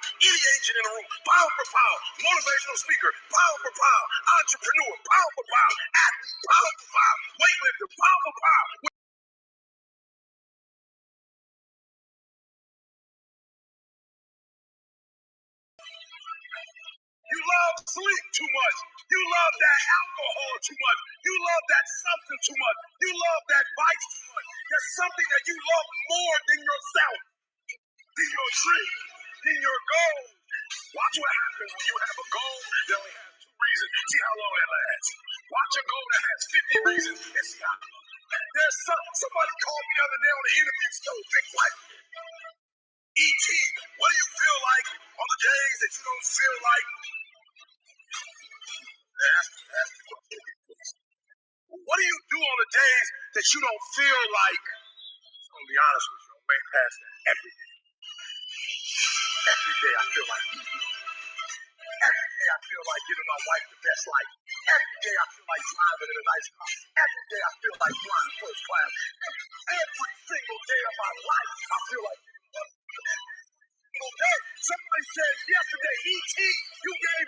Any agent in the room, pound for pound. Motivational speaker, pound for pound. Entrepreneur, pound for pound. Athlete, pound for pound. Weightlifter, pound for pound. You love sleep too much. You love that alcohol too much. You love that substance too much. You love that vice too much. There's something that you love more than yourself, than your dream, than your goal. Watch what happens when you have a goal that only has 2 reasons. See how long it lasts. Watch a goal that has 50 reasons and see how long. There's somebody called me the other day on the interview, so big like, E.T., what do you feel like on the days that you don't feel like? Ask the question. What do you do on the days that you don't feel like? I'm gonna be honest with you, I'm way past that. Every day. Every day I feel like eating. Every day I feel like giving my wife the best life. Every day I feel like driving in a nice car. Every day I feel like flying first class. Every single day of my life I feel like okay. Somebody said yesterday, E.T., you gave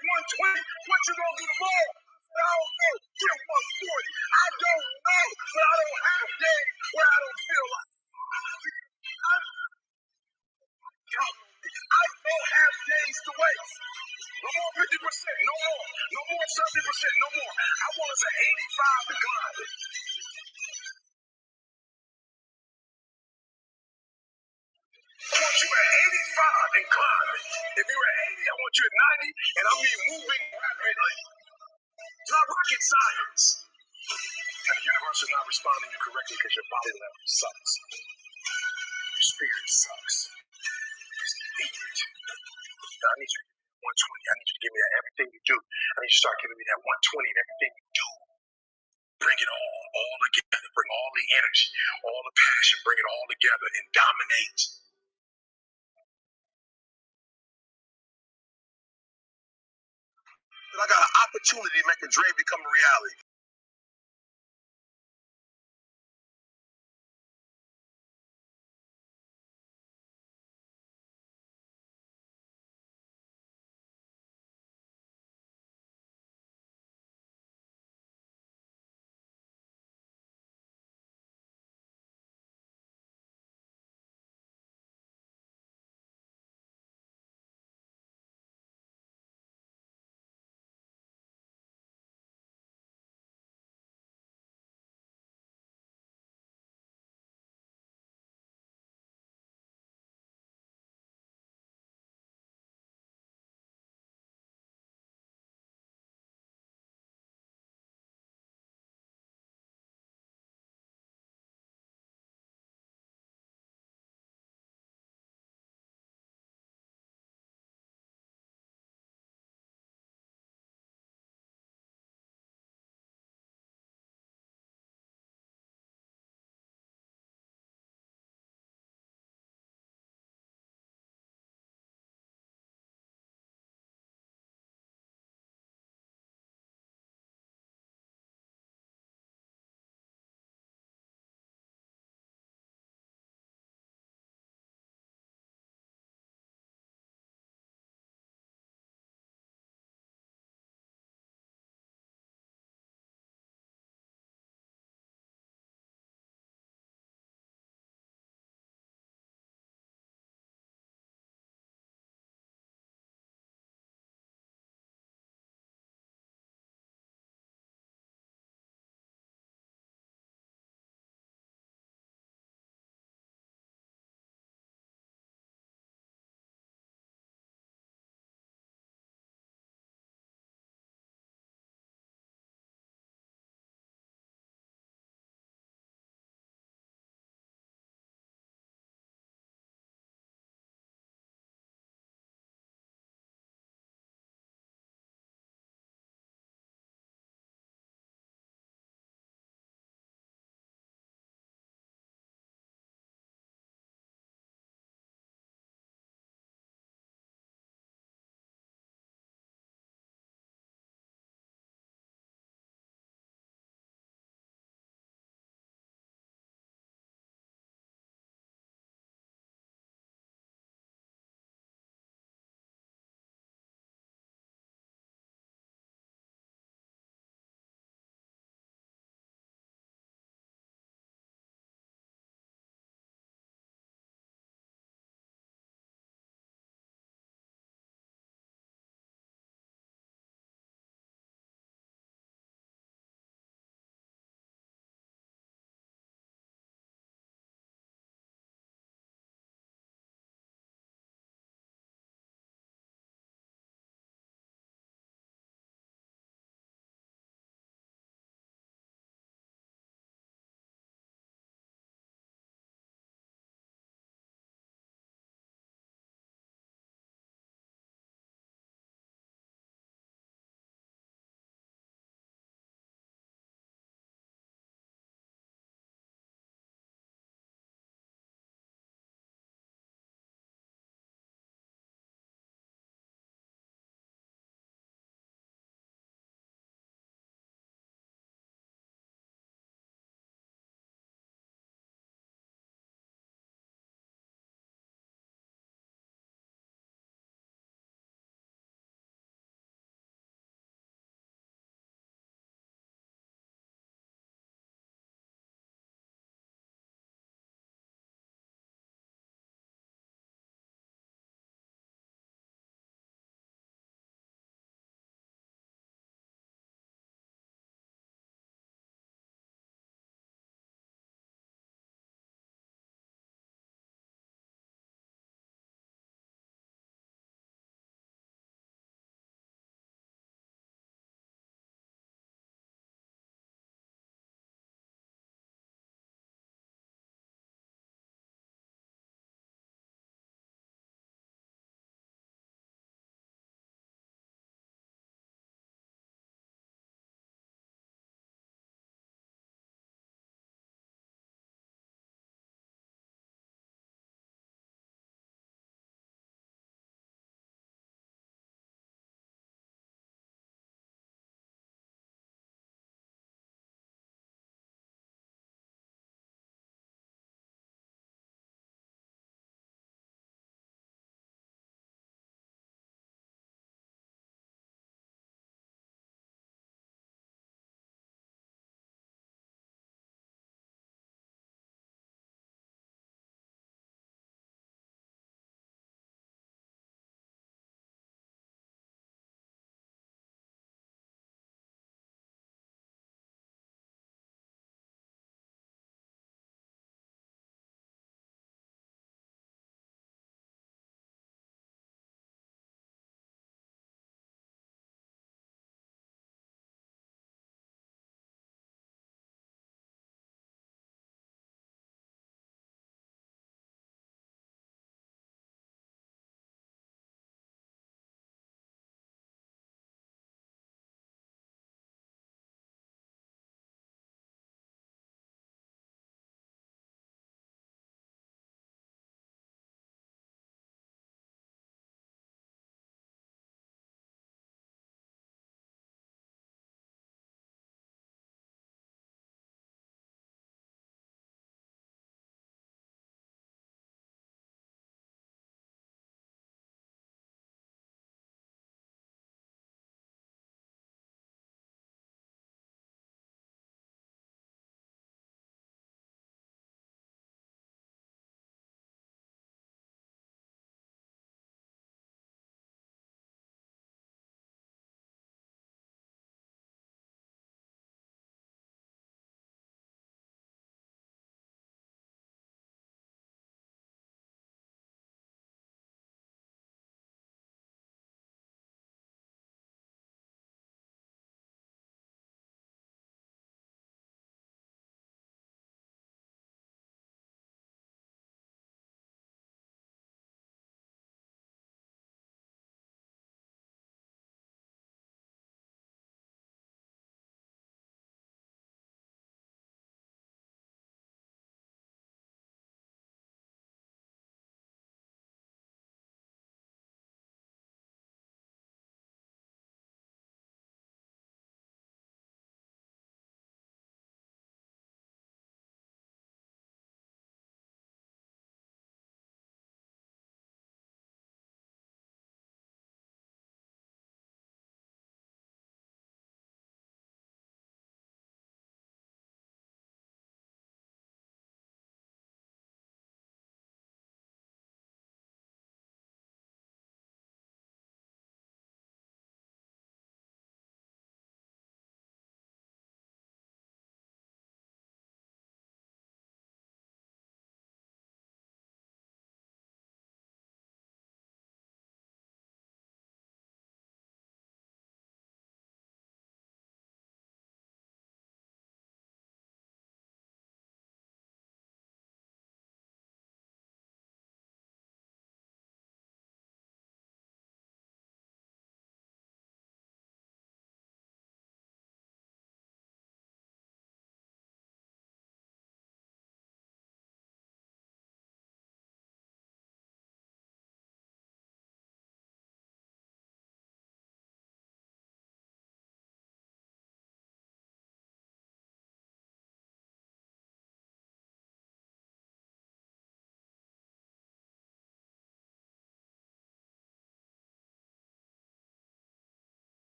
120. What you gonna do tomorrow? I don't know. Give 140. I don't know, but I don't have days where I don't feel like. I don't have days to waste. No more 50%. No more. No more 70%. No more. I want us at 85 to climb it. I want you at 85 and climb it. If you're at 80, I want you at 90, and I mean moving rapidly. It's not rocket science. And the universe is not responding to you correctly because your body level sucks. Your spirit sucks. It's defeated. Now, I need you to give me 120. I need you to give me that everything you do. I need you to start giving me that 120 and everything you do. Bring it all together. Bring all the energy, all the passion. Bring it all together and dominate. I got an opportunity to make a dream become a reality.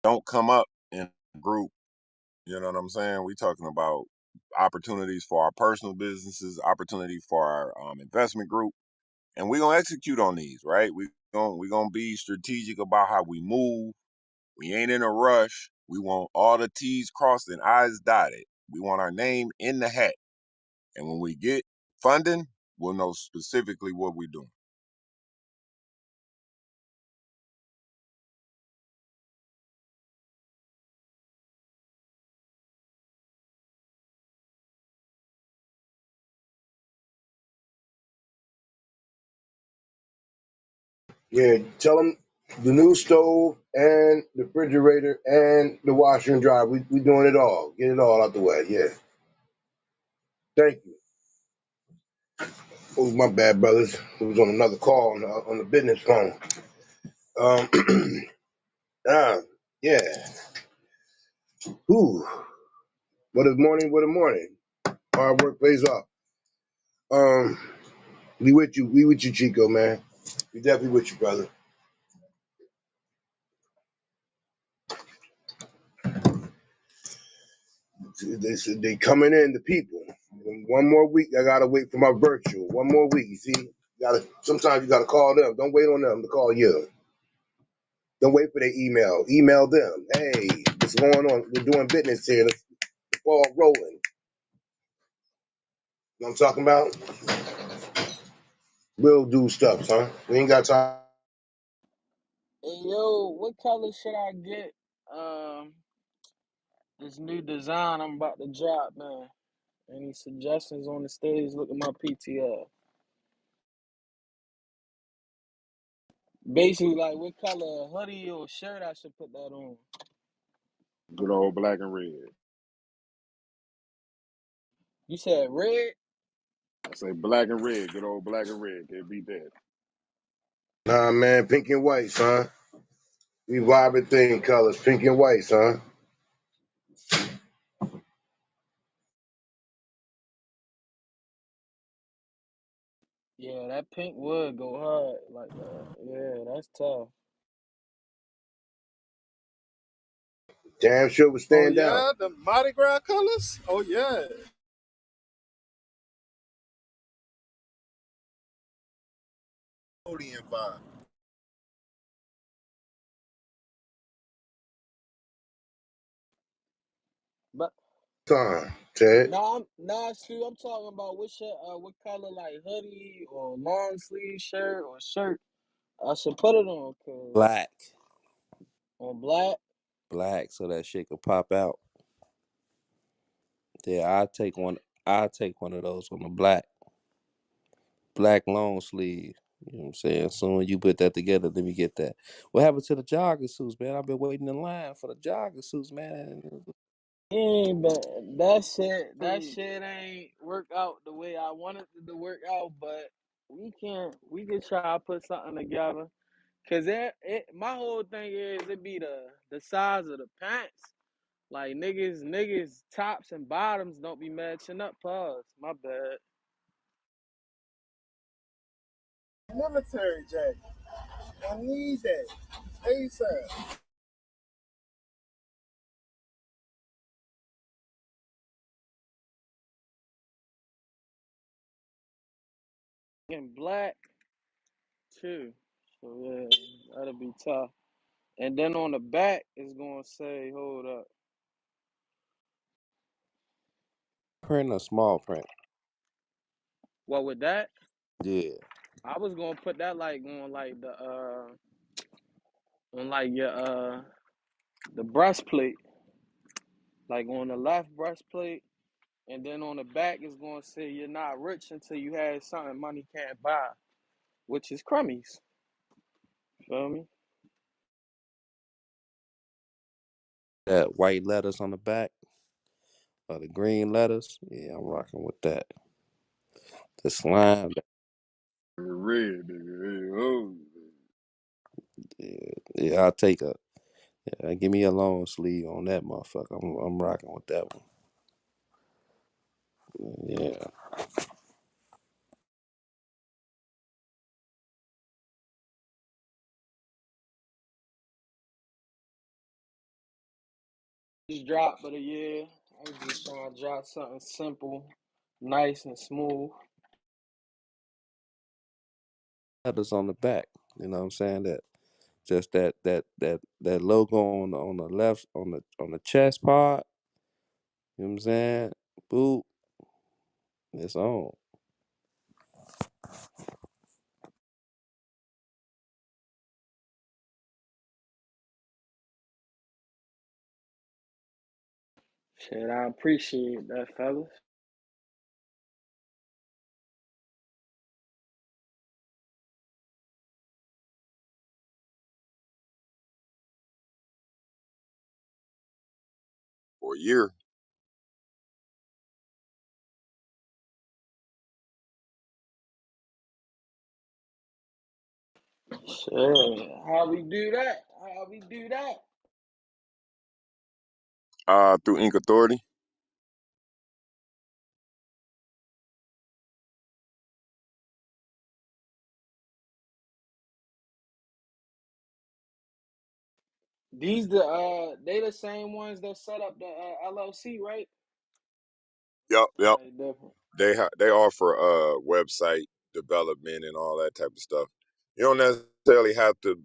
don't come up in a group. You know what I'm saying? We talking about opportunities for our personal businesses, opportunity for our investment group, and we're gonna execute on these, right? We gonna be strategic about how we move. We ain't in a rush. We want all the T's crossed and I's dotted. We want our name in the hat. And when we get funding, we'll know specifically what we're doing. Yeah, tell them the new stove and the refrigerator and the washer and dryer. We doing it all. Get it all out the way. Yeah. Thank you. Oh, my bad, brothers. It was on another call on the business phone. Um, ah, yeah. Whew. What a morning, what a morning. Hard work pays off. Um, we with you. We with you, Chico, man. We definitely with you, brother. They coming in, the people. And one more week, I gotta wait for my virtual. One more week, you see. Sometimes you gotta call them. Don't wait on them to call you. Don't wait for their email. Email them. Hey, what's going on? We're doing business here. Let's ball rolling. You know what I'm talking about? We'll do stuff, huh? We ain't got time. Hey, yo, what color should I get? This new design I'm about to drop, man. Any suggestions on the stage? Look at my PTR. Basically, like what color hoodie or shirt I should put that on. Good old black and red. You said red? I say black and red. Good old black and red. Can't beat that. Nah, man, pink and white, son. We vibrant thing colors, pink and white, son. Yeah, that pink would go hard like that. Yeah, that's tough. Damn sure would Oh stand out. yeah, the Mardi Gras colors. Oh yeah, Cody vibe. But Son, Ted. Stu, I'm talking about what shirt, what color like hoodie or long sleeve shirt or shirt I should put it on, cause Black, on black. black, so that shit could pop out. Yeah, I take one. I take one of those on the black long sleeve. You know what I'm saying? Soon you put that together, let me get that. What happened to the jogger suits, man? I've been waiting in line for the jogger suits, man. Yeah, but that shit ain't work out the way I wanted it to work out. But we can try to put something together. Cause my whole thing is it be the size of the pants. Like niggas tops and bottoms don't be matching up. Pause. My bad. Military jacket. I need that. ASAP. In black too. So yeah, that'll be tough. And then on the back it's gonna say, hold up. Print or small print? What with that? Yeah. I was gonna put that like on like the on like your the breastplate, like on the left breastplate, and then on the back it's gonna say you're not rich until you have something money can't buy, which is crummies. Feel me? That white letters on the back or the green letters. Yeah, I'm rocking with that. The slime. Red, nigga. Hey, oh. Yeah, yeah, I'll take a. Yeah, give me a long sleeve on that motherfucker. I'm rocking with that one. Yeah. Just drop of the year. I was just trying to drop something simple, nice and smooth. Letters on the back. You know what I'm saying? That just that logo on the left on the chest part. You know what I'm saying? Boop. It's on. Shit, I appreciate that, fellas. For a year. Shit, how we do that? How we do that? Through Ink Authority. These they the same ones that set up the LLC, right? Yep. They different. They offer website development and all that type of stuff. You don't necessarily have to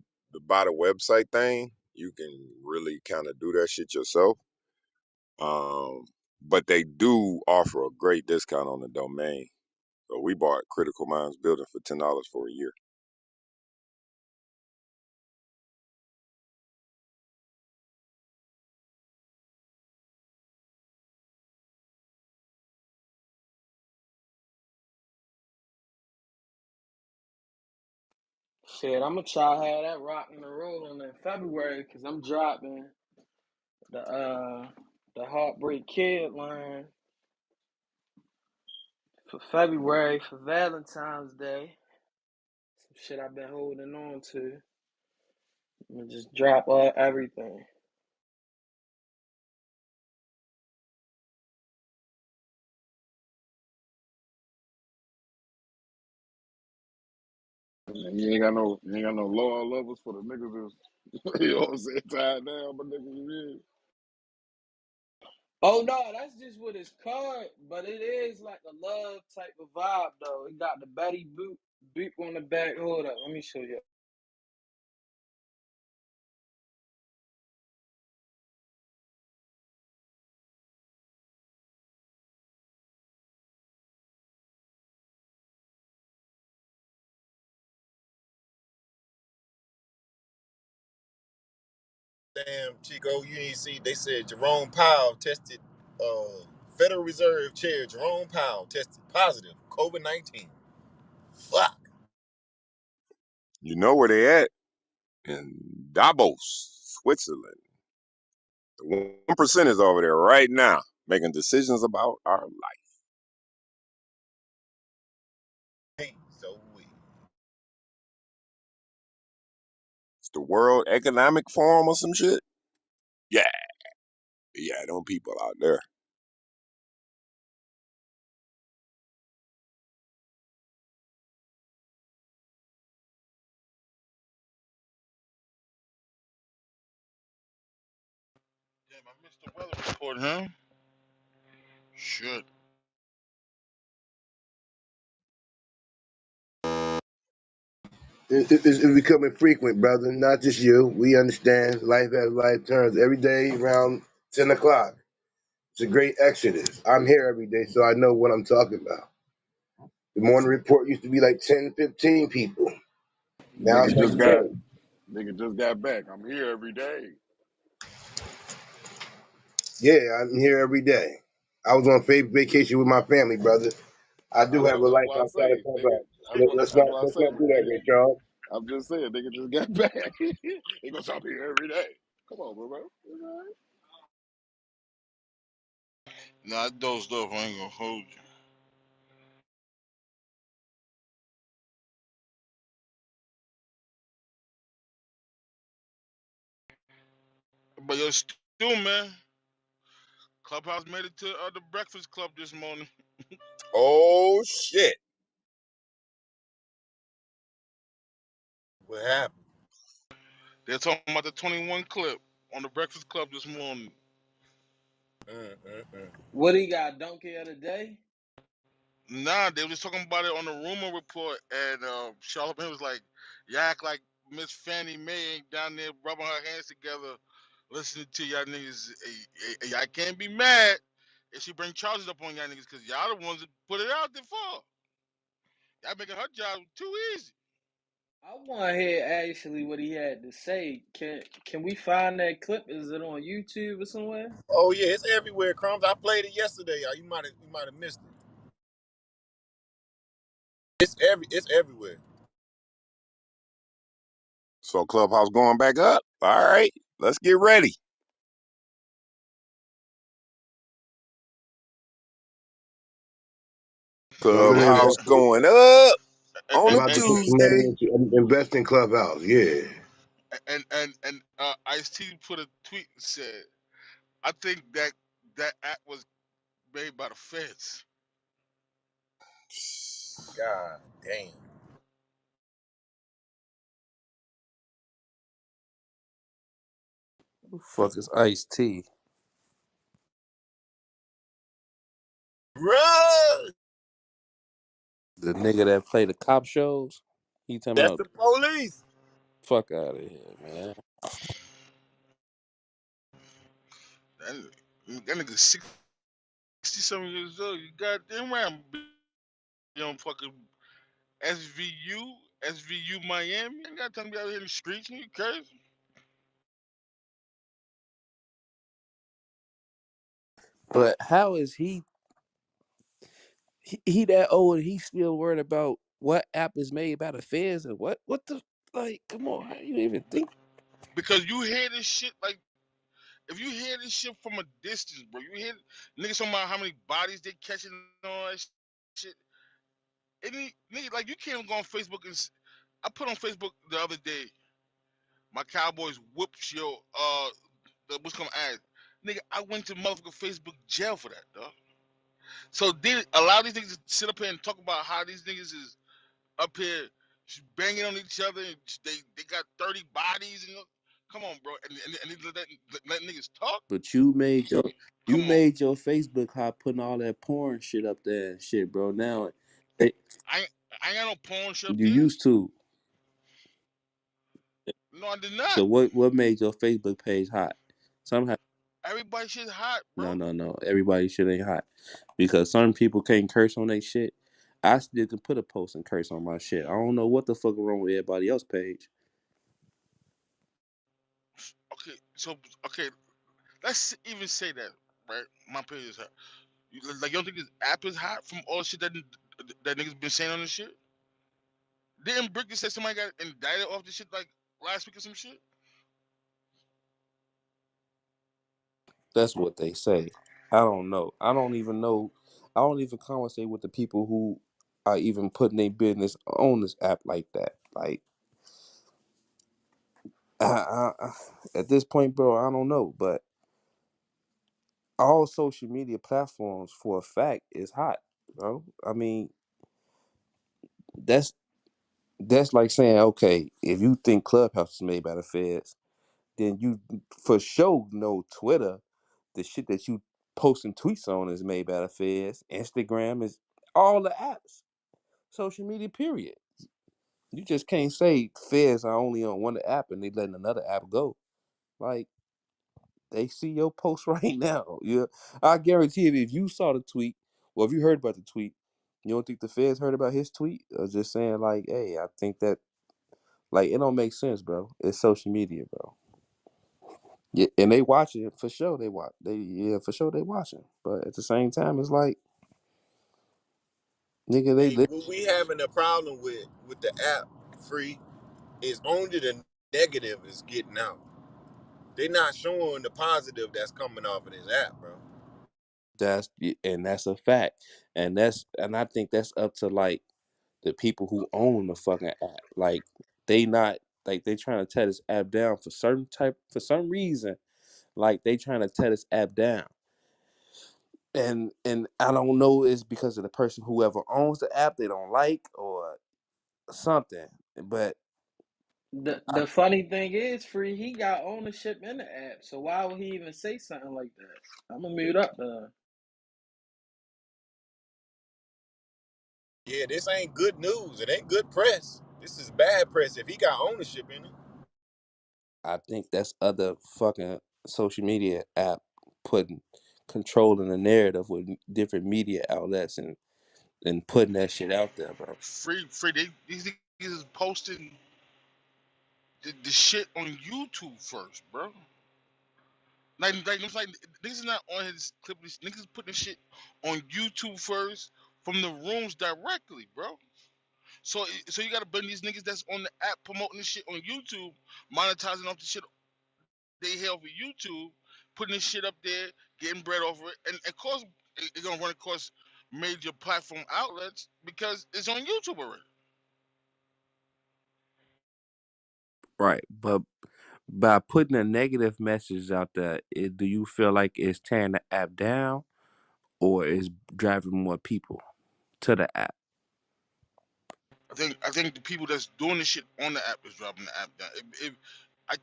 buy the website thing. You can really kind of do that shit yourself. But they do offer a great discount on the domain. So we bought Critical Minds Building for $10 for a year. Shit, I'm gonna try to have that rocking and rolling in February because I'm dropping the uh the Heartbreak Kid line for February for Valentine's Day. Some shit I've been holding on to. I'm gonna just drop everything. And you ain't got no lower levels for the niggas that's you know what I'm saying, tied down, but niggas you Oh no, that's just what it's called, but it is like a love type of vibe though. It got the Betty Boop on the back. Hold up, let me show you. Damn, Chico, you ain't see. They said Jerome Powell tested. Federal Reserve Chair Jerome Powell tested positive COVID-19. Fuck. You know where they at? In Davos, Switzerland. The 1% is over there right now making decisions about our life. Hey, so we. It's the World Economic Forum or some shit. Yeah, yeah, them people out there. Damn, I missed the weather report, huh? Shit. It's becoming frequent, brother. Not just you. We understand life has life turns every day around 10 o'clock. It's a great exodus. I'm here every day, so I know what I'm talking about. The morning report used to be like 10, 15 people. Now it's nigga like just got 10. nigga just got back. I'm here every day. Yeah, I'm here every day. I was on vacation with my family, brother. I do have a That's life why I outside say, of nigga. Clubhouse. That's why Let's that's not why I let's say, not do that, nigga. Ray Charles. I'm just saying, nigga just got back. He gonna stop here every day. Come on, bro. Nah, I dozed off. I ain't gonna hold you. But yo, still, man. Clubhouse made it to the Breakfast Club this morning. Oh shit! What happened? They're talking about the 21 clip on the Breakfast Club this morning. What he got? Donkey of the day? Nah, they were just talking about it on the rumor report, and Charlamagne was like, "You act like Miss Fannie Mae ain't down there rubbing her hands together, listening to y'all niggas. Y'all can't be mad if she bring charges up on y'all niggas, cause y'all the ones that put it out there for. Y'all making her job too easy." I want to hear actually what he had to say. Can we find that clip? Is it on YouTube or somewhere? Oh yeah, it's everywhere, Crumbs. I played it yesterday, y'all. You might have missed it. It's everywhere. So Clubhouse going back up. All right, let's get ready. So I'm gonna Clubhouse invest. going up on I'm a about to put some money Tuesday. into invest in Clubhouse. Yeah. And Ice T put a tweet and said, "I think that app was made by the feds." God damn. Who the fuck is Ice T? Run! The nigga that play the cop shows? He talking That's about the police. fuck out of here, man. That nigga 60-something years old. You goddamn right. You on fucking SVU Miami. You ain't got time to be out here in the streets. You crazy? But how is he that old and he still worried about what app is made by the feds and what the like? Come on, how do you even think? Because you hear this shit like if you hear this shit from a distance, bro. You hear niggas talking about how many bodies they catching and all that shit. Any nigga like you can't go on Facebook and I put on Facebook the other day. My Cowboys whoops yo what's coming ass. Nigga, I went to motherfucking Facebook jail for that, dog. So did allow these niggas to sit up here and talk about how these niggas is up here banging on each other and they got 30 bodies and come on, bro. And they let niggas talk? But you Come on. made your Facebook hot putting all that porn shit up there and shit, bro. Now it, I ain't, I ain't got no porn shit up you there. used to. No, I did not. So what made your Facebook page hot? Somehow Everybody shit hot, bro. no. Everybody shit ain't hot. Because some people can't curse on their shit. I still can put a post and curse on my shit. I don't know what the fuck wrong with everybody else's page. Okay, so okay, let's even say that, right? My page is hot. Like you don't think this app is hot from all the shit that niggas been saying on this shit? Didn't Bricky say somebody got indicted off this shit like last week or some shit? That's what they say. I don't know. I don't even know. I don't even conversate with the people who are even putting their business on this app like that. Like, at this point, bro, I don't know. But all social media platforms, for a fact, is hot, bro. I mean, that's that's like saying, okay, if you think Clubhouse is made by the feds, then you for sure know Twitter, the shit that you posting tweets on is made by the feds. Instagram is all the apps, social media, period. You just can't say feds are only on one app and they letting another app go. Like they see your post right now. Yeah, I guarantee if you saw the tweet or if you heard about the tweet, you don't think the feds heard about his tweet or just saying like, hey, I think that like it don't make sense, bro. It's social media, bro. Yeah, and they watching it for sure. They watch. For sure they watching. But at the same time, it's like nigga, Hey, what we having a problem with the app free is only the negative is getting out. They not showing the positive that's coming off of this app, bro. that's a fact, and I think that's up to like the people who own the fucking app. Like they not like they trying to tear this app down for some reason. Like they trying to tear this app down. And I don't know it's because of the person whoever owns the app they don't like or something. But The funny thing is, free. He got ownership in the app, so why would he even say something like that? I'm gonna mute up the. Yeah, this ain't good news. It ain't good press. This is bad press if he got ownership in it. I think that's other fucking social media app putting controlling the narrative with different media outlets and putting that shit out there, bro. Free. These niggas is posting the shit on YouTube first, bro. Like niggas not on his clip. Niggas putting this shit on YouTube first from the rooms directly, bro. So you gotta bring these niggas that's on the app promoting this shit on YouTube, monetizing off the shit they held for YouTube, putting this shit up there, getting bread over it, and of course it's gonna run across major platform outlets because it's on YouTube already. Right, but by putting a negative message out there, do you feel like it's tearing the app down or is driving more people to the app? I think the people that's doing this shit on the app is dropping the app down. I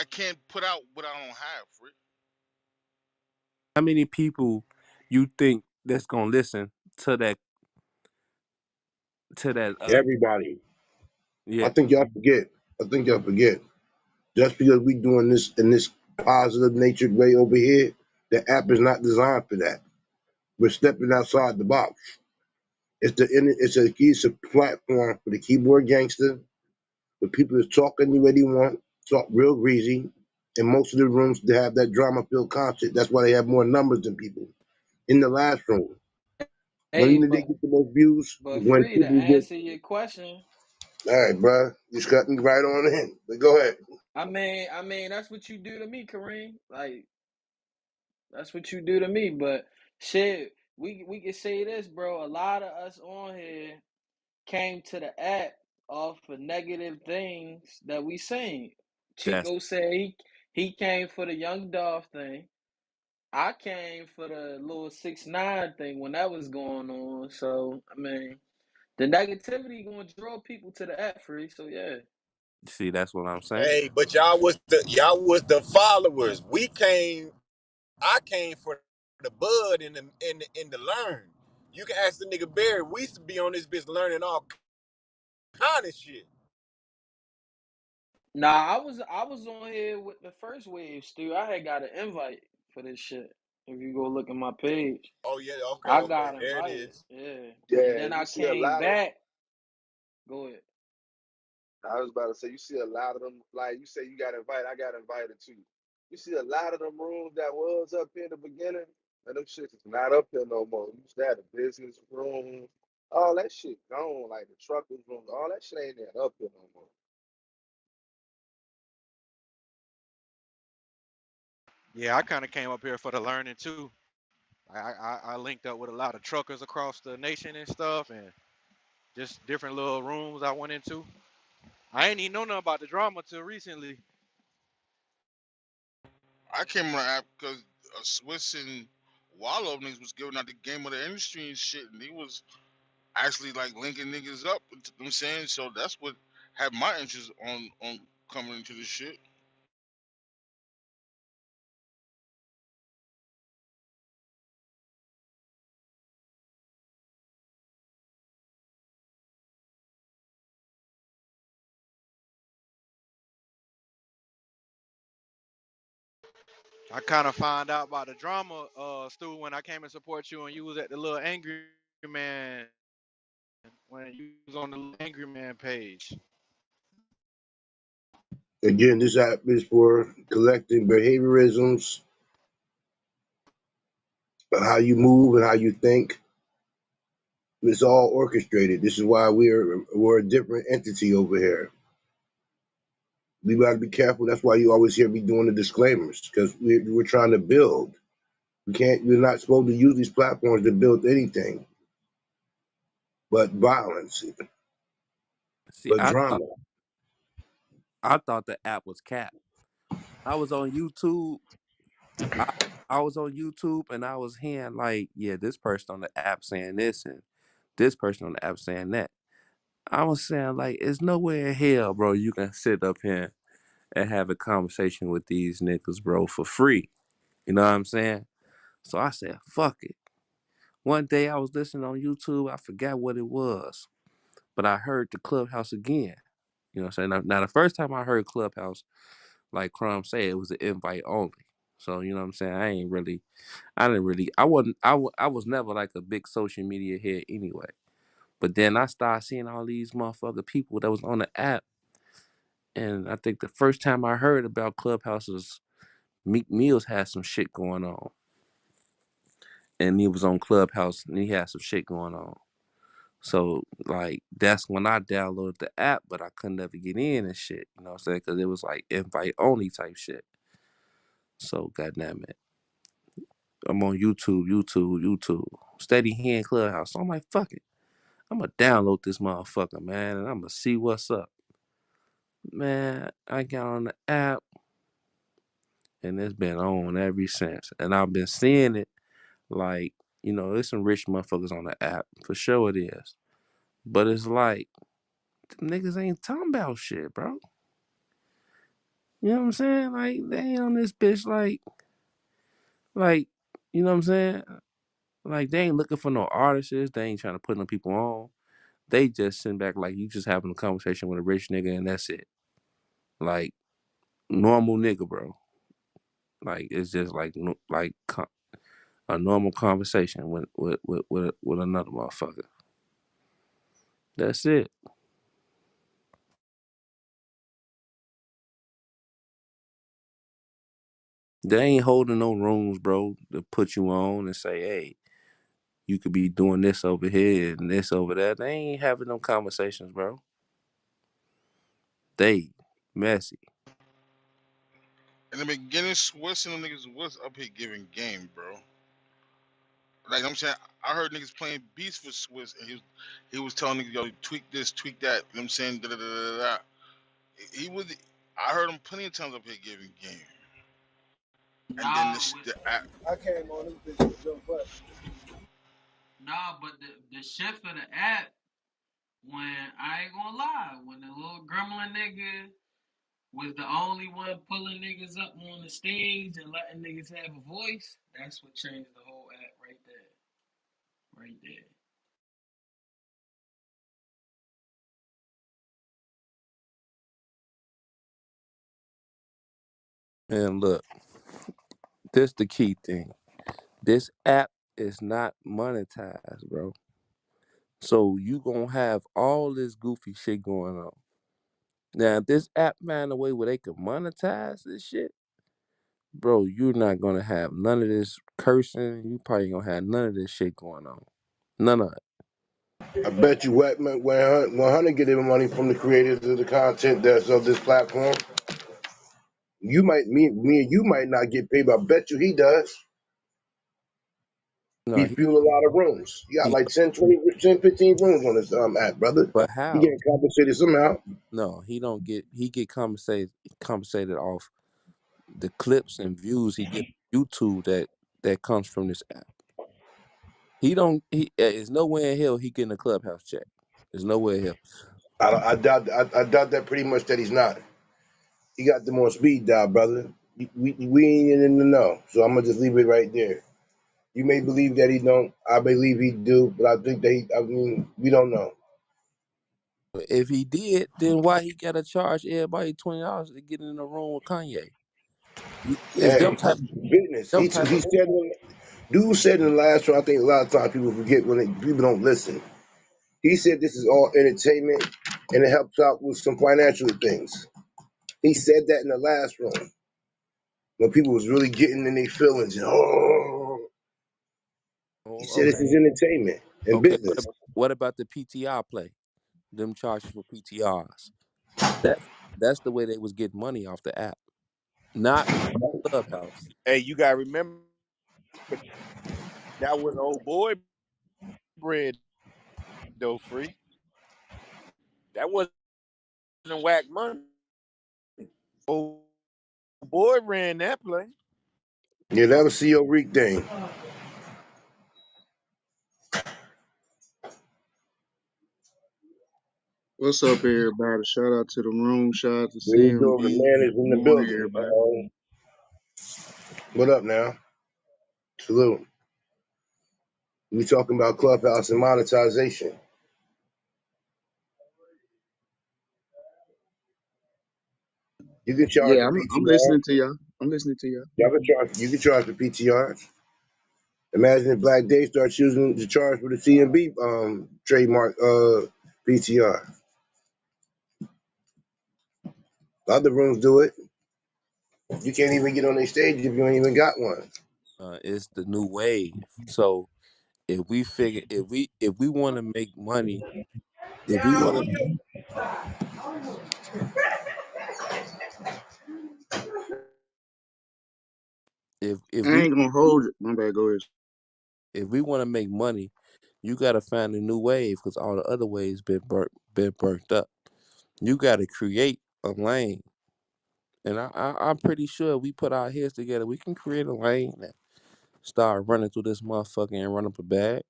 can't put out what I don't have, Free. How many people you think that's gonna listen to that? Everybody. I Yeah, think y'all forget. I think y'all forget. Just because we doing this in this positive natured way over here, the app is not designed for that. We're stepping outside the box. It's a platform for the keyboard gangster, for people to talk any way they want, talk real greasy. And most of the rooms they have that drama filled content. That's why they have more numbers than people in the last room. Hey, When they get the most views, but when free to people get answer your question. all right, bro. You just cut me right on in. But go ahead. I mean, that's what you do to me, Kareem. Like that's what you do to me. But shit, we can say this, bro. A lot of us on here came to the app off of negative things that we seen. that's Chico said he came for the Young Dolph thing. I came for the little 6ix9ine thing when that was going on. So I mean, the negativity gonna draw people to the app, free. So yeah. see, that's what I'm saying. Hey, but y'all was the followers. We came. I came for the bud and the learn. You can ask the nigga Barry. We used to be on this bitch learning all kind of shit. Nah, I was on here with the first wave, Stu. I had got an invite for this shit. If you go look at my page, Oh yeah, okay, I okay. got There it invited. is. Yeah, and Yeah, then you I see a came lot of. back. Go ahead. I was about to say, you see a lot of them. Like you say, you got invited. I got invited too. You see a lot of them rooms that was up here in the beginning, and them shits is not up here no more. You used to have the business room, all that shit gone. Like the truckers rooms, all that shit ain't there up here no more. Yeah, I kind of came up here for the learning too. I linked up with a lot of truckers across the nation and stuff, and just different little rooms I went into. I ain't even know nothing about the drama till recently. I came on the app because Swiss and Wallow niggas was giving out the game of the industry and shit, and he was actually like linking niggas up. You know what I'm saying, so that's what had my interest on coming into this shit. I kind of found out about the drama, Stu, when I came and support you, and you was at the little Angry Man when you was on the little Angry Man page. Again, this app is for collecting behaviorisms, how you move and how you think. It's all orchestrated. This is why we're a different entity over here. We got to be careful. That's why you always hear me doing the disclaimers because we're trying to build. We can't. We're not supposed to use these platforms to build anything but violence, See, but drama. I thought the app was capped. I was on YouTube. I, I was on YouTube and I was hearing like, yeah, this person on the app saying this and this person on the app saying that. I was saying like, it's nowhere in hell, bro, you can sit up here and have a conversation with these niggas, bro, for free. You know what I'm saying? So I said, fuck it. One day I was listening on YouTube. I forgot what it was, but I heard the Clubhouse again. You know what I'm saying? Now the first time I heard Clubhouse, like Crumb said, it was an invite only. So you know what I'm saying? I was never like a big social media head anyway. But then I started seeing all these motherfucker people that was on the app, and I think the first time I heard about Clubhouse was Meek Mills had some shit going on, and he was on Clubhouse and he had some shit going on. So like that's when I downloaded the app, but I couldn't never get in and shit. You know what I'm saying? Because it was like invite only type shit. So goddamn it, I'm on YouTube, steady hearing Clubhouse. So I'm like, fuck it, I'm gonna download this motherfucker, man, and I'm gonna see what's up. Man, I got on the app and it's been on ever since, and I've been seeing it like, there's some rich motherfuckers on the app for sure it is, but it's like them niggas ain't talking about shit, bro. You know what I'm saying? Like they ain't on this bitch like, you know what I'm saying? Like they ain't looking for no artists. They ain't trying to put no people on. They just sitting back like you just having a conversation with a rich nigga and that's it. Like normal nigga, bro. Like it's just like a normal conversation with another motherfucker. That's it. They ain't holding no rooms, bro, to put you on and say, hey, you could be doing this over here and this over there. They ain't having no conversations, bro. They messy. In the beginning, Swiss and them niggas was up here giving game, bro. Like I'm saying, I heard niggas playing beats for Swiss, and he was telling niggas, yo, tweak this, tweak that. You know what I'm saying? Da da da da da. He was. I heard him plenty of times up here giving game, and then Nah, this with, the app. I came on this bitch with Joe Butt. nah, but the shift of the app, when I ain't gonna lie, when the little gremlin nigga was the only one pulling niggas up on the stage and letting niggas have a voice, that's what changed the whole act right there. Right there. And look, this the key thing. This app is not monetized, bro. So you gonna have all this goofy shit going on. Now, if this app find a way where they can monetize this shit, bro, you're not gonna have none of this cursing. You probably gonna have none of this shit going on. None of it. I bet you when Hunter getting money from the creators of the content that's of this platform, me and you might not get paid, but I bet you he does. No, He fuel a lot of rooms. He got he. like 10, 20, 10, 15 rooms on this app, brother. But He how? getting compensated somehow. No, he don't get. He get compensated off the clips and views he get on YouTube that comes from this app. He don't. He There's nowhere in hell he getting a clubhouse check. There's nowhere in hell. I doubt that pretty much that he's not. He got them on speed dial, brother. We ain't in the know, so I'm gonna just leave it right there. You may believe that he don't. I believe he do, but I think that I mean, we don't know. If he did, then why he gotta charge everybody $20 to get in the room with Kanye? It's Hey, them type business. them type He of said dude said in the last one. I think a lot of times people forget people don't listen. He said this is all entertainment and it helps out with some financial things. He said that in the last room when people was really getting in their feelings. And, oh, he oh, said this okay. is entertainment and Okay. business. What about the PTR play? Them charges for PTRs. That's the way they was getting money off the app, not from Clubhouse. Hey, you gotta remember that was old boy bread though, free. That wasn't whack money. Old boy ran that play. Yeah, that was CO Reek thing. What's up, everybody? Shout out to the room. Shout out to What you doing? The C.M.B. man is in the Morning, building. everybody. What up now? Salute. We talking about Clubhouse and monetization. You can charge Yeah, for I'm PTR. listening to y'all. I'm listening to y'all. Y'all can charge. You can charge for PTRs. Imagine if Black Day starts choosing to charge for the C.M.B. Trademark PTR. Other rooms do it. You can't even get on their stage if you ain't even got one. It's the new wave. So if we want to make money, if we want to if I we ain't gonna hold it. My bad. Go ahead. if we want to make money, you got to find a new wave because all the other waves been burnt up. You got to create a lane, and I'm pretty sure we put our heads together, we can create a lane and start running through this motherfucker and run up a bag.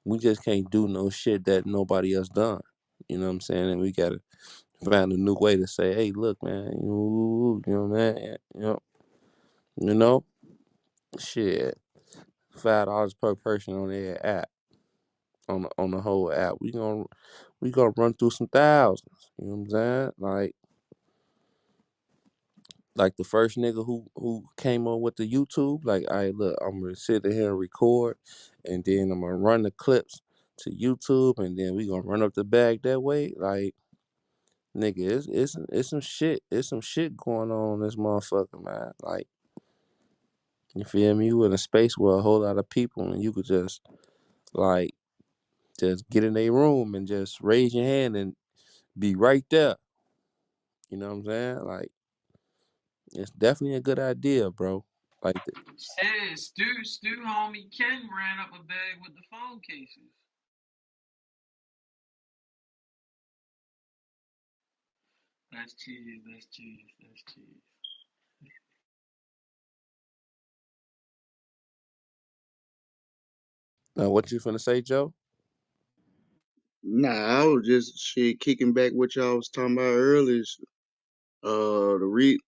We just can't do no shit that nobody else done. You know what I'm saying? And we gotta find a new way to say, hey, look, man, you know, man, you know, shit, $5 per person on their app, on the whole app. We gonna run through some thousands. You know what I'm saying? Like the first nigga who came on with the YouTube, like, all right, look, I'm gonna sit here and record, and then I'm gonna run the clips to YouTube, and then we gonna run up the bag that way. Like, nigga, it's some shit going on this motherfucker, man. Like, you feel me? You in a space with a whole lot of people, and you could like just get in a room and just raise your hand and be right there. You know what I'm saying? Like, it's definitely a good idea, bro. Like, Shit, Stu, homie Ken ran up a bag with the phone cases. That's cheese. That's cheese. That's cheese. now what you finna say, Joe? Nah, I was just shit kicking back what y'all was talking about earlier. The re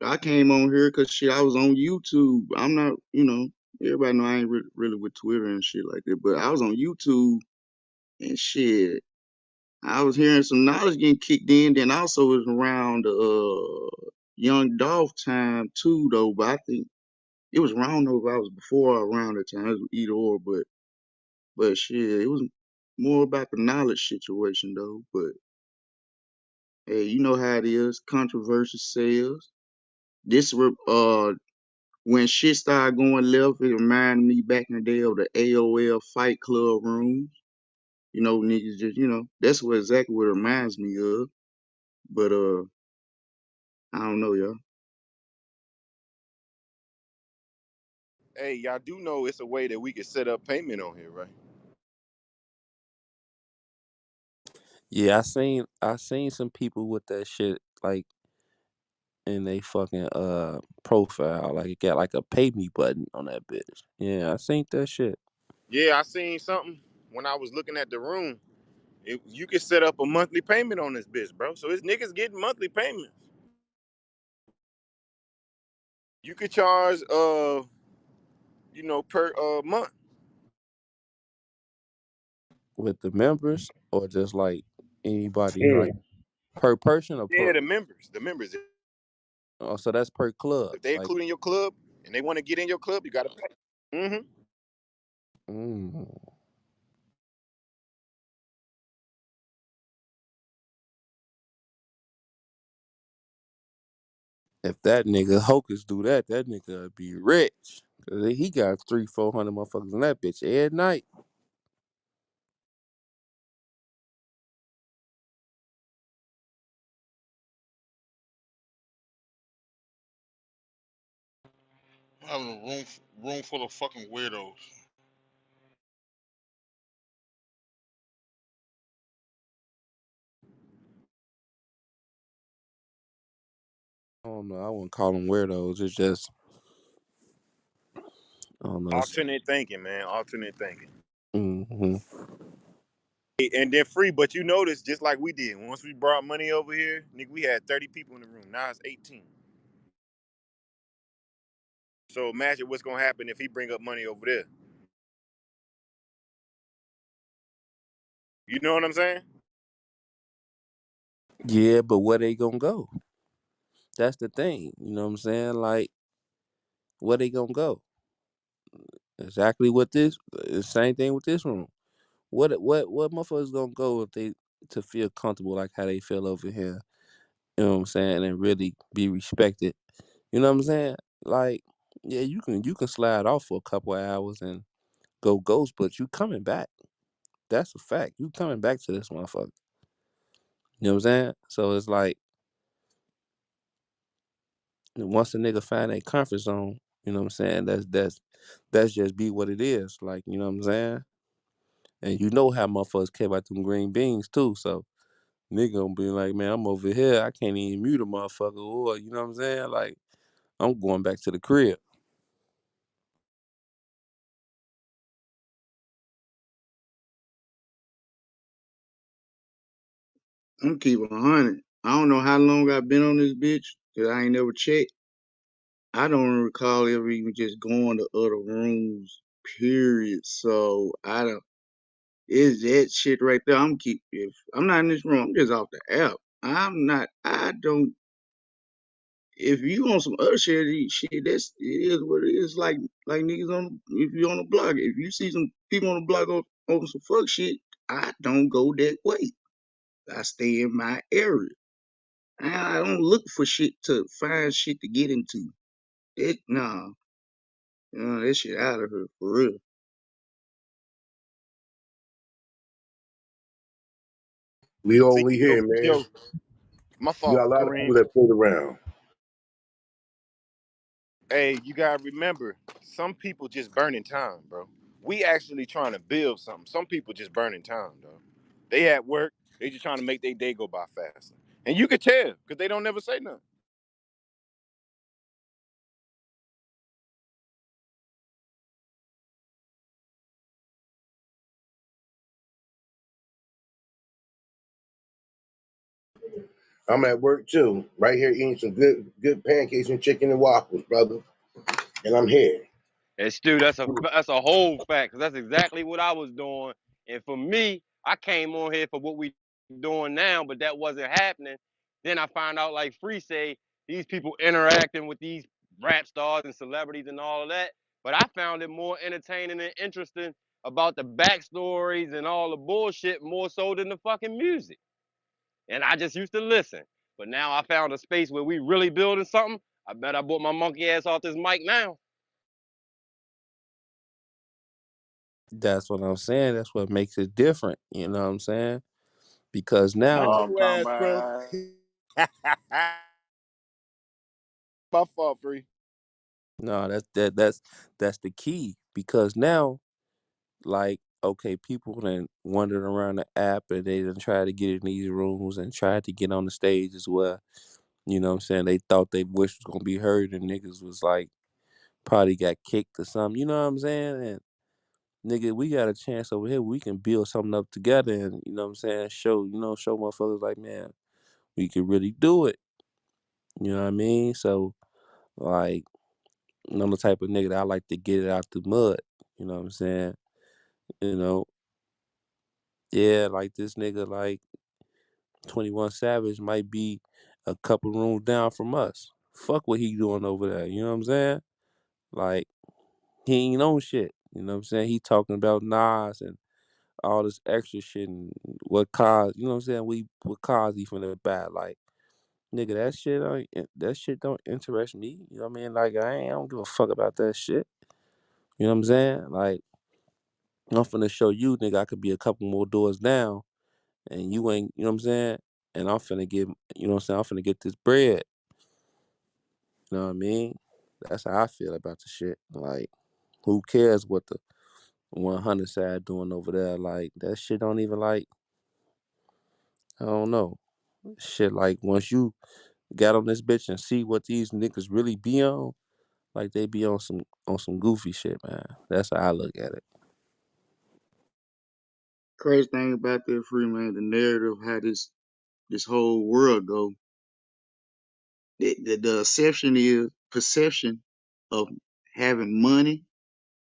I came on here because shit I was on YouTube. I'm not, everybody know I ain't really with Twitter and shit like that, but I was on YouTube and shit. I was hearing some knowledge getting kicked in. Then also it was around Young Dolph time too, though. But I think it was around though. If I was before or around that time. It was either or, but shit, it was more about the knowledge situation though. But hey, you know how it is. Controversy sells. This when shit started going left, it reminded me back in the day of the AOL Fight Club rooms. Niggas just that's what exactly what it reminds me of. But I don't know, y'all. Hey, y'all do know it's a way that we can set up payment on here, right? Yeah, I seen some people with that shit like in they fucking profile. Like, it got like a pay me button on that bitch. Yeah, I seen that shit. Yeah, I seen something when I was looking at the room. You can set up a monthly payment on this bitch, bro. So it's niggas getting monthly payments. You could charge per month. With the members or just like anybody, like Mm. per person or Yeah, per. the members. Oh, so that's per club. If they Like, include in your club and they want to get in your club, you gotta pay. mm, if that nigga Hocus do that, that nigga would be rich. 'Cause he got 300-400 motherfuckers in that bitch every night. Having a room full of fucking weirdos. I don't know. I wouldn't call them weirdos. It's just, I don't know. Alternate thinking, man. Alternate thinking. Hmm. And then free, but you notice just like we did. Once we brought money over here, nigga, we had 30 people in the room. Now it's 18. So imagine what's gonna happen if he bring up money over there. You know what I'm saying? Yeah, but where they gonna go? That's the thing. You know what I'm saying? Like, where they gonna go? Exactly what this. The same thing with this room. What motherfuckers gonna go if they to feel comfortable like how they feel over here? You know what I'm saying? And really be respected. You know what I'm saying? Like, yeah, you can slide off for a couple of hours and go ghost, but you coming back. That's a fact. You coming back to this motherfucker. You know what I'm saying? So it's like once a nigga find a comfort zone, you know what I'm saying? That's just be what it is. Like, you know what I'm saying? And you know how motherfuckers care about them green beans too. So nigga gonna be like, man, I'm over here. I can't even mute a motherfucker, or you know what I'm saying? Like, I'm going back to the crib. I'm keeping 100. I don't know how long I've been on this bitch, cause I ain't never checked. I don't recall ever even just going to other rooms, period. So I don't. Is that shit right there? If I'm not in this room, I'm just off the app. I'm not. I don't. If you on some other shit, that's it is what it is. Like niggas on. If you on the block, if you see some people on the block on some fuck shit, I don't go that way. I stay in my area. I don't look for shit to find shit to get into. It nah, that shit out of here for real. We See, only here, man. yo, my You fault, got a lot of people Kareem. that played around. Hey, you gotta remember, some people just burning time, bro. We actually trying to build something. Some people just burning time, though. They at work, they just trying to make their day go by faster. And you could tell, because they don't never say nothing. I'm at work too, right here eating some good pancakes and chicken and waffles, brother. And I'm here. And Stu, that's a whole fact, 'cause that's exactly what I was doing. And for me, I came on here for what we doing now, but that wasn't happening. Then I found out, like Free say, these people interacting with these rap stars and celebrities and all of that. But I found it more entertaining and interesting about the backstories and all the bullshit more so than the fucking music. And I just used to listen. But now I found a space where we really building something. I bet I bought my monkey ass off this mic now. That's what I'm saying. That's what makes it different. You know what I'm saying? Because Watch now, your ass, bro. Combat. My fault, Free. no, that's the key. Because now, like, okay, people then wandered around the app and they done tried to get in these rooms and tried to get on the stage as well. You know what I'm saying? They thought they wish was gonna be heard and niggas was like probably got kicked or something. You know what I'm saying? And nigga, we got a chance over here. We can build something up together and you know what I'm saying, show motherfuckers like, man, we can really do it. You know what I mean? So like I'm the type of nigga that I like to get it out the mud. You know what I'm saying? You know, yeah, like this nigga like 21 Savage might be a couple rooms down from us. Fuck what he doing over there. You know what I'm saying? Like he ain't on shit. You know what I'm saying? He talking about Nas and all this extra shit and what cause you know what I'm saying? What cause he finna buy. Like, nigga, that shit don't interest me. You know what I mean? Like I don't give a fuck about that shit. You know what I'm saying? Like I'm finna show you, nigga, I could be a couple more doors down and you ain't, you know what I'm saying? And I'm finna get, you know what I'm saying? I'm finna get this bread. You know what I mean? That's how I feel about the shit. Like, who cares what the 100 side doing over there? Like, that shit don't even like, I don't know. Shit, like, once you got on this bitch and see what these niggas really be on, like, they be on some goofy shit, man. That's how I look at it. Crazy thing about that free man, the narrative, how this whole world go. The exception is perception of having money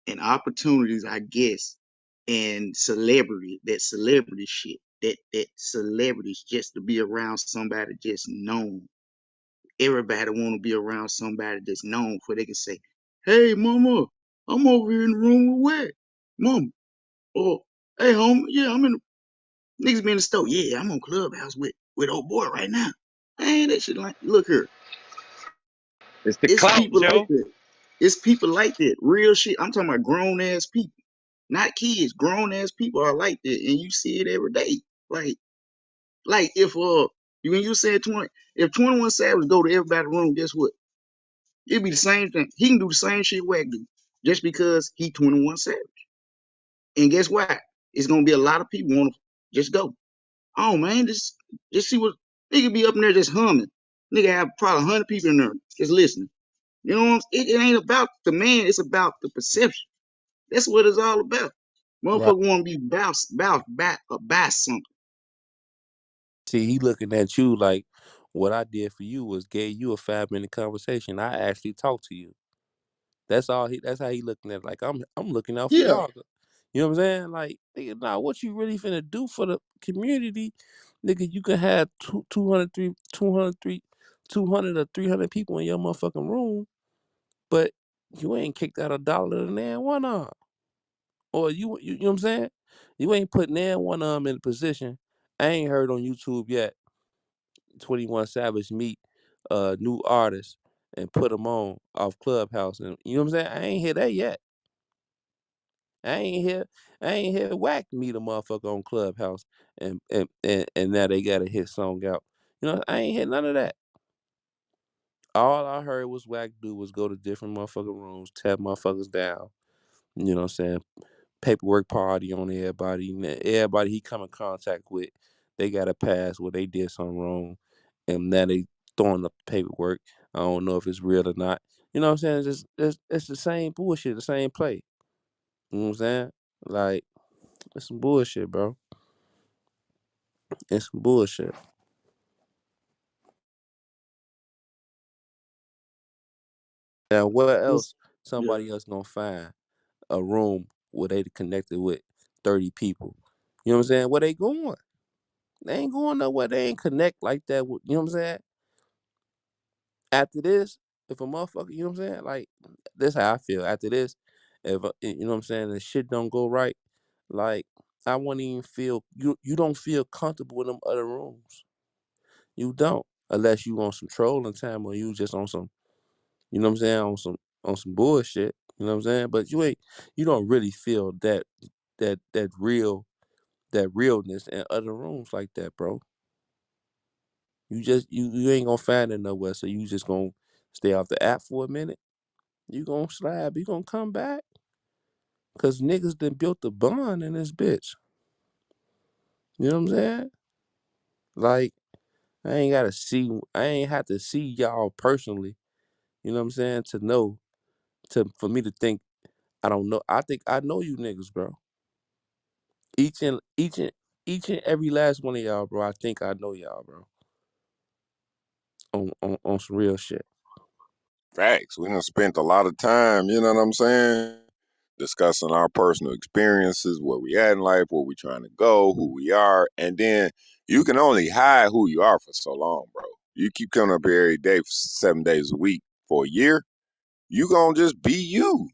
and opportunities, I guess, and celebrity shit. That celebrities just to be around somebody just known. Everybody want to be around somebody that's known, where they can say, "Hey, mama, I'm over here in the room with Wet, mama." Or, "Hey, home, yeah, I'm in the niggas be in the store. Yeah, I'm on Clubhouse with old boy right now." Man, that shit like, look here, It's the it's clout, people like Joe. that. It's people like that. Real shit. I'm talking about grown ass people, not kids. Grown ass people are like that, and you see it every day. Like, if you when you said 20, if 21 Savage go to everybody's room, guess what? It'd be the same thing. He can do the same shit Wack do, just because he 21 Savage. And guess what? It's gonna be a lot of people want to just go. Oh man, just see what nigga be up in there just humming. Nigga have probably 100 people in there just listening. You know what I'm saying? It ain't about the man, it's about the perception. That's what it's all about. Right. Motherfucker want to be about something. See, he looking at you like what I did for you was gave you a 5 minute conversation. I actually talked to you. That's all he. That's how he looking at it. Like I'm looking out for Yeah. y'all. You know what I'm saying? Like, nigga, nah, what you really finna do for the community, nigga? You can have 200 or 300 people in your motherfucking room, but you ain't kicked out $1 to nan one of 'em. Or you know what I'm saying? You ain't put nan one of them in a position. I ain't heard on YouTube yet. 21 Savage meet new artists and put them on off Clubhouse, and you know what I'm saying? I ain't hear that yet. I ain't hear Whack meet a motherfucker on Clubhouse and now they got a hit song out. You know, I ain't hear none of that. All I heard was Whack do was go to different motherfucking rooms, tap motherfuckers down. You know what I'm saying? Paperwork party on everybody. Everybody he come in contact with, they got a pass where they did something wrong, and now they throwing up the paperwork. I don't know if it's real or not. You know what I'm saying? It's the same bullshit, the same play. You know what I'm saying? Like, it's some bullshit, bro. It's some bullshit. Now, where It's else yeah. somebody else gonna find a room where they connected with 30 people? You know what I'm saying? Where they going? They ain't going nowhere. They ain't connect like that. You know what I'm saying? After this, if a motherfucker, you know what I'm saying? Like, this how I feel. After this, if you know what I'm saying, the shit don't go right, like, I won't even feel you don't feel comfortable in them other rooms. You don't. Unless you on some trolling time or you just on some, you know what I'm saying, on some bullshit. You know what I'm saying? But you don't really feel that realness in other rooms like that, bro. You just you ain't gonna find it nowhere. So you just gonna stay off the app for a minute. You gonna slab. You gonna come back. Cause niggas done built a bond in this bitch. You know what I'm saying? Like, I ain't have to see y'all personally. You know what I'm saying? To know, for me to think I don't know. I think I know you niggas, bro. Each and each and each and every last one of y'all, bro. I think I know y'all, bro. On some real shit. Facts. We done spent a lot of time, you know what I'm saying? Discussing our personal experiences, where we at in life, where we trying to go, who we are. And then you can only hide who you are for so long, bro. You keep coming up here every day for 7 days a week for a year, you gonna just be you.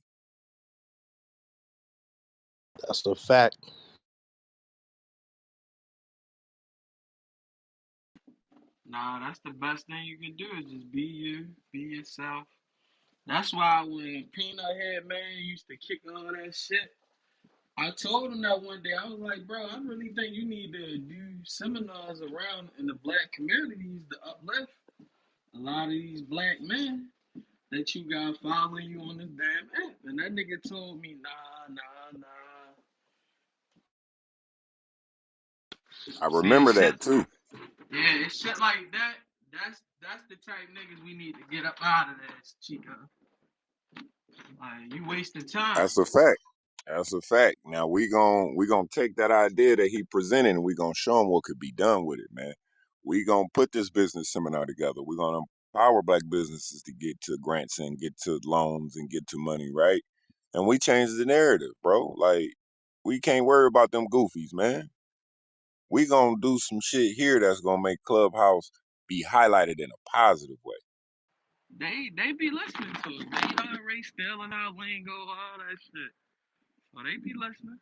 That's a fact. Nah, that's the best thing you can do is just be you, be yourself. That's why when Peanut Head Man used to kick all that shit, I told him that one day. I was like, bro, I really think you need to do seminars around in the black communities to uplift a lot of these black men that you got following you on this damn app. And that nigga told me, nah. I See, remember that too. yeah, it's shit like that. That's the type niggas we need to get up out of this, Chico. Like, you wasting time. That's a fact. That's a fact. Now we gonna take that idea that he presented and we gonna show him what could be done with it, man. We gonna put this business seminar together. We're gonna empower black businesses to get to grants and get to loans and get to money, right? And we change the narrative, bro. Like we can't worry about them goofies, man. We gonna do some shit here that's gonna make Clubhouse be highlighted in a positive way. They be listening to us. They already stealing our lingo, all that shit. So they be listening.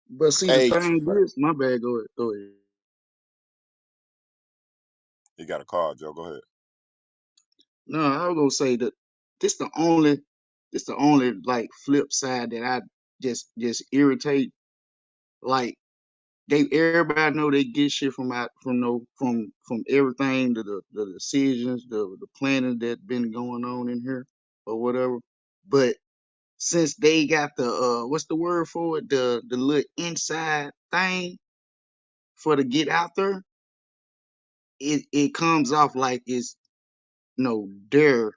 But see, the Hey, thing is, my bad. Go ahead. Go ahead. you got a call, Joe. Go ahead. No, I was gonna say that this the only, this the only like flip side that I just irritate. Like they, everybody know they get shit from out from no from everything to the decisions, the planning that been going on in here or whatever. But since they got the what's the word for it, the little inside thing for to get out there, it comes off like it's their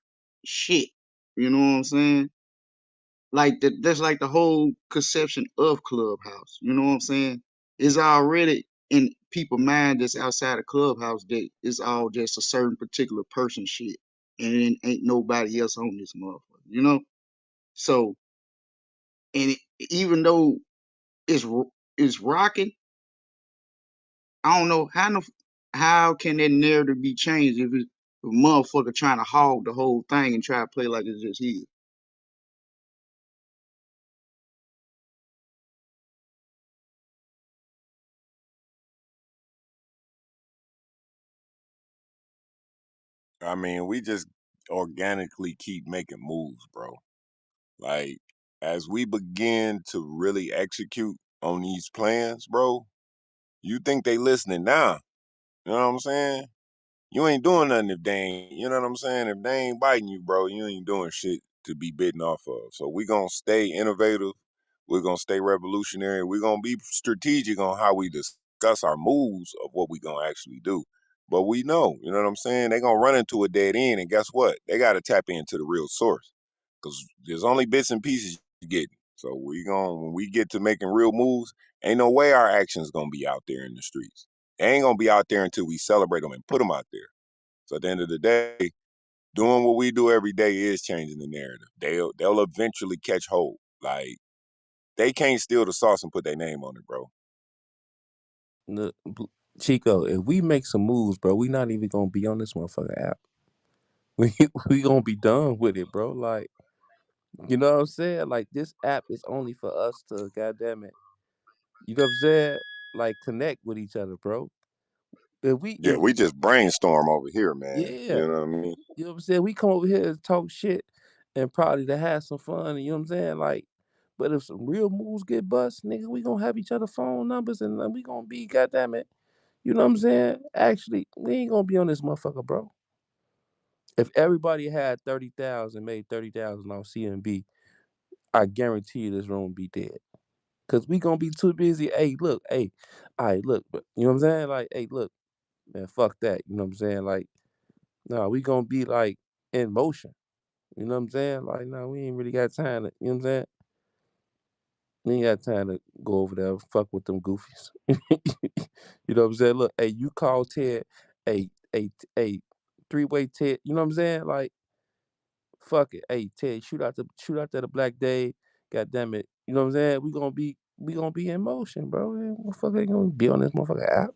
shit. You know what I'm saying? Like that's like the whole conception of Clubhouse. You know what I'm saying? It's already in people' mind that's outside of Clubhouse that it's all just a certain particular person shit, and it ain't nobody else on this motherfucker. You know? So, and even though it's rocking, I don't know how can that narrative be changed if it's a motherfucker trying to hog the whole thing and try to play like it's just his. I mean, we just organically keep making moves, bro. Like, as we begin to really execute on these plans, bro, you think they listening now. You know what I'm saying? You ain't doing nothing if they ain't, you know what I'm saying? If they ain't biting you, bro, you ain't doing shit to be bitten off of. So we gonna stay innovative. We're gonna stay revolutionary. We're gonna be strategic on how we discuss our moves of what we gonna actually do. But we know, you know what I'm saying? They gonna run into a dead end, and guess what? They gotta tap into the real source. Cause there's only bits and pieces you get. So when we get to making real moves, ain't no way our actions gonna be out there in the streets. They ain't gonna be out there until we celebrate them and put them out there. So at the end of the day, doing what we do every day is changing the narrative. They'll eventually catch hold. Like they can't steal the sauce and put their name on it, bro. Look, Chico, if we make some moves, bro, we not even gonna be on this motherfucker app. We gonna be done with it, bro. Like, you know what I'm saying? Like, this app is only for us to, goddamn it, you know what I'm saying? Like, connect with each other, bro. Yeah, If we just brainstorm over here, man. Yeah, You know what I mean? you know what I'm saying? We come over here to talk shit and probably to have some fun. You know what I'm saying? Like, but if some real moves get bust, nigga, we gonna have each other phone numbers and we gonna be, goddamn it. You know what I'm saying? Actually, we ain't gonna be on this motherfucker, bro. If everybody had 30,000, made 30,000 on C.M.B, I guarantee you this room would be dead. Cause we gonna be too busy. Hey, look, hey, all right, look, you know what I'm saying? Like, hey, look, man, fuck that. You know what I'm saying? Like, no, we gonna be like in motion. You know what I'm saying? Like, no, we ain't really got time to, you know what I'm saying? We ain't got time to go over there and fuck with them goofies. You know what I'm saying? Look, hey, you call Ted, hey, three-way Ted, you know what I'm saying? Like, fuck it. Hey, Ted, shoot out to the Black Day. God damn it. You know what I'm saying? We gonna be in motion, bro. Motherfucker ain't gonna be on this motherfucker app.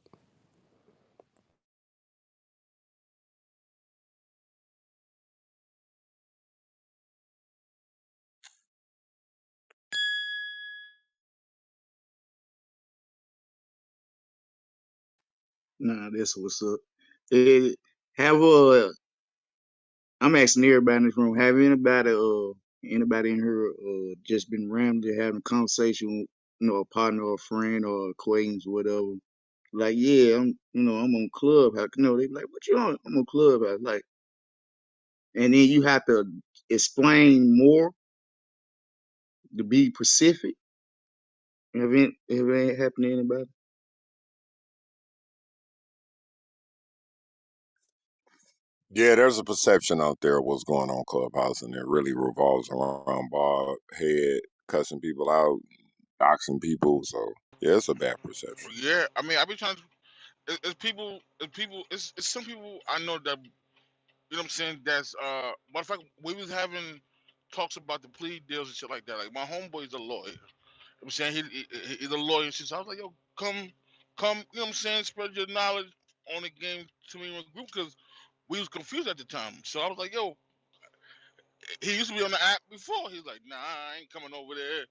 Nah, that's what's up. Eh, have I'm asking everybody in this room. Have anybody in here just been randomly having a conversation, a partner or a friend or acquaintance, whatever. Like, yeah, I'm on Clubhouse. They be like, what you on? I'm on Clubhouse. Like, and then you have to explain more to be specific. Have it happened to anybody? Yeah, there's a perception out there of what's going on Clubhouse, and it really revolves around bald head cussing people out, doxing people. So yeah, it's a bad perception. Yeah, I mean, I be trying to. It's some people I know that you know what I'm saying. That's matter of fact, we was having talks about the plea deals and shit like that. Like my homeboy's a lawyer. You know what I'm saying he's a lawyer and shit. So I was like, yo, come, you know what I'm saying, spread your knowledge on the game to me in my group because we was confused at the time. So I was like, yo, he used to be on the app before. He's like, nah, I ain't coming over there.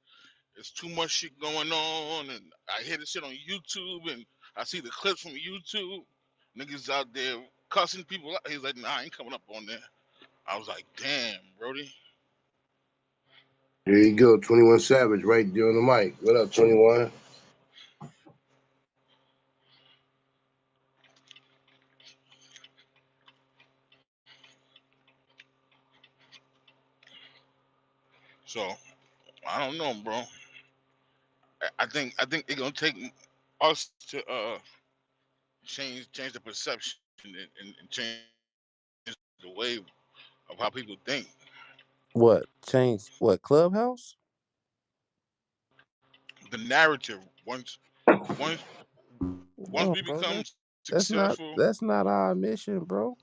There's too much shit going on, and I hear the shit on YouTube, and I see the clips from YouTube. Niggas out there cussing people out. He's like, nah, I ain't coming up on there. I was like, damn, Brody. There you go, 21 Savage right there on the mic. What up, 21? So I don't know, bro. I think it's gonna take us to change the perception and change the way of how people think. What change? What Clubhouse? The narrative once once No, we bro. become That's not successful. that's not our mission, bro.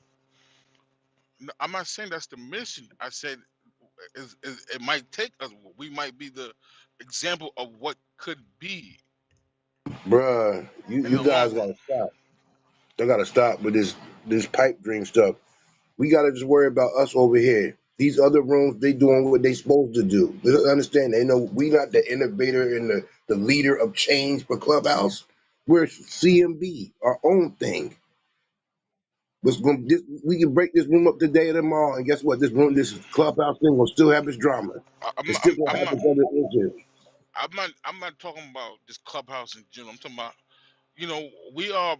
I'm not saying that's the mission. I said it might take us. We might be the example of what could be Bruh, in you the long guys run. gotta stop. They gotta stop with this pipe dream stuff. We gotta just worry about us over here. These other rooms, they doing what they supposed to do. They don't understand. They know we not the innovator and the leader of change for Clubhouse. We're C.M.B, our own thing. We can break this room up today or tomorrow, and guess what? This Clubhouse thing will still have its drama. I'm It's not, still gonna have its other issues. I'm not talking about this clubhouse in general. I'm talking about we are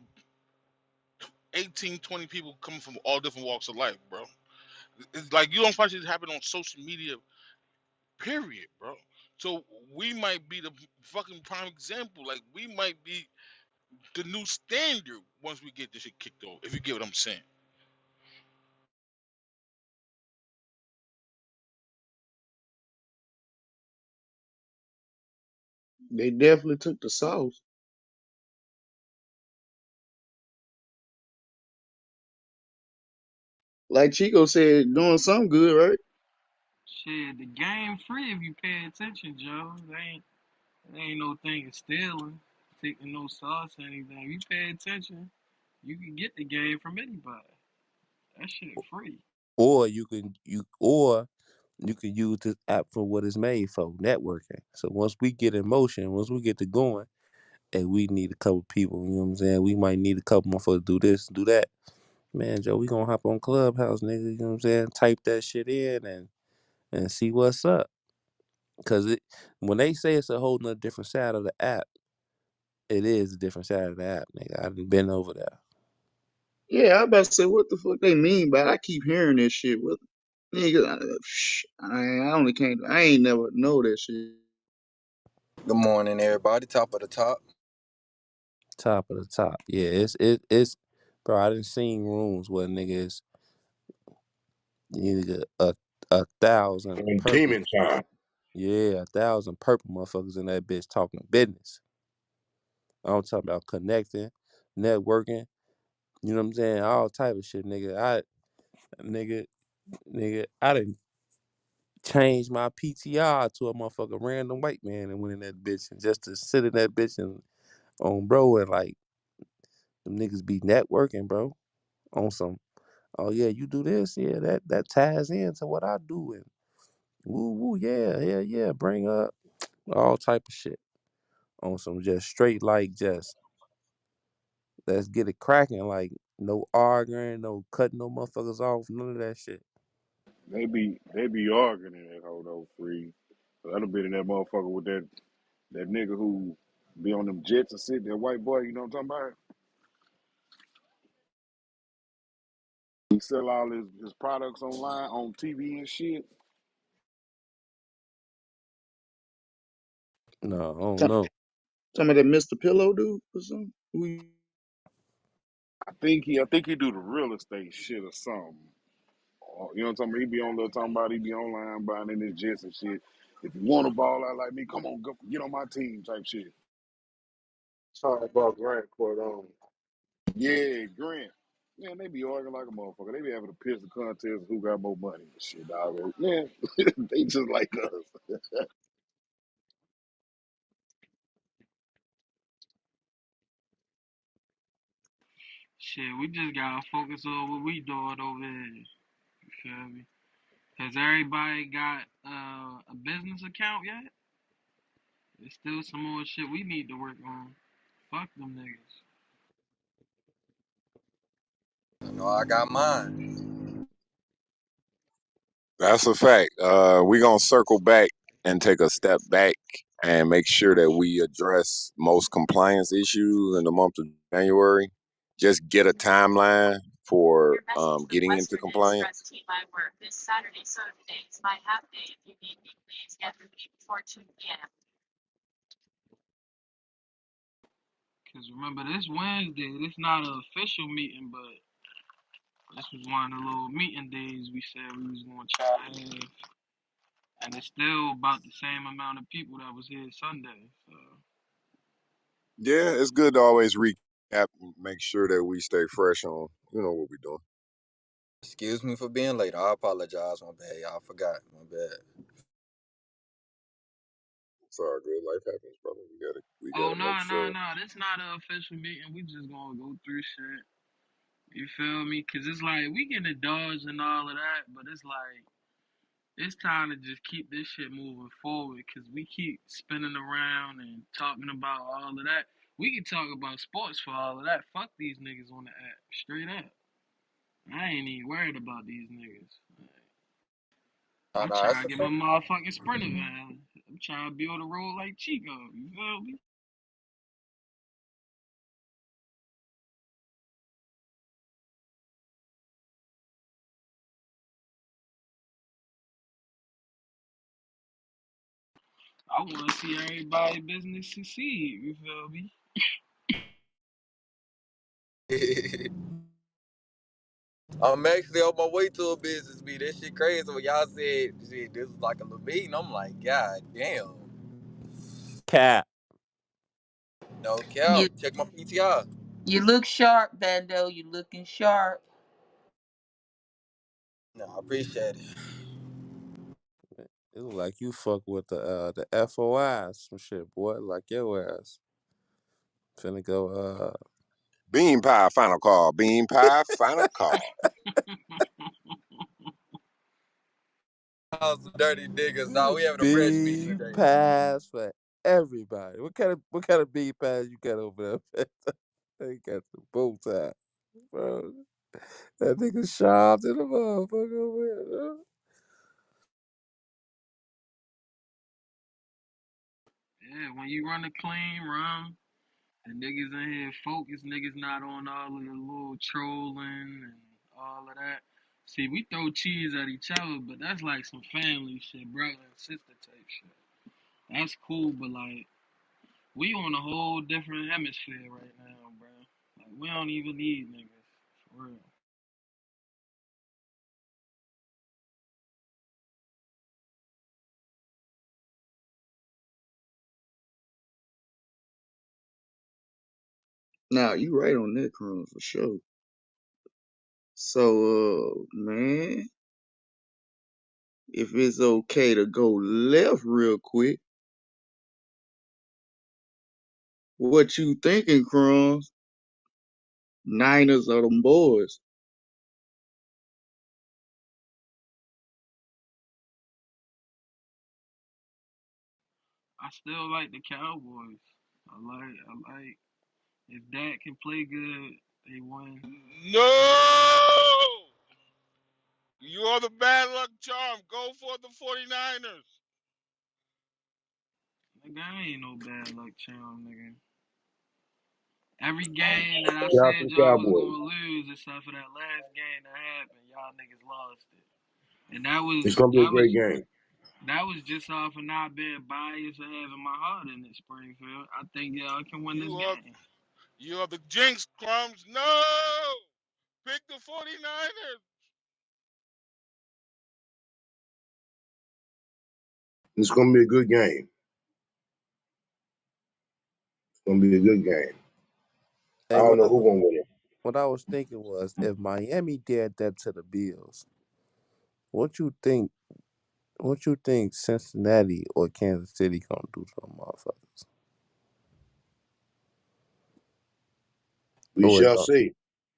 18, 20 people coming from all different walks of life, bro. It's like you don't find shit happen on social media, period, bro. So we might be the fucking prime example. Like we might be the new standard once we get this shit kicked off. If you get what I'm saying. They definitely took the sauce. Like Chico said, doing something good, right? Shit, the game free if you pay attention, Joe. There ain't no thing of stealing, taking no sauce or anything. If you pay attention, you can get the game from anybody. That shit free. Or you can use this app for what it's made for, networking. So once we get in motion, once we get to going, and we need a couple people, you know what I'm saying? We might need a couple more for to do this, do that. Man, Joe, we gonna hop on Clubhouse, nigga, you know what I'm saying? Type that shit in and see what's up. Cause when they say it's a whole nother different side of the app, it is a different side of the app, nigga. I done been over there. Yeah, I about to say what the fuck they mean by it. I keep hearing this shit. What nigga? I only can't. I ain't never know that shit. Good morning, everybody. Top of the top. Top of the top. Yeah, it's bro, I done seen rooms where niggas nigga a thousand And purple demon time. yeah, 1,000 purple motherfuckers in that bitch talking business. I'm talking about connecting, networking, you know what I'm saying? All type of shit, nigga. Nigga, I done changed my PTR to a motherfucker random white man and went in that bitch and just to sit in that bitch and on bro and like them niggas be networking, bro. On some, oh yeah, you do this, yeah, that ties into what I do and woo woo, yeah, bring up all type of shit. On some just straight like just let's get it cracking, like no arguing, no cutting no motherfuckers off, none of that shit. They be arguing in that whole though free. I done been in that motherfucker with that nigga who be on them jets and shit, that white boy, you know what I'm talking about? He sell all his products online on TV and shit. No, I don't Tell know. me that Mr. Pillow dude or something. I think he do the real estate shit or something. You know what I'm talking about? He be on there talking about he be online buying in his jets and shit. If you want to ball out like me, come on, go, get on my team type shit. Sorry about Grant Cardone. Yeah, Grant. Man, they be arguing like a motherfucker. They be having a pistol contest who got more money and shit, dog. Man, they just like us. Shit, we just gotta focus on what we doing over here. You feel me? Has everybody got a business account yet? There's still some more shit we need to work on. Fuck them niggas. I know I got mine. That's a fact. We're gonna circle back and take a step back and make sure that we address most compliance issues in the month of January. Just get a timeline for getting into compliance. Cause remember this Wednesday, this not an official meeting, but this was one of the little meeting days we said we was gonna try to have. And it's still about the same amount of people that was here Sunday. So Yeah, it's good to always recap and make sure that we stay fresh on, what we're doing. Excuse me for being late. I apologize. My bad. Y'all forgot. My bad. It's all good. Life happens, brother. We oh gotta make no, no, sure. no, this not an official meeting. We just gonna go through shit. You feel me? Cause it's like we can indulge and all of that, but it's like it's time to just keep this shit moving forward. Cause we keep spinning around and talking about all of that. We can talk about sports for all of that. Fuck these niggas on the app, straight up. I ain't even worried about these niggas. Nah, I'm nah, trying that's to a get my fact. motherfucking sprinter van. I'm trying to be able to roll like Chico. You feel me? I want to see everybody business succeed. You feel me? I'm actually on my way to a business meeting. That shit crazy. When y'all said shit, this was like a little meeting, I'm like, God damn. Cap. No You cap. Check my PTR. you look sharp, Bando. You looking sharp. No, I appreciate it. It look like you fuck with the FOI some shit, boy. Like your ass. Finna go Bean pie, final call. Bean pie, final call. Y'all some dirty niggas. Nah, we having a fresh meeting B today. pass for everybody. What kind of B pass you got over there? They got the bow tie, bro. That nigga sharp to the motherfucker over here, bro. Yeah, when you run a clean run, the niggas in here focus. Niggas not on all of the little trolling and all of that. See, we throw cheese at each other, but that's like some family shit, brother and sister type shit. That's cool, but like we on a whole different hemisphere right now, bro. Like we don't even need niggas for real. Now you right on that, Colonel, for sure. So, man, if it's okay to go left real quick, what you thinking, Crumbs? Niners are them boys. I still like the Cowboys. I like if Dak can play good, they win. No! You are the bad luck charm. Go for the 49ers. Nigga, I ain't no bad luck charm, nigga. Every game that I Shout out to said the y'all was Cowboys. gonna lose, except for that last game that happened, y'all niggas lost it. And that was It's gonna be a that was great game. that was just off of not being biased or having my heart in it, Springfield. I think y'all can win this You are game. you are the jinx, Crumbs. No! Pick the 49ers. It's gonna be a good game. It's gonna be a good game. I Hey, don't know who gonna win it. what I was thinking was if Miami did that to the Bills, what you think? What you think Cincinnati or Kansas City gonna do to them motherfuckers? We Or it shall don't? see.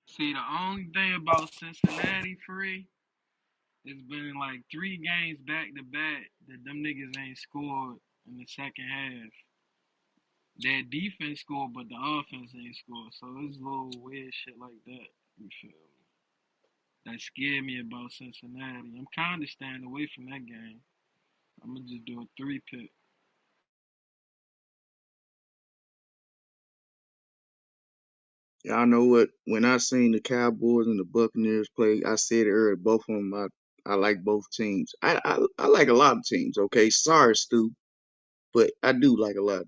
See, the only thing about Cincinnati free, it's been like 3 games back to back that them niggas ain't scored in the second half. Their defense scored, but the offense ain't scored. So it's little weird shit like that. You feel me? That scared me about Cincinnati. I'm kind of staying away from that game. I'm gonna just do a 3 pick. Y'all know what? When I seen the Cowboys and the Buccaneers play, I said it earlier. Both of them, I like both teams. I like a lot of teams. Okay, sorry, Stu, but I do like a lot.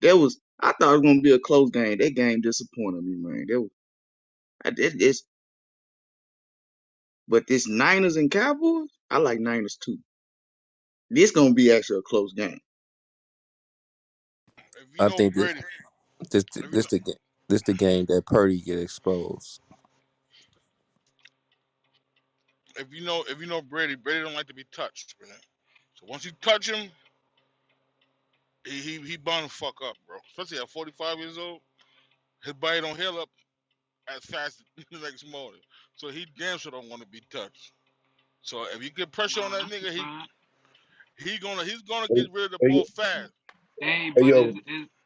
I thought it was gonna be a close game. That game disappointed me, man. This, but this Niners and Cowboys, I like Niners too. This gonna be actually a close game. If you I know think Brady, this if you this know, the this the game that Purdy get exposed. if you know Brady, Brady don't like to be touched, man. So once you touch him, he bound to fuck up, bro. Especially at 45 years old, his body don't heal up as fast as the next morning. So he damn sure don't want to be touched. So if you get pressure on Nah, that that's a nigga, fact. he's gonna Hey, get rid of the hey, ball fast. Hey, hey, but yo,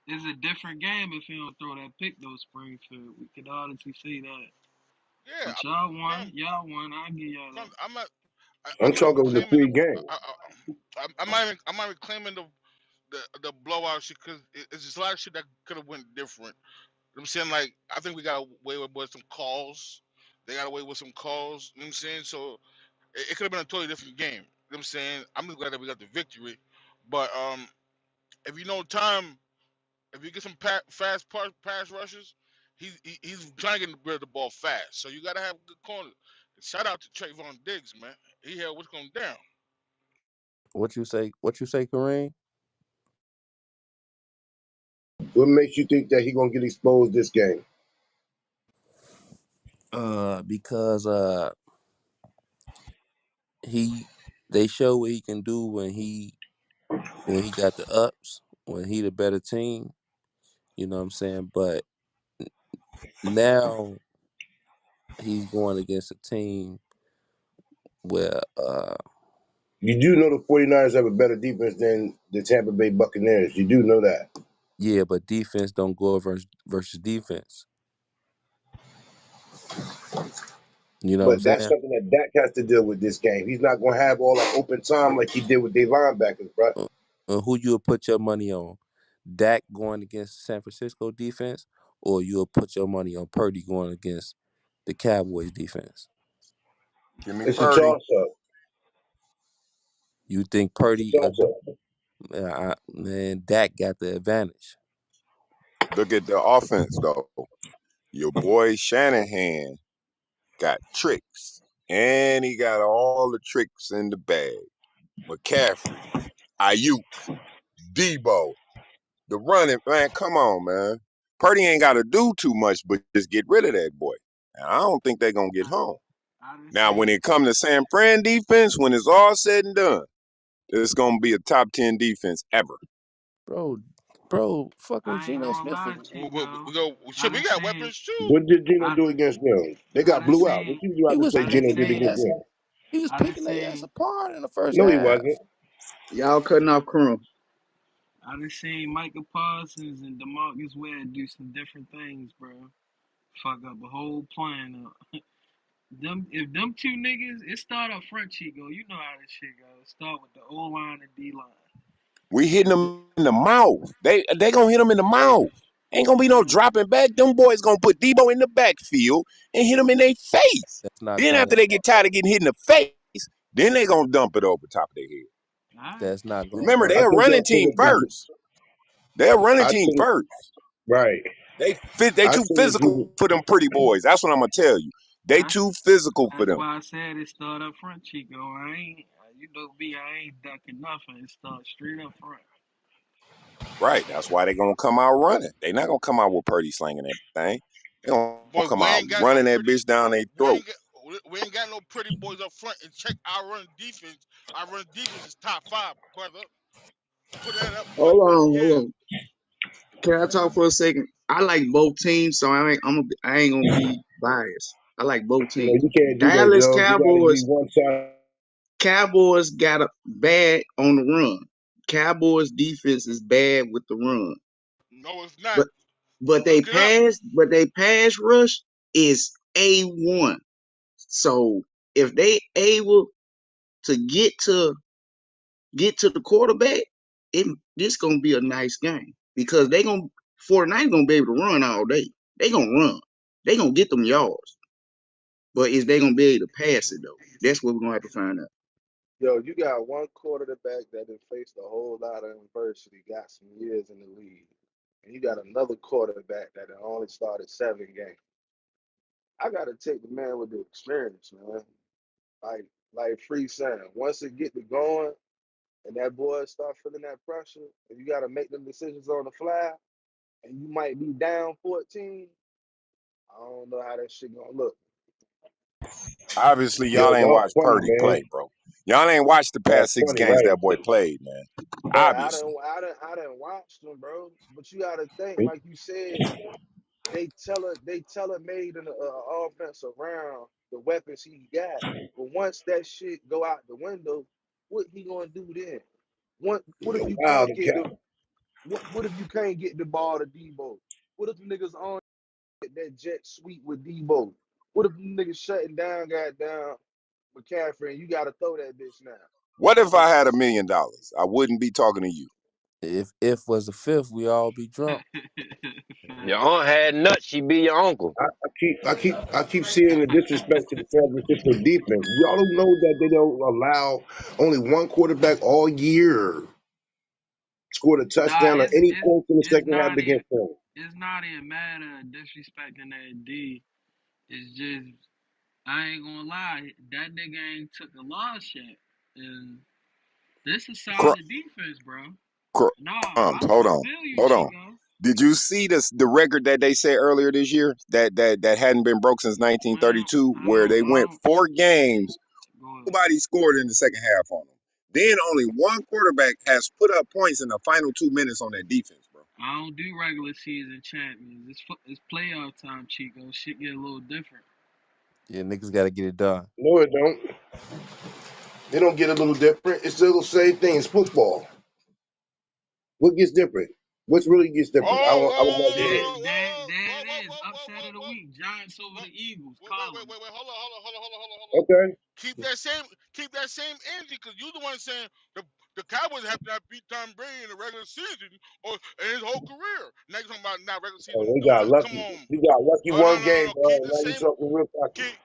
it's a different game if he don't throw that pick though, Springfield. We could honestly say that. Yeah, But y'all I'm, won. Y'all won. I'll give y'all that. I'm not. I'm I'm not even talking the claiming the. pre-game. I'm not even claiming the blowout shit because it's just a lot of shit that could have went different. You know what I'm saying? Like, I think we got away with some calls. They got away with some calls. You know what I'm saying? So it could have been a totally different game. You know what I'm saying? I'm just glad that we got the victory. But if you know time, if you get some fast pass rushes, he's trying to get rid of the ball fast. So you got to have good corners. Shout out to Trayvon Diggs, man. He held what's going down. What you say? What you say, Kareem? What makes you think that he gonna get exposed this game? Because he they show what he can do when he got the ups, when he the better team. You know what I'm saying? But now he's going against a team where You do know the 49ers have a better defense than the Tampa Bay Buccaneers. You do know that. yeah, but defense don't go versus defense. You know what I'm But that's saying? something that Dak has to deal with this game. He's not gonna have all that open time like he did with their linebackers, bro. Who you would put your money on? Dak going against San Francisco defense, or you'll put your money on Purdy going against the Cowboys defense? Give me It's a Purdy. toss up. You think It's a Purdy? toss up. Man, Dak got the advantage. Look at the offense though. Your boy Shanahan got tricks, and he got all the tricks in the bag. McCaffrey, Ayuk, Debo, the running man. Come on, man. Purdy ain't got to do too much, but just get rid of that boy. And I don't think they're gonna get I, home. I done Now, when seen. it comes to San Fran defense, when it's all said and done, it's gonna be a top 10 defense ever. Bro, bro, fucking I ain't Geno gonna Smith. lie, Chico. We go. I Shit, we done got seen. weapons too. What did Gino I do against them? They I got done blew out. What seen. you He about to was say I done Gino picking did their against seen. ass. them? He was I done picking their ass seen. apart in the first No, he half. wasn't. Y'all cutting off crumbs. I done seen Micah Parsons and Demarcus Ware do some different things, bro. Fuck up a whole plan up. Them if them two niggas, it start up front, Chico. You know how this shit goes. Start with the O line and D line. We hitting If the them in the mouth. They gonna hit them in the mouth. Ain't gonna be no man, dropping back. Them boys gonna put Debo in the backfield and hit him in their face. That's not Then gonna. after they get tired of getting hit in the face, then they gonna dump it over top of their head. alright. That's not gonna Remember, work. I they're a think running they'll team finish this. first. They're a running I team think first. right. They I too think physical for them pretty boys. That's what I'm gonna tell you. They That's too physical for that's them. why I said it start up front, Chico. I ain't. You know me, I ain't ducking nothing. It's start straight up front. Right. That's why they gonna come out running. They not gonna come out with Purdy slinging everything. They gonna Boy, come we out ain't got no running that pretty. bitch down their We throat. ain't got. We ain't got no pretty boys up front and check our run defense. Our run defense is top five, brother. Put that up, put Hold yeah. on. Can I talk for a second? I like both teams, so I ain't gonna be biased. I like both You know, teams. you can't do that, Dallas Joe. You got to be Cowboys one side. Cowboys got a bad on the run. Cowboys defense is bad with the run. No, it's not. But but Look it up. they pass rush is A1. So if they able to get to the quarterback, this gonna be a nice game because they gonna 49 gonna be able to run all day. They gonna run. They gonna get them yards. But is they gonna be able to pass it though? That's what we're gonna have to find out. Yo, you got one quarterback that has faced a whole lot of adversity, got some years in the league, and you got another quarterback that had only started 7 games. I gotta take the man with the experience, man. Like like Free saying, once it get to going and that boy start feeling that pressure, and you gotta make them decisions on the fly, and you might be down 14. I don't know how that shit gonna look. Obviously, Yo, y'all ain't y'all watched funny, Purdy man. play, bro. Y'all ain't watched the Y'all past six funny, games right? that boy played, man. But Obviously. I didn't watch them, bro. But you gotta think, like you said, they made an offense around the weapons he got. But once that shit go out the window, what he gonna do then? What if you Wow, can't get the what if you can't get the ball to Debo? What if niggas on that jet sweep with Debo? What if niggas shutting down, goddamn McCaffrey, and you gotta throw that bitch now? What if I It's had $1 million? I wouldn't be talking to you. If was the fifth, we all be drunk. Your Facts. aunt had nuts, she be your uncle. I keep seeing the disrespect to the San Francisco defense. Y'all don't know that they don't allow only one quarterback all year scored a Nah, touchdown or any points in the it's second half not even against them. it's not even matter of disrespecting that D. It's just I ain't gonna lie, that nigga ain't took a loss yet, and this is Cr- solid defense, bro. cr- Nah, hold I on, feel you, hold on. Chico. Did you see the record that they said earlier this year that hadn't been broke since Well, 1932, where they went I 4 games, don't go ahead. nobody scored in the second half on them. Then only one quarterback has put up points in the final 2 minutes on that defense, bro. I don't do regular season champions. It's playoff time, Chico. Shit get a little different. Yeah, niggas gotta get it done. No, it don't. They don't get a little different. It's still the same thing. It's football. What gets different? What's really gets Oh, different? I would like to There, know. there, there whoa, it is. whoa, whoa, Upset whoa, of the whoa, week. Giants over whoa, the Eagles. wait, Colin. hold on. Okay. Keep that same energy, because you the one saying the Cowboys have not beat Tom Brady in the regular season or in his whole career. Now you're talking about not regular Oh, season they doing got it. Come lucky. on. We got lucky Oh, no, one no, no, game, no. bro. Keep And the now you same. talking real cocky. Keep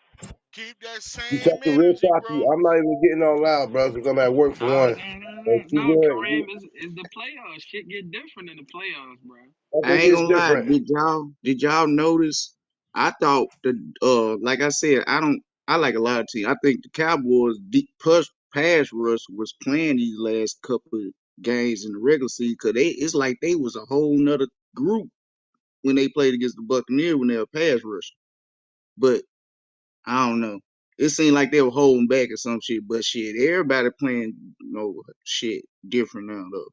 keep that You same talking real energy, cocky. bro. I'm not even getting all loud, bro, because I'm at work for Nah, one. nah, nah, And nah, too nah, good. Kareem is the playoffs. Shit get different in the playoffs, bro. I Nothing ain't gets gonna lie. different. Did y'all notice? I thought like I said, I like a lot of teams. I think the Cowboys deep push pass rush was playing these last couple of games in the regular season because it's like they was a whole nother group when they played against the Buccaneers when they were pass rush. But I don't know. It seemed like they were holding back or some shit. But shit, everybody playing shit different now though.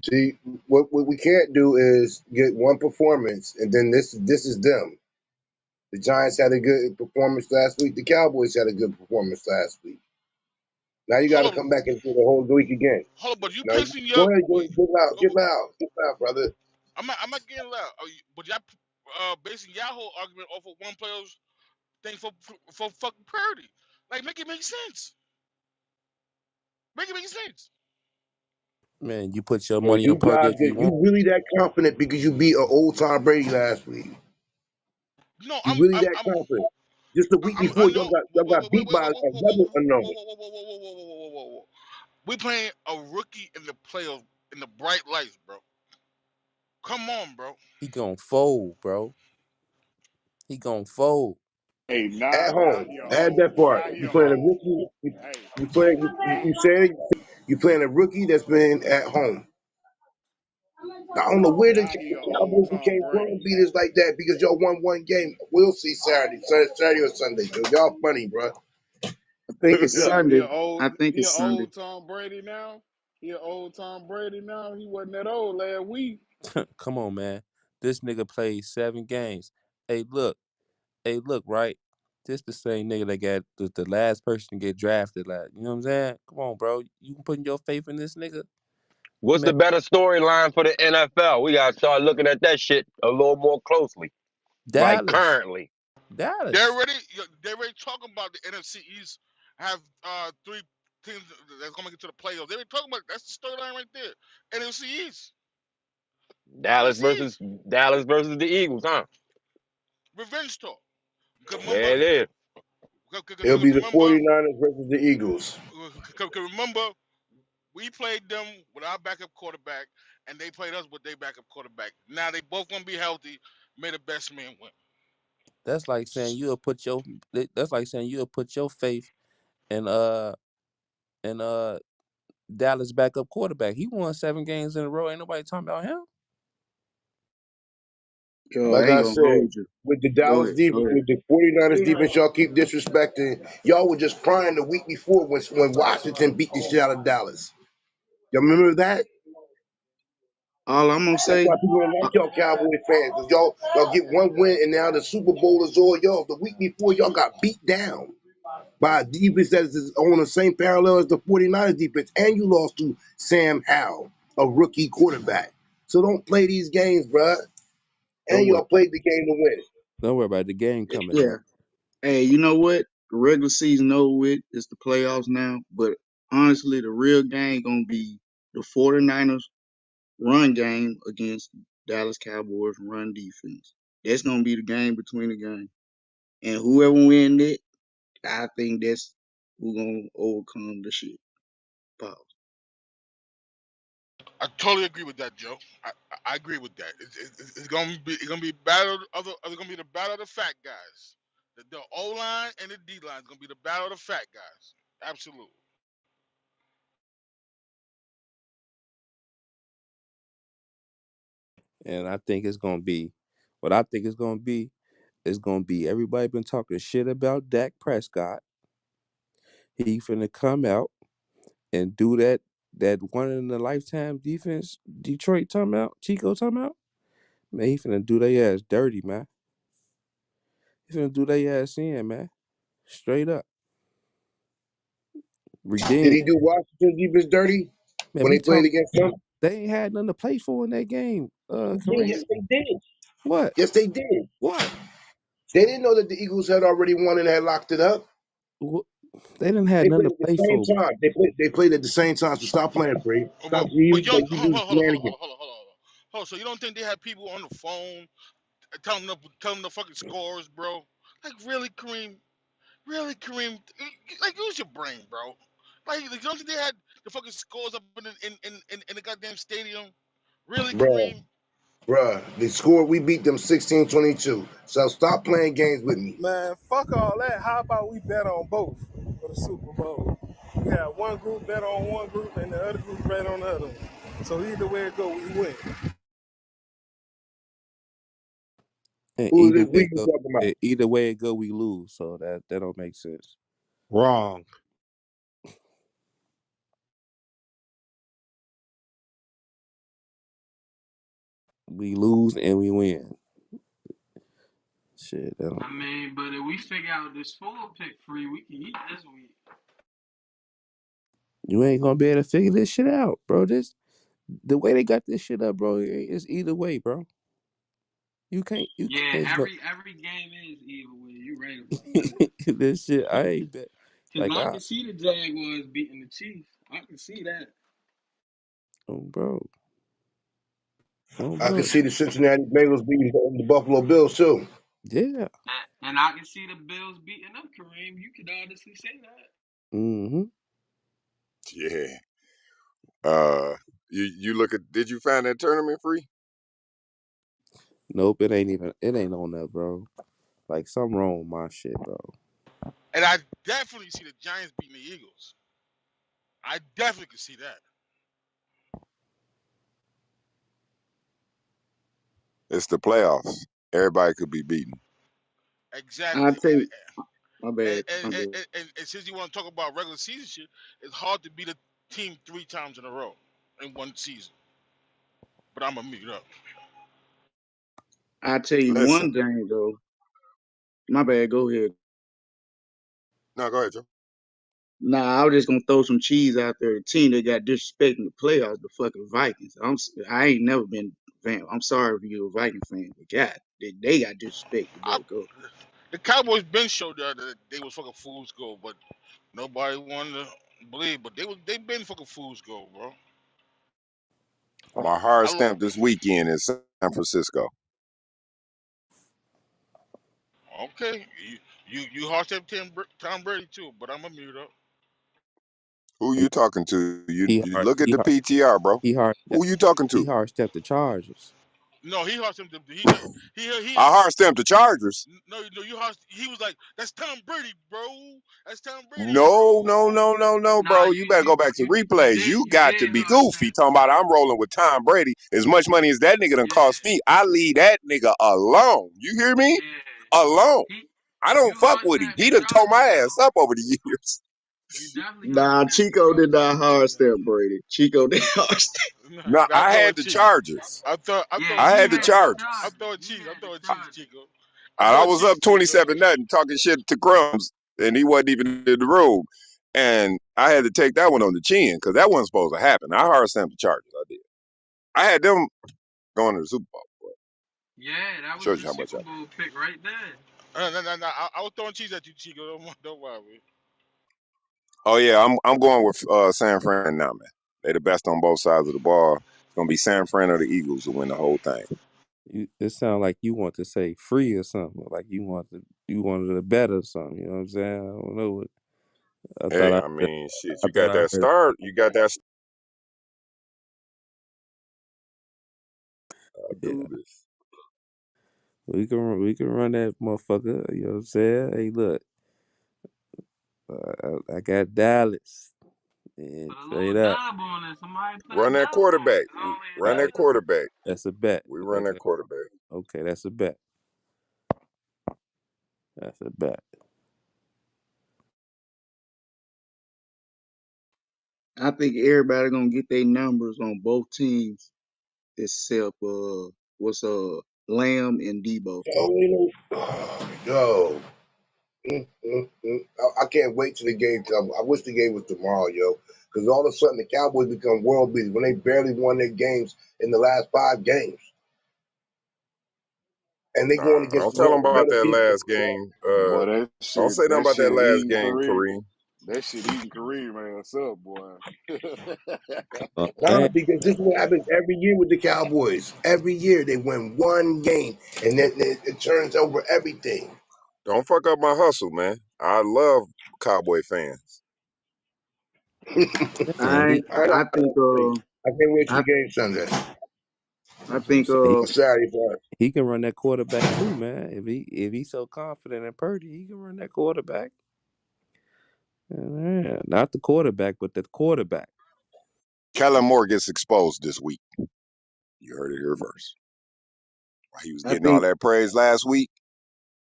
See, what we can't do is get one performance, and then this is them. The Giants had a good performance last week. The Cowboys had a good performance last week. Now you got to Hold on, come back and do the whole week again. but you Now, pissing go your. ahead, Wait, get loud, brother. I'm not getting loud. But y'all basing y'all whole argument off of one player's thing for fucking Purdy. Like, make it make sense. Make it make sense. Man, you put your Yo, money on Purdy if you you want. really that confident because you beat an old Tom Brady last week? No, You really that confident? Just the week I before, know. y'all got beat by another unknown. Whoa. We playing a rookie in the playoffs in the bright lights, bro. Come on, bro. He gonna fold, bro. He gonna fold. Hey, At now home. he a Add old that part. now he You a playing a old rookie. hey You play. You said you playing a rookie that's been at home. I don't know where the now he a old Cowboys Tom became world Brady. beaters like that because y'all won one game. We'll see Saturday or Sunday. Yo, y'all funny, bro. I think it's He Sunday. a old I think he a it's Sunday. old Tom Brady now. He a old Tom Brady now. He wasn't that old last week. Come on, man. This nigga played 7 games. Hey, look. Hey, look, right? This the same nigga that got the last person to get drafted. Like, you know what I'm saying? Come on, bro. You putting your faith in this nigga? What's Man, the better storyline for the NFL? We gotta start looking at that shit a little more closely. Like Dallas. currently. Dallas. They already talking about the NFC East have three teams that's gonna make it to the playoffs. They already talking about that's the storyline right there. NFC East, Dallas NFC versus East, Dallas versus the Eagles, huh? revenge talk. Because remember, There it is. It'll be the remember, 49ers versus the Eagles. remember, we played them with our backup quarterback, and they played us with their backup quarterback. Now they both gonna be healthy. May the best man win. That's like saying you'll put your that's like saying you'll put your faith in Dallas backup quarterback. He won 7 games in a row. Ain't nobody talking about him. Yo, I Like ain't I gonna said, hold you. with the Go Dallas ahead. defense, Go ahead. with the 49ers defense, y'all keep disrespecting. Y'all were just crying the week before when Washington beat the shit out of Dallas. Y'all remember that? All I'm gonna That's say, why people don't uh, like y'all Cowboy fans. Cause y'all get one win and now the Super Bowl is all y'all. The week before y'all got beat down by a defense that is on the same parallel as the 49ers defense. And you lost to Sam Howell, a rookie quarterback. So don't play these games, bruh. And Don't worry. y'all played the game to win. Don't worry about it. The game coming yeah. up. Hey, you know what? The regular season over with. It's the playoffs now. But honestly, the real game gonna be the 49ers run game against Dallas Cowboys run defense. That's gonna be the game between the game. And whoever win it, I think that's who gonna overcome the shit. Pause. I totally agree with that, Joe. I agree with that. It's gonna be battle of the it's gonna be the battle of the fat guys. The O line and the D line is gonna be the battle of the fat guys. Absolutely. And I think it's gonna be what I think it's gonna be everybody been talking shit about Dak Prescott. He finna come out and do that one in a lifetime defense Detroit timeout, Chico timeout. Man, he finna do their ass dirty, man. He finna do their ass in, man. Straight up. Did Redeem. he do Washington defense dirty Man, when we they played talk against them? they ain't had nothing to play for in that game. Yeah, Kareem. yes, they did. What? Yes, they did. What? They didn't know that the Eagles had already won and had locked it up. What? They didn't have They nothing played to at the play same for. time. They played at the same time. So stop playing, free. Stop. But You yo, like you hold do on, hold on, hold on, shenanigans, hold on, hold on, hold on. Hold on. So you don't think they had people on the phone telling them the fucking scores, bro? Like really, Kareem? Really, Kareem? Like use your brain, bro. Like you don't think they had the fucking scores up in the goddamn stadium? Really, bro. Kareem? Bruh, they scored. We beat them 16-22. So stop playing games with me. Man, fuck all that. How about we bet on both for the Super Bowl? We have one group bet on one group and the other group bet on the other one. So either way it go, we win. And Who is this we you talking about? either way it go, we lose. So that don't make sense. Wrong. We lose and we win. Shit, that I don't, mean, but if we figure out this full pick free, we can eat this week. you ain't gonna be able to figure this shit out, bro. This the way they got this shit up, bro. It's either way, bro. You can't. You Yeah, there's no every game is either way. You right about that. this shit. I ain't bet. Cause Like I can see the Jaguars beating the Chiefs. I can see that. oh bro, oh I can bro. see the Cincinnati Bengals beating the Buffalo Bills too. Yeah. And I can see the Bills beating them, Kareem. You could honestly say that. Mm-hmm. Yeah. Uh, you look at. Did you find that tournament free? Nope. It ain't even. It ain't on there, bro. Like something wrong with my shit, bro. And I definitely see the Giants beating the Eagles. I definitely can see that. It's the playoffs. Everybody could be beaten. I Exactly. tell And you, my and, bad, and, my bad. and, and, and since you want to talk about regular season shit, it's hard to beat a team 3 times in a row in one season. But I'm gonna mute up. I tell you Listen. one thing though. My bad. Go ahead. No, go ahead, Joe. Nah, I was just gonna throw some cheese out there. The team that got disrespected in the playoffs, the fucking Vikings. I ain't never been a fan. I'm sorry if you're a Viking fan, but God, they got disrespected, I, bro. Go. the Cowboys been showed that they was fucking fool's gold, but nobody wanted to believe. But they been fucking fool's gold, bro. My hard I lo- stamp this weekend is San Francisco. okay. You hard up Tom Brady too, but I'm gonna mute up. Who you talking to? He You hard look at he the hard PTR, bro. he hard Who you talking he to? hard stepped the Chargers. No, he hard him. He I hard stamped the Chargers. no you hard. He was like, that's Tom Brady, bro. That's Tom Brady, No, bro. no, no, no, no, Nah, bro. You better go back to replays. You you got to did be hard goofy. step. Talking about I'm rolling with Tom Brady. As much money as that nigga done Yeah, cost me, I leave that nigga alone. You hear me? yeah. Alone. He, I you don't fuck hard with him. step He the done tore my Chargers ass though. up over the years. You definitely hard Nah, step the Chico did not Chargers. hard step Brady. Chico did hard step. No, I'm I throwing had the cheese. Chargers. I'm Yeah, throwing I he had cheese. the had the Chargers. I'm Chargers. throwing He cheese. I'm had the throwing cheese, Chargers. Chico. I'm And I throwing was cheese, up Chico. 27 nothing, talking shit to Crumbs, and he wasn't even in the room. And I had to take that one on the chin because that wasn't supposed to happen. I hard stamped the Chargers. I did. I had them going to the Super Bowl. Boy. Yeah, that was Shows the you how much Super I. Bowl pick right there. No. I was throwing cheese at you, Chico. Don't worry. Oh yeah, I'm going with San Fran now, man. They the best on both sides of the ball. It's gonna be San Fran or the Eagles to win the whole thing. It sound like you want to say free or something. Like you wanted to bet or something. You know what I'm saying? I don't know what I thought Hey, I I heard. mean, shit, I you thought got I that heard start. You got that. yeah. Do this. We can run that motherfucker. You know what I'm saying? Hey, look, I got Dallas. And Put a little straight up, dub on it. Somebody put a Run that dub on it. quarterback. It's only a Run all that right, dub. quarterback. that's a bet. We run that Okay, quarterback. okay, that's a bet. That's a bet. I think everybody gonna get their numbers on both teams except what's Lamb and Debo. Yo, I can't wait till the game comes. I wish the game was tomorrow, yo, because all of a sudden the Cowboys become world beaters when they barely won their games in the last 5 games, and they going Nah, against don't tell them about better that people. last game. Boy, Don't say nothing that about that shit last eating game, Kareem. Kareem. That shit eating Kareem ass up, boy. Nah, because this is what happens every year with the Cowboys. Every year they win one game, and then it turns over everything. Don't fuck up my hustle, man. I love Cowboy fans. Man, he I, I, I think I can't wait till I the game Sunday I so think say he, or Saturday for us. he can run that quarterback too, man. If he's so confident in Purdy, he can run that quarterback. Yeah, not the quarterback, but the quarterback. Kellen Moore gets exposed this week. You heard it here first. While he was I getting all think that praise last week,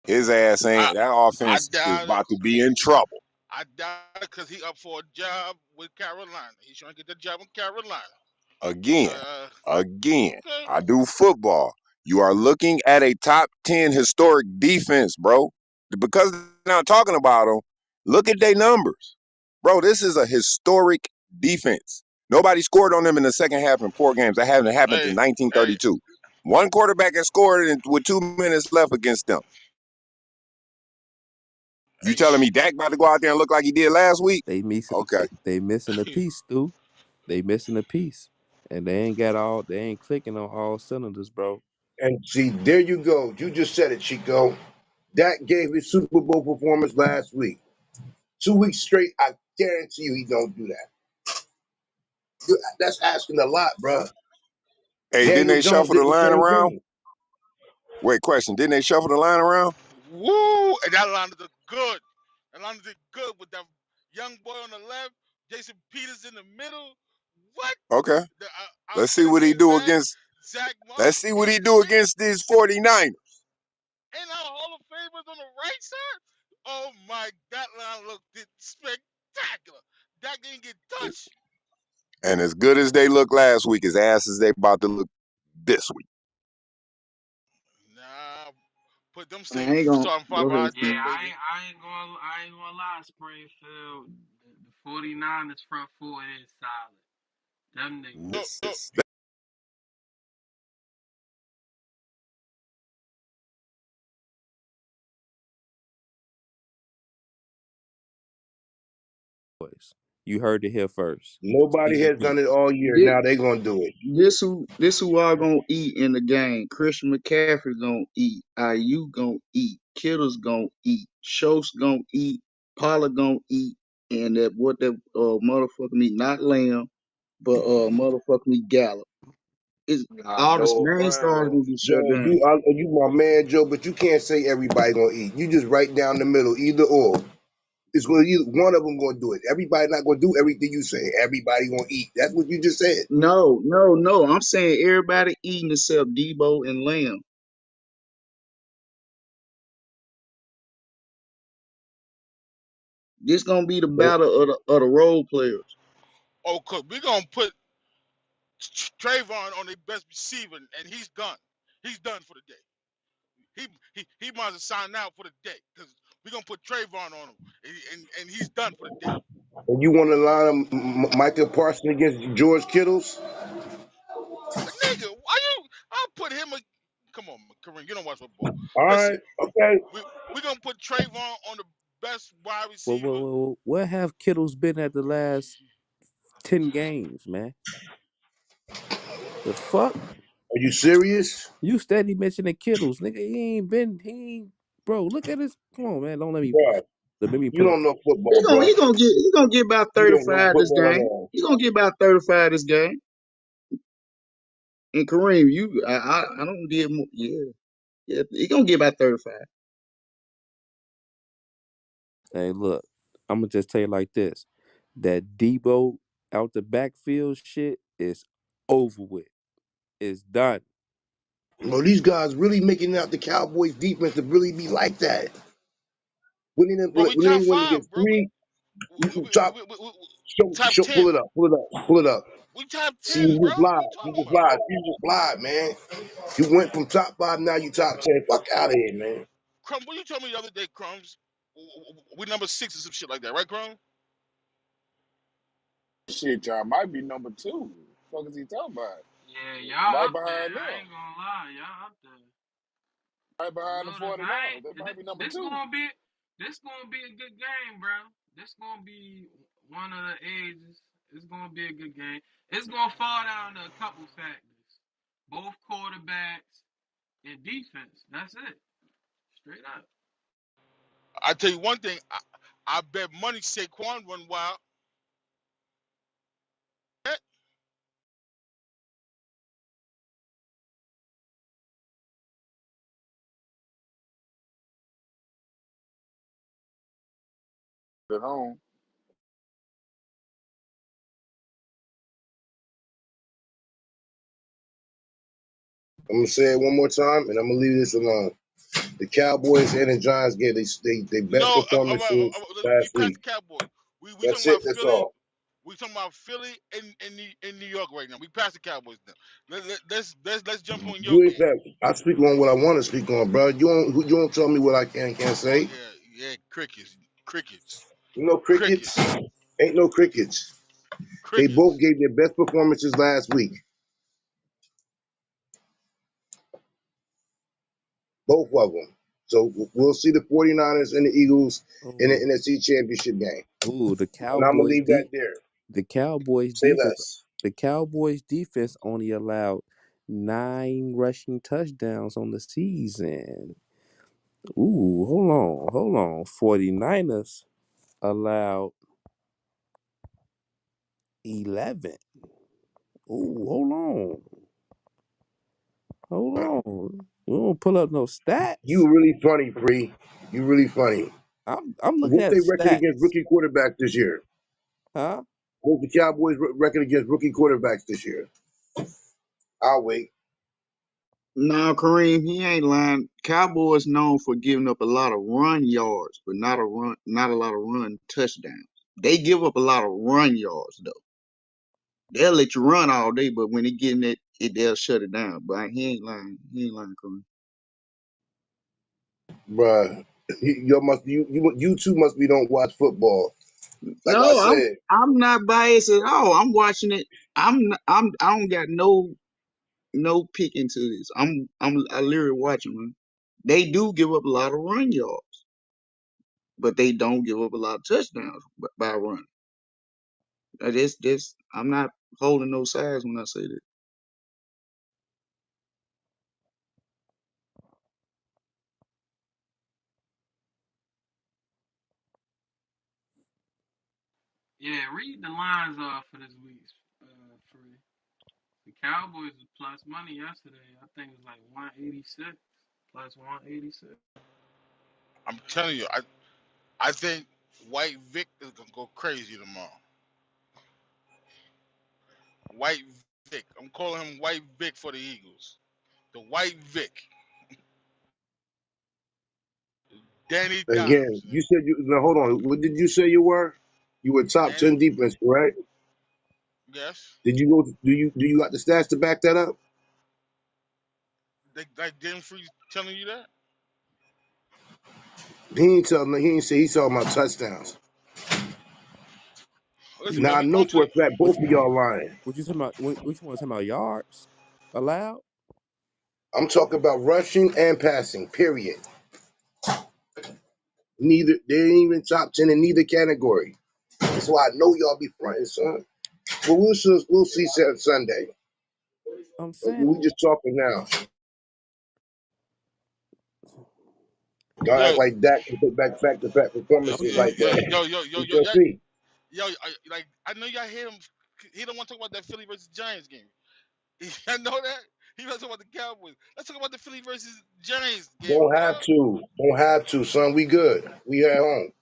his ass I ain't. That I offense is doubt it. about to be in trouble I doubt it because he up for a job with Carolina. He's trying to get the job in Carolina. again. Uh, Again, okay. I do football. You are looking at a top 10 historic defense, bro. Because they're not talking about them, look at their numbers. Bro, this is a historic defense. Nobody scored on them in the second half in 4 games. That hasn't happened in Hey, hey, 1932. One quarterback has scored with 2 minutes left against them. You hey, telling me Dak about to go out there and look like he did last week? Okay. They missing a piece, Stu. They missing a piece, and they ain't clicking on all cylinders, bro. And see, there you go. You just said it, Chico. Dak gave his Super Bowl performance last week. 2 weeks straight, I guarantee you he don't do that. That's asking a lot, bro. Hey, didn't Daniel they Jones shuffle the did the line same around? thing. Wait, question. Didn't they shuffle the line around? Woo! And that line is good. That line is good with that young boy on the left, Jason Peters in the middle. What? Okay. Our Let's see what Tennessee he do Zach, against Zach let's Martin. see what he do against these 49ers. And our Hall of Famers on the right side. Oh my, that line looked spectacular. That didn't get touched. And as good as they looked last week, as ass as they about to look this week. Nah, put them I same ain't gonna starting five go ahead, behind Yeah, them, King. baby. I ain't gonna lie, Springfield. The 49ers front four is solid. Them niggas. No, no. This Boys, you heard it here first. Nobody has CMB. done it all year. This, Now they gonna do it. this who all gonna eat in the game. Christian McCaffrey gonna eat. IU gonna eat. Kittle's gonna eat. Schultz gonna eat. Pollard gonna eat. And that what that motherfucker me not Lamb, but motherfucker me Gallup. It's Nah, all the Noah main Brown stars gonna gonna get shut Joe, down. you my man, Joe, but you can't say everybody gonna eat. You just right down the middle, either or. It's gonna either one of them gonna do it. Everybody not gonna do everything you say. Everybody gonna eat. That's what you just said. No, no, no. I'm saying everybody eating except Debo and Lamb. This gonna be the But battle of the role players. Oh, cause we gonna put Trayvon on the best receiver, and he's done. He's done for the day. He might as well sign out for the day because we're gonna put Trayvon on him, and he's done for the day. and you want to line up Michael Parsons against George Kittles? Nigga, why you? I'll put him. Come on, Kareem, you don't watch football. All Listen, right, okay. we're gonna put Trayvon on the best wide Well, receiver. well, well, where have Kittles been at the last 10 games, man? The fuck? Are you serious, You steady mentioning Kittles, nigga. He ain't, bro. Look at this. Come on, man. Don't bro? let me You pull up. don't know He football, gonna bro. he gonna get about You don't know 35 this football at game. all. He gonna get about 35 this game. And Kareem, I don't give more. Yeah, yeah. He gonna get about 35. Hey, look. I'm gonna just tell you like this. That Debo out the backfield shit is over with. It's done. Bro, these guys really making out the Cowboys defense to really be like that. Bro, we When they top win five, against bro. three, We, we, top we, we, we, top show, 10. pull it up, pull it up. We top See, 10, you bro. just What lied. you You talking just about? lied. You just lied, man. You went from top five, now you top 10. Fuck out of here, man. Crumb, what you told me the other day, Crumbs? We number 6 or some shit like that, right, Crumb? Shit, y'all might be number two. Fuck is he talking about? Yeah, y'all Right up there. behind I them. ain't gonna lie, y'all up there. Right behind the Real to 49ers. They vain. might be number This two. gonna be a good game, bro. This gonna be one of the ages. It's gonna be a good game. It's gonna fall down to a couple factors. Both quarterbacks and defense. That's it. Straight up. I tell you one thing. I bet money Saquon run wild. Eh, At home. I'm gonna say it one more time, and I'm gonna leave this alone. The Cowboys and the Giants gave they best no, performances we last passed week. the Cowboys. We talking That's it. about That's Philly. all. We talking about Philly in New York right now. We passed the Cowboys now. Let's jump on your You ain't game. that. I speak on what I want to speak on, bro. You don't tell me what I can and can't Oh say. yeah, yeah, crickets, You know crickets. crickets, Ain't no crickets. They both crickets. gave their best performances last week. Both of them. So we'll see the 49ers and the Eagles in the Oh, NFC Championship game. ooh, And I'm gonna leave that there. The Cowboys Say defense. less. The Cowboys defense only allowed 9 rushing touchdowns on the season. Ooh, hold on. 49ers allowed 11. Ooh, hold on. We don't pull up no You stats. really funny, Free. You really funny. I'm looking What's at their record against stats. rookie quarterbacks this year? Huh? What's the Cowboys' record against rookie quarterbacks this year? I'll wait. Nah, Kareem, he ain't lying. Cowboys known for giving up a lot of run yards, but not a lot of run touchdowns. They give up a lot of run yards though. They'll let you run all day, but when they get in it they'll shut it down. But he ain't lying. He ain't lying, Kareem. Bruh, you two must be don't watch football. Like I No, said, I'm not biased at all. I'm watching it. I don't got no pick into this. I literally watching, man. They do give up a lot of run yards, but they don't give up a lot of touchdowns by run. This I'm not holding no sides when I say that. Yeah, read the lines off for this week's free. The Cowboys was plus money yesterday. I think it was like 186 plus 186. I'm telling you, I think White Vic is gonna go crazy tomorrow. White Vic. I'm calling him White Vic for the Eagles. The White Vic. Danny again, Dimes. you said you now hold on. What did you say you were? You were top Danny 10 defense, correct? Yes. Did you go do you got the stats to back that up? They like Dan Freeze telling you that? He ain't say he saw my touchdowns. Listen, Now man, I we know going to for the a fact What both of y'all lying. you talking about? Which one talking about yards allowed? I'm talking about rushing and passing, period. Neither they ain't even top 10 in neither category. That's why I know y'all be fronting, son. But we'll see Sunday. I'm saying, We just talking now. Don't yo, act like Dak can put back fact I'm performances yo, like saying, yo, that. yo, yo, yo, We yo, shall yo, see. yo, like I know y'all hear him. He don't want to talk about that Philly versus Giants game. I know that. He wants to talk about the Cowboys. Let's talk about the Philly versus Giants game, Don't bro. have to. Don't have to, son. We good. We at home.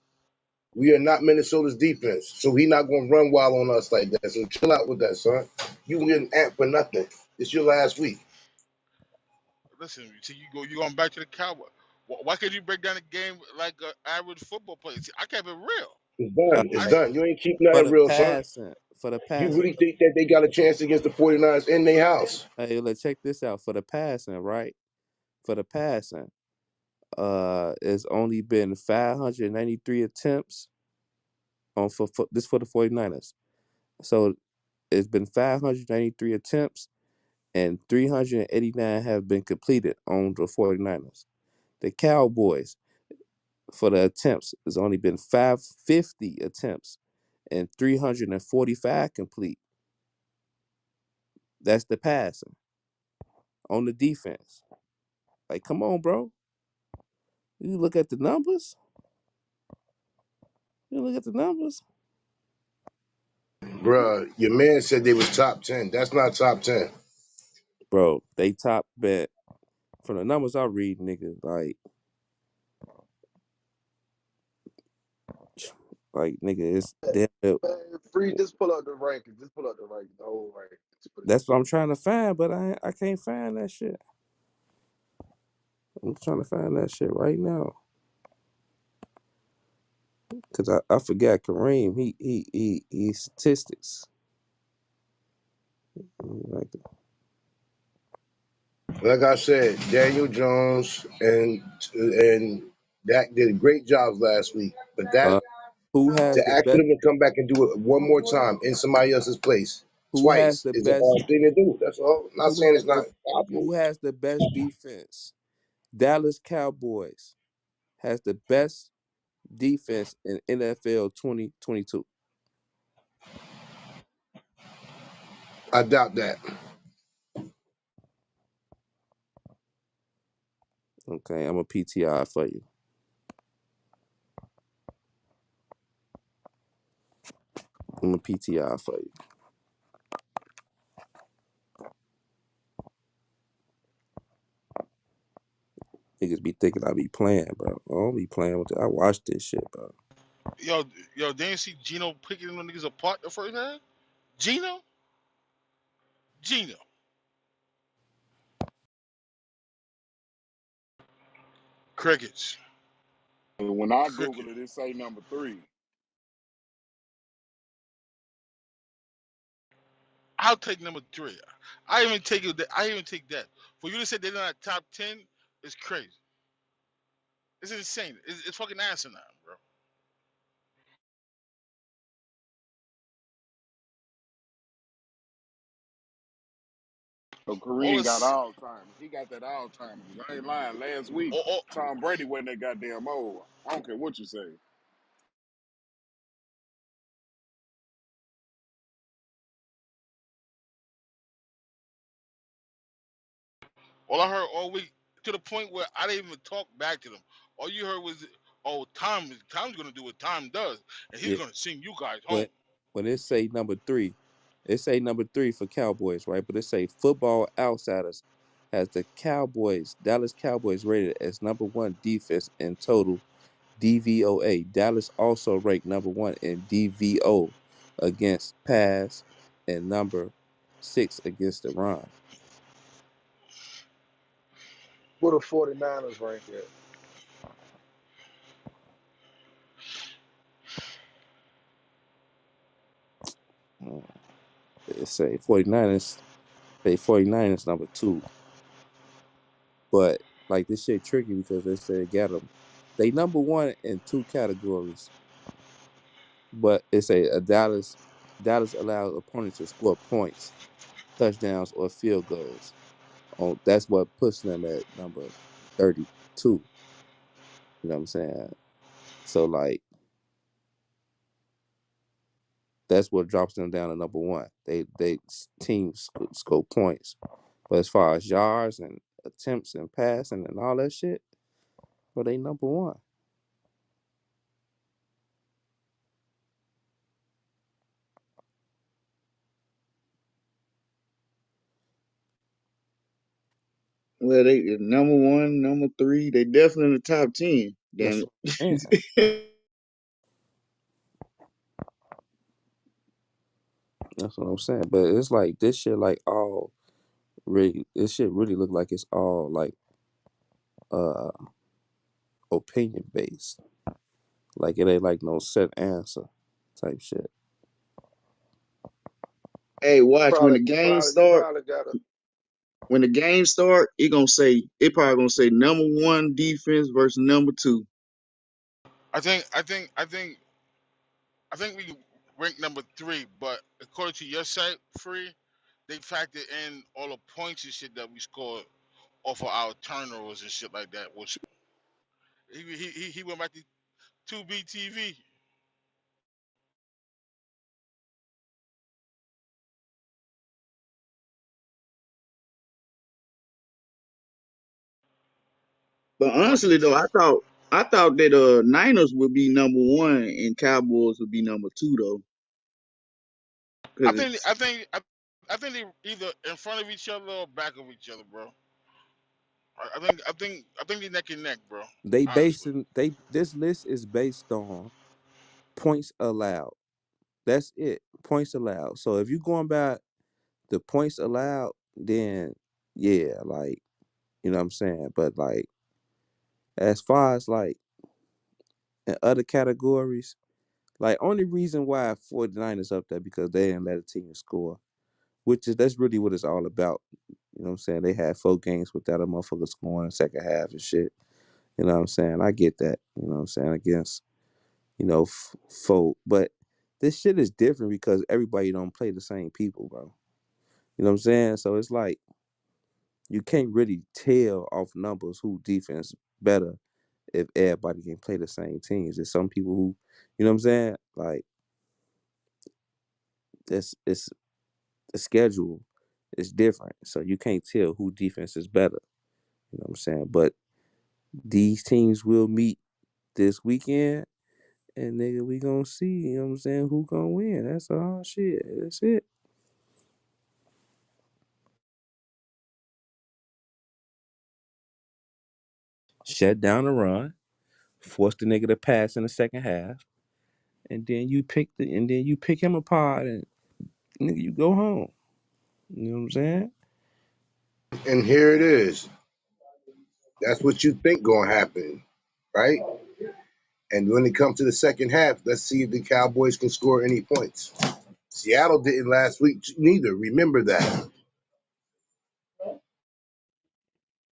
We are not Minnesota's defense, so he not gonna run wild on us like that. So chill out with that, son. You getting amped for nothing. It's your last week. Listen, see, you going back to the Cowboys. Why can't you break down the game like an average football player? See, I kept it real. It's uh, done. It's I done. You ain't keep for nothing the real, son. passing, for the You passing. really think that they got a chance against the 49ers in their house? Hey, let's check this out. For the passing, right? For the passing, it's only been 593 attempts for this for the 49ers. So it's been 593 attempts and 389 have been completed on the 49ers. The Cowboys, for the attempts, has only been 550 attempts and 345 complete. That's the passing on the defense. Like, come on, bro. You look at the numbers. You look at the numbers, Bruh, your man said they was top 10. That's not top 10. bro. They top bet from the numbers I read, nigga. Like nigga, it's damn. Man, free. Just pull up the rankings. Just pull up the rankings. The whole rankings. Just put it That's what I'm trying to find, but I can't find that shit. I'm trying to find that shit right now. Cause I forgot Kareem. He statistics. Like Like I said, Daniel Jones and Dak did great jobs last week. But that uh, who to has the ask for best? them to come back and do it one more time in somebody else's place Who has twice the is a best? hard thing to do. That's all. I'm not Who saying has it's not the possible. Who has the best defense? Dallas Cowboys has the best defense in NFL 2022. I doubt that. Okay, I'm a PTI for you. I'm a PTI for you. Niggas be thinking I be playing, bro. I don't be playing with it. I watch this shit, bro. Yo, yo, they didn't see Gino picking them niggas apart the first half? Gino? Gino. Crickets. And when I Google Cricket. it, it say number 3. I'll take number 3. I even take it. I even take that. For you to say they're not top 10 is crazy. It's insane. It's fucking asinine, bro. So All Kareem got this, Alzheimer's. He got that Alzheimer's. I ain't lying. Last week, all, Tom Brady wasn't that goddamn old. I don't care what you say. all I heard all week to the point where I didn't even talk back to them. All you heard was, "Oh, Tom's gonna do what Tom does, and he's Yeah, gonna send you guys when home." when it say number 3, it say number 3 for Cowboys, right? But it say Football Outsiders has the Dallas Cowboys rated as number 1 defense in total DVOA. Dallas also ranked number 1 in DVO against pass and number 6 against the run. What the 49ers rank at? Mm. It say 49ers number 2. But like this shit tricky because they said got them. They number 1 in 2 categories, but it's a Dallas allows opponents to score points, touchdowns, or field goals. That's what puts them at number 32. You know what I'm saying? So like that's what drops them down to number 1. They teams score points, but as far as yards and attempts and passing and all that shit, well, they number 1. Well, they number one, number three. They definitely in the top 10. That's Damn what I'm saying. it. That's what I'm saying. But it's like this shit, like all really, this shit really look like it's all like uh opinion based. Like it ain't like no set answer type shit. Hey, watch when Probably the you game probably you start. probably got a When the game start, it probably gonna say number one defense versus number two. I think, I think, I think, I think we rank number 3, but according to your site, free, they factor in all the points and shit that we scored off of our turnovers and shit like that. Which he went back to 2BTV. But But honestly though, I thought that Niners would be number one and Cowboys would be number two though. I Cause think it's I think I, I think they either in front of each other or back of each other, bro. I think they neck and neck, bro. They Honestly, basing they this list is based on points allowed. That's it. Points allowed. So if you going by the points allowed, then yeah, like you know what I'm saying. But like as far as like in other categories, like only reason why 49ers up there because they didn't let a team score, which is that's really what it's all about. You know what I'm saying? They had 4 games without a motherfucker scoring in the second half and shit. You know what I'm saying? I get that. You know what I'm saying? Against, four. But this shit is different because everybody don't play the same people, bro. You know what I'm saying? So it's like you can't really tell off numbers who defense better if everybody can play the same teams. There's some people who, you know what I'm saying? Like it's the schedule is different. So you can't tell who defense is better. You know what I'm saying? But these teams will meet this weekend and nigga, we gonna see, you know what I'm saying, who gonna win. That's all shit. That's it. shut down the run, force the nigga to pass in the second half, and then you pick him apart and nigga you go home. You know what I'm saying? And here it is. That's what you think gonna happen, right? And when it comes to the second half, let's see if the Cowboys can score any points. Seattle didn't last week neither. Remember that.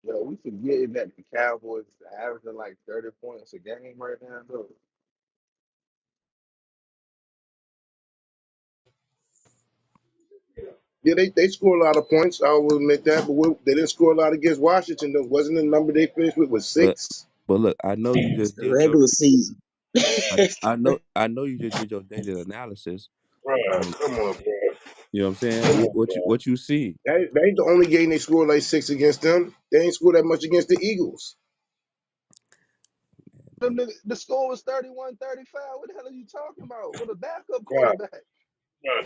Yo, we forgetting that the Cowboys averaging like 30 points a game right now, though. Yeah, they score a lot of points. I will admit that, but they didn't score a lot against Washington. Though. Wasn't the number they finished with was But 6? but look, I know you It's just the did your regular season. I know you just did your dated analysis. Bro, On come on, bro. You know what I'm saying? Come on, bro. What you see? That ain't the only game they scored like 6 against them. They ain't scored that much against the Eagles. The score was 31-35. What the hell are you talking about? With a backup Bro, quarterback.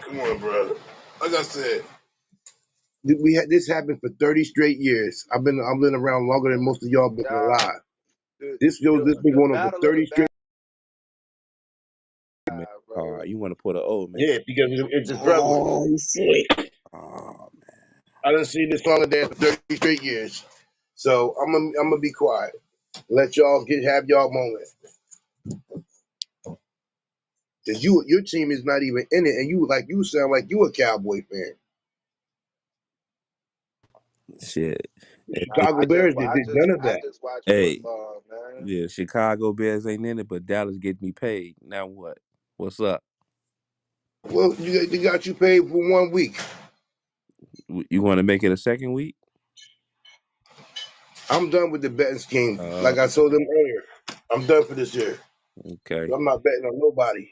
come on, bro. Like I said, we had this happened for 30 straight years. I've been around longer than most of y'all been Nah, alive. the, This been the going on for battle of the 30 back, straight. Man, bro. you want to put an old man? Yeah, because it's just prevalent. Oh, you slick. Oh, I done seen this song and dance for 30 straight years. So I'm gonna be quiet. Let y'all have y'all moment. Cause your team is not even in it, and you sound like you a Cowboy fan. shit. Nah, Chicago Bears did none of I that. just watch Hey, football, man. yeah, Chicago Bears ain't in it, but Dallas get me paid. Now what? What's up? Well, they got you paid for 1 week. You want to make it a second week? I'm done with the betting scheme. Uh, Like I told them earlier, I'm done for this year. okay. I'm not betting on nobody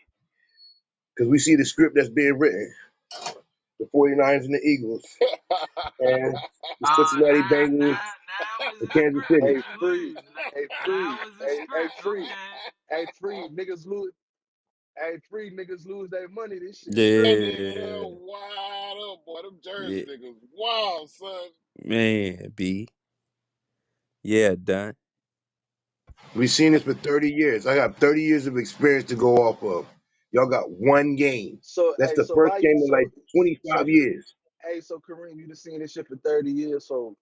because we see the script that's being written: the 49ers and the Eagles, and the Cincinnati Bengals, Now is and the Kansas script. City. Hey, You free. lose. Hey, free. Now is the Hey, script. free. Okay. Hey, free. Niggas lose. Hey, free niggas lose their money. This shit That straight. nigga there Yeah, wild up, boy. Them Jersey yeah, niggas wild, son. man. B. Yeah, done. We've seen this for 30 years. I got 30 years of experience to go off of. Y'all got one game. So, That's hey, the so first why you game in like so 25 you years. hey, so Kareem, you just seen this shit for 30 years. So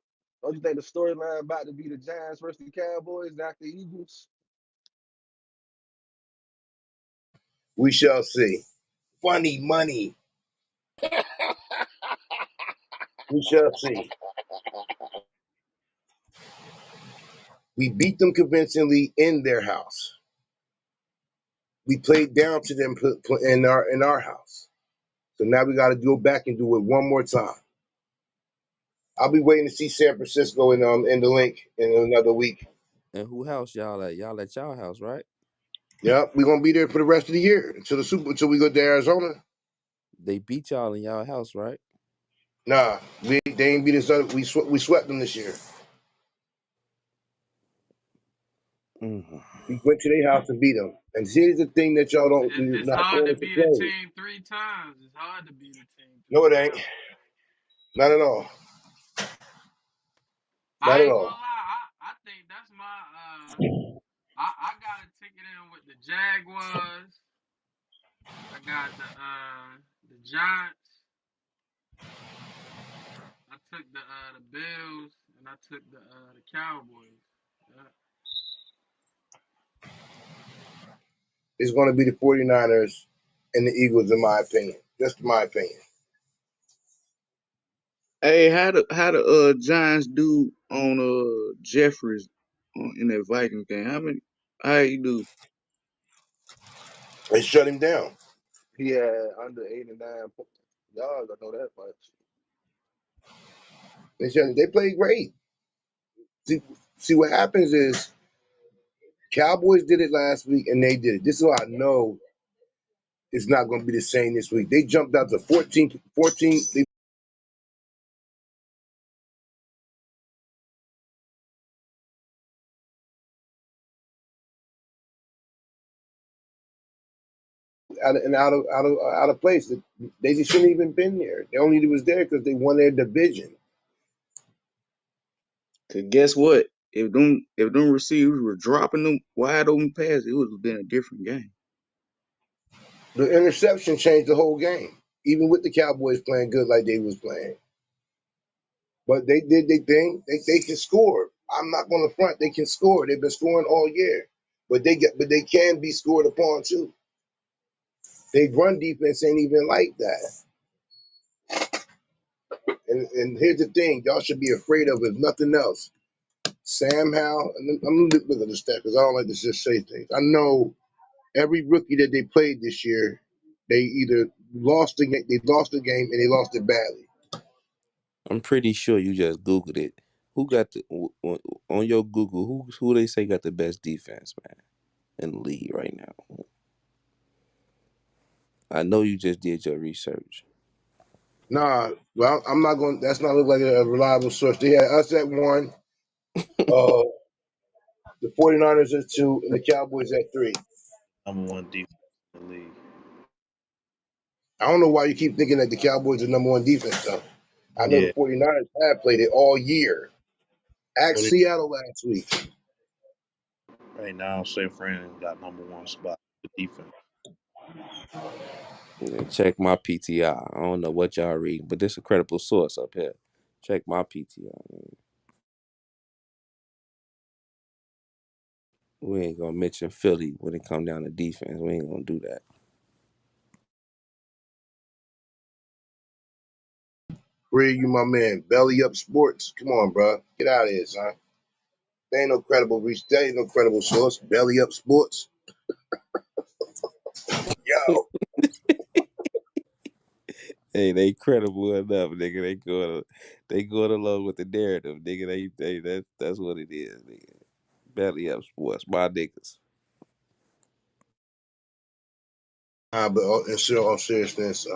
don't you think the storyline about to be the Giants versus the Cowboys, not the Eagles? We shall see. Funny money. We shall see. We beat them convincingly in their house. We played down to them in our house. So now we got to go back and do it one more time. I'll be waiting to see San Francisco in the link in another week. And who house y'all at? Y'all at y'all house, right? Yep, we're gonna be there for the rest of the year until we go to Arizona. They beat y'all in y'all house, right? Nah, they ain't beat us up. We swept them this year. Mm. We went to their house and beat them. And here's the thing that y'all don't you're It's not hard throwing to into beat a play. team 3 times. It's hard to beat a team No, three it ain't. times. Not at all. Not I at ain't all. gonna lie. I think that's my I got a ticket in with the Jaguars. I got the Giants. I took the Bills and I took the Cowboys. Yeah. It's gonna be the 49ers and the Eagles, in my opinion. Just my opinion. Hey, how the Giants do on Jeffries in that Viking game? How you do? They shut him down. He had under 89 yards. I know that much. They played great. See, see what happens is Cowboys did it last week and they did it. This is why I know it's not going to be the same this week. They jumped out to 14. They out of place. They just shouldn't even been there. They only was there because they won their division. Cause guess what? if them receivers were dropping them wide open passes, it would have been a different game. The interception changed the whole game, even with the Cowboys playing good like they was playing. But they did their thing. They can score. I'm not going to front. They can score. They've been scoring all year, but they can be scored upon too. They run defense ain't even like that. And here's the thing, y'all should be afraid of if nothing else. Sam Howell, and I'm gonna look at the stat because I don't like to just say things. I know every rookie that they played this year, they either lost the game, and they lost it badly. I'm pretty sure you just Googled it. Who got the on your Google? Who they say got the best defense, man, in the league right now? I know you just did your research. Nah, well, I'm not going. That's not look like a reliable source. They had us at one, the 49ers at two, and the Cowboys at three. Number one defense in the league. I don't know why you keep thinking that the Cowboys are number one defense though. I know the Yeah, 49ers have played it all year. Ask 40 Seattle last week. right now. San Fran got number one spot for defense. Yeah, check my PTR. I don't know what y'all read, but this a credible source up here. Check my PTR. Man. We ain't gonna mention Philly when it come down to defense. We ain't gonna do that. Where you, my man? Belly up sports. Come on, bro. Get out of here, son. There ain't no credible reach. There ain't no credible source. Belly up sports. Yo. Hey, they credible enough, nigga. They going along with the narrative, nigga. That's what it is, nigga. Belly up sports, my niggas. But all seriousness,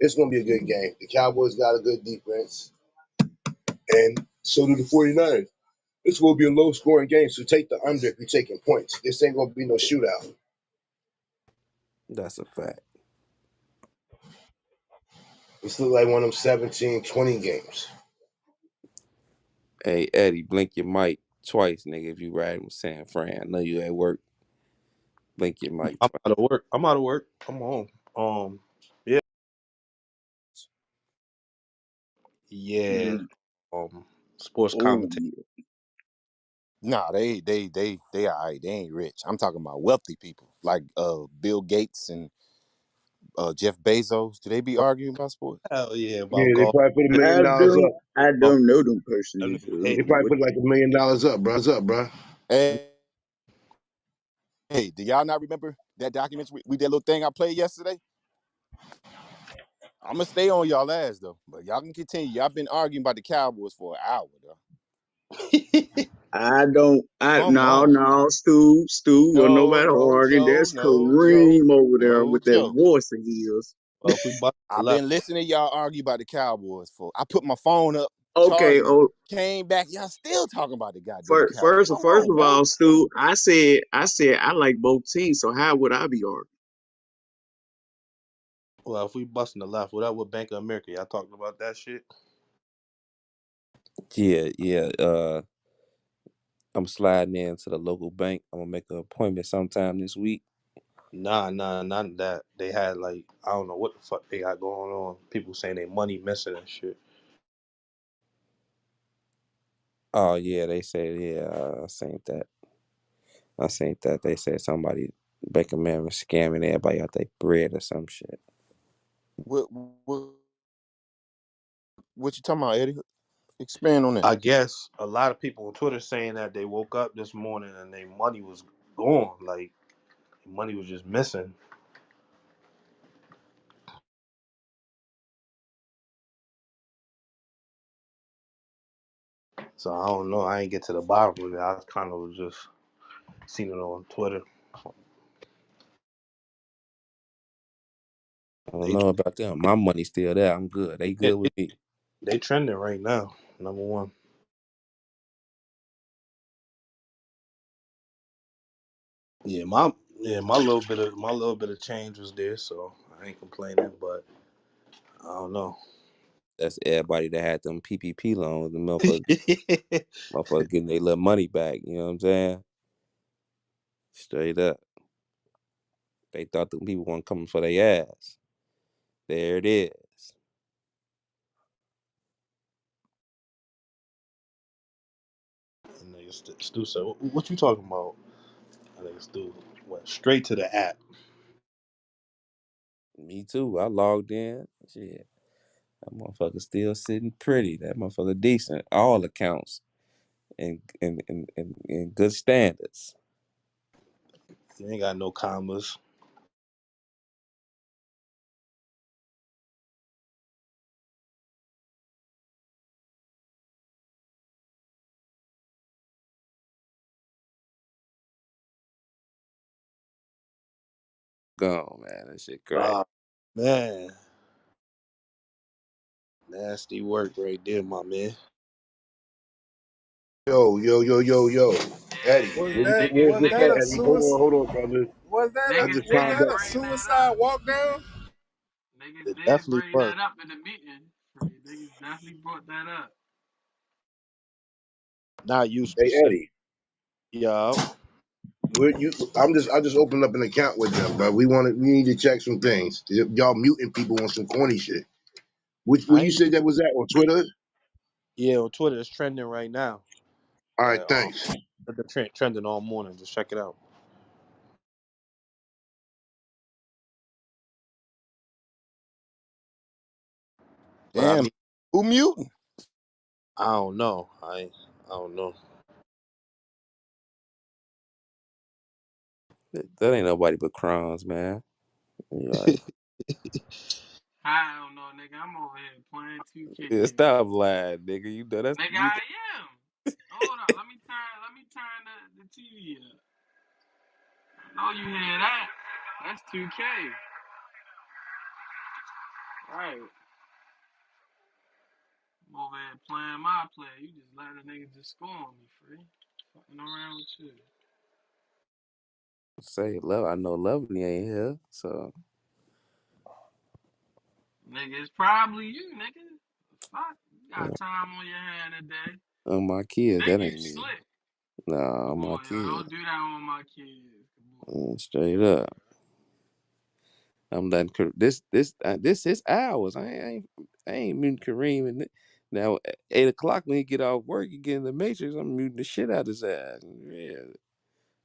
it's gonna be a good game. The Cowboys got a good defense, and so do the 49ers. It's gonna be a low scoring game, so take the under if you're taking points. This ain't gonna be no shootout. That's a fact. This look like one of them 17-20 games. Hey, Eddie, blink your mic twice, nigga. If you riding with San Fran, I know you at work. Blink your mic I'm twice. out of work. I'm out of work. I'm home. Yeah, yeah. Mm. Sports Oh commentator. yeah. Nah, they all right. They ain't rich. I'm talking about wealthy people like Bill Gates and Jeff Bezos. Do they be arguing about sports? Hell yeah, about Yeah, they golf. probably put $1 million up. I Golf. don't know them Them personally, so niggas I hate. They don't know probably what. put like $1 million up, bro. Hey, hey, do y'all not remember that documentary? We did a little thing I played yesterday. I'm gonna stay on y'all ass though, but y'all can continue. Y'all been arguing about the Cowboys for an hour though. I don't. I Come no on, no Stu. Well, no, nobody no, arguing. Joe, That's no, Joe, Kareem over there no, with that Joe. voice of his. Well, if we bust the I've left, been listening to y'all argue about the Cowboys for. I put my phone up, Okay. charged it, Oh, came back. Y'all still talking about the goddamn Cowboys. Come first on, of man. all, Stu, I said I like both teams. So how would I be arguing? well, if we busting the left, what up with Bank of America? Y'all talking about that shit? Yeah, yeah. I'm sliding into the local bank. I'm gonna make an appointment sometime this week. Nah, none of that. They had like I don't know what the fuck they got going on. People saying they money missing and shit. Oh yeah, they said I seen that. I seen that they said somebody Baker Man was scamming everybody out their bread or some shit. What, what, what you talking about, Eddie? Expand on that. I guess a lot of people on Twitter saying that they woke up this morning and their money was gone. Like money was just missing. So I don't know. I ain't get to the bottom of it. I kind of was just seen it on Twitter. I don't They know about them. My money's still there. I'm good. They good with me. they trending right now. Number one. Yeah, my little bit of change was there, so I ain't complaining. But I don't know. That's everybody that had them PPP loans. The motherfucker getting their little money back. You know what I'm saying? Straight up. They thought the people weren't coming for their ass. There it is. And nigga Stu said, "What you talking about?" I think Stu went straight to the app. Me too. I logged in. Shit. That motherfucker still sitting pretty. That motherfucker decent. All accounts in good standards. You ain't got no commas. Gone, man. That shit crazy. Ah, man, nasty work right there, my man. Yo, yo, yo, yo, yo. Eddie, Yeah, Was where, yeah, that where's niggas, was this that at, a niggas, Eddie? suicide? Hold on, brother. I niggas just did found out. Was bring that that a up. suicide walk down? Niggas It did definitely bring was. that up in the meeting. Free. Niggas definitely brought that up. Not you Hey, specific. Eddie, Yeah. I just opened up an account with them, but we need to check some things. Y'all muting people on some corny shit. Where I you ain't said mute. that was at on Twitter? Yeah, on Twitter it's trending right now. All right, Like thanks. the trending all morning. Just check it out. Damn, Probably who muting? I don't know. I don't know. that ain't nobody but crowns, man. You right. I don't know, nigga. I'm over here playing 2K. Yeah, stop lying, nigga. You know that's Nigga, you. I am. Hold up. Let me turn the TV up. I know you hear that. That's 2K. Right. I'm over here playing my play. You just let a nigga just score on me, free. Fucking around with you. Say love. I know Lovely ain't here, so Nigga, it's probably you, nigga. Fuck. You got uh, time on your hand today. on my You kids, think that you ain't me. slick. Nah, Come on my on, y'all. kids. Don't do that on my kids. Come on. Straight up. I'm done. This is hours. I ain't muting Kareem. Now, at 8 o'clock when he get off work, he get in the matrix. I'm muting the shit out his ass. Yeah.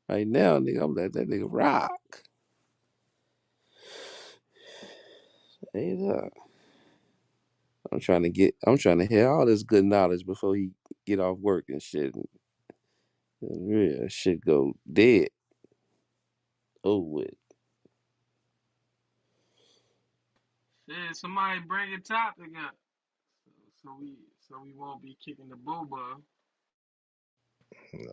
Right now, nigga, I'm letting that nigga rock. Hey, look, I'm trying to hear all this good knowledge before he get off work and shit. Yeah, shit go dead. Oh, with. Shit, somebody bring a topic up. So we won't be kicking the boba.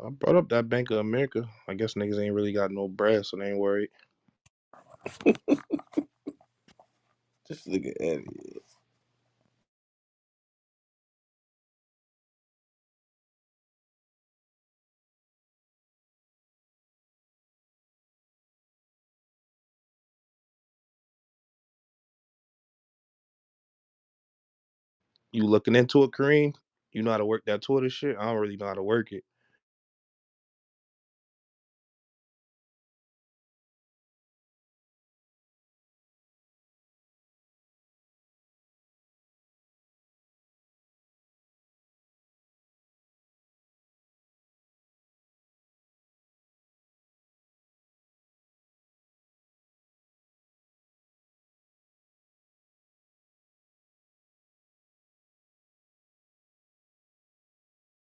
I brought up that Bank of America. I guess niggas ain't really got no bread, so they ain't worried. Just look at Eddie. You looking into it, Kareem? You know how to work that Twitter shit? I don't really know how to work it.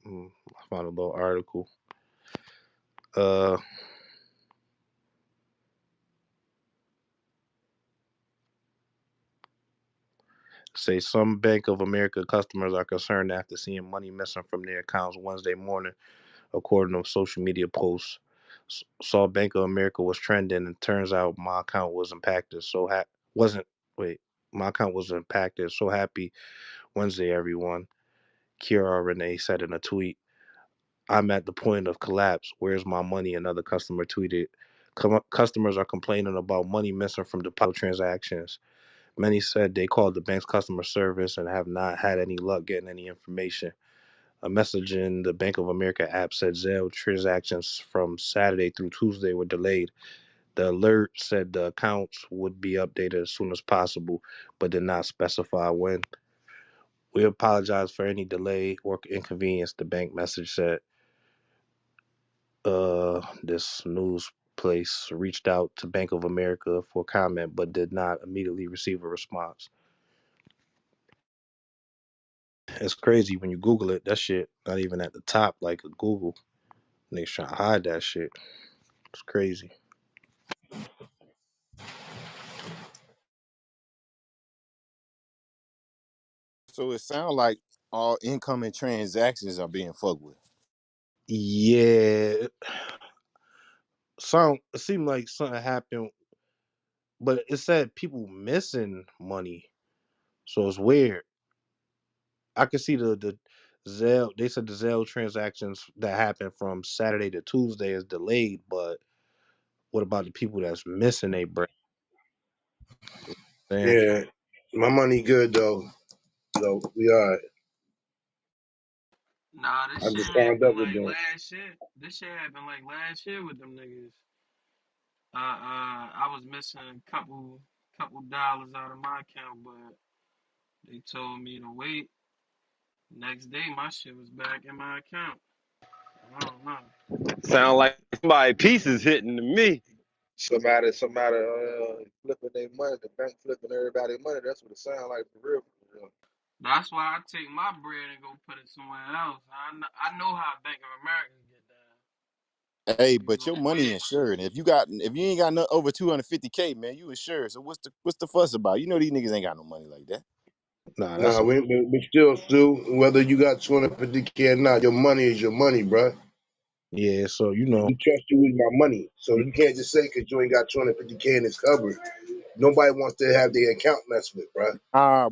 I found a little article. Uh, say some Bank of America customers are concerned after seeing money missing from their accounts Wednesday morning, according to social media posts. Saw Bank of America was trending, and turns out my account was impacted. Wasn't wait, my account was impacted. So happy Wednesday, everyone. Kiara Renee said in a tweet. I'm at the point of collapse. Where's my money? Another customer tweeted. Customers are complaining about money missing from deposit transactions. Many said they called the bank's customer service and have not had any luck getting any information. A message in the Bank of America app said Zelle transactions from Saturday through Tuesday were delayed. The alert said the accounts would be updated as soon as possible, but did not specify when. We apologize for any delay or inconvenience, the bank message said. This news place reached out to Bank of America for comment, but did not immediately receive a response. It's crazy when you Google it. That shit not even at the top like a Google. Niggas trying to hide that shit. It's crazy. So it sounds like all incoming transactions are being fucked with. Yeah, it seemed like something happened, but it said people missing money, so it's weird. I could see the Zelle. They said the Zelle transactions that happened from Saturday to Tuesday is delayed, but what about the people that's missing a break? Man, Yeah, my money good though. So we all right. Nah, I this shit just signed up happened with like them. last year. This shit happened like last year with them niggas. I was missing a couple dollars out of my account, but they told me to wait. Next day, my shit was back in my account. I don't know. Sound like somebody pieces hitting to me. somebody flipping their money, the bank flipping everybody's money. That's what it sounds like for real. For real. That's why I take my bread and go put it somewhere else. I know how Bank of America get down. Hey, Niggas but your gonna money wait. insured. If you ain't got no, over 250K, man, you insured. So what's the fuss about? You know these niggas ain't got no money like that. Nah, that's Nah, a we still, Stu, whether you got 250K or not, your money is your money, bruh. yeah. So You trust you with my money. So you can't just say because you ain't got 250K and it's covered. Nobody wants to have their account messed with, bruh.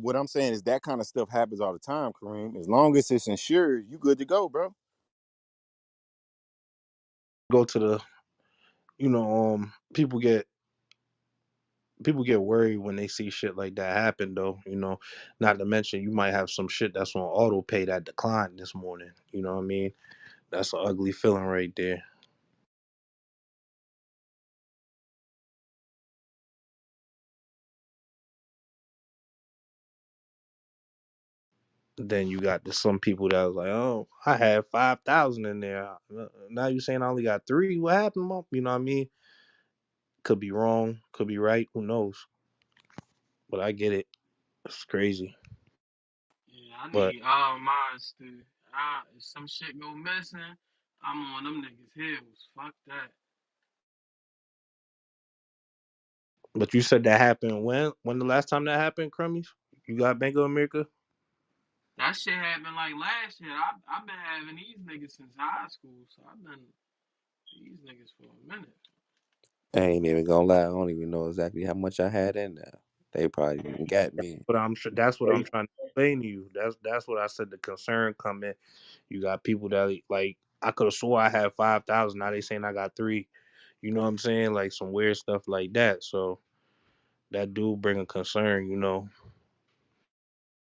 What I'm saying is that kind of stuff happens all the time, Kareem. As long as it's insured, you good to go, bro. go to the people get worried when they see shit like that happen though. Not to mention you might have some shit that's on auto pay that declined this morning. You know what I mean? That's an ugly feeling right there. Then you got some people that was like, "Oh, I had 5,000 in there. Now you saying I only got three? What happened, Mom?" You know what I mean? Could be wrong, could be right. Who knows? But I get it. It's crazy. Yeah, I But need all mine to. If some shit go missing, I'm on them niggas' heels. Fuck that. you said that happened when? When the last time that happened, Crummies? You got Bank of America? That shit happened like last year. I've been having these niggas since high school, so I've been these niggas for a minute. I ain't even gonna lie. I don't even know exactly how much I had in there. They probably didn't got me. But I'm sure that's what I'm Right? trying to explain to you. That's what I said. The concern come in. You got people that like I could have swore I had 5,000. Now they saying I got three. You know what I'm saying? Like some weird stuff like that. So that do bring a concern.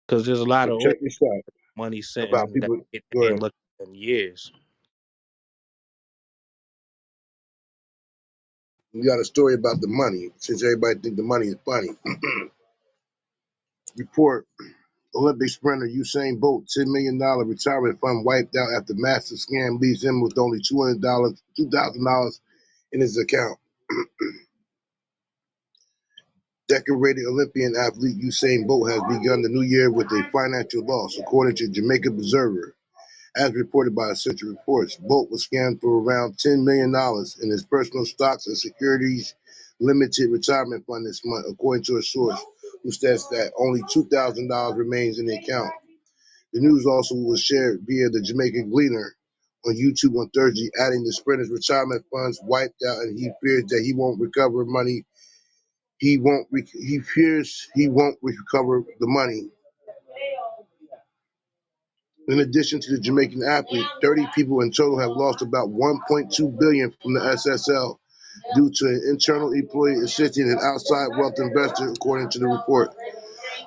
Because there's a lot So of old check this out money about sitting that people. they Go ain't ahead. looked at in years. We got a story about the money, since everybody think the money is funny. Report: Olympic sprinter Usain Bolt $10 million retirement fund wiped out after massive scam leaves him with only $2,000 in his account. Decorated Olympian athlete Usain Bolt has begun the new year with a financial loss, according to Jamaica Observer. As reported by Essential Reports, Bolt was scammed for around $10 million in his personal stocks and securities limited retirement fund this month, according to a source who states that only $2,000 remains in the account. The news also was shared via the Jamaican Gleaner on YouTube on Thursday, adding the sprinter's retirement funds wiped out, and he fears that he won't recover money. He fears he won't recover the money. In addition to the Jamaican athlete, 30 people in total have lost about 1.2 billion from the SSL. due to an internal employee assisting an outside wealth investor, according to the report.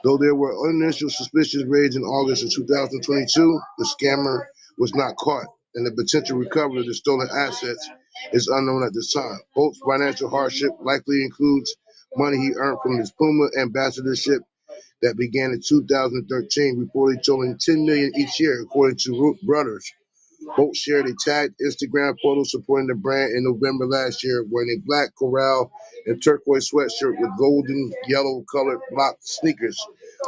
Though there were initial suspicions raised in August of 2022, the scammer was not caught, and the potential recovery of the stolen assets is unknown at this time. Bolt's financial hardship likely includes money he earned from his Puma ambassadorship that began in 2013, reportedly totaling $10 million each year, according to Reuters. Bolt shared a tagged Instagram photo supporting the brand in November last year, wearing a black coral and turquoise sweatshirt with golden yellow colored blocked sneakers,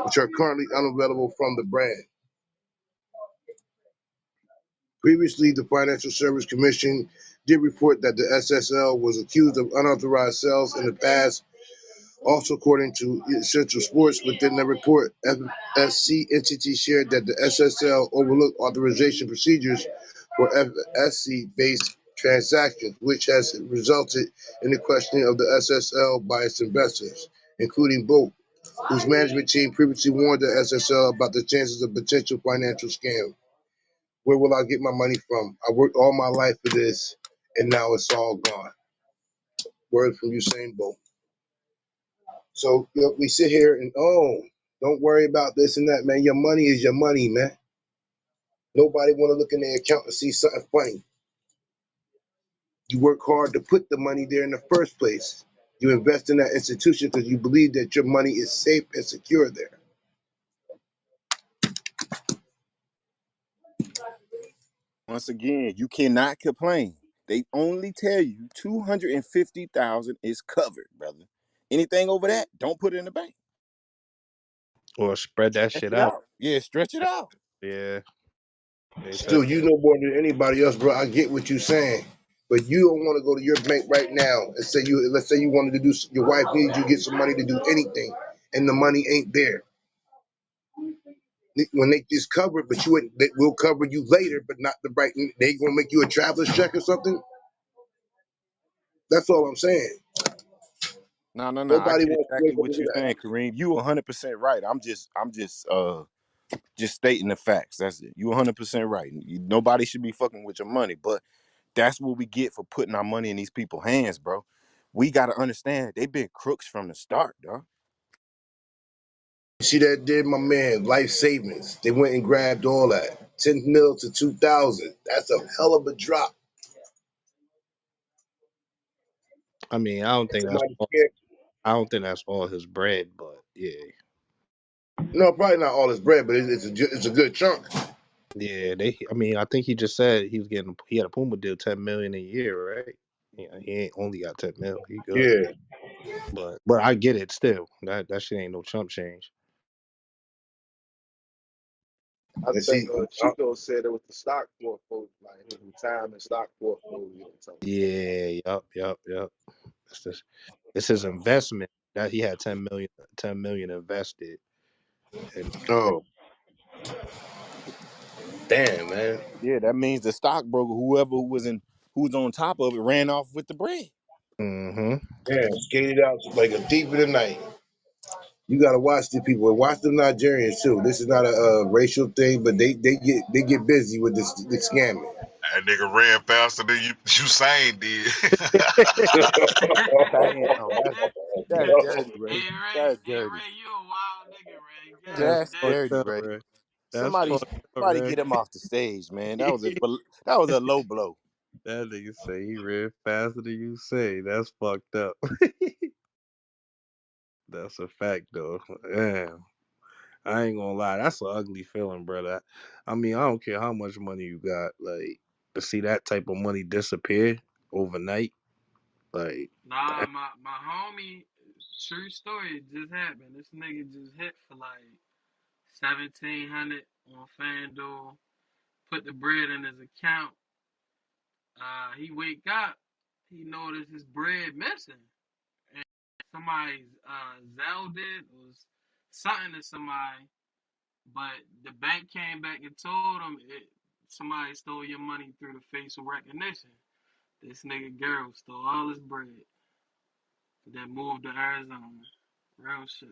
which are currently unavailable from the brand. Previously, the Financial Service Commission did report that the SSL was accused of unauthorized sales in the past. Also, according to Central Sports, within the report, FSC entity shared that the SSL overlooked authorization procedures for FSC-based transactions, which has resulted in the questioning of the SSL by its investors, including Bolt, whose management team previously warned the SSL about the chances of potential financial scam. Where will I get my money from? I worked all my life for this, and now it's all gone. Word from Usain Bolt. So we sit here and don't worry about this and that, man. Your money is your money, man. Nobody want to look in their account and see something funny. You work hard to put the money there in the first place. You invest in that institution because you believe that your money is safe and secure there. Once again, you cannot complain. They only tell you 250,000 is covered, brother. Anything over that, don't put it in the bank. Or spread that Stretch shit it out. out. Yeah, stretch it out. Yeah, they tell. Still, you know more than anybody else, bro. I get what you're saying. But you don't want to go to your bank right now and say let's say you wanted to do, your wife needs you to get some money to do anything, and the money ain't there. When they just cover it, but they will cover you later, but not the right. They gonna make you a traveler's check or something. That's all I'm saying. No. I Nobody get wants to exactly go what do you're that. saying, Kareem. You 100% right. I'm just stating the facts. That's it. You 100% right. Nobody should be fucking with your money, but that's what we get for putting our money in these people's hands, bro. We got to understand they've been crooks from the start, dog. See that did my man life savings. They went and grabbed all that 10 mil to 2,000. That's a hell of a drop. I mean, I don't think that's Somebody all, scared. I don't think that's all his bread, but yeah, No, probably not all his bread, but it's a good chunk. yeah. I mean, I think he just said he had a Puma deal 10 million a year, right? Yeah, he ain't only got 10 mil. He good, Yeah, but I get it still. That shit ain't no chump change. I and think see, Chico said it was the stock portfolio, like his retirement stock portfolio or something. Yeah, yup. It's this, it's his investment that he had 10 million invested, and oh damn, man, Yeah, that means the stockbroker, whoever who's on top of it, ran off with the bread. mm-hmm. damn, skated out like a thief in the night. You gotta watch these people. Watch the Nigerians too. This is not a racial thing, but they get busy with the scamming. That nigga ran faster than Usain did. Damn, that's dirty, Ray. That's Hey dirty. Ray, you a wild nigga, Ray. That's God That's fucked dirty, up, Ray. right? That's Somebody, fucked up, somebody right? get him off the stage, man. That was a low blow. That nigga say he ran faster than you say. That's fucked up. That's a fact, though. Damn. I ain't gonna lie. That's an ugly feeling, brother. I mean, I don't care how much money you got. Like, to see that type of money disappear overnight, like, Nah, my homie, true story, it just happened. This nigga just hit for like 1,700 on FanDuel. Put the bread in his account. He wake up, he noticed his bread missing. And somebody's Zelled it was something to somebody, but the bank came back and told him somebody stole your money through the facial recognition. This nigga girl stole all his bread. Then moved to Arizona. Real shit.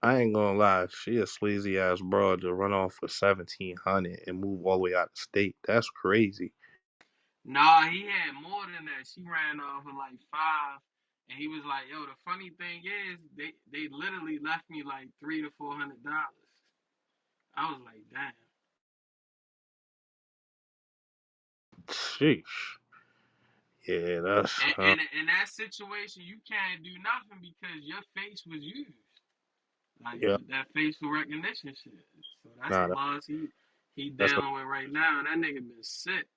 I ain't gonna lie. She a sleazy ass broad to run off for 1,700 and move all the way out of state. That's crazy. Nah, he had more than that. She ran off with like five, and he was like, "Yo, the funny thing is, they literally left me like $300 to $400." I was like, "Damn." Sheesh. Yeah, that's And in that situation, you can't do nothing because your face was used, like yeah. that facial recognition shit. So that's a Nah, loss he that's a dealing with right now. And that nigga been sick.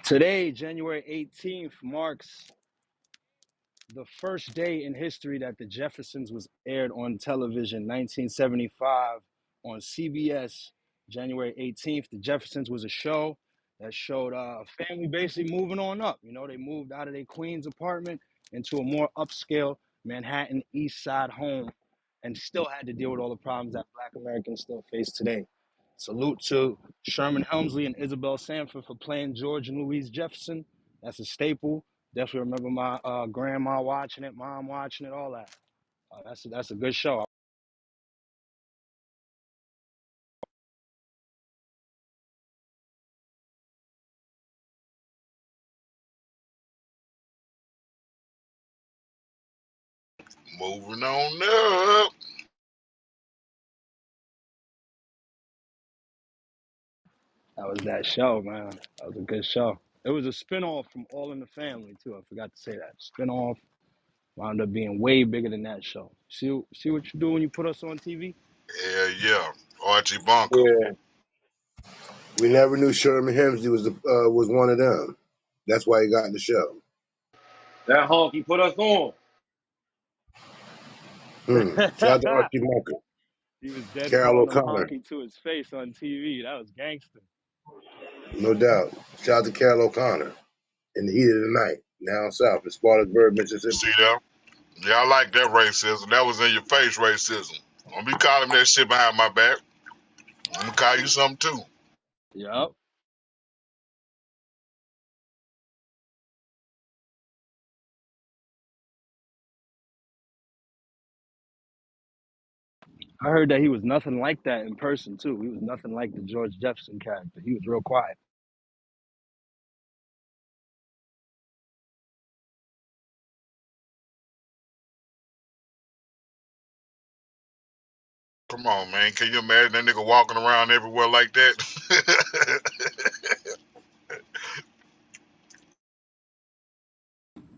Today, January 18th, marks the first day in history that The Jeffersons was aired on television. 1975 on CBS. January 18th, The Jeffersons was a show that showed a family basically moving on up. You know, they moved out of their Queens apartment into a more upscale Manhattan East Side home and still had to deal with all the problems that Black Americans still face today. Salute to Sherman Helmsley and Isabel Sanford for playing George and Louise Jefferson. That's a staple. Definitely remember my grandma watching it, mom watching it, all that. That's a good show. Moving on up. That was that show, man. That was a good show. It was a spinoff from All in the Family too. I forgot to say that. Spinoff wound up being way bigger than that show. See what you do when you put us on TV? Yeah, yeah. Archie Bunker. Yeah, we never knew Sherman Hemsley was one of them. That's why he got in the show. That honky put us on. Shout out to Archie Bunker, He was dead Carol calling them O'Connor, honky to his face on TV. That was gangster. no doubt. Shout out to Carol O'Connor in the heat of the night, down south in Spartanburg, See Mississippi. that? Yeah, I like that racism. That was in your face racism. Don't be calling that shit behind my back. I'm gonna call you something too. Yup. I heard that he was nothing like that in person too. He was nothing like the George Jefferson character. He was real quiet. Come on, man. Can you imagine that nigga walking around everywhere like that?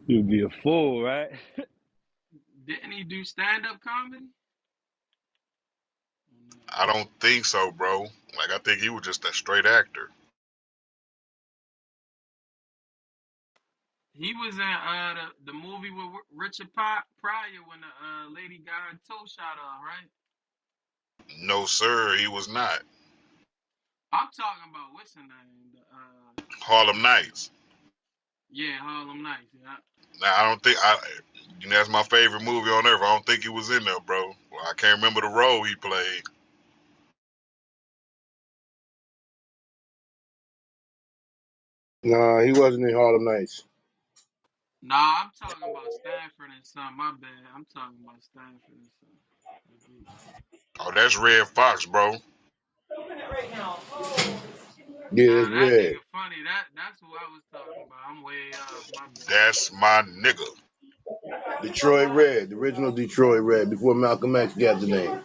He would be a fool, right? Didn't he do stand up comedy? I don't think so, bro. Like, I think he was just a straight actor. He was in the movie with Richard Pryor when the lady got her toe shot off, right? No, sir, he was not. I'm talking about what's her name? Harlem Nights. Yeah, Harlem Nights. Yeah. Now I don't think that's my favorite movie on earth. I don't think he was in there, bro. Well, I can't remember the role he played. Nah, he wasn't in Harlem Nights. Nah, I'm talking about Stanford and Son. My bad. I'm talking about Stanford and Son. Oh, that's Red Fox, bro. Yeah, Nah, it's that Red. nigga funny. That's who I was talking about. I'm way off. My bad. That's my nigga. Detroit Red, the original Detroit Red, before Malcolm X got the name.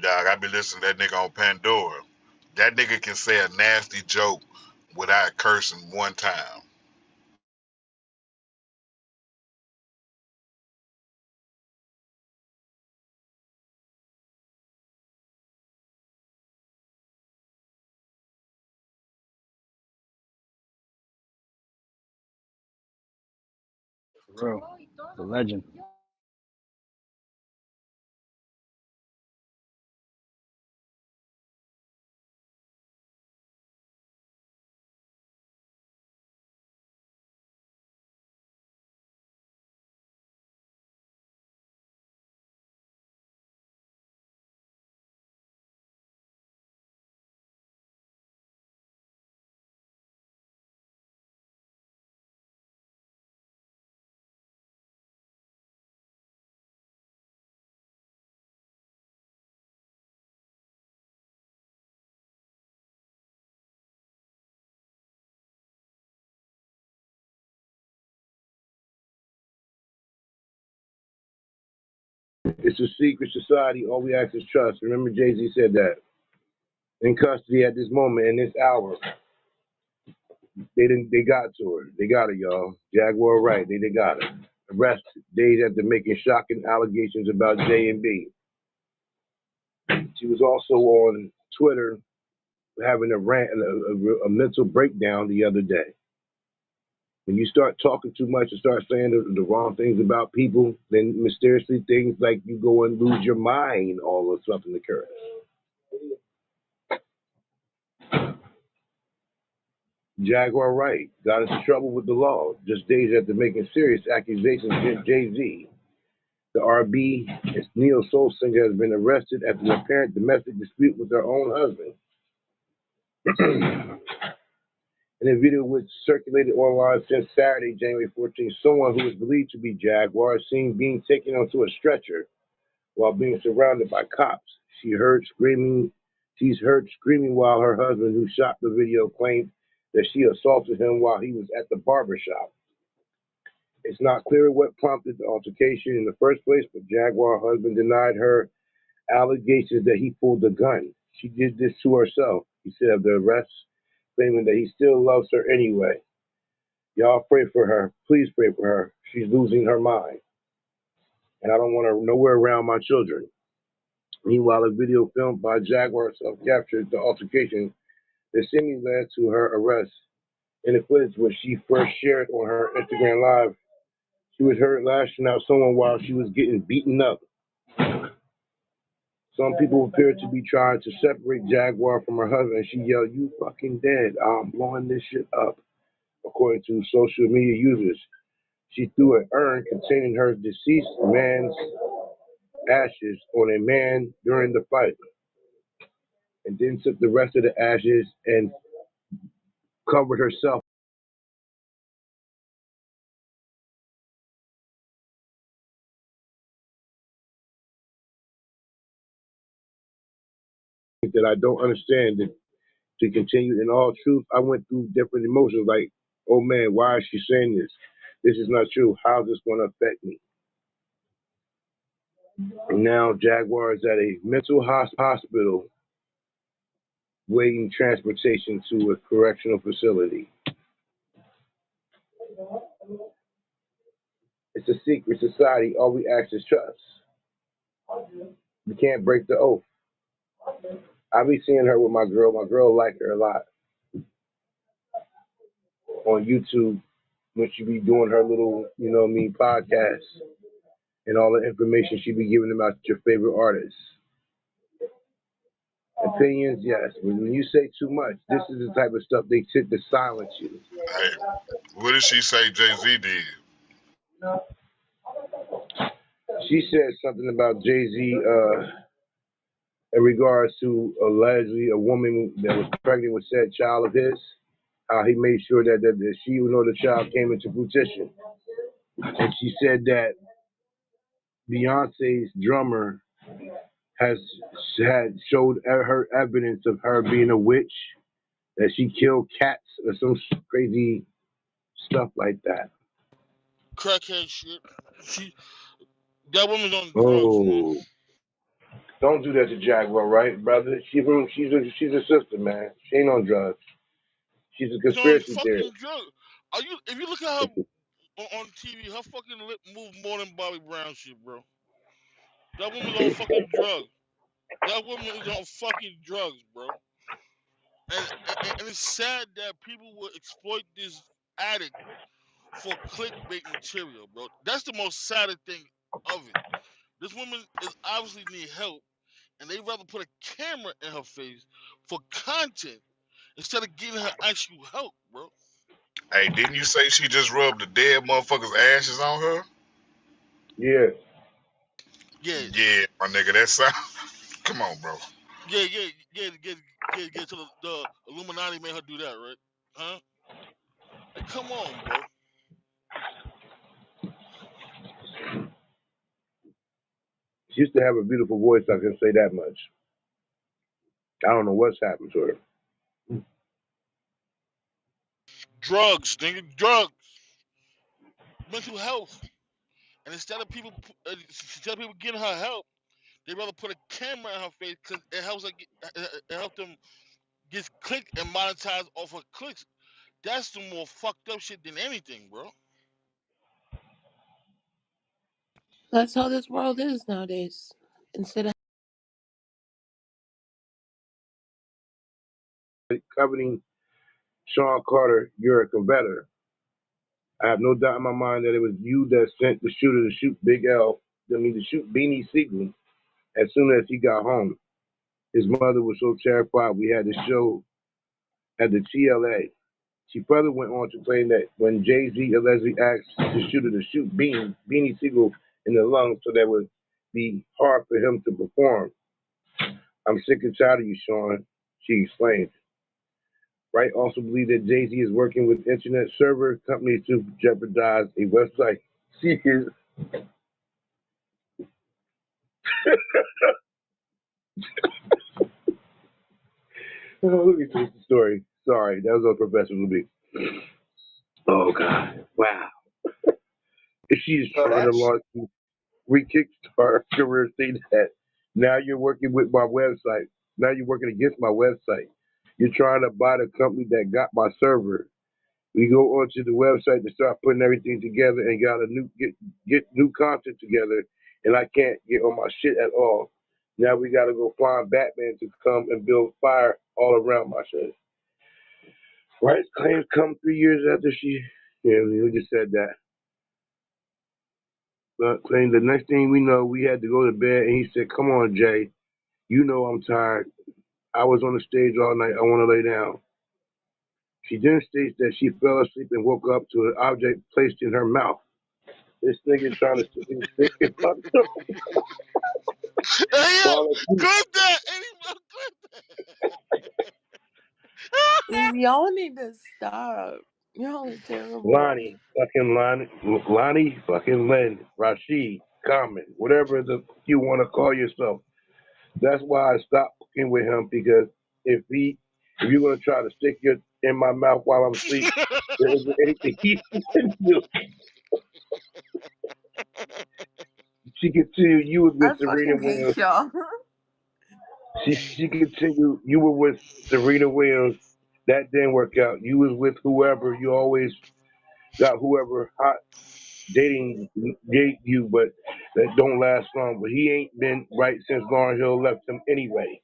Dog, I be listening to that nigga on Pandora. That nigga can say a nasty joke without cursing one time. For real. The legend. It's a secret society. All we ask is trust. Remember, Jay-Z said that. In custody at this moment, in this hour, they got to her. They got her, y'all. Jaguar right. They got her. Arrested days after making shocking allegations about C.M.B. She was also on Twitter having a rant, a mental breakdown the other day. When you start talking too much and start saying the wrong things about people, then mysteriously things like you go and lose your mind all of something occurs. Jaguar Wright got into trouble with the law just days after making serious accusations against Jay-Z. The R&B neo soul singer has been arrested after an apparent domestic dispute with her own husband. In a video which circulated online since Saturday, January 14th, someone who is believed to be Jaguar is seen being taken onto a stretcher while being surrounded by cops. She's heard screaming while her husband, who shot the video, claimed that she assaulted him while he was at the barber shop. It's not clear what prompted the altercation in the first place, but Jaguar husband denied her allegations that he pulled a gun. She did this to herself, he said of the arrest, claiming that he still loves her anyway. Y'all pray for her. Please pray for her. She's losing her mind. And I don't want her nowhere around my children. Meanwhile, a video filmed by Jaguar herself captured the altercation that seemingly led to her arrest. In the footage which she first shared on her Instagram Live, she was heard lashing out someone while she was getting beaten up. Some people appeared to be trying to separate Jaguar from her husband, and she yelled, "You fucking dead. I'm blowing this shit up," according to social media users. She threw an urn containing her deceased man's ashes on a man during the fight, and then took the rest of the ashes and covered herself. That I don't understand. To continue in all truth, I went through different emotions like, oh man, why is she saying this? This is not true. How's this going to affect me? And now Jaguar is at a mental hospital waiting transportation to a correctional facility. It's a secret society. All we ask is trust. You can't break the oath. I be seeing her with my girl. My girl like her a lot on YouTube when she be doing her little, podcasts and all the information she be giving about your favorite artists. Opinions, yes. But when you say too much, this is the type of stuff they tend to silence you. Hey, what did she say Jay Z did? She said something about Jay Z in regards to allegedly a woman that was pregnant with said child of his. How he made sure that she would know the child came into fruition. And she said that Beyonce's drummer has had showed her evidence of her being a witch, that she killed cats or some crazy stuff like that. Crackhead shit. She that woman's on drugs, man. Oh, don't do that to Jaguar, right, brother? She's a sister, man. She ain't on drugs. She's a She's on conspiracy theorist. fucking drugs. Are you? If you look at her on TV, her fucking lip move more than Bobby Brown shit, bro. That woman's on fucking drugs. That woman is on fucking drugs, bro. And it's sad that people will exploit this addict for clickbait material, bro. That's the most saddest thing of it. This woman is obviously need help, and they rather put a camera in her face for content instead of giving her actual help, bro. Hey, didn't you say she just rubbed the dead motherfucker's ashes on her? Yeah, Yeah, Yeah, my nigga, that sound. Come on, bro. yeah. So the Illuminati made her do that, right? Huh? Like, come on, bro. she used to have a beautiful voice. I can say that much. I don't know what's happened to her. Drugs, nigga, drugs, mental health, and instead of people getting her help, they rather put a camera in her face because it helps it helps them get clicked and monetized off of clicks. That's the more fucked up shit than anything, bro. That's how this world is nowadays. Instead of Coveting Sean Carter, you're a competitor. I have no doubt in my mind that it was you that sent the shooter to shoot Big L, to shoot Beanie Siegel as soon as he got home. His mother was so terrified we had to show at the TLA. She further went on to claim that when Jay-Z allegedly asked the shooter to shoot Beanie Siegel in the lungs so that would be hard for him to perform. I'm sick and tired of you, Sean, she explained. Wright also believed that Jay-Z is working with internet server companies to jeopardize a website. She is. Oh, let me finish the story. Sorry, that was unprofessional to me. Oh, God. Wow. She's So trying to that's launch re-kickstart her career stating that now you're working with my website. Now you're working against my website. You're trying to buy the company that got my server. We go onto the website to start putting everything together and got a new get new content together, and I can't get on my shit at all. Now we got to go find Batman to come and build fire all around my shit. Wright's claims come 3 years after she, yeah, we just said that. But claimed the next thing we know, we had to go to bed, and he said, "Come on, Jay, you know I'm tired. I was on the stage all night. I want to lay down." She then states that she fell asleep and woke up to an object placed in her mouth. This nigga trying to stick his dick in my throat Hey yo, while asleep. clip that! Anybody clip that? y'all need to stop. Y'all are terrible. Lonnie, fucking Lynn, Rashid, Common, whatever the you want to call yourself. That's why I stopped fucking with him because if you're gonna try to stick your in my mouth while I'm asleep, there isn't anything he can do. She continued, you was I with Serena fucking hate Williams. y'all. She continued, you were with Serena Williams. That didn't work out. You was with whoever. You always got whoever hot dating date you, but that don't last long. But he ain't been right since Lauryn Hill left him anyway.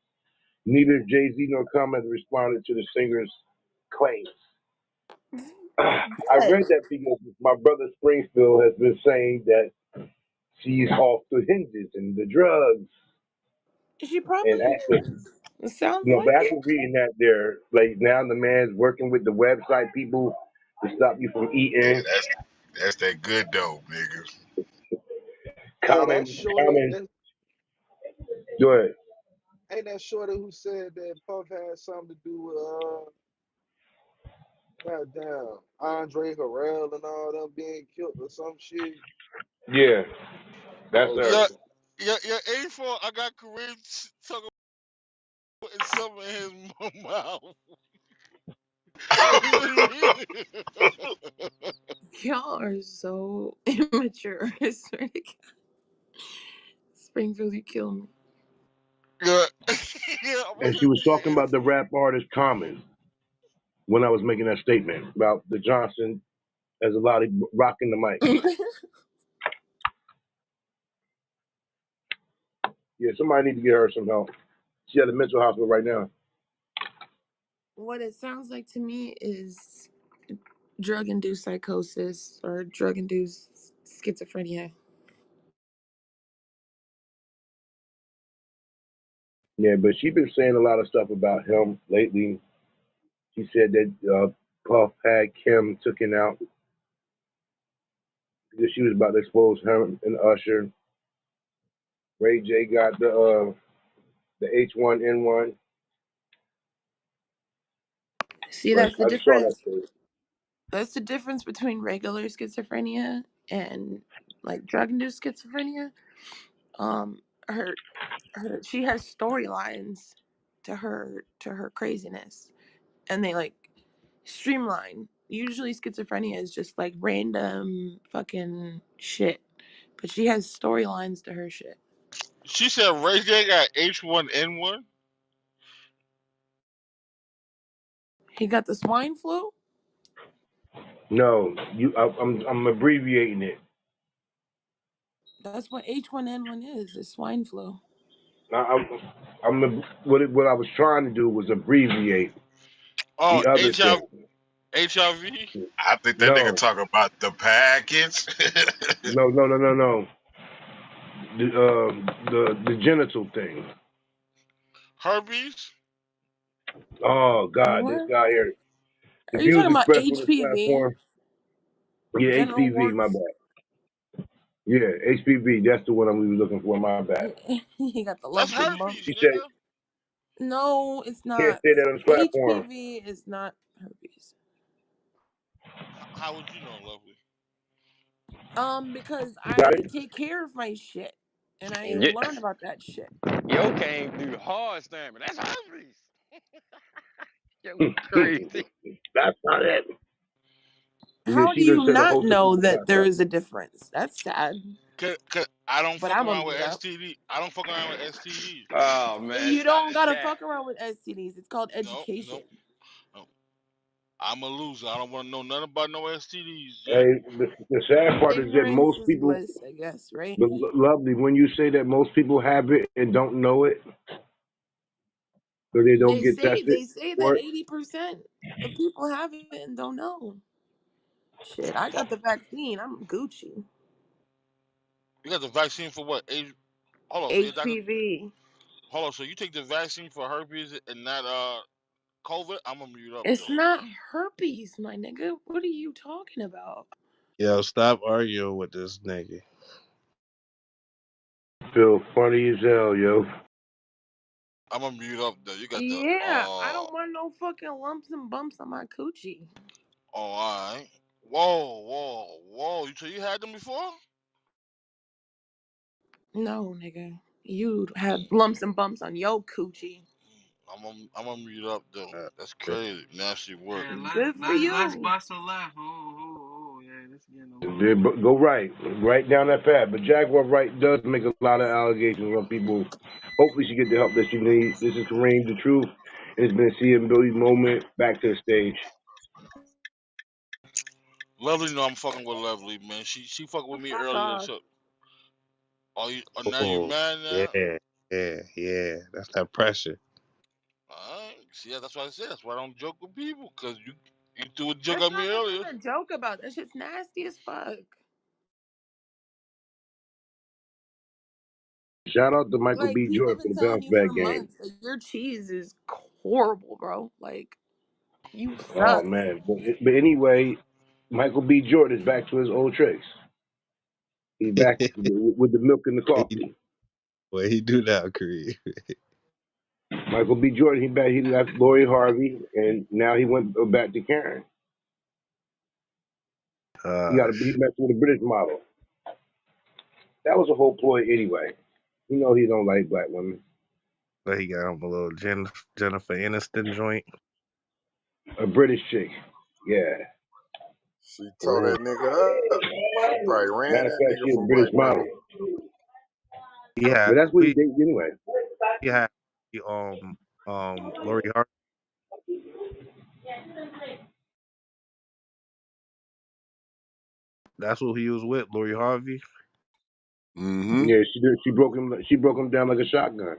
Neither Jay Z nor Common responded to the singer's claims. I Good. read that because my brother Springfield has been saying that she's off the hinges and the drugs. She And probably after, is. It sounds you know, but like after it. reading that, there, like now the man's working with the website people to stop you from Yeah, eating. that's that good dope, nigga. Hey, that Common, shorty, common. that Good. ain't that shorty who said that Puff had something to do with goddamn Andre Harrell and all them being killed or some shit. Yeah, that's her. Yeah, Okay. yeah. 84. I got Kareem talking putting something in his mouth. What does it mean? Y'all are so immature. I swear to God. Springfield, you kill me. Yeah, yeah. And she was talking about the rap artist Common when I was making that statement about the Johnson as a lot of rocking the mic. Yeah, somebody need to get her some help. She at the mental hospital right now. What it sounds like to me is drug induced psychosis or drug induced schizophrenia. Yeah, but she been saying a lot of stuff about him lately. She said that Puff had Kim taken out because she was about to expose him and Usher. Ray J got the H1N1. See, But that's the I just saw that difference. story. That's the difference between regular schizophrenia and like drug induced schizophrenia. Um, her, she has storylines to her craziness, and they like streamline. Usually, schizophrenia is just like random fucking shit, but she has storylines to her shit. She said Ray J got H1N1. He got the swine flu. No, I'm abbreviating it. That's what H1N1 is. It's swine flu. What I was trying to do was abbreviate Oh, the other HIV. thing. HIV. I think that nigga No, talk about the package. no. The genital thing. Herpes. Oh God, this What? guy here. The Are you views talking about expressed on this HPV? platform. Yeah, Genital HPV. My warts? bad. Yeah, HPV. That's the one we were looking for. My bad. He got the That's lumps and herpes, He bumps. said nigga. No, it's can't not. say that on this platform. HPV is not herpes. How would you know, lovely? Because You got I it. take care of my shit, and I And learned about that shit. yo came through hard stammering. That's herpes. Yo, crazy. That's not it. Yeah, How do she done you said a not host of know people that got there that. is a difference? That's sad, Cause I don't but fuck I'm gonna around with mute up. STD. I don't fuck around with STDs. Oh man, You stop don't the gotta cat. fuck around with STDs. It's called No, no, education. no. I'm a loser. I don't want to know nothing about no STDs, Jack. Hey, the sad part is that Ignorance most is people, bliss, I guess, right? but lovely, when you say that most people have it and don't know it, so they don't They get say tested they say for that it. 80% of people have it and don't know. Shit, I got the vaccine. I'm Gucci. You got the vaccine for what? Hold on. So your doctor. HPV. Hold on. So you take the vaccine for herpes and not COVID? I'm gonna mute up It's though. not herpes, my nigga. What are you talking about? Yo, stop arguing with this nigga. Feel funny as hell, yo. I'm gonna mute up though. You got the Yeah, I don't want no fucking lumps and bumps on my coochie. oh, all right. Whoa, whoa, whoa. So you had them before? No, nigga. You have lumps and bumps on your coochie. I'm gonna mute up though. Uh, That's crazy. Nasty work. Yeah, Good for let's you. bust a left. Yeah, this getting a little. Go right down that path. But Jaguar Wright does make a lot of allegations on people. Hopefully, she get the help that she needs. This is Kareem, the truth. It's been a C.M.B. moment. Back to the stage. Lovely, no, I'm fucking with Lovely, man. She fucking with me Fuck earlier. off. So now you Oh, mad now? yeah, yeah. That's that pressure. Alright. See, that's why I said. That's why I don't joke with people, cause you threw a joke There's at me earlier. nothing to joke about. That shit's nasty as fuck. Shout out to Michael Like B. people Jordan have for been the telling bounce you for back game. months that your cheese is horrible, bro. Like you Oh suck. man, but anyway, Michael B. Jordan is back to his old tricks. He's back with the milk and the What he, coffee. what he do now, Creed? Michael B. Jordan, he back. He left Lori Harvey, and now he went back to Karen. He Shit. messed with a British model. That was a whole ploy anyway. You know he don't like black women. But he got him a little Jennifer Aniston joint. A British chick. Yeah. She tore Mhm. that nigga up. She probably ran Matter of that fact, nigga she a for British black model. women. He had But that's what he we did anyway. he had Lori Hart. That's who he was with, Lori Harvey. Mm-hmm. Yeah, she did. She broke him. She broke him down like a shotgun.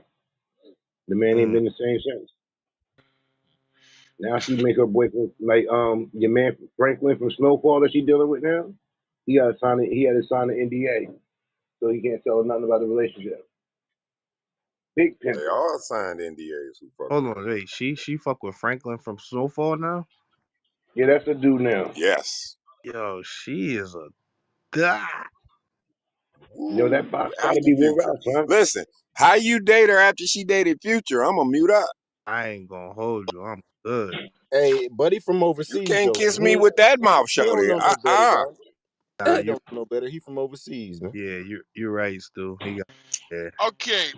The man ain't Mm. been the same since. Now she make her boyfriend like your man Franklin from Snowfall that she dealing with now. He got to sign it. He had to sign an NDA, so he can't tell her nothing about the relationship. Big They pimping. all signed NDAs who fuck Hold with on, her. wait. She fuck with Franklin from Snowfall now. Yeah, that's the dude now. Yes. Yo, she is a god. Yo, that Woo, box got to after be wore Future. out, son. Listen, how you date her after she dated Future? I'm gonna mute up. I ain't gonna hold you. I'm good. Hey, buddy from You overseas can't though. kiss me with that mouth He shut don't there. know no better, dog. Nah, Buddy you don't know no better. He from overseas, man. yeah, you're right, Stu. He got yeah. Okay,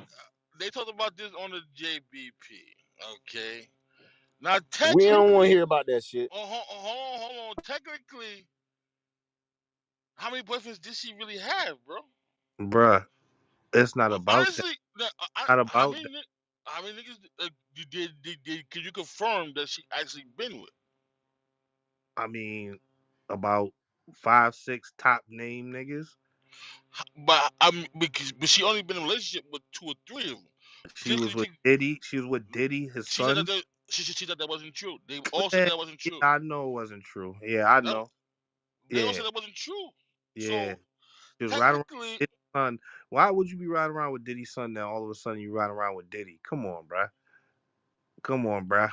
they talked about this on the JBP. Okay, now We don't want to technically, hear about that shit. hold on. Technically, how many boyfriends did she really have, bro? Bruh, it's not about that. Honestly, Not how about many that. how many niggas could you confirm that she actually been with? I mean, about 5, 6 top name niggas. But but she only been in a relationship with 2 or 3 of them. She Just was 'cause with Diddy. She was with Diddy, his she said that son. she said that wasn't true. They all said Yeah, that wasn't yeah, true. I know it wasn't true. Yeah, I That know. they all Yeah, said that wasn't true. yeah. So She was riding around technically, with Diddy's son. Why would you be riding around with Diddy's son now? All of a sudden, you riding around with Diddy? Come on, bruh. Come on, bruh.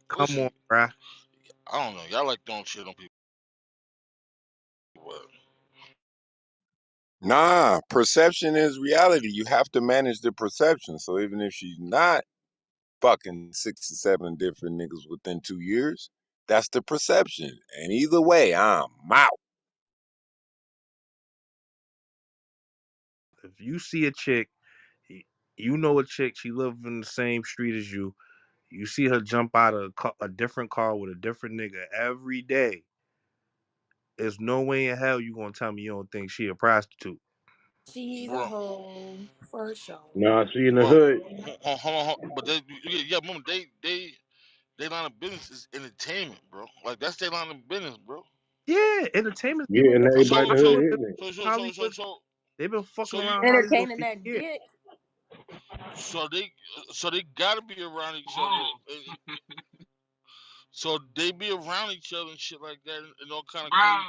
Come on, listen, bruh. I don't know. Y'all like throwing shit on people. But Nah, perception is reality. You have to manage the perception. So even if she's not fucking 6 or 7 different niggas within 2 years, that's the perception. And either way, I'm out. If you see a chick, you know a chick. She live in the same street as you. You see her jump out of a different car with a different nigga every day. There's no way in hell you gonna tell me you don't think she a prostitute. She's a bro, hoe for sure. Nah, she in the but hood. but yeah, remember they line of business is entertainment, bro. Like that's their line of business, bro. Yeah, entertainment. They've Yeah, been and fucking everybody in So the around hood so Hollywood. hitting it. so so so so Hollywood. so They've been fucking so you around Hollywood Entertaining for that years. dick. so they so they gotta be around each other. Whoa, So they be around each other and shit like that, and all kind of bro, crazy.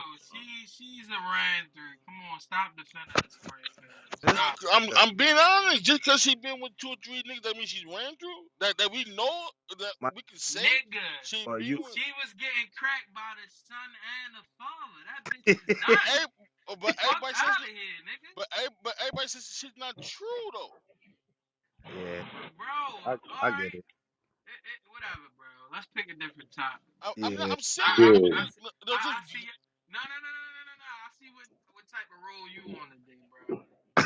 she's a ran through. Come on, stop defending her story, cuz. This Stop. I'm being honest. Just because she been with 2 or 3 niggas, that means she's ran through. That we know that my we can say Nigga, she well, be you with. she was getting cracked by the son and the father. That bitch yeah, is done. But Fuck everybody says, out of here, nigga. but everybody says shit's not true though. Bro, I get alright. it. Whatever, bro. Let's pick a different topic. I'm not. Yeah, I'm I, serious. I, I'm Yeah. I, no, just I see it. No, no, no, no, no, no, no. I see what type of role you on today, bro.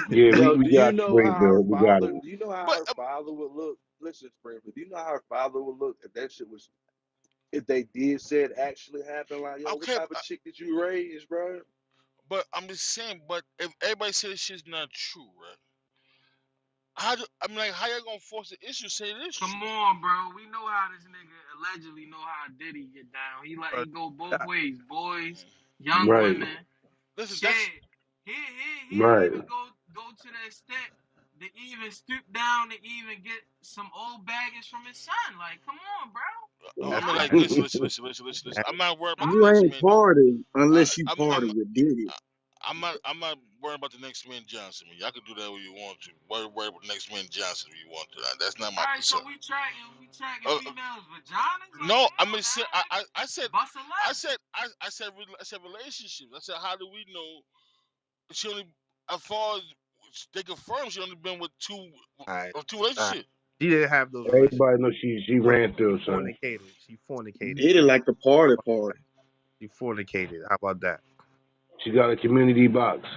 Yeah, Yo, we do you got you, know how her Springfield. We got father? it. Do you know how but her father would look? Listen, Springfield. Do you know how her father would look if that shit was? If they did say it actually happened, like, yo, what okay. type of chick did you raise, bro? But I'm just saying. But if everybody says shit's not true, right? I mean, like, how you gonna force the issue? Say the issue. Come on, bro. We know how this nigga allegedly know how Diddy get down. He go both That- ways, boys, Mm. young Right, women. Listen, that's Shit. He right. even go to the extent to even stoop down to even get some old baggage from his son. Like, come on, bro. I mean, Stop like, it. listen. I'm not worried about the Stop You it. next ain't man. party unless you I'm party with Diddy. I'm not worried about the next man Johnson. Y'all can do that when you want to. Worry about the next man Johnson if you want to. That's not All my right, so concern. we tracking Uh, females' vaginas. Like, no, come I on mean, now, bust a left. I said relationships. I said, how do we know she only, as far as they confirm, she only been with Alright, two alright. relationships. She didn't have those relationships. Everybody knows she ran through, son. Fornicated. She fornicated. Diddy like the party party. She fornicated. How about that? She got a community box.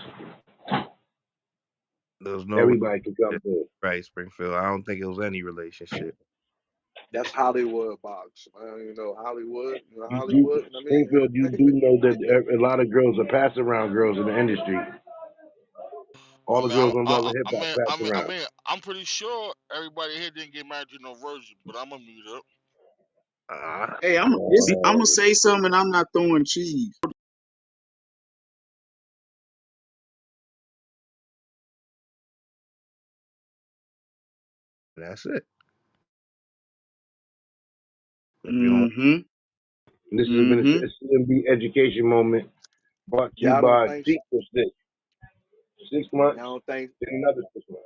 There was no Everybody can come relationship, through. right, Springfield. I don't think it was any relationship. That's Hollywood box. You know, Hollywood, you know, You Hollywood, I mean, Springfield, you do know that a lot of girls are pass around girls in the industry. I All the mean, girls on Love and Hip Hop pass around. I'm pretty sure everybody here didn't get married to no virgin, but I'm gonna mute up. Uh, Hey, I'm gonna say something. And I'm not throwing cheese. that's it. If you don't, Mm-hmm. This has been a Mm-hmm. C.M.B. education moment brought to you y'all don't by think, Seek for Six. 6 months, y'all don't think, then another 6 months.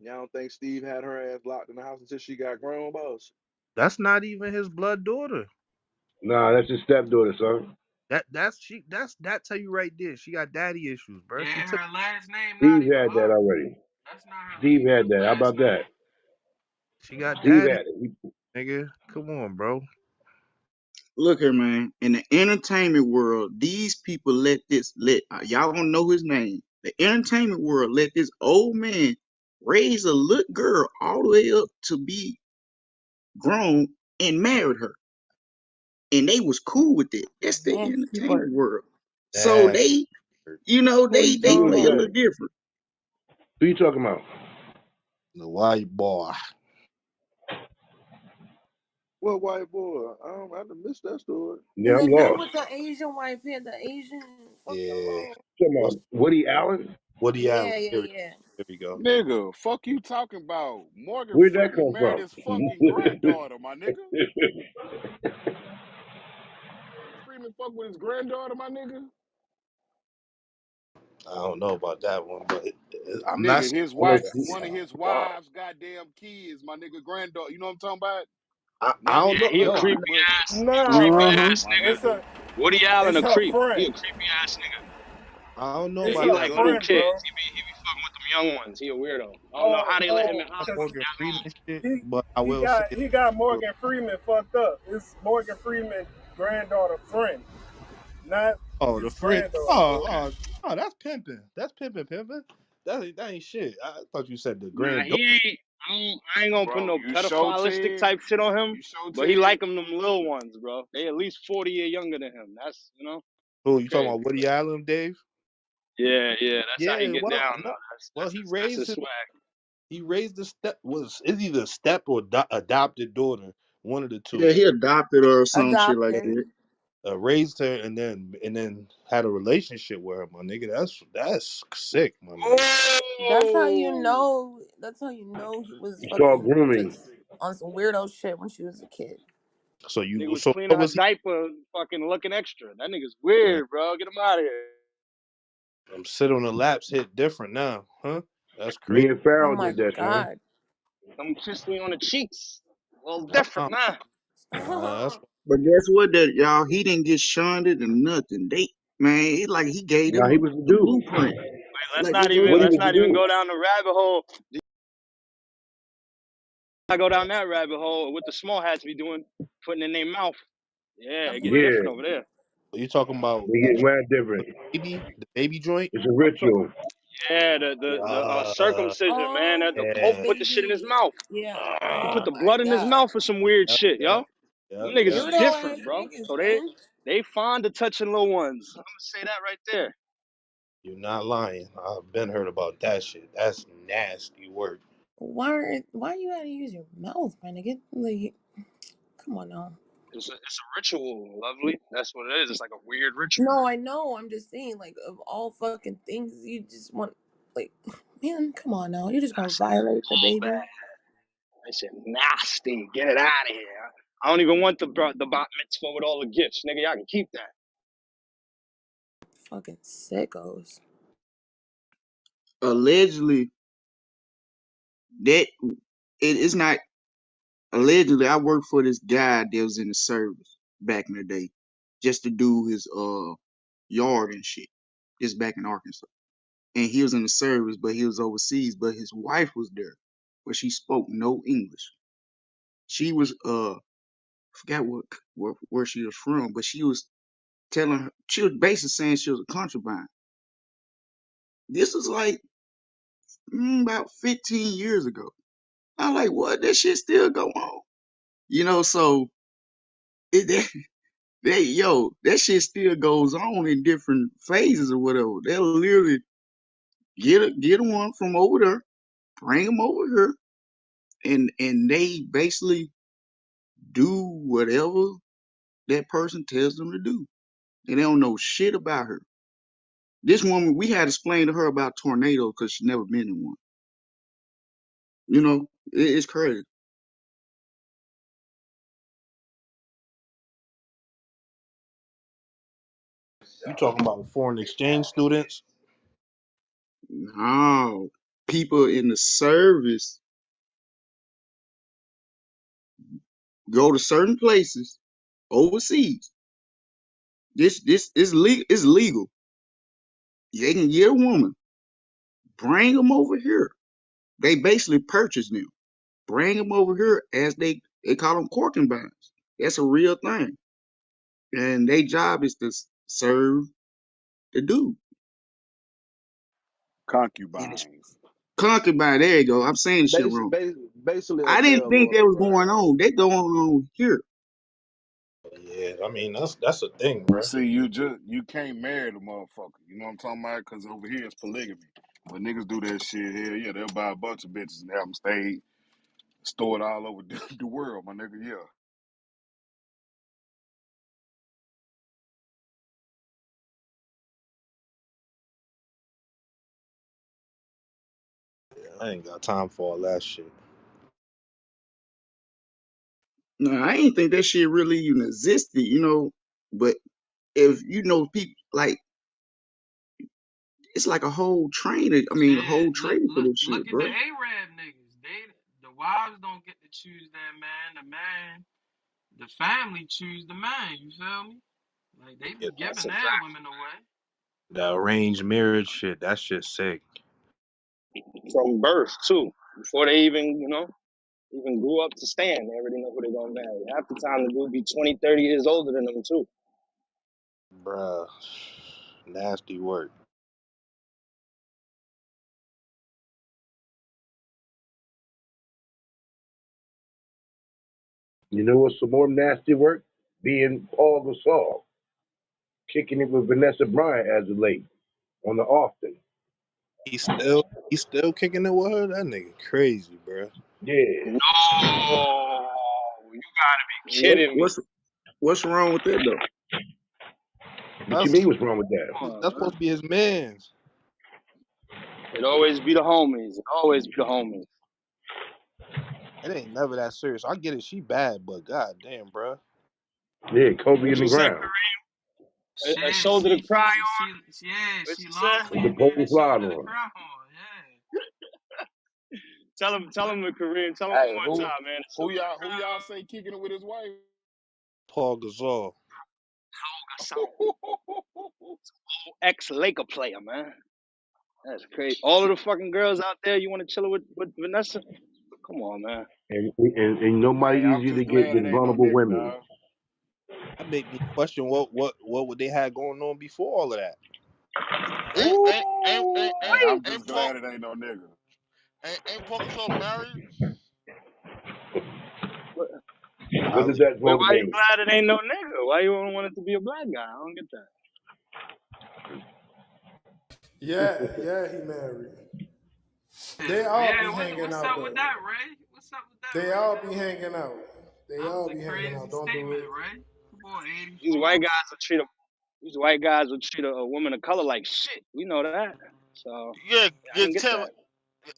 y'all don't think Steve had her ass locked in the house until she got grown, boss? that's not even his blood daughter. Nah, that's his stepdaughter, son. That tell you right there. She got daddy issues, bro. Yeah, She took her last name not Steve even had that her. already. That's not her Steve had that. How last about that? name. she got Steve daddy, had it. nigga. Come on, bro. Look here, man. In the entertainment world, these people let y'all don't know his name. The entertainment world let this old man raise a little girl all the way up to be grown and married her, and they was cool with it. That's the Nasty entertainment work. world. So That they, you know, Who you they Who talking is play a about? little that? different. Who you talking about? the white boy. Well, white boy, I done missed that story. Yeah, Is I'm it them lost. with the Asian wife here? The Asian fucking Yeah. long. What's Talking about Woody Allen? Woody Allen? Yeah, yeah, Here yeah. we go. Nigga, fuck you talking about? Morgan Where'd that Freeman come married from? his fucking granddaughter, my nigga. Freeman fuck with his granddaughter, my nigga. I don't know about that one, but I'm not Nigga, saying his I know wife, Steve, one of his wives' goddamn kids, my nigga granddaughter. You know what I'm talking about? I Not don't his know. Yeah, he a No, mother, I, creepy but ass. He a Nah, creepy Uh-huh. ass my nigga. it's nigga. a Woody Allen it's a her creep. He friend. a creepy ass nigga. I don't know It's Yeah, about he her that. like little friend, kids. bro. He be fucking with them young ones. He a weirdo. I don't know Oh, how they let him in oh, Hollywood cause for Morgan that Freeman long. shit, he but I he will say got he got Morgan Freeman fucked up. It's Morgan Freeman granddaughter friend, not oh, the his friend. granddaughter, bro. That's pimping. That's pimping. That ain't shit. I thought you said the Nah, granddaughter. he ain't. I ain't gonna put Bro, no you show pedophilistic Ted, type shit on him, you show but he Ted. like them little ones, bro. They at least 40 years younger than him. That's Who that's you talking crazy. about? Woody Allen, Dave? Yeah, yeah. That's how he Yeah. get Well, down no. though. Well, That's his swag. he raised the step. Was it's either step or adopted daughter, one of the Yeah, two. he adopted her or some shit like Adopted. that. Raised her and then had a relationship with her, my nigga. That's sick, my nigga. That's how you Oh, know. That's how you know he was it's called fucking grooming. just on some weirdo shit when she was a kid. nigga was So cleaning what her was he? diaper, fucking looking extra. That nigga's Man, weird, bro. Get him out of here. I'm sit on the laps hit different now, huh? That's Me crazy. and Oh Farrell my did that, son. god. Don't kiss me on the cheeks. Well, Uh-uh. different, nah. That's But guess what? That y'all, he didn't get shunned or nothing. They, man, it like he gave Nah, them he was the the dude. blueprint. Let's Like they not go even Woody to. let's was the not even dude. go down the rabbit hole. I go down that rabbit hole. What the small hats be doing, putting in their mouth. Yeah, it get different Yeah, over there. what you talking about? they get mad different. The baby joint. It's a I'm talking. ritual. Yeah, the Yeah, circumcision, man. That the Oh, the Pope yeah, put the shit in his baby. mouth. Yeah. He put Oh the my blood in his god. mouth for some weird yep, shit, yep, yo. Them yep, niggas yep. is Weirdo ass different, bro. niggas, So man. they fond of touching little ones. I'm gonna say that right there. You're not lying. I've been heard about that shit. That's nasty work. Why you gotta use your mouth, my nigga? Like, come on now. It's a ritual, lovely. That's what it is. It's like a weird ritual. No, I know. I'm just saying, like, of all fucking things, you just want, like, man, come on now. You're just gonna That's violate the all baby. bad. That shit nasty. Get it out of here. I don't even want the bat mitzvah with all the gifts, nigga. Y'all can keep that. Fucking sickos. Allegedly, that it is not allegedly. I worked for this guy that was in the service back in the day, just to do his yard and shit. Just back in Arkansas, and he was in the service, but he was overseas. But his wife was there, but she spoke no English. She was forgot where she was from, but she was telling her, she was basically saying she was a concubine. This was like about 15 years ago. I'm like, what? That shit still go on, So it that shit still goes on in different phases or whatever. They'll literally get one from over there, bring them over here, and they basically do whatever that person tells them to do, and they don't know shit about her. This woman, we had to explain to her about tornadoes because she never been in one. It's crazy. You talking about foreign exchange students? No, people in the service go to certain places overseas. This is legal. It's legal. They can get a woman, bring them over here. They basically purchase them, bring them over here as they call them concubines. That's a real thing, and their job is to serve the dude. And it's concubines. concubine. There you go. I'm saying the shit wrong. Basically a I didn't mail think order that was bride. going on. They going on here. Yeah, I mean that's a thing, But bro. see, you can't marry the motherfucker. You know what I'm talking about? Because over here it's polygamy. When niggas do that shit here, yeah, they'll buy a bunch of bitches and have them stay stored all over the world, my nigga. Yeah. I ain't got time for all that shit. No, I ain't think that shit really even existed. But if people like, it's like a whole a Shit, whole trade for this look shit, at the bro. Arab niggas. The wives don't get to choose their man. The family choose the man. You feel me? Like they Yeah, be That's giving a their fact. women away. that arranged marriage shit, that shit sick. From birth too. Before they even grew up to stand, they already know who they're gonna marry. Half the time the dude be 20, 30 years older than them too. Bruh. Nasty work. You know what's some more nasty work? Being Paul Gasol, kicking it with Vanessa Bryant as of late on the often. He's still kicking it with her? That nigga crazy, bruh. Yeah. No, you gotta be What kidding me. what's wrong with that though? What you That's mean what's wrong with that? Come on, that's supposed man. to be his man's. It always be the homies. It always be the homies. It ain't never that serious. I get it, she bad, but god damn, bruh. Yeah, Kobe What in the you say, ground Kareem? A Shit, shoulder to cry on? yeah, What she you say? lonely with the and need pole a slide shoulder to on. cry on. Yeah. Tell him, Kareem. Tell him Hey, one more time, man. A shoulder to who cry y'all say kicking it with his wife? Paul Gasol. on. Gasol, ex-Laker player, man. That's crazy. All of the fucking girls out there, you want to chill with Vanessa? Come on, man. And nobody Hey, I'm easier to just get glad it than ain't no vulnerable nigga, women. dog. That made me question what would they had going on before all of that. Hey, I'm just Wait. glad it ain't no nigga. Ain't Paul Gasol married? What does Probably. that Wait, vote why you mean? glad it ain't no nigga? Why you don't want it to be a black guy? I don't get that. Yeah, he married. They all be Yeah, hanging what's out up with though. that, Ray? What's up with that, They Ray? all be hanging out. They That was all a be hanging crazy out. Don't do statement, it. Ray. Come on, These 84. white guys will treat a these white guys will treat a woman of color like shit. We know that. So Yeah, yeah, I yeah, can get Ted. that.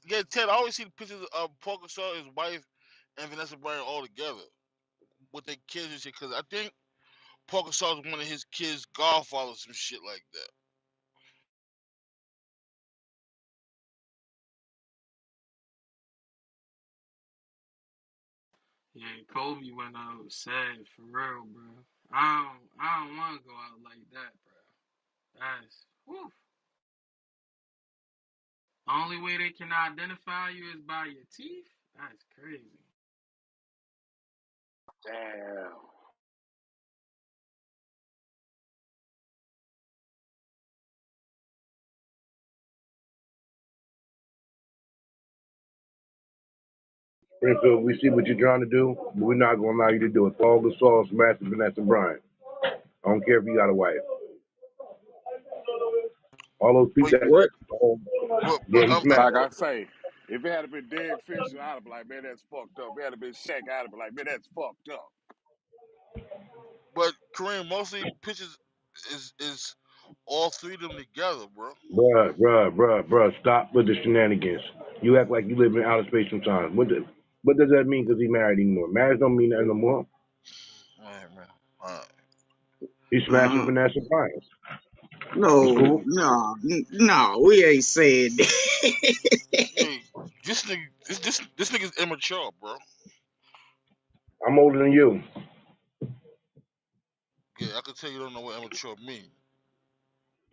Yeah, Ted. I always see the pictures of Parker Shaw, his wife, and Vanessa Bryant all together with their kids and shit. Because I think Parker Shaw is one of his kids' godfathers, some shit like that. Yeah, Kobe went out sad for real, bro. I don't want to go out like that, bro. That's whew. The only way they can identify you is by your teeth. That's crazy. Damn. Springfield, we see what you're trying to do, but we're not going to allow you to do it. Paul Gasol smashed Vanessa Bryant. I don't care if you got a wife. All those But people that, What? yeah, he smashed Like her. I say, if it had been Derek Fisher, I'd have been like, man, that's fucked up. If it had been Shaq, I'd have been like, man, that's fucked up. but Kareem, mostly pictures is all three of them together, bro. Bruh, stop with the shenanigans. You act like you live in outer space sometimes. What does that mean because he married anymore? Marriage don't mean that no more. All right, man. All right. He smashing Uh, Vanessa Bryant. It's no, cool. no, we ain't saying that. Yeah, this nigga's immature, bro. I'm older than you. Yeah, I can tell you don't know what immature mean.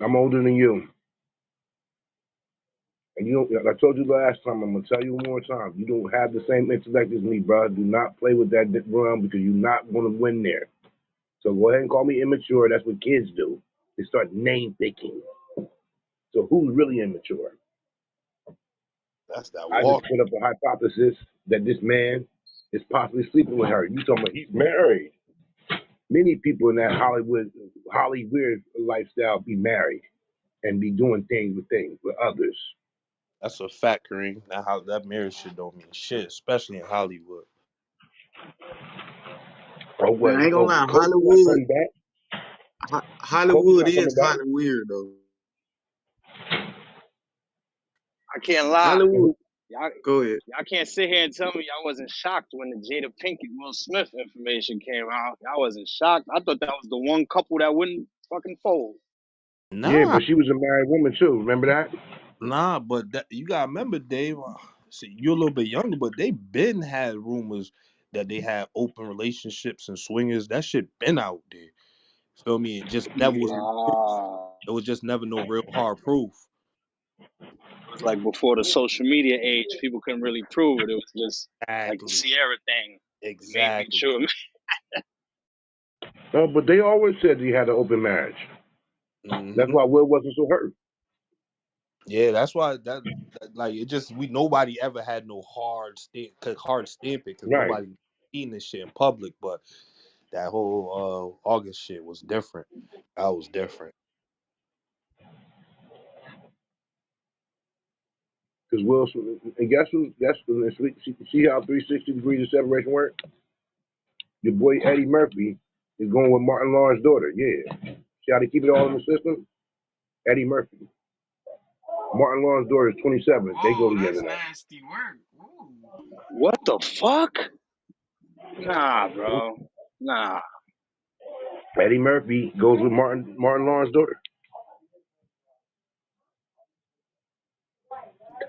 I'm older than you. And you don't, I told you last time, I'm going to tell you one more time. You don't have the same intellect as me, bro. Do not play with that realm because you're not going to win there. So go ahead and call me immature. That's what kids do. They start name picking. So who's really immature? That's that I just walk. put up a hypothesis that this man is possibly sleeping with her. You talking about he's married? Many people in that Hollywood lifestyle be married and be doing things with others. That's a fact, Kareem. That marriage shit don't mean shit, especially in Hollywood. Oh Man, what? I ain't gonna Oh, lie, Kobe not Hollywood, coming back. Kobe Hollywood not is coming back. kind of weird though. I can't lie. Hollywood, Y'all go ahead. y'all can't sit here and tell me y'all wasn't shocked when the Jada Pinkett Will Smith information came out. Y'all wasn't shocked. I thought that was the one couple that wouldn't fucking fold. Yeah, Nah, but she was a married woman too. Remember that? nah, but you gotta remember, Dave. See, you're a little bit younger, but they been had rumors that they had open relationships and swingers. That shit been out there. Feel me? It just never was. Yeah, It was just never no real hard proof. It was like before the social media age, people couldn't really prove it. It was just like the Exactly. Sierra thing. Maybe Exactly. true. No, but they always said he had an open marriage. That's Hmm. why Will wasn't so hurt. Yeah, that's why like it just we nobody ever had no hard stamp it because Right. nobody seen this shit in public. But that whole August shit was different. That was different. Because Will, and guess who? See how 360 degrees of separation work? Your boy Eddie Murphy is going with Martin Lawrence's daughter. Yeah. See how they keep it all in the system? Eddie Murphy. Martin Lawrence's daughter is 27. They go Whoa, together that's now. nasty work. Whoa. What the fuck? Nah, bro. Nah. Eddie Murphy goes with Martin Lawrence's daughter.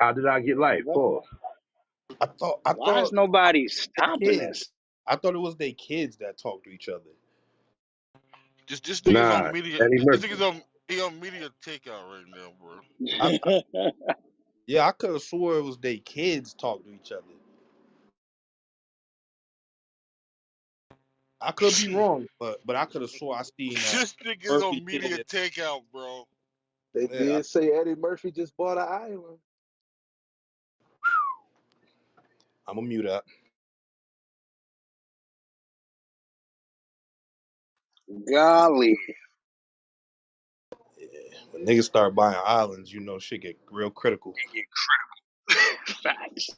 How did I get life? What? Pause. I Why is thought nobody they stopping kids. this? I thought it was they kids that talk to each other. This nigga's Nah, on media. Eddie This Murphy. nigga's on media takeout right now, bro. I Yeah, I could have swore it was they kids talk to each other. I could be wrong, but I could have swore I seen that This nigga's Murphy on shit. media takeout, bro. They Yeah, did say Eddie Murphy just bought an island. I'm gonna mute up. Golly. Yeah. When niggas start buying islands, shit get real critical. It get Facts.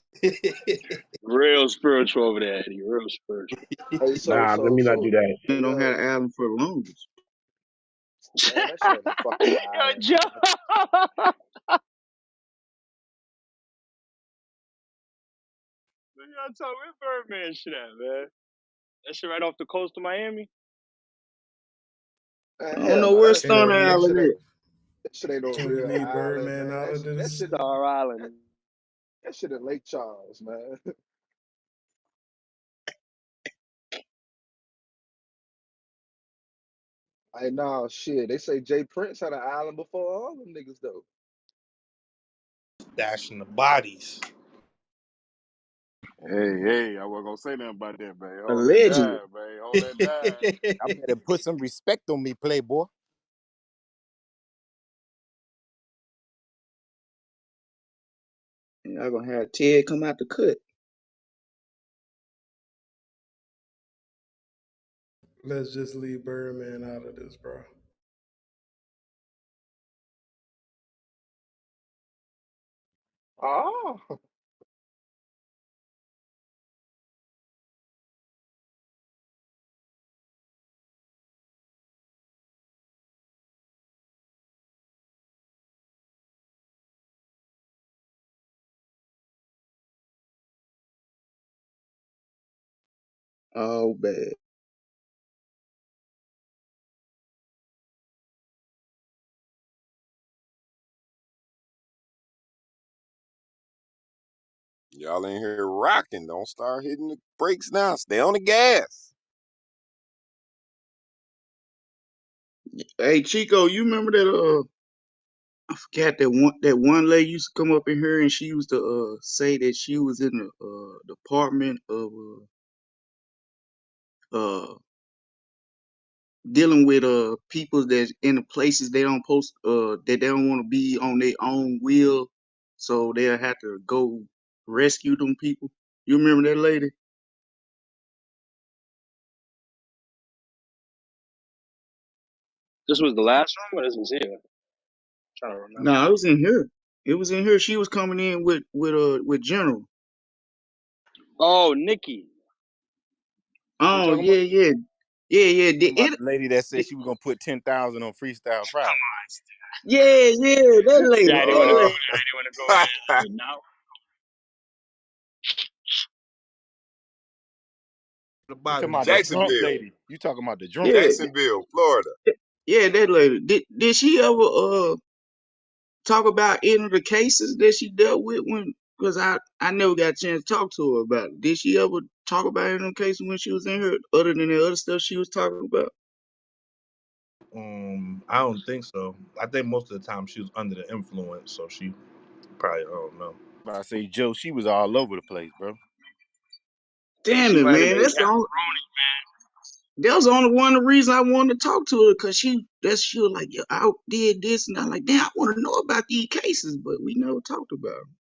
Real spiritual over there, Eddie. Real spiritual. Hey, Nah, let me not do that. They don't have yo, the album for the longest. man, that shit ain't no fucking Yo, island, Joe. man. Y'all tell me where Birdman shit at, man. That shit right off the coast of Miami. Man, I don't hell know no, where that Can Stone we Island is. that shit ain't no can we real leave island, Birdman man. out of That this? shit Star Island. that shit in Lake Charles, man. I know shit. They say Jay Prince had an island before all them niggas though. Stashing the bodies. Hey, I wasn't gonna say nothing about that, man. Hold that Allegedly. down, man. Hold that down. I better put some respect on me, Playboy. Y'all gonna have Ted come out the cut. Let's just leave Birdman out of this, bro. Oh, Oh, bad. Y'all in here rocking. Don't start hitting the brakes now. Stay on the gas. Hey, Chico, you remember that? I forgot that one lady used to come up in here and she used to say that she was in the department of dealing with people that in the places they don't post that they don't want to be on their own will, so they'll have to go rescue them people. You remember that lady? This was the last room, or this was here? I'm trying to remember. No, it was in here. It was in here. She was coming in with General. Oh, Nikki. You Oh talking about? yeah, yeah, yeah, yeah. Talking about the lady that said Did- she was gonna put 10,000 on Freestyle Friday. yeah, yeah. That Yeah, lady. I didn't want That to go Uh, lady. there. I didn't want to go there. But now, The You talking body about the drop. drunk Jacksonville, lady. You talking about the drunk Yeah, lady. Jacksonville, Florida. yeah. That lady. Did she ever talk about any of the cases that she dealt with when? Because I never got a chance to talk to her about it. Did she ever talk about any of them cases when she was in here, other than the other stuff she was talking about? I don't think so. I think most of the time she was under the influence, so she probably, I don't know. But I say, Joe, she was all over the place, bro. Damn she it, might have man. been Captain. That was the only one of the reason I wanted to talk to her because she was like, yo, I did this and I'm like, damn, I want to know about these cases, but we never talked about them.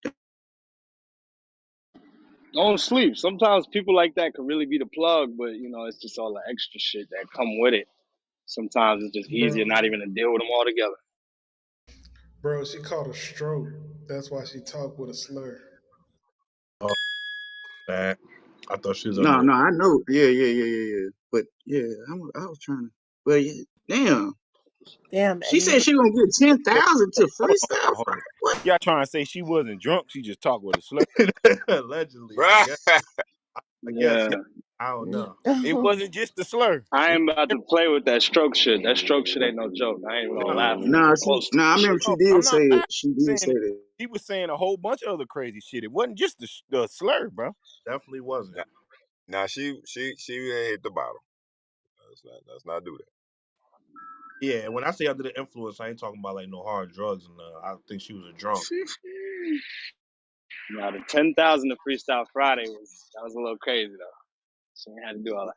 Don't sleep. Sometimes people like that could really be the plug, but it's just all the extra shit that come with it. Sometimes it's just easier Bro, not even to deal with them altogether. bro, she caught a stroke. That's why she talked with a slur. Oh, that. I thought she was under No, the. no, I know. Yeah. But yeah, I was trying to. But yeah, damn, Damn, she Eddie. said she gonna get 10,000 to Hold on, freestyle. hold on. What? Y'all trying to say she wasn't drunk? She just talked with a slur. Allegedly, I Right. guess. I guess. Yeah. I don't know. It wasn't just the slur. I It ain't about to play with that stroke shit. That stroke shit ain't no joke. I ain't even gonna laugh Mm. Nah, close to I that remember shit. she no, I'm did not say it. laughing. She I'm did saying say that. he was saying a whole bunch of other crazy shit. It wasn't just the slur, bro. Definitely wasn't. Now, now she hit the bottom. Let's not do that. Yeah, when I say under the influence, I ain't talking about like no hard drugs, and I think she was a drunk. Now the 10,000 to Freestyle Friday was a little crazy though. She ain't had to do all that.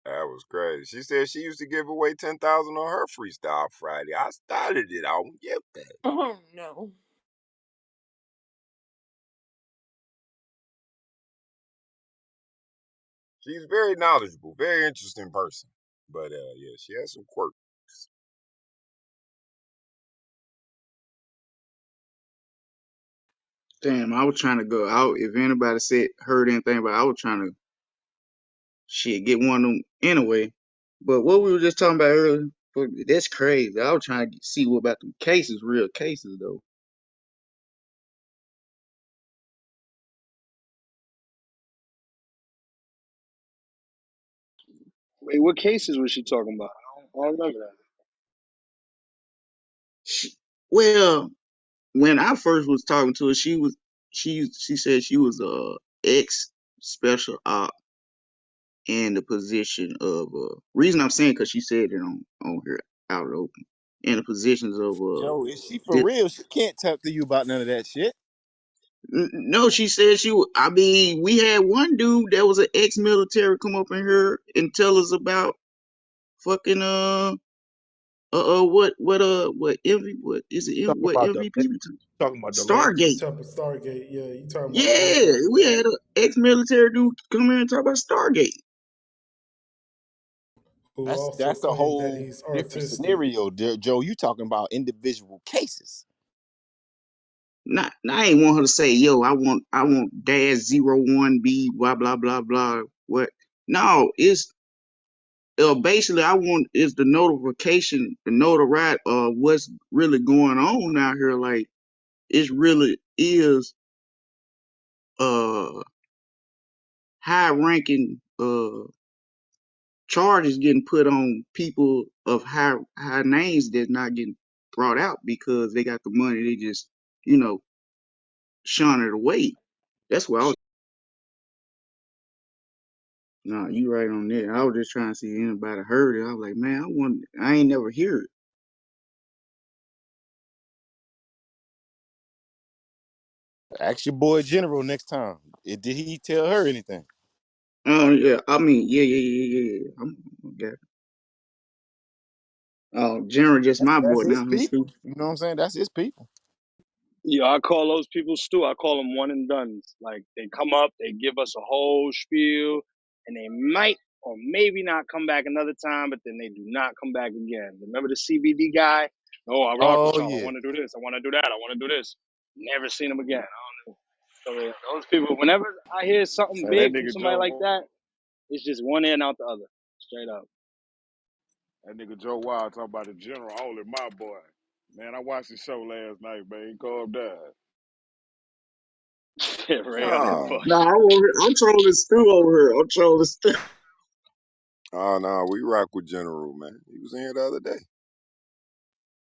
That was crazy. She said she used to give away 10,000 on her freestyle Friday. I started it. I don't get that. Oh no. She's very knowledgeable, very interesting person. But yeah, she has some quirks. Damn, I was trying to go out. If anybody said heard anything about, I was trying to shit get one of them anyway. But what we were just talking about earlier, that's crazy. I was trying to see what about them cases, real cases though. Wait, what cases was she talking about? I don't remember that. She, well, when I first was talking to her, she said she was a ex special op in the position of reason I'm saying because she said it on her out in the open in the positions of Joe, is she for di- real? She can't talk to you about none of that shit. no, she said I mean, we had one dude that was an ex-military come up in here and tell us about fucking what envy what is it Talking what about the MVP talking about the You Stargate. layers. talking about Stargate? Yeah, you talking about Yeah, motherfuckers we that had an ex-military dude come here and talk about Stargate. who also That's a claim that whole he's different artistic. scenario, Joe. You talking about individual cases. Not I ain't want her to say, yo, I want dash 01B blah blah blah blah. What? No, it's basically I want is the notification, the notoriety of what's really going on out here. Like it really is uh high ranking charges getting put on people of high names that's not getting brought out because they got the money. They just you know shun it away. That's why I was. No, you right on there. I was just trying to see if anybody heard it. I was like, man, I ain't never hear it. Ask your boy General next time. Did he tell her anything? Oh yeah, I mean, yeah. Okay. Oh, General, just my That's boy his now. He's people. stupid. You know what I'm saying? That's his people. Yeah, I call those people stew. I call them one and dones. Like they come up, they give us a whole spiel, and they might or maybe not come back another time, but then they do not come back again. Remember the CBD guy? Oh, I rock with Oh y'all. I yeah. want to do this. I want to do that. I want to do this. Never seen him again. I don't know. So yeah, those people. Whenever I hear something So that big from nigga somebody like Joe, that, it's just one in out the other, straight up. that nigga Joe Wild talking about the general only my boy. Man, I watched the show last night, man. He calmed down. Ray out here No, Nah, bugging. I'm trolling Stu over here. I'm trolling Stu. oh no, we rock with General, man. He was in here the other day.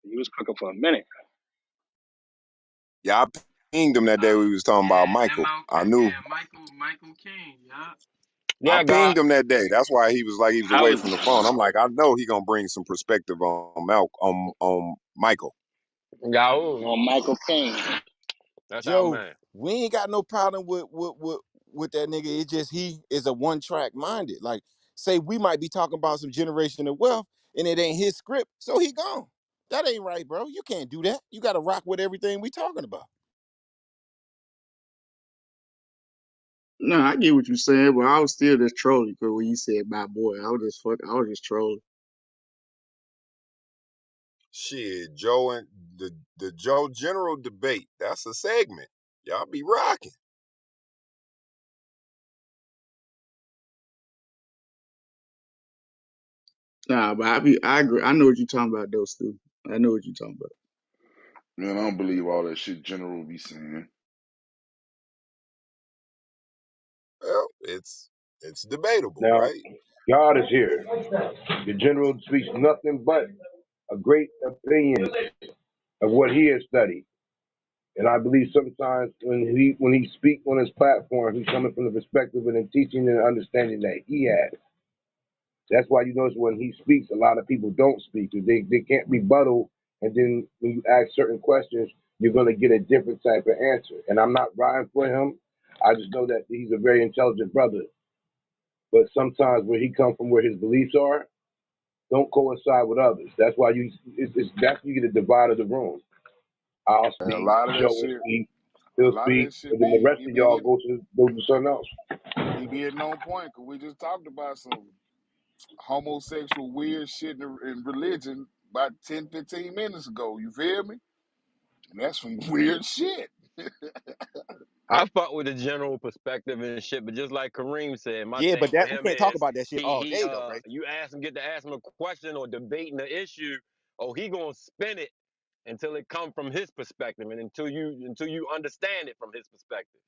He was cooking for a minute. Yeah, I pinged him that day we was talking about Yeah, Michael. I knew Michael King. Yeah. I Yeah, God. pinged him that day. That's why he was like he was I away was from the phone. I'm like, I know he gonna bring some perspective on on Michael. on Michael King. Joe, we ain't got no problem with that nigga. It's just he is a one track minded. Like, say we might be talking about some generational wealth and it ain't his script, so he gone. That ain't right, bro. You can't do that. You gotta rock with everything we talking about. No, I get what you're saying, but I was still just trolling because when you said my boy, I was just trolling. Shit, Joe and the Joe General debate. That's a segment. Y'all be rocking. Nah, but I agree. I know what you're talking about, though, Stu. I know what you're talking about. Man, I don't believe all that shit general be saying. Well, it's debatable, Now, right? God is here. The general speaks nothing but a great opinion of what he has studied. And I believe sometimes when he speaks on his platform, he's coming from the perspective and the teaching and understanding that he has. That's why you notice when he speaks, a lot of people don't speak because they can't rebuttal. And then when you ask certain questions, you're going to get a different type of answer. And I'm not riding for him. I just know that he's a very intelligent brother. But sometimes where he comes from, where his beliefs are, don't coincide with others. That's why that's you get a divide of the room. I'll And a speak, lot of that Joe will shit, speak, a he'll lot of speak, that shit and then the rest he of y'all be go to something else. he be hitting on point because we just talked about some homosexual weird shit in religion about 10, 15 minutes ago. You feel me? And that's some weird shit. I fuck with the general perspective and shit, but just like Kareem said, my Yeah, but thing with that we him can't talk is about that shit all he day though, Bray. you get to ask him a question or debating the issue, oh he gonna spin it until it come from his perspective and until you understand it from his perspective.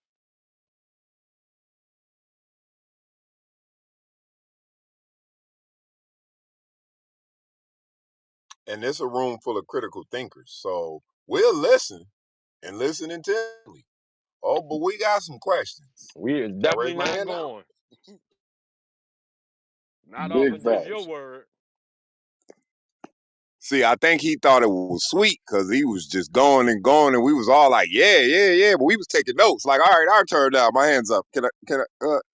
And it's a room full of critical thinkers. So we'll listen and listen intently. Oh, but we got some questions. We is Can I raise definitely my not hand now? going. Not off Big of just your facts. word. See, I think he thought it was sweet because he was just going and going, and we was all like, "Yeah, yeah, yeah," but we was taking notes. Like, all right, our turn now. My hands up.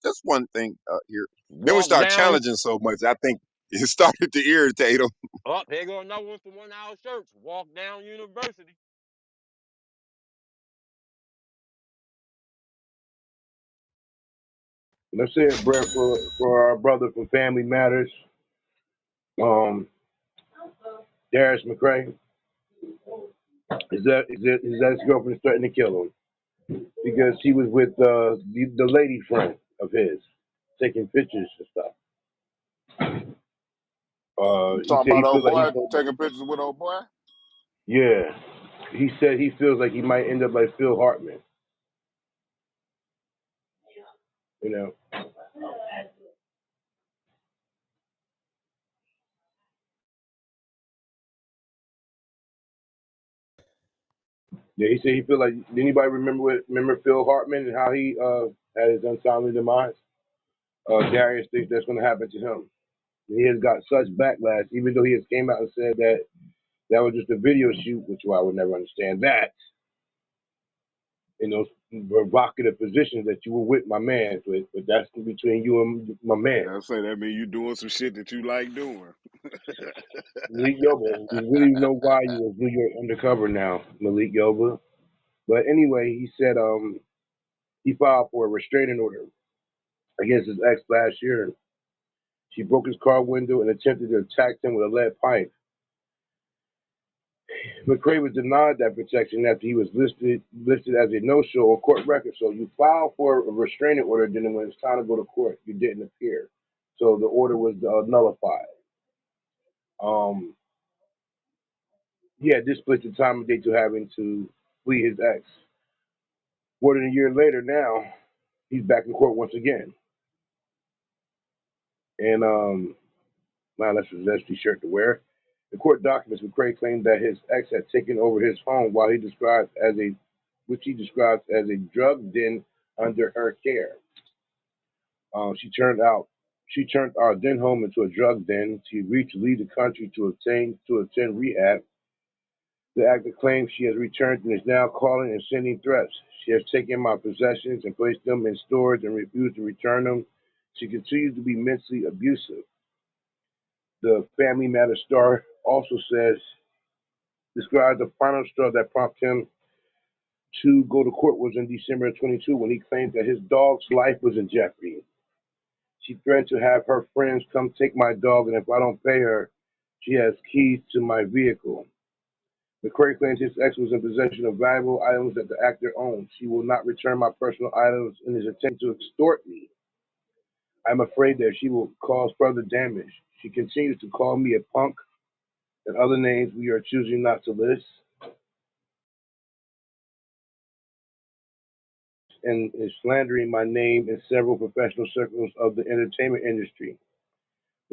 Just one thing here. Then we Walk start down challenging so much. I think it started to irritate him. up, here go another one for 1 hour shirts. Walk down university. Let's say it, Brett, for our brother from Family Matters, um, Darius McCray. His ex girlfriend threatened to kill him because he was with the lady friend of his, taking pictures and stuff. You He talking said about he old feels like boy taking pictures with old boy? yeah. He said he feels like he might end up like Phil Hartman. You know. Yeah, he said he feel like. Anybody remember Phil Hartman and how he had his untimely demise? Darius thinks that's going to happen to him. He has got such backlash, even though he has came out and said that that was just a video shoot, which I would never understand that in those provocative positions that you were with my man, but that's between you and my man. I say that mean you doing some shit that you like doing. Malik Yoba. We really know why you was New York undercover now, Malik Yoba. But anyway, he said he filed for a restraining order against his ex last year. She broke his car window and attempted to attack him with a lead pipe. McCray was denied that protection after he was listed as a no-show on court record. So you filed for a restraining order, then when it's time to go to court, you didn't appear. So the order was nullified. Um, he had this split the time and date to having to flee his ex. More than a year later now, he's back in court once again. And now that's the shirt to wear. The court documents McCray claimed that his ex had taken over his home which he describes as a drug den under her care. She turned our then home into a drug den. She agreed to leave the country to attend rehab. The actor claims she has returned and is now calling and sending threats. She has taken my possessions and placed them in storage and refused to return them. She continues to be mentally abusive. The Family Matters star also described the final straw that prompted him to go to court was in December of 22 when he claimed that his dog's life was in jeopardy. She threatened to have her friends come take my dog, and if I don't pay her, she has keys to my vehicle. McCray claims his ex was in possession of valuable items that the actor owned. She will not return my personal items in his attempt to extort me. I'm afraid that she will cause further damage. She continues to call me a punk and other names we are choosing not to list, and is slandering my name in several professional circles of the entertainment industry.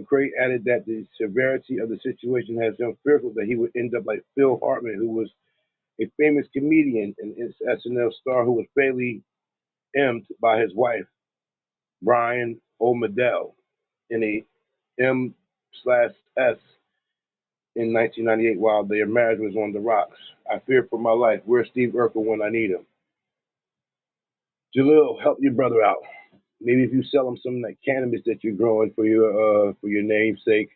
McCray added that the severity of the situation has him fearful that he would end up like Phil Hartman, who was a famous comedian and SNL star who was fatally emmed by his wife, Brian O'Medell, in a M/S in 1998 while their marriage was on the rocks. I fear for my life. Where's Steve Urkel when I need him? Jalil, help your brother out. Maybe if you sell him some of that cannabis that you're growing for your namesake.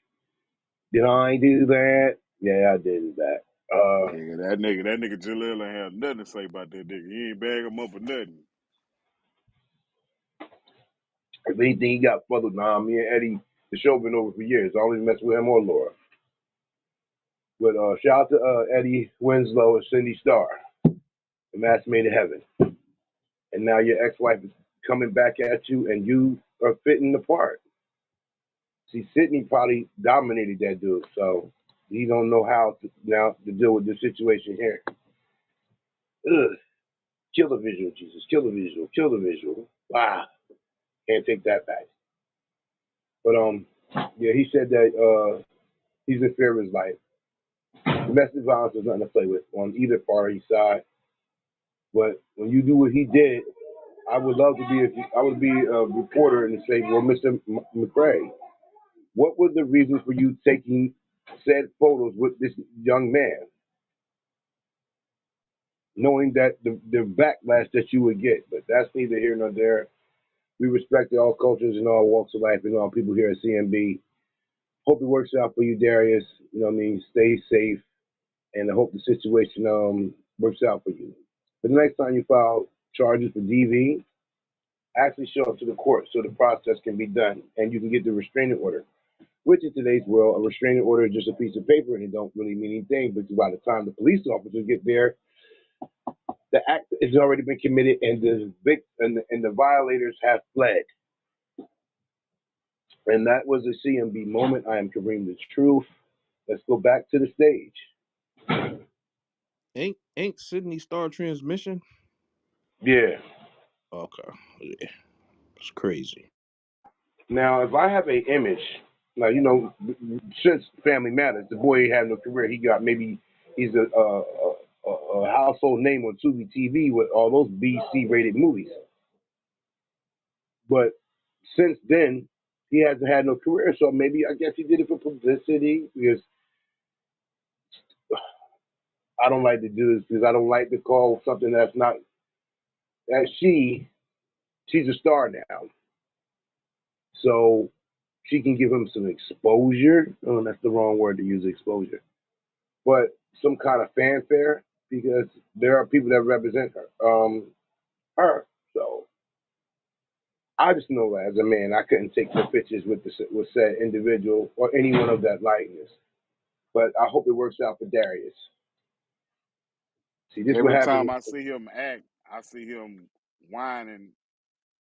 Did I do that? Yeah, I did that. Yeah, that nigga Jalil ain't have nothing to say about that nigga. He ain't bag him up or nothing. If anything, he got fuddled. Nah, me and Eddie, the show been over for years. I always mess with him or Laura. But shout out to Eddie Winslow and Cindy Starr, the match made in heaven. and now your ex-wife is coming back at you, and you are fitting the part. See, Sydney probably dominated that dude, so he don't know how to, now to deal with this situation here. Ugh. Kill the visual, Jesus. Kill the visual. Kill the visual. Wow. Can't take that back. But yeah, he said that he's in fear of his life. Domestic violence is nothing to play with on either party side. But when you do what he did, I would love to be I would be a reporter and say, well, Mr. McRae, what were the reasons for you taking said photos with this young man, knowing that the backlash that you would get? But that's neither here nor there. We respect all cultures and all walks of life and all people here at C.M.B. Hope it works out for you, Darius. You know what I mean? Stay safe, and I hope the situation works out for you. But the next time you file charges for DV, actually show up to the court so the process can be done and you can get the restraining order. Which in today's world, a restraining order is just a piece of paper and it don't really mean anything. But by the time the police officers get there, the act has already been committed and the violators have fled. And that was a C.M.B. moment. I am Kareem the Truth. Let's go back to the stage. Ain't Sydney Star Transmission? Yeah. Okay, yeah, it's crazy. Now, if I have a image, now you know, since Family Matters, the boy had no career. He got maybe he's a household name on Tubi TV with all those B, C rated movies. But since then, he hasn't had no career. So maybe I guess he did it for publicity because I don't like to do this because I don't like to call something that's not that she's a star now. So she can give him some exposure. Oh, that's the wrong word to use, exposure. But some kind of fanfare because there are people that represent her. So I just know that as a man, I couldn't take no pictures with said individual or anyone of that likeness. But I hope it works out for Darius. See, this is what Every time happens. I see him act, I see him whining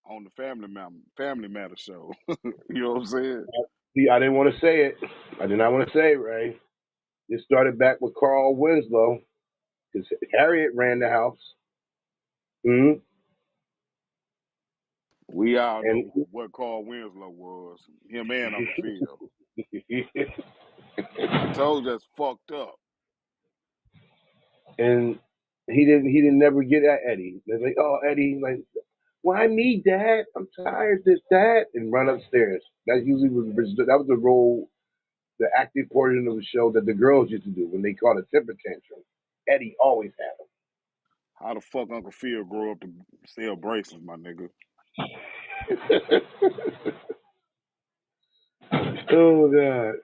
on the Family Matter show. You know what I'm saying? See, I didn't want to say it. I did not want to say it, Ray. This started back with Carl Winslow because Harriet ran the house. Hmm. We all And know what Carl Winslow was. Him and Uncle Phil. I told you that's fucked up. and he didn't never get at Eddie. They're like, oh Eddie, like, why me, Dad? I'm tired of this, Dad, and run upstairs. That usually was the role, the active portion of the show that the girls used to do when they called a temper tantrum. Eddie always had How the fuck Uncle Phil grew up to sell braces, my nigga? them. Oh God.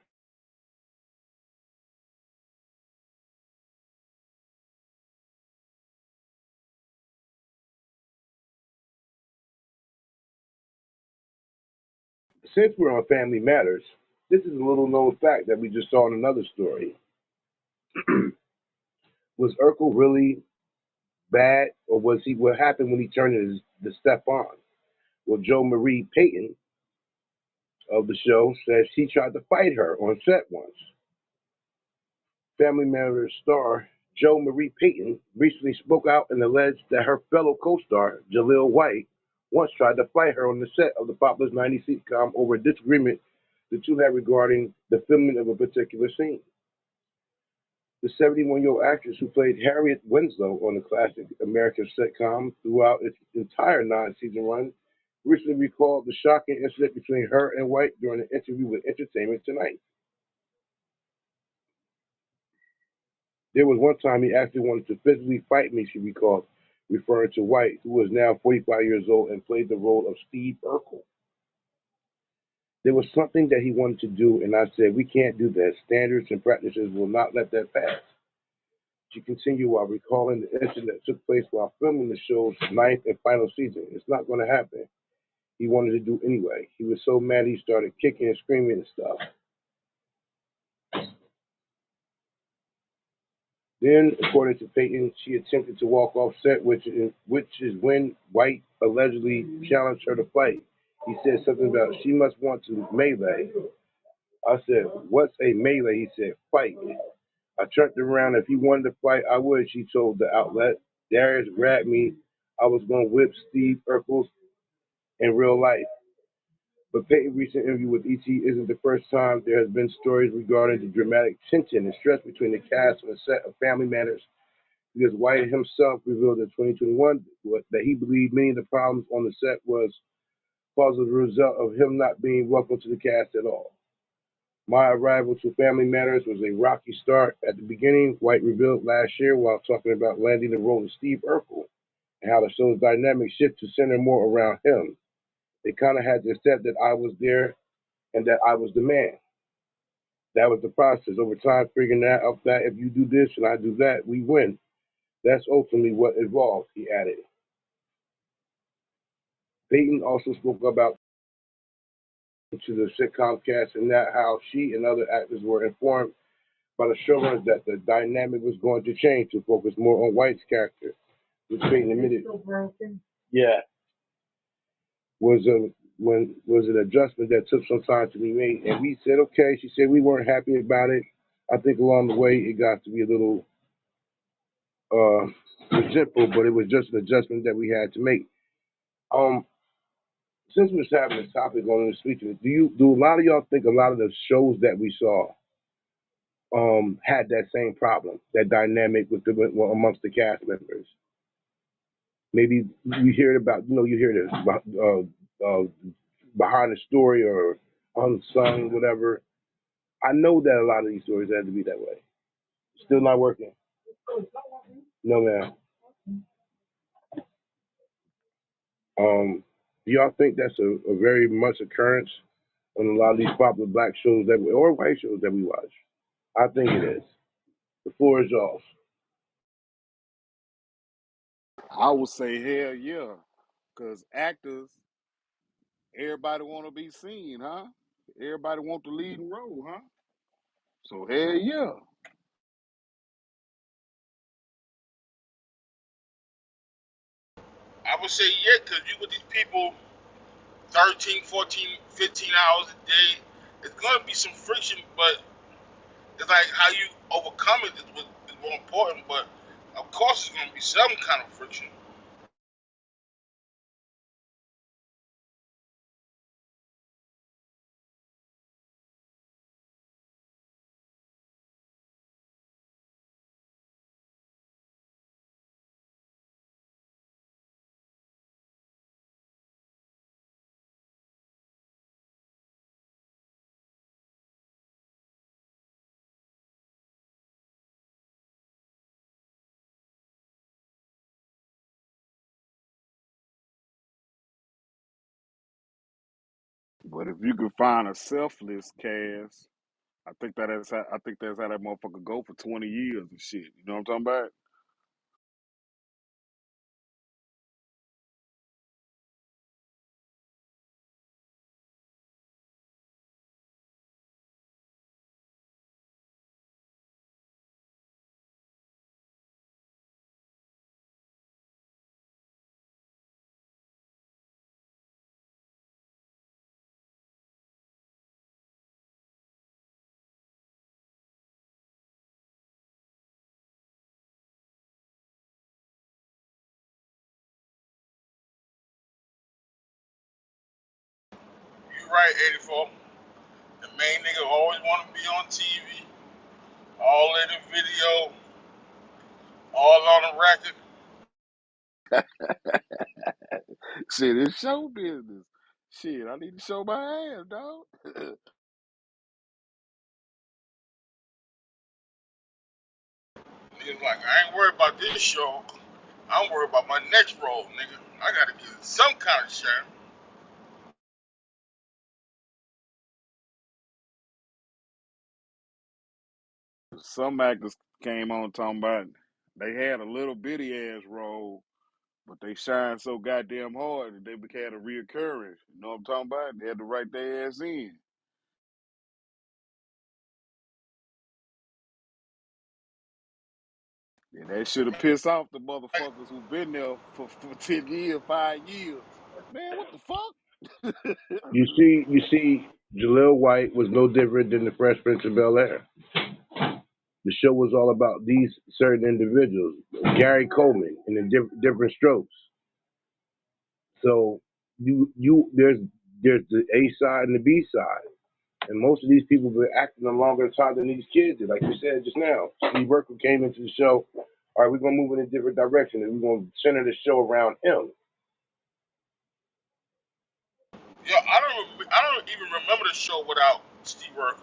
Since we're on Family Matters, this is a little known fact that we just saw in another story. Was Urkel really bad, or was he? What happened when he turned to Stefan? Well, Joe Marie Payton of the show says he tried to fight her on set once. Family Matters star Joe Marie Payton recently spoke out and alleged that her fellow co-star Jaleel White once tried to fight her on the set of the popular '90s sitcom over a disagreement the two had regarding the filming of a particular scene. The 71-year-old actress who played Harriet Winslow on the classic American sitcom throughout its entire nine-season run recently recalled the shocking incident between her and White during an interview with Entertainment Tonight. There was one time he actually wanted to physically fight me, she recalled, referring to White, who was now 45 years old and played the role of Steve Urkel. There was something that he wanted to do, and I said, we can't do that. Standards and practices will not let that pass. She continued while recalling the incident that took place while filming the show's ninth and final season. It's not going to happen. He wanted to do anyway. He was so mad he started kicking and screaming and stuff. Then, according to Peyton, she attempted to walk off set, which is when White allegedly challenged her to fight. He said something about she must want to melee. I said, "What's a melee?" He said, "Fight." I turned around. If he wanted to fight, I would, she told the outlet. Darius grabbed me. I was going to whip Steve Urkel in real life. But Peyton's recent interview with ET isn't the first time there has been stories regarding the dramatic tension and stress between the cast and the set of Family Matters, because White himself revealed in 2021 that he believed many of the problems on the set was caused as a result of him not being welcome to the cast at all. My arrival to Family Matters was a rocky start. At the beginning, White revealed last year while talking about landing the role of Steve Urkel and how the show's dynamic shift to center more around him. They kind of had to accept that I was there and that I was the man. That was the process. Over time, figuring out that if you do this and I do that, we win. That's ultimately what evolved, he added. Peyton also spoke about to the sitcom cast and that how she and other actors were informed by the showrunners that the dynamic was going to change to focus more on White's character, which Peyton admitted, yeah, was an adjustment that took some time to be made. And we said, okay. She said we weren't happy about it. I think along the way it got to be a little resentful, but it was just an adjustment that we had to make. Um, since we're having this topic on this week, do a lot of y'all think a lot of the shows that we saw had that same problem, that dynamic with amongst the cast members? Maybe you hear it about, you hear this behind the story or unsung, whatever. I know that a lot of these stories had to be that way. Still not working. No, man. Do y'all think that's a very much occurrence on a lot of these popular black shows or white shows that we watch? I think it is. The floor is yours. I would say hell yeah, cause actors, everybody want to be seen, huh? Everybody want the leading role, huh? So hell yeah. I would say yeah, because you with these people 13, 14, 15 hours a day, it's gonna be some friction, but it's like how you overcome it is more important. But of course, it's gonna be some kind of friction. But if you could find a selfless cast, I think that's how that motherfucker go for 20 years and shit. You know what I'm talking about? You're right, 84. The main nigga always want to be on TV, all in the video, all on the record. Shit, it's show business. Shit, I need to show my ass, dog. Niggas like, I ain't worried about this show. I'm worried about my next role, nigga. I gotta get some kind of share. Some actors came on talking about they had a little bitty ass role, but they shined so goddamn hard that they became a reoccurrence. You know what I'm talking about? They had to write their ass in. Yeah, that should have pissed off the motherfuckers who been there for 10 years, 5 years. Man, what the fuck? You see, Jaleel White was no different than the Fresh Prince of Bel Air. The show was all about these certain individuals, Gary Coleman, in the different strokes. So there's the A side and the B side, and most of these people have been acting a longer time than these kids did. Like we said just now, Steve Urkel came into the show. All right, we're gonna move in a different direction, and we're gonna center the show around him. Yo, I don't even remember the show without Steve Urkel.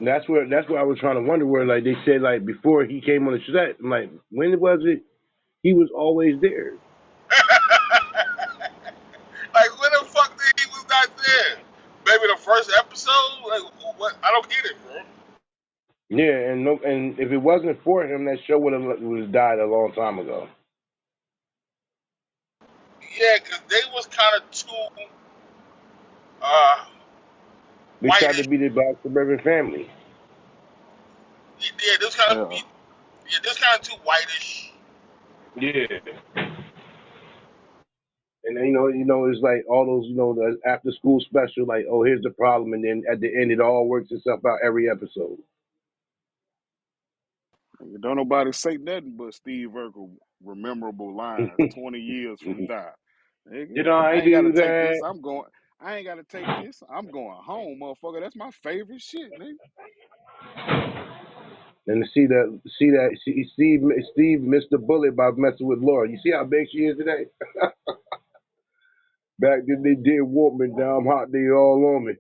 And that's where I was trying to wonder where like they said like before he came on the set. I'm like, when was it? He was always there. Like, where the fuck did he was not there? Maybe the first episode? Like, what? I don't get it, bro. Yeah, and no, and if it wasn't for him, that show would have died a long time ago. Yeah, because they was kind of too uh, They tried to whitish. be the black suburban family. Yeah, this kind of be. Yeah. Yeah, this kind of too whitish. Yeah, and then, it's like all those, the after school special, like, oh, here's the problem, and then at the end, it all works itself out every episode. Don't nobody say nothing but Steve Urkel memorable lines 20 years from now. Nigga, I I ain't gotta do take that. this. I ain't gotta take this. I'm going home, motherfucker. That's my favorite shit, nigga. And to Steve missed the bullet by messing with Laura. You see how big she is today? Back then they did warp me down hot, they all on me.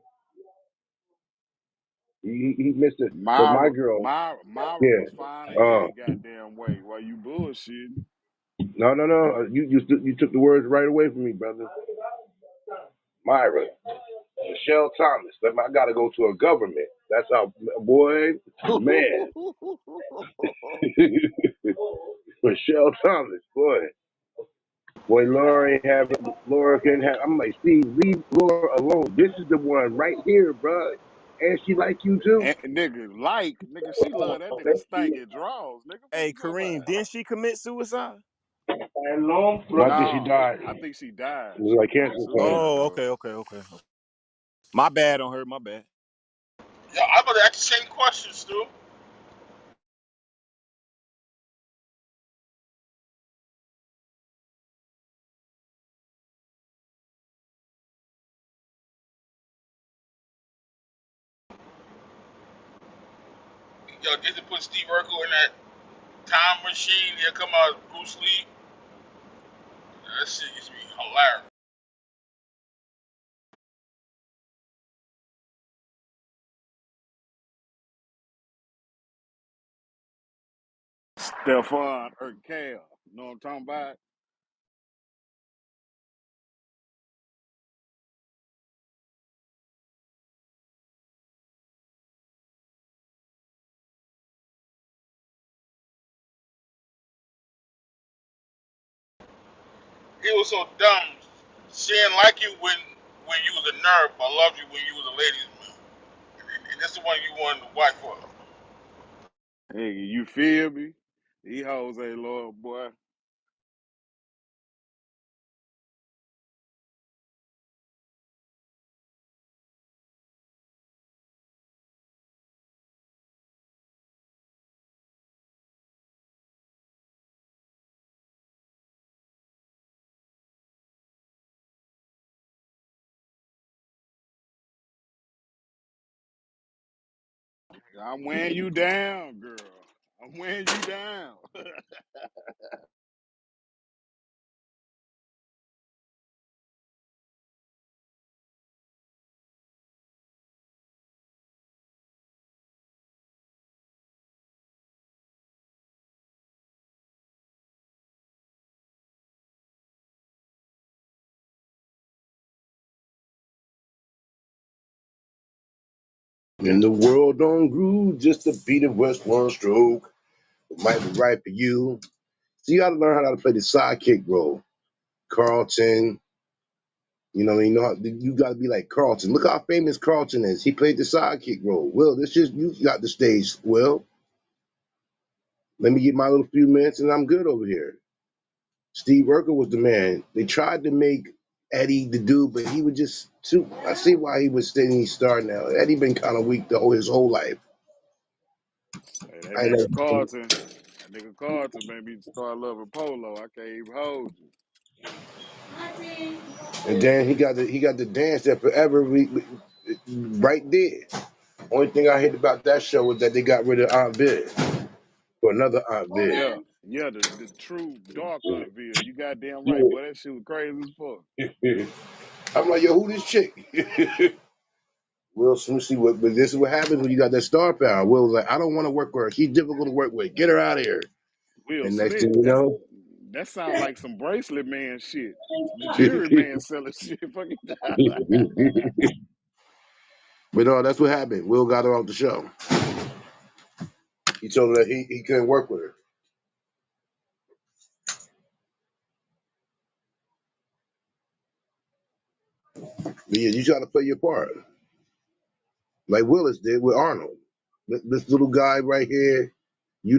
He missed it. But my girl, Myra yeah. was fine in Uh, any goddamn way. While you bullshitting. no. You took the words right away from me, brother. Myra, Michelle Thomas. I gotta go to a government. That's how, boy, man. Michelle Thomas, boy, Laura can have. I'm like, Steve, leave Laura alone. This is the one right here, bro. And she like you too. And nigga, she love that nigga stinking draws, nigga. Fuck Hey, you talking about? Kareem, didn't she commit suicide? No, I think she No, died. I think she died. It was She like didn't commit cancer or something. suicide Oh, though. okay. My bad on her. My bad. Yo, I'm gonna ask the same question, Stu. Yo, did they put Steve Urkel in that time machine? Here come out Bruce Lee. That shit used to be hilarious. Stephon Urkel. You know what I'm talking about? It was so dumb. She didn't like you when you was a nerd, but loved you when you was a ladies' man. And this is the one you wanted to wife for. Hey, you feel me? He hoes a little boy. I'm wearing you down, girl. I'm wearing you down. And the world don't groove just to beat it with one stroke. It might be right for you. So you got to learn how to play the sidekick role. Carlton, you got to be like Carlton. Look how famous Carlton is. He played the sidekick role. Will, this just you got the stage. Will, Let me get my little few minutes and I'm good over here. Steve Urkel was the man. They tried to make Eddie the dude, but he was just too. I see why he was staying star now. Eddie been kind of weak his whole life. Hey, that I nigga know. Carter, made me start loving polo. I can't even hold you. And then he got the dance that forever right there. Only thing I hate about that show was that they got rid of Aunt Viv for another Aunt Viv. Yeah, yeah, the true dark unveil. You goddamn right, Yeah. boy. That shit was crazy as fuck. I'm like, yo, who this chick? Will Smith, see what, but this is what happens when you got that star power. Will's like, I don't want to work with her. She's difficult to work with. Get her out of here. Will And next thing Smith, you know, that sound like some bracelet man shit. The jury man selling shit. Fucking but no, that's what happened. Will got her off the show. He told her that he couldn't work with her. But yeah, you try to play your part, like Willis did with Arnold. This little guy right here, you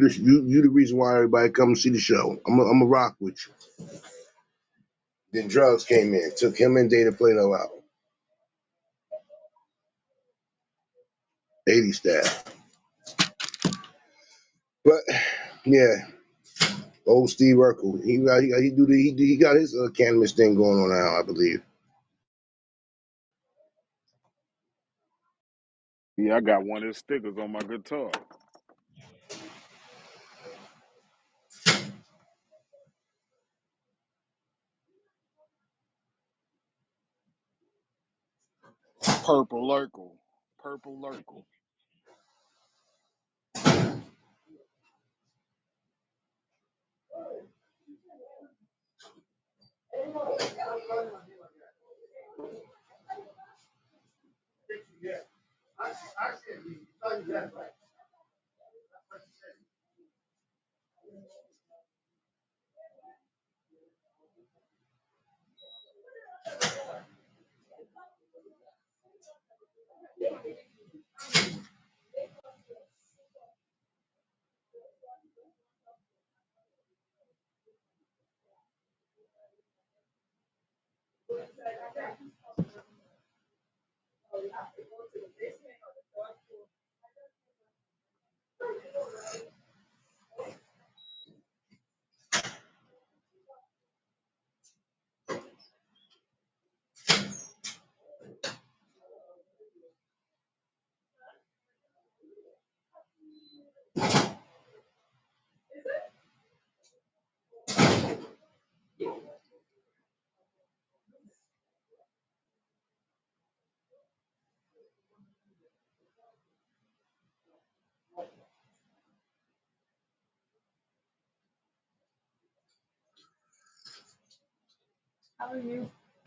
the reason why everybody come see the show. I'm a rock with you. Then drugs came in, took him and Dana Plato out. 80 style. But yeah, old Steve Urkel, he got his cannabis thing going on now, I believe. yeah, I got one of his stickers on my guitar. Purple Lurkel. Purple Lurkel.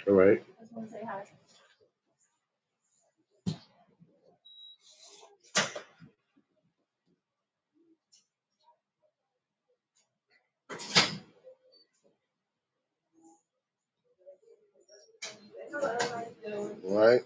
All right. All right.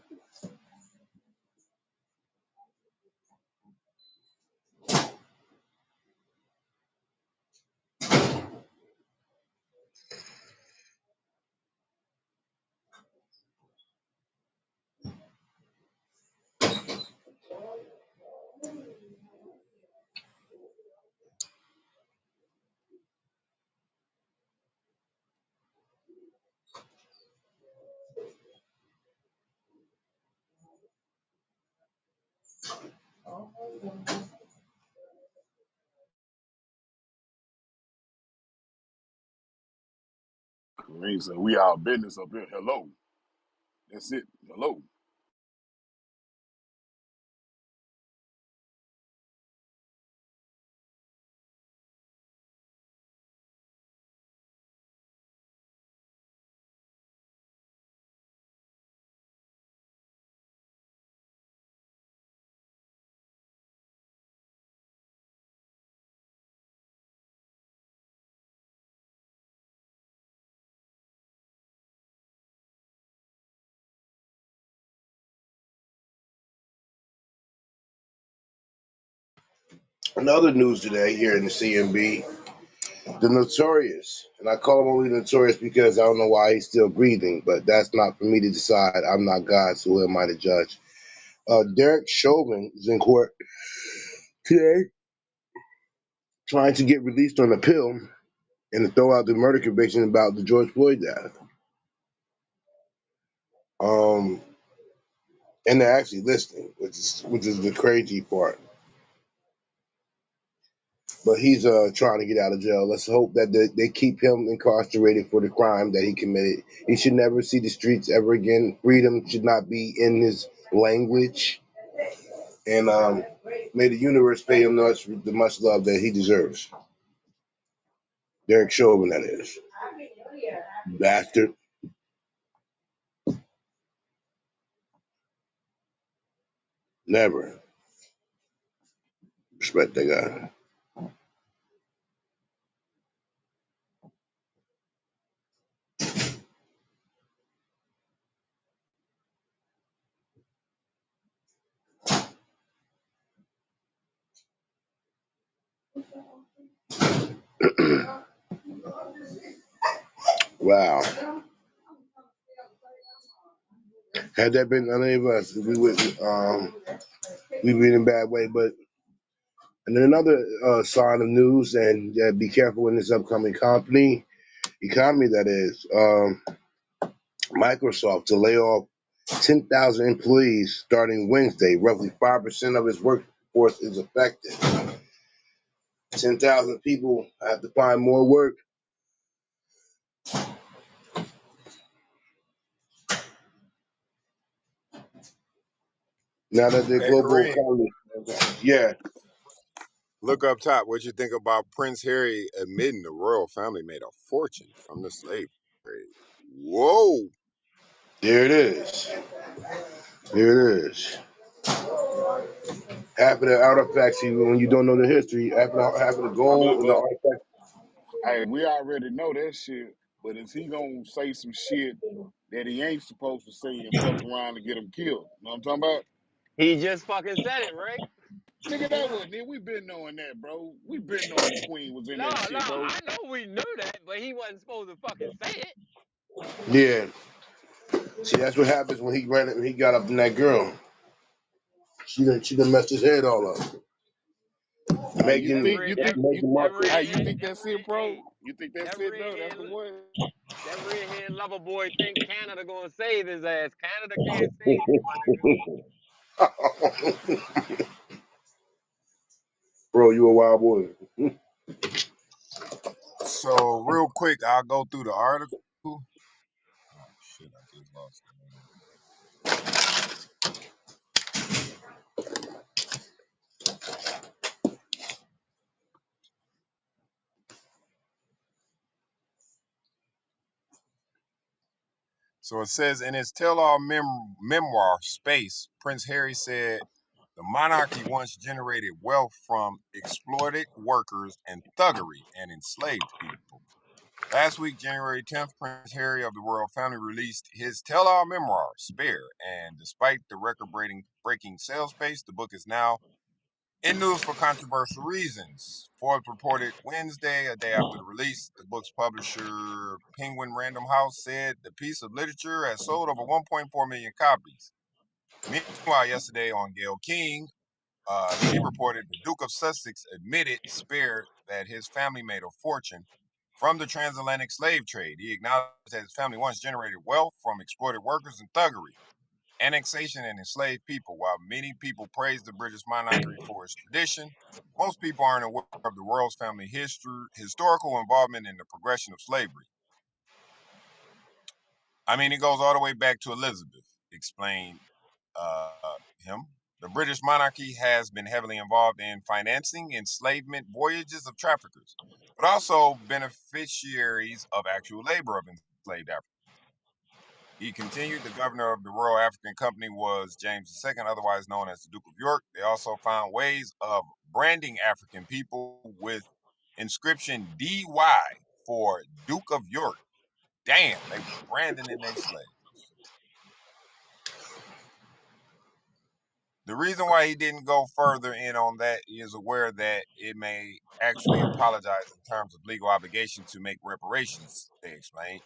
He said, we our business up here. Hello. That's it. Hello. Another news today here in the C.M.B. The Notorious, and I call him only Notorious because I don't know why he's still breathing, but that's not for me to decide. I'm not God, so who am I to judge? Derek Chauvin is in court today trying to get released on appeal and to throw out the murder conviction about the George Floyd death. Um, and they're actually listening, which is the crazy part. But he's trying to get out of jail. Let's hope that they keep him incarcerated for the crime that he committed. He should never see the streets ever again. Freedom should not be in his language. And may the universe pay him the much love that he deserves. Derek Chauvin, that is. Bastard. Never. Respect that guy. Wow. Had that been any of us, we'd be in a bad way. But and then another sign of news, and be careful in this upcoming economy that is. Microsoft to lay off 10,000 employees starting Wednesday. Roughly 5% of its workforce is affected. 10,000 people have to find more work now that the Hey, global Kareem, economy. Yeah, look up top. What you think about Prince Harry admitting the royal family made a fortune from the slave trade? Whoa. there it is. There it is. Half of the artifacts, when you don't know the history, half of the I mean, gold and the but artifacts. hey, we already know that shit. But is he gonna say some shit that he ain't supposed to say and fuck around and get him killed? You know what I'm talking about? He just fucking said it, Rick. Nigga, that wasn't it. We been knowing that, bro. We been knowing the queen was in No, that no, shit, bro. I know we knew that, but he wasn't supposed to fucking say it. Yeah. See, that's what happens when he ran it and he got up in that girl. She done messed his head all up. Hey, you That Megan, think red, you that think you Megan that Markle. hey, redhead, you think that that's red, it, bro? hey, You think that's that it though? That's redhead, the one. that redhead lover boy think Canada gonna save his ass. Canada can't save you, my nigga. Bro, you a wild boy. So real quick, I'll go through the article. Oh shit, I just lost it. So it says in his tell-all memoir, Space, Prince Harry said the monarchy once generated wealth from exploited workers and thuggery and enslaved people. Last week, January 10th, Prince Harry of the royal family released his tell-all memoir, Spare, and despite the record-breaking sales pace, the book is now in news for controversial reasons. Forbes reported Wednesday, a day after the release, the book's publisher, Penguin Random House, said the piece of literature has sold over 1.4 million copies. Meanwhile, yesterday on Gayle King, she reported the Duke of Sussex admitted Spare that his family made a fortune from the transatlantic slave trade. He acknowledged that his family once generated wealth from exploited workers and thuggery, annexation, and enslaved people. While many people praise the British monarchy for its tradition, most people aren't aware of the royal family history, historical involvement in the progression of slavery. I mean, it goes all the way back to Elizabeth, explained him. The British monarchy has been heavily involved in financing enslavement voyages of traffickers, but also beneficiaries of actual labor of enslaved Africans. He continued, the governor of the Royal African Company was James II, otherwise known as the Duke of York. They also found ways of branding African people with inscription DY for Duke of York. Damn, they was branding in their slaves. The reason why he didn't go further in on that is aware that it may actually apologize in terms of legal obligation to make reparations, they explained.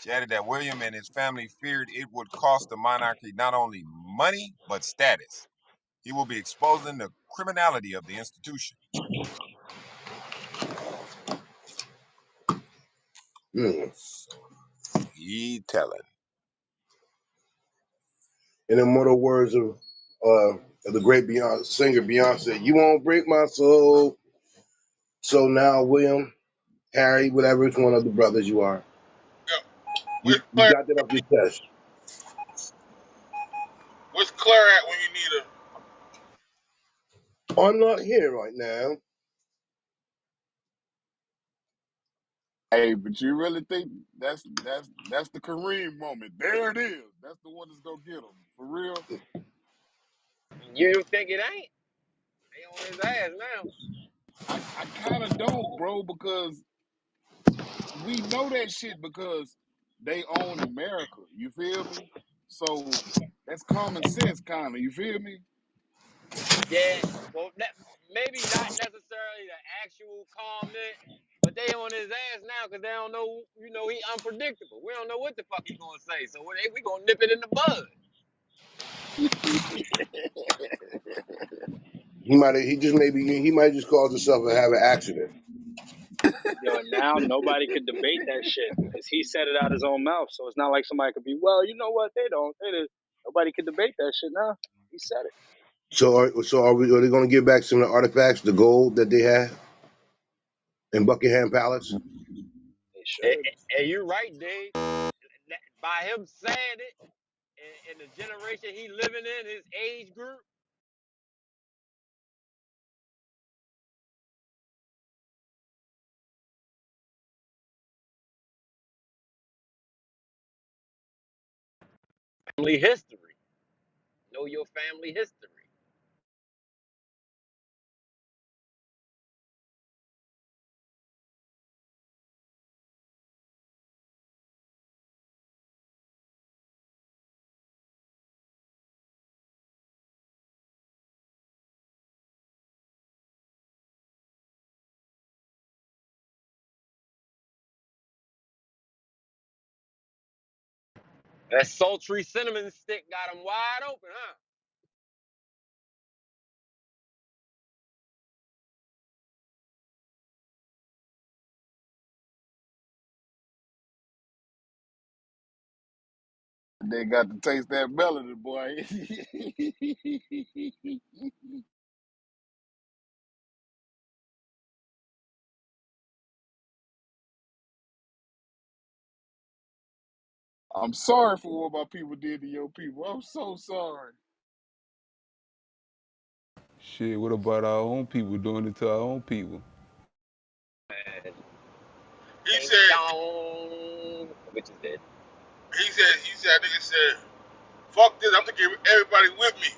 She added that William and his family feared it would cost the monarchy not only money, but status. He will be exposing the criminality of the institution. Mm. So he telling. In the immortal words of the great Beyonce, singer Beyonce, "You won't break my soul." So now, William, Harry, whatever it's one of the brothers you are, Yeah. you got that off your chest. Where's Claire at when you need her? I'm not here right now. Hey, but you really think that's the Kareem moment? There it is. That's the one that's gonna get him for real. You think it ain't? They on his ass now. I kind of don't, bro, because we know that shit because they own America. You feel me? So that's common sense, kind of. You feel me? Yeah, well, maybe not necessarily the actual comment, but they on his ass now because they don't know, he unpredictable. We don't know what the fuck he gonna say, so we gonna nip it in the bud. He might just cause himself to have an accident. Yo, and now nobody could debate that shit because he said it out his own mouth. So it's not like somebody could be, well, you know what? They don't. Nobody could debate that shit now. He said it. Are they going to give back some of the artifacts, the gold that they had in Buckingham Palace? They should. And you're right, Dave. By him saying it, in the generation he living in, his age group, family history. Know your family history. That sultry cinnamon stick got him wide open, huh? They got to taste that melody, boy. I'm sorry for what my people did to your people. I'm so sorry. Shit, what about our own people doing it to our own people? And He ding said, dong, which is dead. nigga said, fuck this, I'm gonna get everybody with me.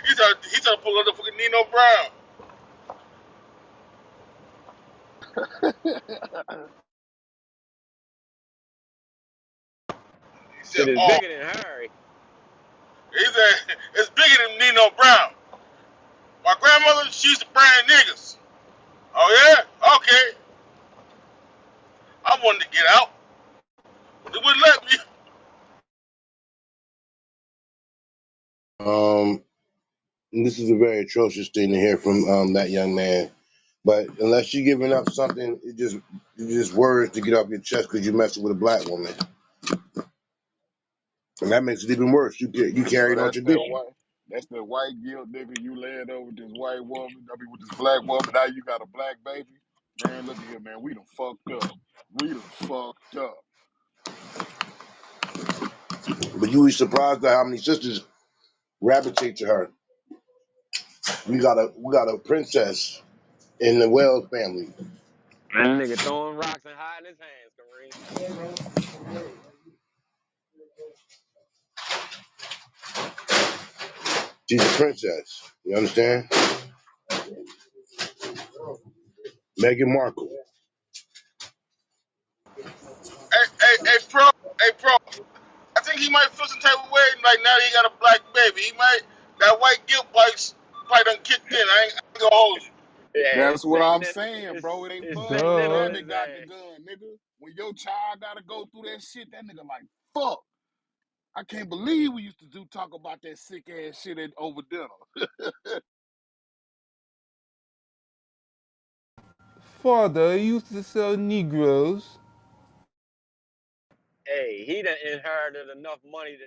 He tried to pull out the fucking Nino Brown. He said, Shit is oh, bigger than Harry. he said, it's bigger than Nino Brown. My grandmother, she used to brand niggas. Oh yeah? Okay. I wanted to get out. They wouldn't let me. Um, this is a very atrocious thing to hear from that young man. But unless you're giving up something, it's just words to get off your chest because you're messing with a black woman, and that makes it even worse. You So carrying on tradition. that's the white guilt, nigga. You laying over with this white woman, I mean with this black woman. Now you got a black baby. Man, look at here, man. We done fucked up. We done fucked up. But you be surprised at how many sisters gravitate to her. We got a princess in the Wells family. That nigga throwing rocks and hiding his hands, Kareem. She's a princess. You understand? Meghan Markle. Hey, pro. I think he might feel some type of way. Like now that he got a black baby, he might that white guilt probably done kicked in. I ain't gonna hold you. Yeah, That's it's what setting I'm in. saying, bro. It ain't It's Bud. setting in Duh. on Bud his that got the ass. gun, nigga. When your child gotta go through that shit, that nigga like, fuck. I can't believe we used to talk about that sick ass shit over dinner. Father used to sell Negroes. Hey, he done inherited enough money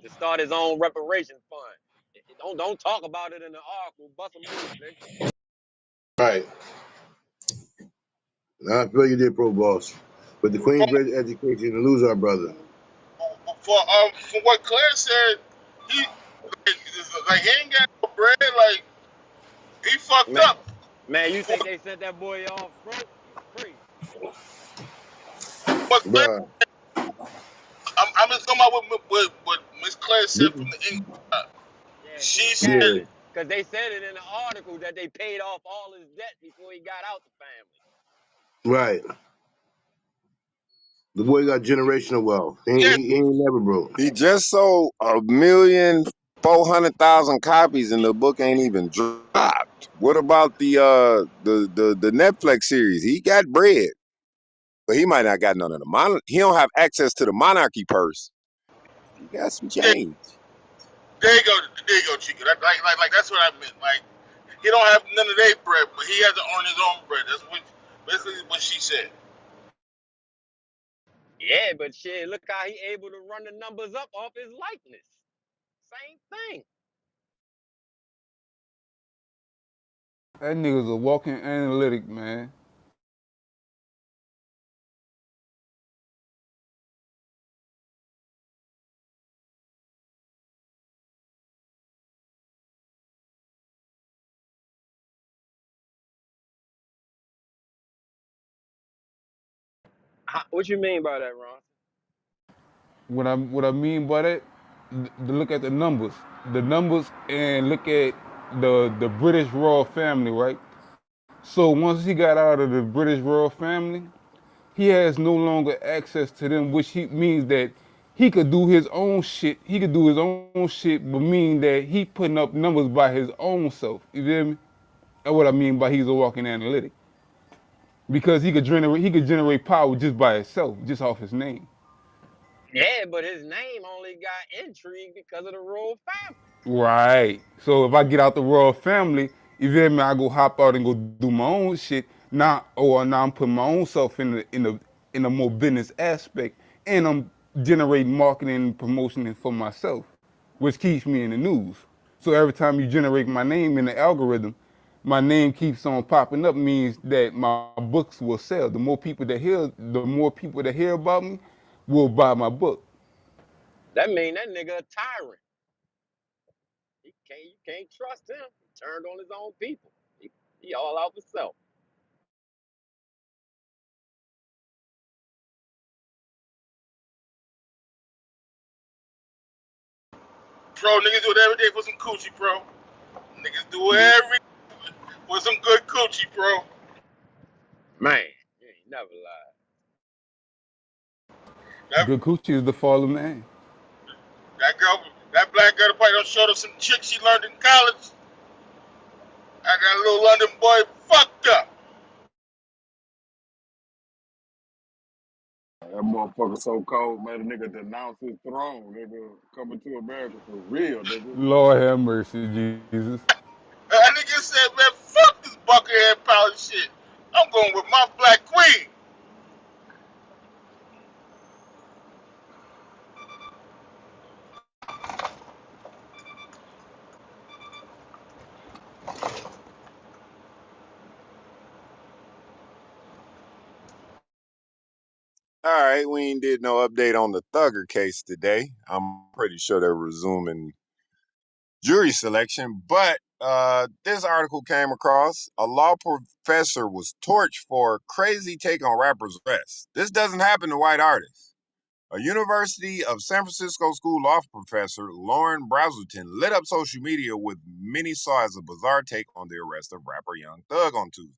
to start his own reparations fund. Don't talk about it in the article. Bust a move, nigga. Right. I feel you did, pro boss. But the From Queensbridge education to lose our brother. from what Claire said, he like he ain't got no bread. Like he fucked Man, up. man, you think they sent that boy off broke? You crazy. What Claire, Bruh. I'm just talking about what Miss Claire said from the English side. Yeah, she She Yeah, said, capping. Because they said it in the article that they paid off all his debt before he got out the family. right. The boy got generational wealth. yeah, He ain't never broke. He just sold 1,400,000 copies, and the book ain't even dropped. What about the Netflix series? He got bread, but he might not got none of the He don't have access to the monarchy purse. He got some yeah, change. there you go, Chica. Like that's what I meant. Like he don't have none of their bread, but he has to earn his own bread. That's what basically what she said. Yeah, but shit, look how he able to run the numbers up off his likeness. Same thing. That nigga's a walking analytic, man. What you mean by that, Ron? What I mean by that, look at the numbers, and look at the British royal family, right? So once he got out of the British royal family, he has no longer access to them, which he means that he could do his own shit. He could do his own shit, but mean that he putting up numbers by his own self. You feel me? That's what I mean by he's a walking analytic. Because he could generate power just by itself, just off his name. Yeah, but his name only got intrigue because of the royal family. Right. So if I get out the royal family, you feel me? I go hop out and go do my own shit. Now I'm putting my own self in a more business aspect, and I'm generating marketing and promotion for myself, which keeps me in the news. So every time you generate my name in the algorithm, my name keeps on popping up. Means that my books will sell. The more people that hear about me, will buy my book. That mean that nigga a tyrant. You can't trust him. He turned on his own people. He all out for self. Pro niggas do it every day for some coochie, bro. Niggas do it every for some good coochie, bro. Man, you ain't never lied. That Good coochie is the fall of man. that girl, that black girl probably done showed us some chicks she learned in college. I got a little London boy fucked up. That motherfucker so cold, man. The nigga denounce his throne, nigga. Coming to America for real, nigga. Lord have mercy, Jesus. That nigga said, man, fuck this buckethead palace shit. I'm going with my black queen. All right, we ain't did no update on the Thugger case today. I'm pretty sure they're resuming jury selection, but this article came across a law professor was torched for crazy take on rapper's arrest. This doesn't happen to white artists. A University of San Francisco School law professor, Lauren Brazelton, lit up social media with many saw as a bizarre take on the arrest of rapper Young Thug on Tuesday.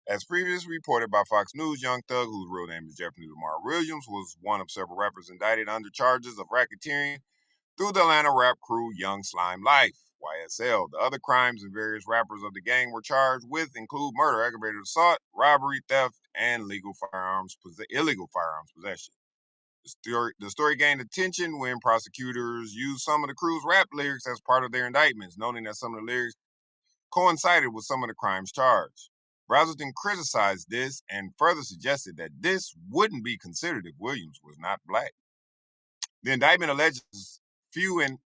As previously reported by Fox News, Young Thug, whose real name is Jeffrey Lamar Williams, was one of several rappers indicted under charges of racketeering through the Atlanta rap crew Young Slime Life, YSL. The other crimes and various rappers of the gang were charged with include murder, aggravated assault, robbery, theft, and illegal firearms possession. The story gained attention when prosecutors used some of the crew's rap lyrics as part of their indictments, noting that some of the lyrics coincided with some of the crimes charged. Brazelton criticized this and further suggested that this wouldn't be considered if Williams was not black. The indictment alleges few and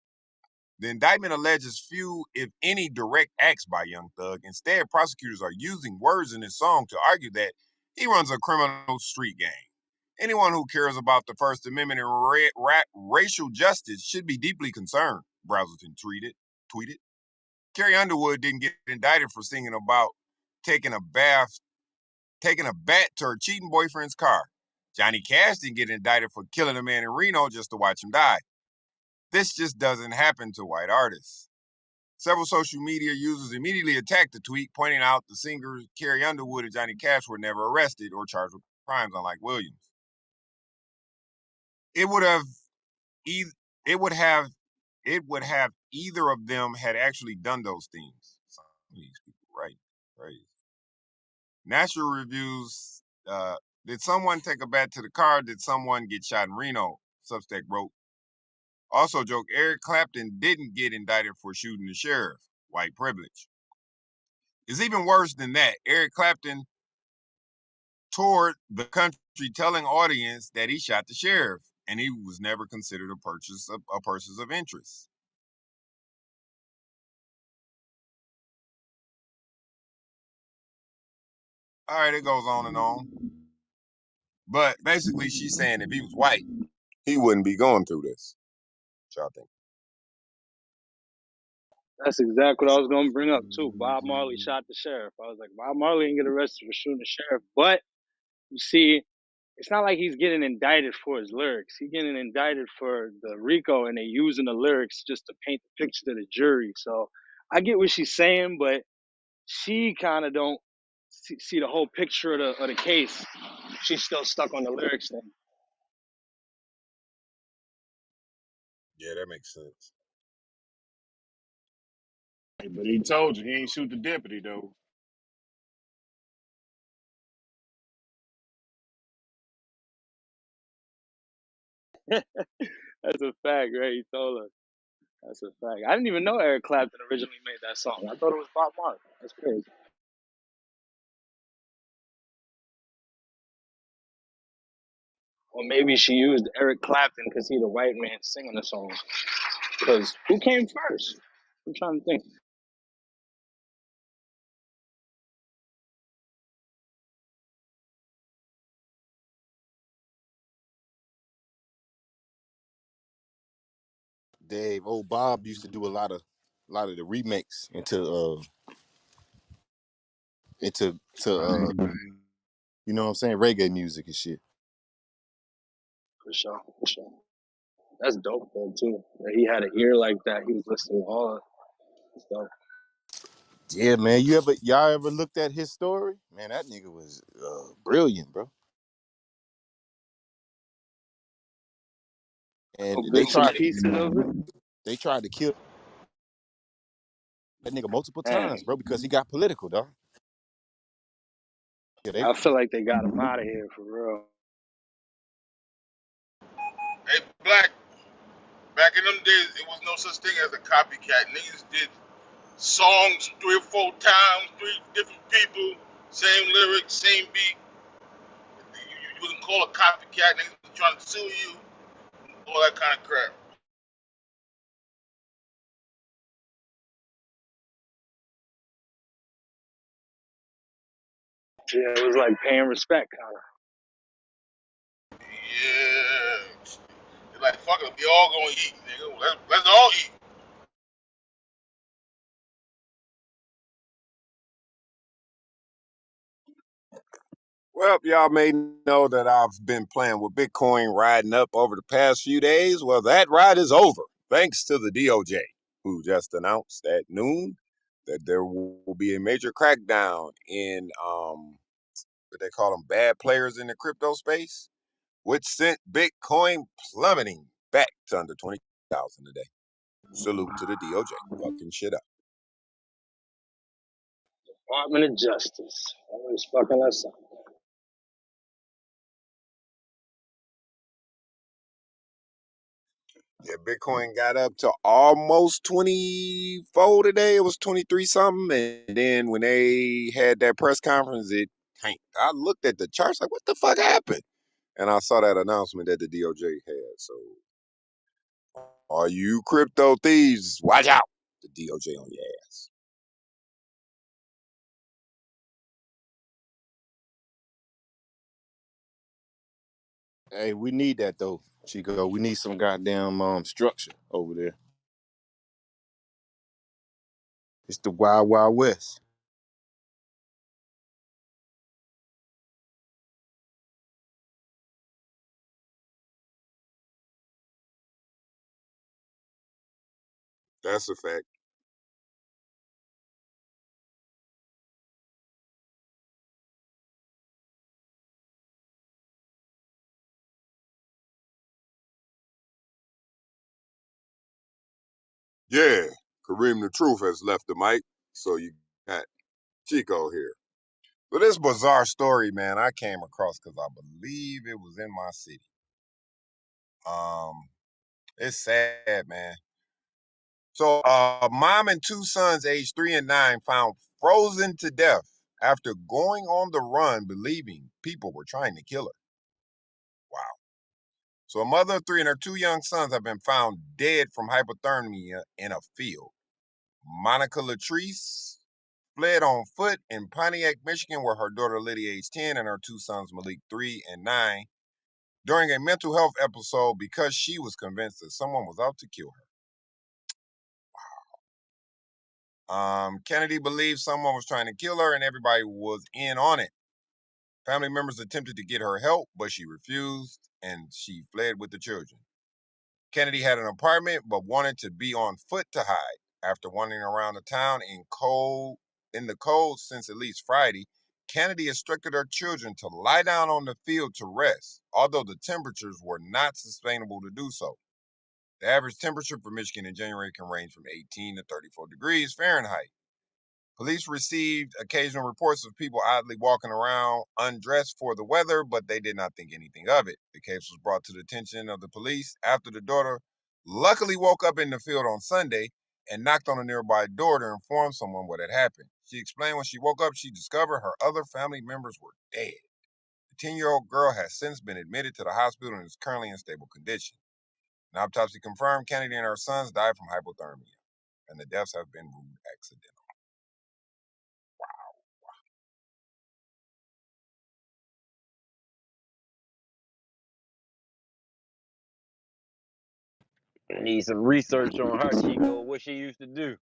the indictment alleges few, if any, direct acts by Young Thug. Instead, prosecutors are using words in his song to argue that he runs a criminal street gang. Anyone who cares about the First Amendment and racial justice should be deeply concerned, Brazelton tweeted. Carrie Underwood didn't get indicted for singing about taking a bath, taking a bat to her cheating boyfriend's car. Johnny Cash didn't get indicted for killing a man in Reno just to watch him die. This just doesn't happen to white artists. Several social media users immediately attacked the tweet, pointing out the singers Carrie Underwood and Johnny Cash were never arrested or charged with crimes, unlike Williams. It would have, e- it would have, it would have either of them had actually done those things. Some of these people, right? Natural reviews. Did someone take a bat to the car? Did someone get shot in Reno? Substack wrote. Also joked Eric Clapton didn't get indicted for shooting the sheriff. White privilege. It's even worse than that. Eric Clapton toured the country telling audience that he shot the sheriff, and he was never considered a person of interest. All right, it goes on and on. But basically, she's saying if he was white, he wouldn't be going through this. What y'all think? That's exactly what I was gonna bring up too. Bob Marley shot the sheriff. I was like, Bob Marley didn't get arrested for shooting the sheriff, but you see, it's not like he's getting indicted for his lyrics. He's getting indicted for the RICO, and they using the lyrics just to paint the picture to the jury. So I get what she's saying, but she kind of don't see the whole picture of the case. She's still stuck on the lyrics thing. Yeah, that makes sense. But he told you he ain't shoot the deputy though. That's a fact, right? He told her. That's a fact. I didn't even know Eric Clapton originally made that song. I thought it was Bob Marley. That's crazy. Or maybe she used Eric Clapton because he the white man singing the song. Because who came first? I'm trying to think. Dave, old Bob used to do a lot of the remix into you know what I'm saying, reggae music and shit. For sure. For sure. That's dope though too. That he had an ear like that. He was listening to all that stuff. Yeah, man. Y'all ever looked at his story? Man, that nigga was brilliant, bro. And Oh, bits and pieces of it. they tried to kill that nigga multiple Man, times, bro, because he got political, dog. Yeah, they I feel like they got him out of here for real. Hey, Black, back in them days, it was no such thing as a copycat. Niggas did songs 3 or 4 times, 3 different people, same lyrics, same beat. You wouldn't call a copycat. Niggas trying to sue you, all that kind of crap. Yeah, it was like paying respect, kind of. Yeah. They're like, fuck it, we all gonna eat, nigga. Let's all eat. Well, y'all may know that I've been playing with Bitcoin riding up over the past few days. Well, that ride is over, thanks to the DOJ, who just announced at noon that there will be a major crackdown in what they call them, bad players in the crypto space, which sent Bitcoin plummeting back to under 20,000 a day. Salute to the DOJ, fucking shit up. Department of Justice. Always fucking us up. Yeah, Bitcoin got up to almost 24 today. It was 23 something. And then when they had that press conference, it tanked. I looked at the charts like, what the fuck happened? And I saw that announcement that the DOJ had. So, all you crypto thieves, watch out. The DOJ on your ass. Hey, we need that though, Chico. We need some goddamn structure over there. It's the wild, wild west. That's a fact. Yeah, Kareem the Truth has left the mic. So you got Chico here. So this bizarre story, man, I came across because I believe it was in my city. Um, it's sad, man. So, mom and two sons, aged 3 and 9, found frozen to death after going on the run, believing people were trying to kill her. Wow. So, a mother of three and her two young sons have been found dead from hypothermia in a field. Monica Latrice fled on foot in Pontiac, Michigan, where her daughter Lydia, age 10, and her two sons, Malik, 3 and 9, during a mental health episode because she was convinced that someone was out to kill her. Kennedy believed someone was trying to kill her and everybody was in on it. Family members attempted to get her help, but she refused and she fled with the children. Kennedy had an apartment but wanted to be on foot to hide. After wandering around the town in the cold since at least Friday, Kennedy instructed her children to lie down on the field to rest, although the temperatures were not sustainable to do so. The average temperature for Michigan in January can range from 18 to 34 degrees Fahrenheit. Police received occasional reports of people oddly walking around undressed for the weather, but they did not think anything of it. The case was brought to the attention of the police after the daughter luckily woke up in the field on Sunday and knocked on a nearby door to inform someone what had happened. She explained when she woke up, she discovered her other family members were dead. The 10-year-old girl has since been admitted to the hospital and is currently in stable condition. An autopsy confirmed Kennedy and her sons died from hypothermia, and the deaths have been ruled accidental. I need some research on her, Chico. What she used to do.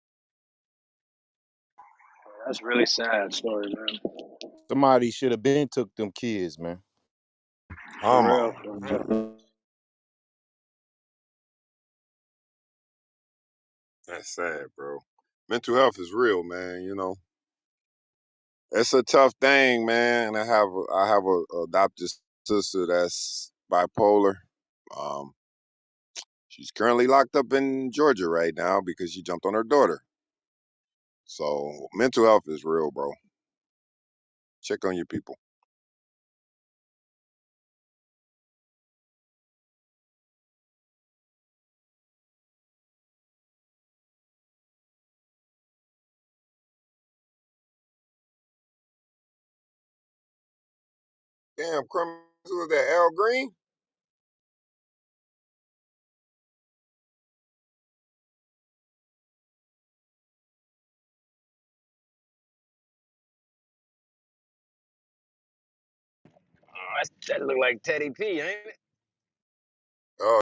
That's really sad story, man. Somebody should have been took them kids, man. Come For real, on. for real. That's sad, bro. Mental health is real, man. It's a tough thing, man. I have a adopted sister that's bipolar. Um, she's currently locked up in Georgia right now because she jumped on her daughter. So mental health is real, bro. Check on your people. Damn, criminals was that Al Green? Oh, that look like Teddy P, ain't it? Oh,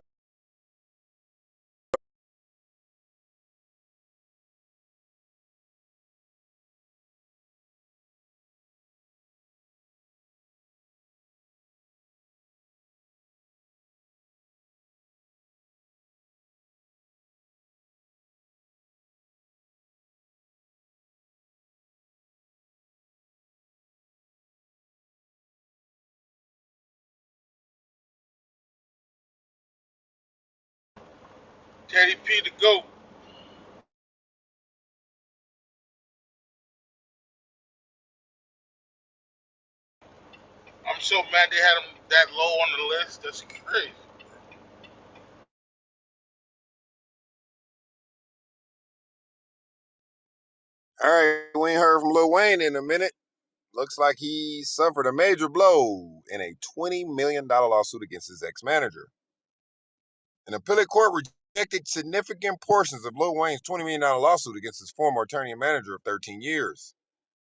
KDP to go. I'm so mad they had him that low on the list. That's crazy. All right, we ain't heard from Lil Wayne in a minute. Looks like he suffered a major blow in a $20 million lawsuit against his ex-manager. An appellate court rejected significant portions of Lil Wayne's $20 million lawsuit against his former attorney and manager of 13 years.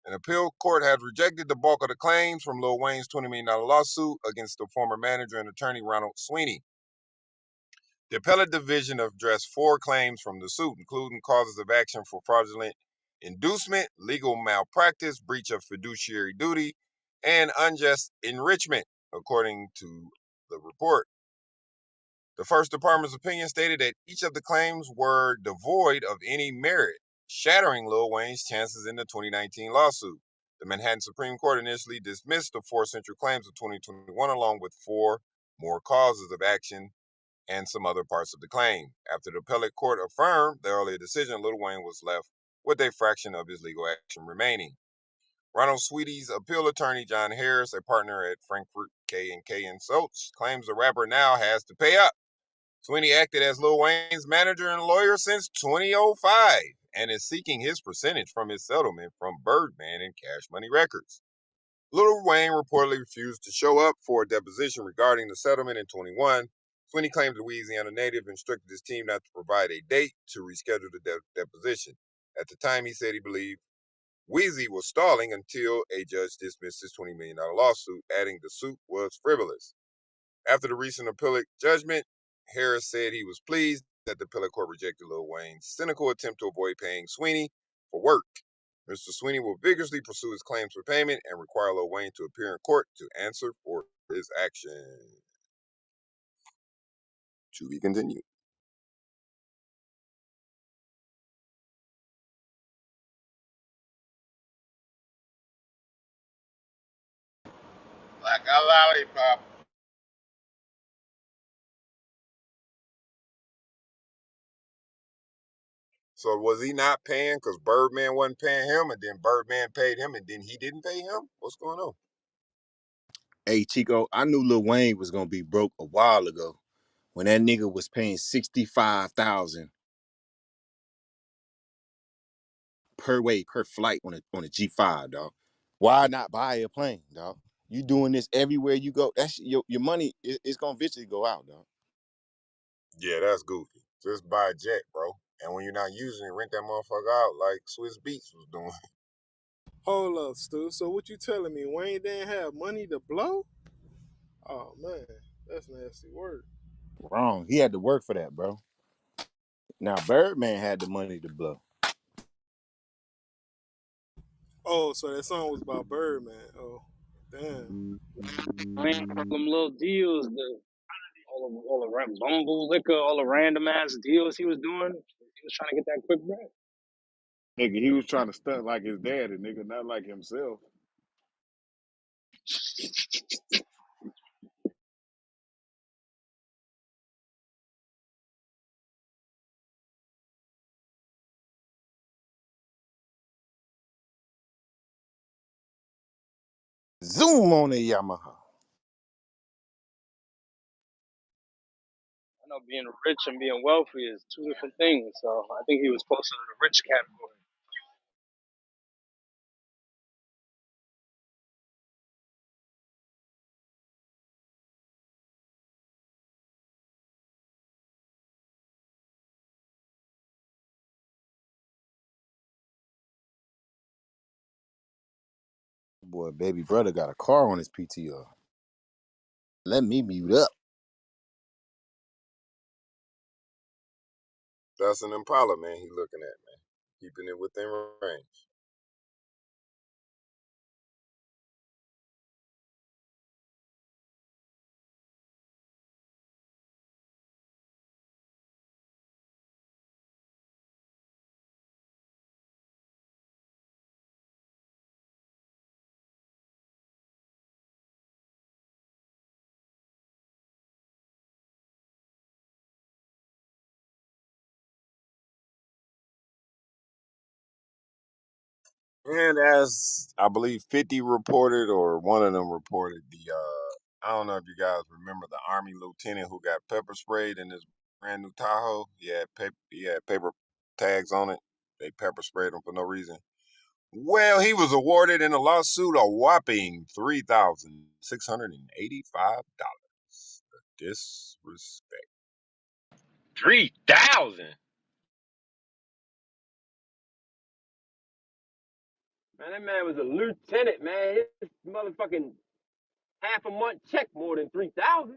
An appeal court has rejected the bulk of the claims from Lil Wayne's $20 million lawsuit against the former manager and attorney Ronald Sweeney. The appellate division addressed 4 claims from the suit, including causes of action for fraudulent inducement, legal malpractice, breach of fiduciary duty, and unjust enrichment, according to the report. The first department's opinion stated that each of the claims were devoid of any merit, shattering Lil Wayne's chances in the 2019 lawsuit. The Manhattan Supreme Court initially dismissed the 4 central claims of 2021 along with 4 more causes of action and some other parts of the claim. After the appellate court affirmed the earlier decision, Lil Wayne was left with a fraction of his legal action remaining. Ronald Sweety's appeal attorney, John Harris, a partner at Frankfurt K&K and Soaps, claims the rapper now has to pay up. Sweeney acted as Lil Wayne's manager and lawyer since 2005 and is seeking his percentage from his settlement from Birdman and Cash Money Records. Lil Wayne reportedly refused to show up for a deposition regarding the settlement in 21. Sweeney claimed the Louisiana native instructed his team not to provide a date to reschedule the deposition. At the time, he said he believed Wheezy was stalling until a judge dismissed his $20 million lawsuit, adding the suit was frivolous. After the recent appellate judgment, Harris said he was pleased that the appellate court rejected Lil Wayne's cynical attempt to avoid paying Sweeney for work. Mr. Sweeney will vigorously pursue his claims for payment and require Lil Wayne to appear in court to answer for his actions. To be continued. Like a lollipop. So was he not paying because Birdman wasn't paying him, and then Birdman paid him, and then he didn't pay him? What's going on? Hey Chico, I knew Lil Wayne was gonna be broke a while ago when that nigga was paying 65,000 per way per flight on a G5, dog. Why not buy a plane, dog? You doing this everywhere you go. That's your money is gonna eventually go out, dog. Yeah, that's goofy. Just buy a jet, bro. And when you're not using it, rent that motherfucker out like Swiss Beats was doing. Hold up, Stu. So what you telling me? Wayne didn't have money to blow? Oh man, that's nasty work. Wrong. He had to work for that, bro. Now Birdman had the money to blow. Oh, so that song was about Birdman. Oh, damn. Playing for them little deals, all the bumble liquor, all the random ass deals he was doing. He was trying to get that quick bread. Nigga, he was trying to stunt like his daddy, nigga, not like himself. Zoom on the Yamaha. I know being rich and being wealthy is two different things. So I think he was closer to the rich category. Boy, baby brother got a car on his PTO. Let me mute up. That's an Impala, man. He looking at, man. Keeping it within range. And as I believe 50 reported, or one of them reported, I don't know if you guys remember the Army lieutenant who got pepper sprayed in his brand new Tahoe. He had paper tags on it. They pepper sprayed him for no reason. Well, he was awarded in a lawsuit a whopping $3,685. Disrespect. 3,000. Man, that man was a lieutenant, man. His motherfucking half a month check more than 3,000.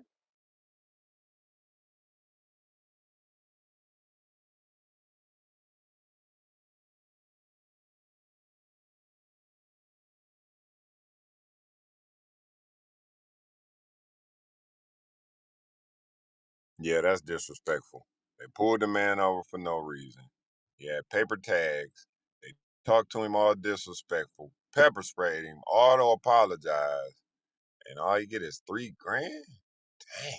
Yeah, that's disrespectful. They pulled the man over for no reason. He had paper tags. They talked to him all disrespectful, pepper sprayed him, auto apologized, and all you get is 3 grand? Dang.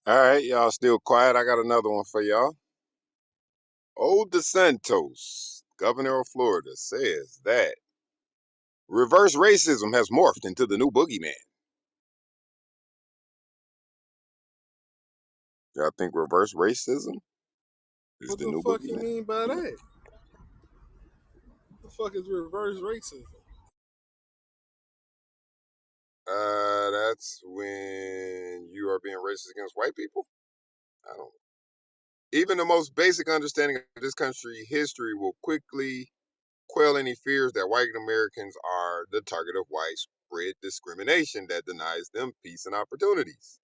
All right, y'all still quiet. I got another one for y'all. Old DeSantos, governor of Florida, says that reverse racism has morphed into the new boogeyman. Y'all think reverse racism is What the the new fuck you boogeyman? mean by that? The fuck is reverse racism? That's when you are being racist against white people. I don't. Even the most basic understanding of this country's history will quickly quell any fears that white Americans are the target of widespread discrimination that denies them peace and opportunities.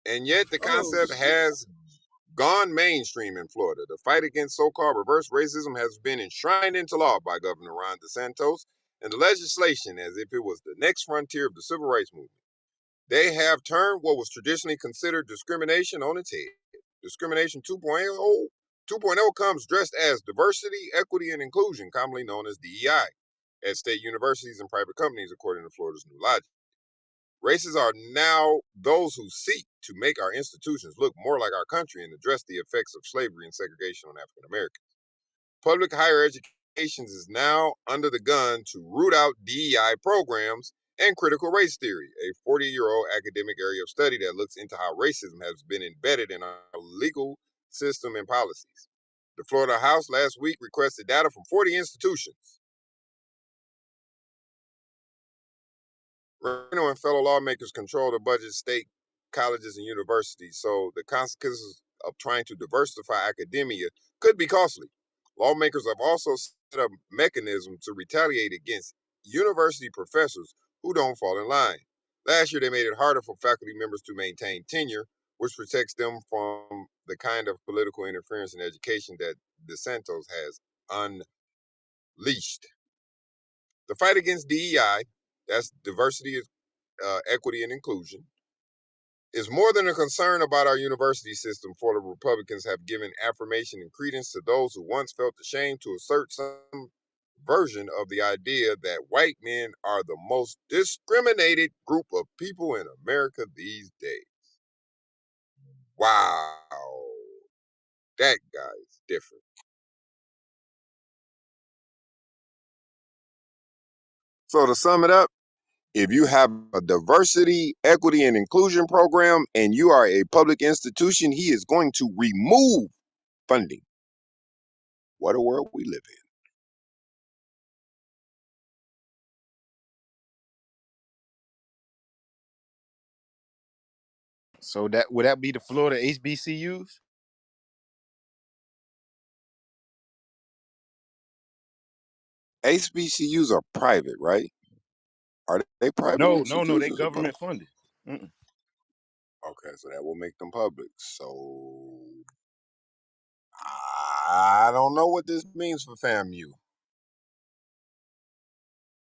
And yet, the Oh concept shit. has gone mainstream in Florida. The fight against so called reverse racism has been enshrined into law by Governor Ron DeSantos and the legislation as if it was the next frontier of the civil rights movement. They have turned what was traditionally considered discrimination on its head. Discrimination 2.0 comes dressed as diversity, equity, and inclusion, commonly known as DEI, at state universities and private companies, according to Florida's new logic. Races are now those who seek to make our institutions look more like our country and address the effects of slavery and segregation on African Americans. Public higher education is now under the gun to root out DEI programs and critical race theory, a 40-year-old academic area of study that looks into how racism has been embedded in our legal system and policies. The Florida House last week requested data from 40 institutions. Reno and fellow lawmakers control the budget state colleges and universities, so the consequences of trying to diversify academia could be costly. Lawmakers have also set up mechanisms to retaliate against university professors who don't fall in line. Last year, they made it harder for faculty members to maintain tenure, which protects them from the kind of political interference in education that DeSantis has unleashed. The fight against DEI, that's diversity, equity, and inclusion, is more than a concern about our university system, for the Republicans have given affirmation and credence to those who once felt ashamed to assert some version of the idea that white men are the most discriminated group of people in America these days. Wow, that guy's different. So to sum it up, if you have a diversity, equity, and inclusion program and you are a public institution, he is going to remove funding. What a world we live in. So that would that be the Florida HBCUs? HBCUs are private, right? Are they private No, they institutions or public? government funded. Mm-mm. Okay, so that will make them public. So I don't know what this means for FAMU.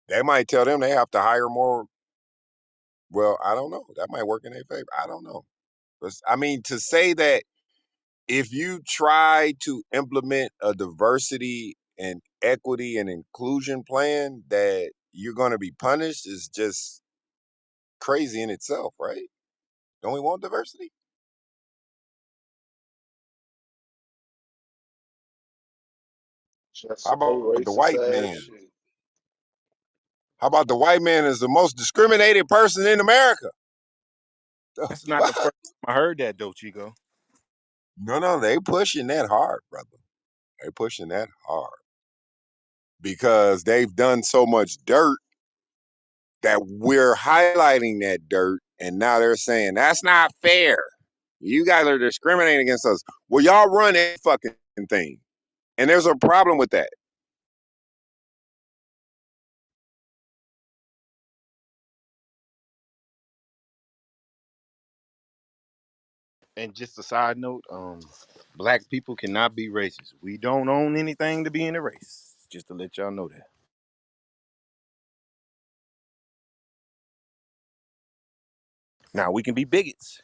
They might tell them they have to hire more. Well, I don't know. That might work in their favor. I don't know. But I mean, to say that if you try to implement a diversity and equity and inclusion plan, that you're going to be punished is just crazy in itself, right? Don't we want diversity? Just How some about old the racist white ass man? shit. How about the white man is the most discriminated person in America? The That's not the fuck? first time I heard that though, Chico. No, they pushing that hard, brother. They pushing that hard because they've done so much dirt that we're highlighting that dirt, and now they're saying that's not fair. You guys are discriminating against us. Well, y'all run every fucking thing, and there's a problem with that. And just a side note, black people cannot be racist. We don't own anything to be in a race. Just to let y'all know that. Now we can be bigots.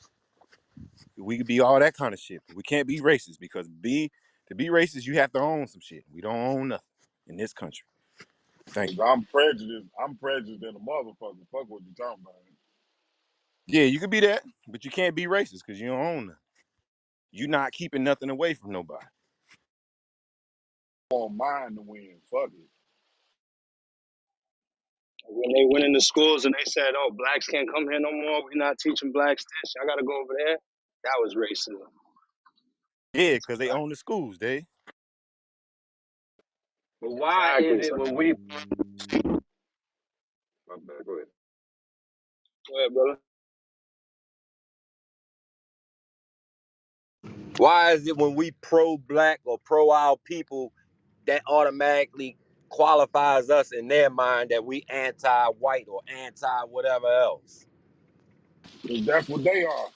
We can be all that kind of shit. But we can't be racist because to be racist, you have to own some shit. We don't own nothing in this country. Thank Cause you. I'm prejudiced. I'm prejudiced in a motherfucker. Fuck what you talking about. Yeah, you can be that, but you can't be racist because you don't own nothing. You're not keeping nothing away from nobody. I want mine to win. Fuck it. When they went into schools and they said, "Oh, blacks can't come here no more. We're not teaching blacks this. I gotta go over there." That was racism. Yeah, because they own the schools, they. But why is Exactly. it So, when we my bad, go ahead. go ahead, brother. Why is it when we pro black or pro our people that automatically qualifies us in their mind that we anti white or anti whatever else? Cause that's what they are.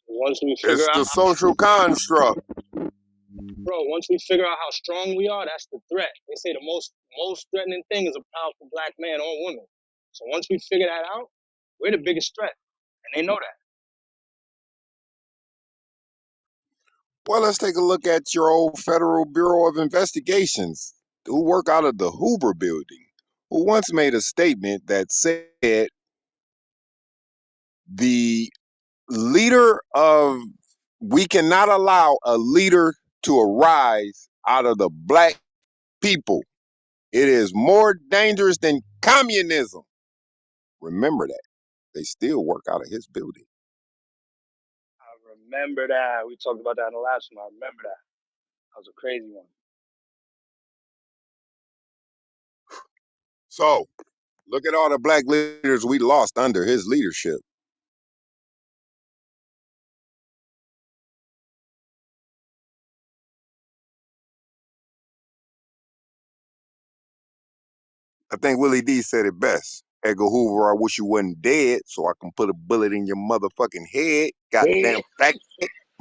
Once we figure It's out the social construct. Bro, once we figure out how strong we are, that's the threat. They say the most threatening thing is a powerful black man or woman. So once we figure that out, We're the biggest threat, and they know that. Well, let's take a look at your old Federal Bureau of Investigations, who work out of the Hoover building, who once made a statement that said the leader of we cannot allow a leader to arise out of the black people. It is more dangerous than communism. Remember that. They still work out of his building. I remember that. We talked about that in the last one. I remember that. That was a crazy one. So look at all the black leaders we lost under his leadership. I think Willie D said it best. Edgar Hoover, I wish you wasn't dead so I can put a bullet in your motherfucking head. Goddamn Dead. fat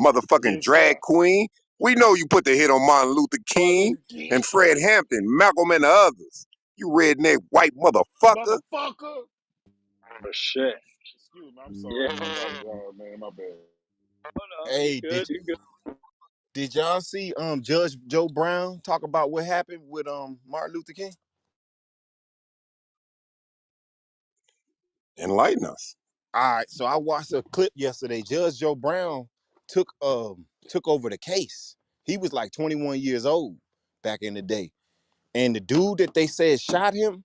motherfucking Yes, sir. drag queen. We know you put the hit on Martin Luther Martin King Luther King. and Fred Hampton, Malcolm and the others. You redneck white motherfucker. Motherfucker. For shit. Excuse me. I'm sorry. Yeah. I apologize, man. My bad. Oh no, you Hey, good? You good? did y'all see Judge Joe Brown talk about what happened with Martin Luther King? Enlighten us. All right, so I watched a clip yesterday. Judge Joe Brown took over the case. He was like 21 years old back in the day. And the dude that they said shot him,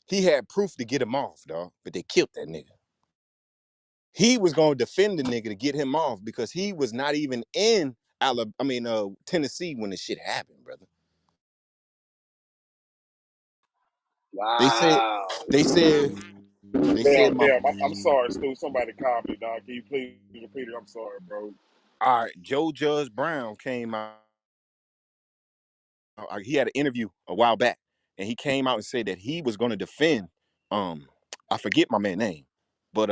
he had proof to get him off, dog. But they killed that nigga. He was gonna defend the nigga to get him off because he was not even in Tennessee when the shit happened, brother. They said, Wow. they said, they said Damn, my damn. I'm sorry, Stu. Somebody called me, dog. Can you please repeat it? I'm sorry, bro. all right, Joe Judge Brown came out. He had an interview a while back, and he came out and said that he was gonna defend. I forget my man's name, but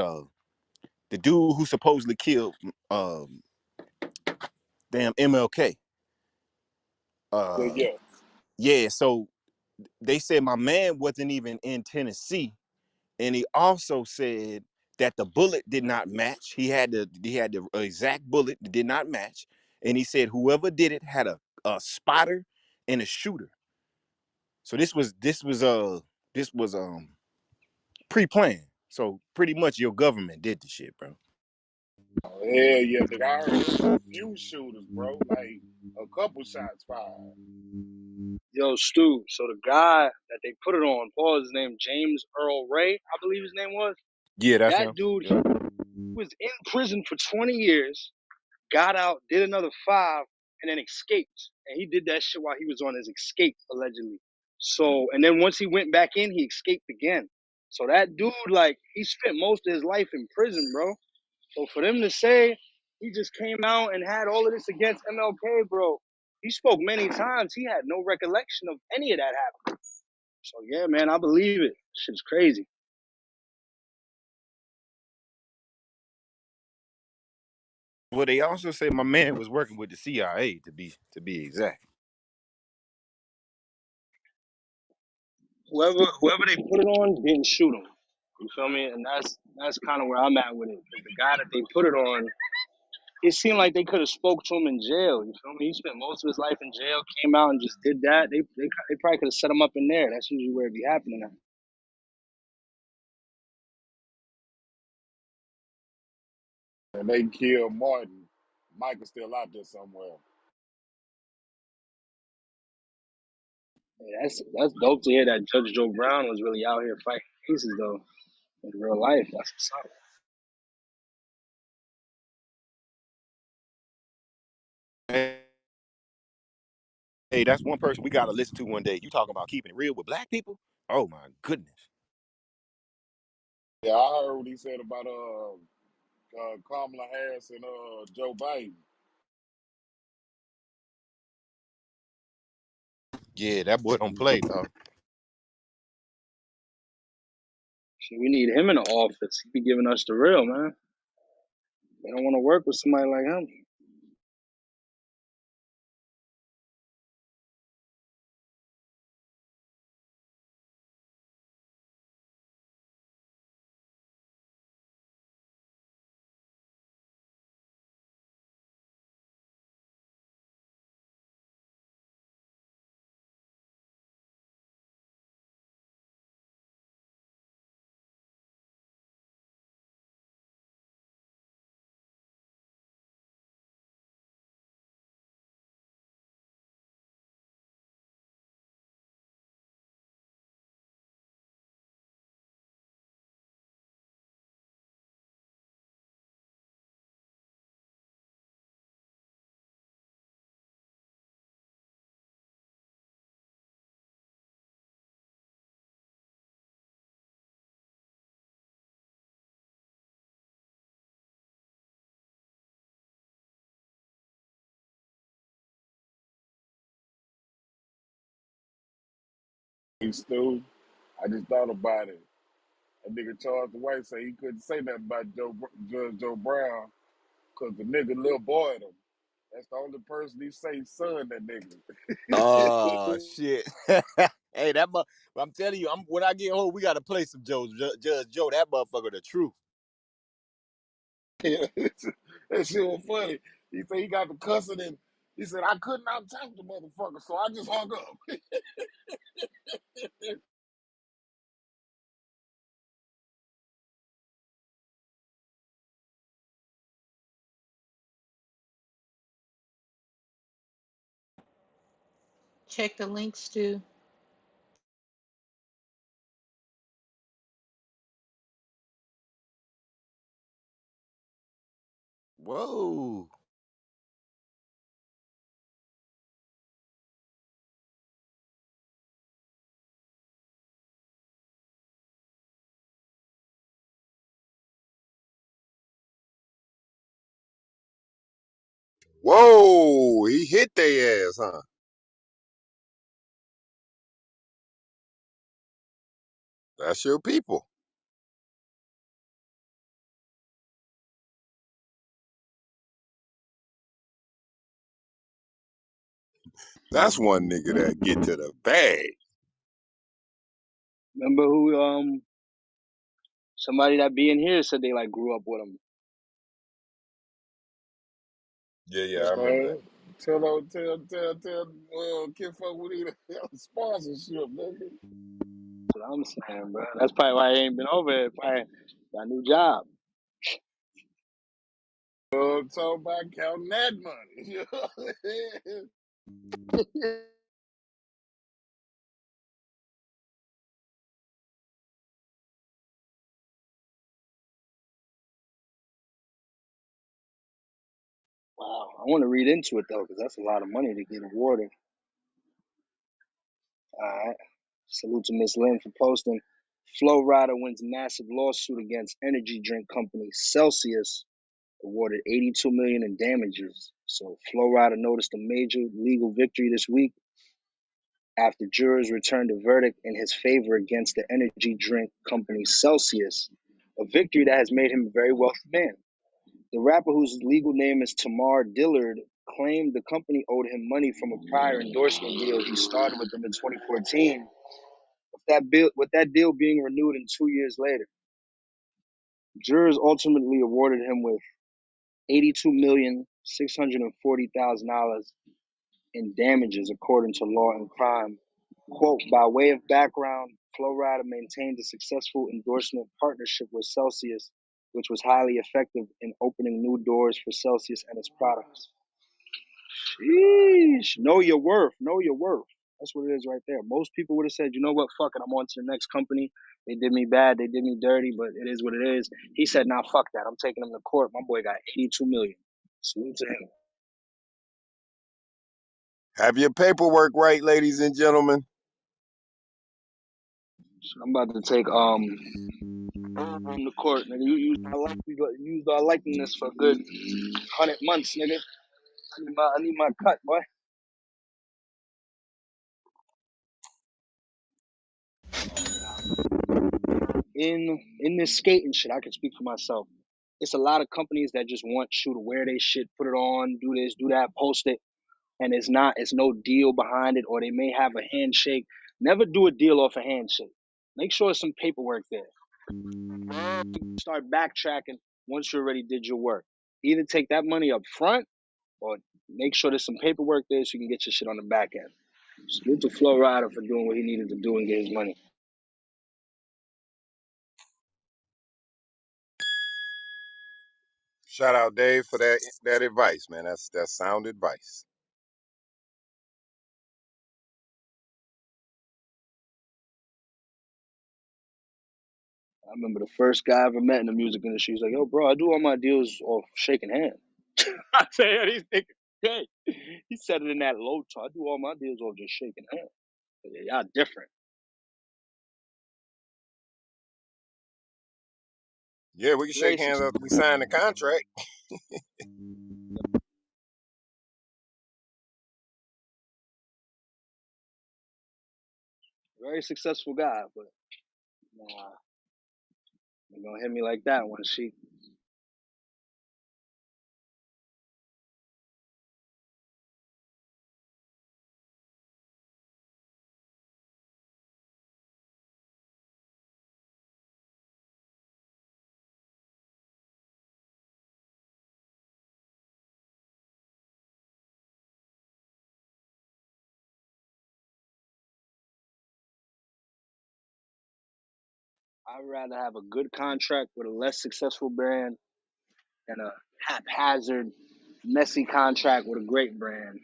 the dude who supposedly killed damn MLK. Yeah, Uh, yeah. yeah. So they said my man wasn't even in Tennessee, and he also said that the bullet did not match. He had the exact bullet that did not match, and he said whoever did it had a spotter and a shooter. So this was pre-planned. So pretty much your government did the shit, bro. Hell yeah, nigga. I heard it was a few shooters, bro. Like a couple shots fired. Yo, Stu. So the guy that they put it on, Paul, his name James Earl Ray, I believe his name was. Yeah, that's That him. dude, he Yep. was in prison for 20 years, got out, did another 5, and then escaped. And he did that shit while he was on his escape, allegedly. So, and then once he went back in, he escaped again. So that dude, like, he spent most of his life in prison, bro. So for them to say he just came out and had all of this against MLK, bro, he spoke many times. He had no recollection of any of that happening. So yeah, man, I believe it. Shit's crazy. Well, they also said my man was working with the CIA to be exact. Whoever they put it on didn't shoot him. You feel me? And that's kind of where I'm at with it. 'Cause the guy that they put it on, it seemed like they could have spoke to him in jail. You feel me? He spent most of his life in jail, came out and just did that. They probably could have set him up in there. That's usually where it be happening at. And they killed Martin. Michael's still out there somewhere. Yeah, that's dope to hear that Judge Joe Brown was really out here fighting cases though in real life. That's what's up. Hey, that's one person we gotta listen to one day. You talking about keeping it real with black people? Oh my goodness. Yeah, I heard what he said about Kamala Harris and Joe Biden. Yeah, that boy don't play, dog. Shit, we need him in the office. He be giving us the real, man. They don't want to work with somebody like him. Hey, Stu, I just thought about it. That nigga Charles the White say he couldn't say nothing about Judge Joe Brown because the nigga little boy him. That's the only person he say son that nigga. Oh shit! Hey, I'm telling you, when I get home, we gotta play some Judge Joe. That motherfucker, the truth. That shit was funny. He said he got the cussing and he said I couldn't out talk the motherfucker, so I just hung up. Check the links too. Whoa! Whoa, he hit their ass, huh? That's your people. That's one nigga that get to the bag. Remember who somebody that be in here said they like grew up with him. Yeah, yeah, I That's remember right. that. Tell Kid Fuck we need a sponsorship, nigga. That's what I'm saying, bro. That's probably why he ain't been over here. Probably got a new job. Talking about counting that money. Wow, I want to read into it though, because that's a lot of money to get awarded. All right. Salute to Miss Lynn for posting. Flow Rider wins massive lawsuit against energy drink company Celsius, awarded 82 million in damages. So Flow Rider noticed a major legal victory this week after jurors returned a verdict in his favor against the energy drink company Celsius, a victory that has made him a very wealthy man. The rapper, whose legal name is Tamar Dillard, claimed the company owed him money from a prior endorsement deal he started with them in 2014, with that deal being renewed in 2 years later. Jurors ultimately awarded him with $82,640,000 in damages, according to Law and Crime. Quote, by way of background, Flo Rida maintained a successful endorsement partnership with Celsius, which was highly effective in opening new doors for Celsius and its products. Sheesh. Know your worth. Know your worth. That's what it is right there. Most people would have said, you know what, fuck it, I'm on to the next company. They did me bad, they did me dirty, but it is what it is. He said, nah, fuck that. I'm taking him to court. My boy got 82 million. Salute to him. Have your paperwork right, ladies and gentlemen. So I'm about to take him to court, nigga. You used our likeness for a good 100 months, nigga. I need my cut, boy. In this skating shit, I can speak for myself. It's a lot of companies that just want you to wear their shit, put it on, do this, do that, post it, and it's no deal behind it, or they may have a handshake. Never do a deal off a handshake. Make sure there's some paperwork there. Start backtracking once you already did your work. Either take that money up front or make sure there's some paperwork there so you can get your shit on the back end. Salute to Flo Rida for doing what he needed to do and get his money. Shout out Dave for that advice, man. That's sound advice. I remember the first guy I ever met in the music industry. He's like, yo, bro, I do all my deals off shaking hands. I say, yeah, these niggas, hey. He said it in that low tone. I do all my deals off just shaking hands. Yeah, y'all different. Yeah, we can shake hands Racist. after we sign the contract. Very successful guy, but nah, ain't gonna hit me like that one, she. I'd rather have a good contract with a less successful brand than a haphazard, messy contract with a great brand.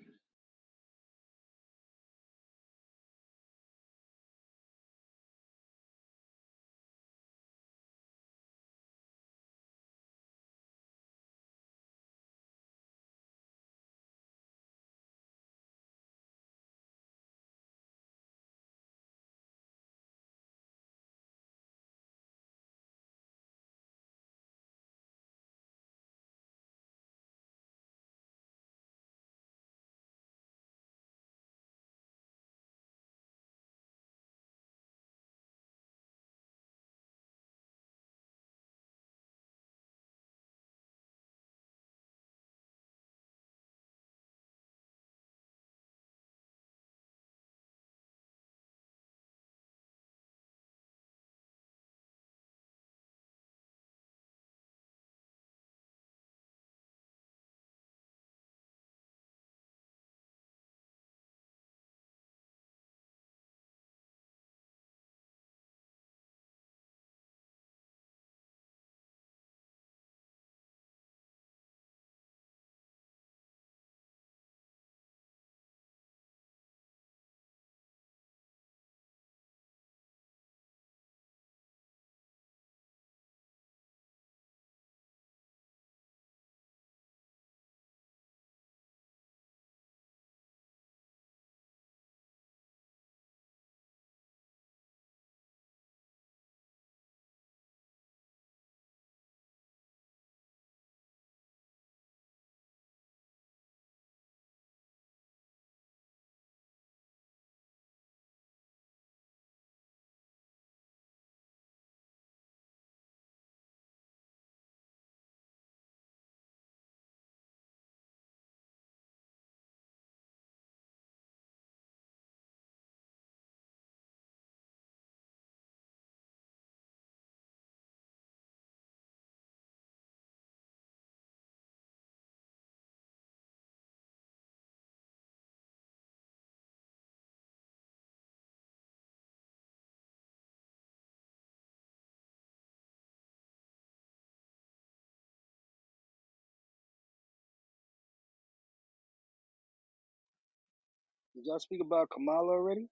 Did y'all speak about Kamala already?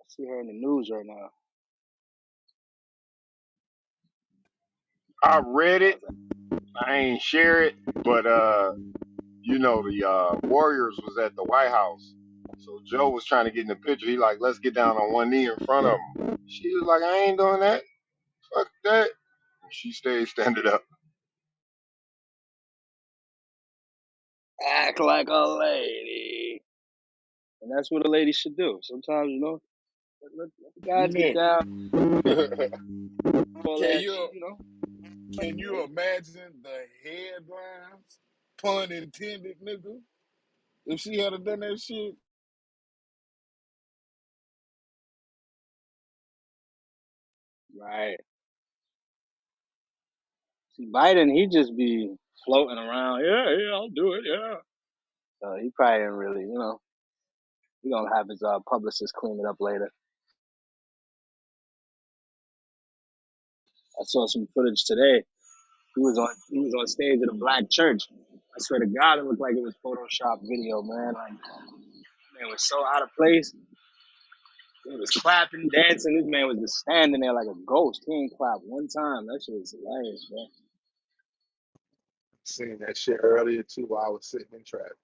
I see her in the news right now. I read I it. was like, I ain't share it, but the Warriors was at the White House. So Joe was trying to get in the picture. He like, let's get down on one knee in front of him. She was like, I ain't doing that. Fuck that. And she stayed standing up. act like a lady. And that's what a lady should do. Sometimes, let the guys get Nick, down, can all that shit, you can you Hey, imagine the headlines? Pun intended, nigga. If she had done that shit, right. See, Biden, he just be floating around. Yeah, yeah, I'll do it. Yeah. So he probably didn't really, he gonna have his publicist clean it up later. I saw some footage today. He was on stage at a black church. I swear to God, it looked like it was Photoshop video, man. Like, man was so out of place. He was clapping, dancing. This man was just standing there like a ghost. He ain't clapped one time. That shit was hilarious, man. Seen that shit earlier too while I was sitting in traffic.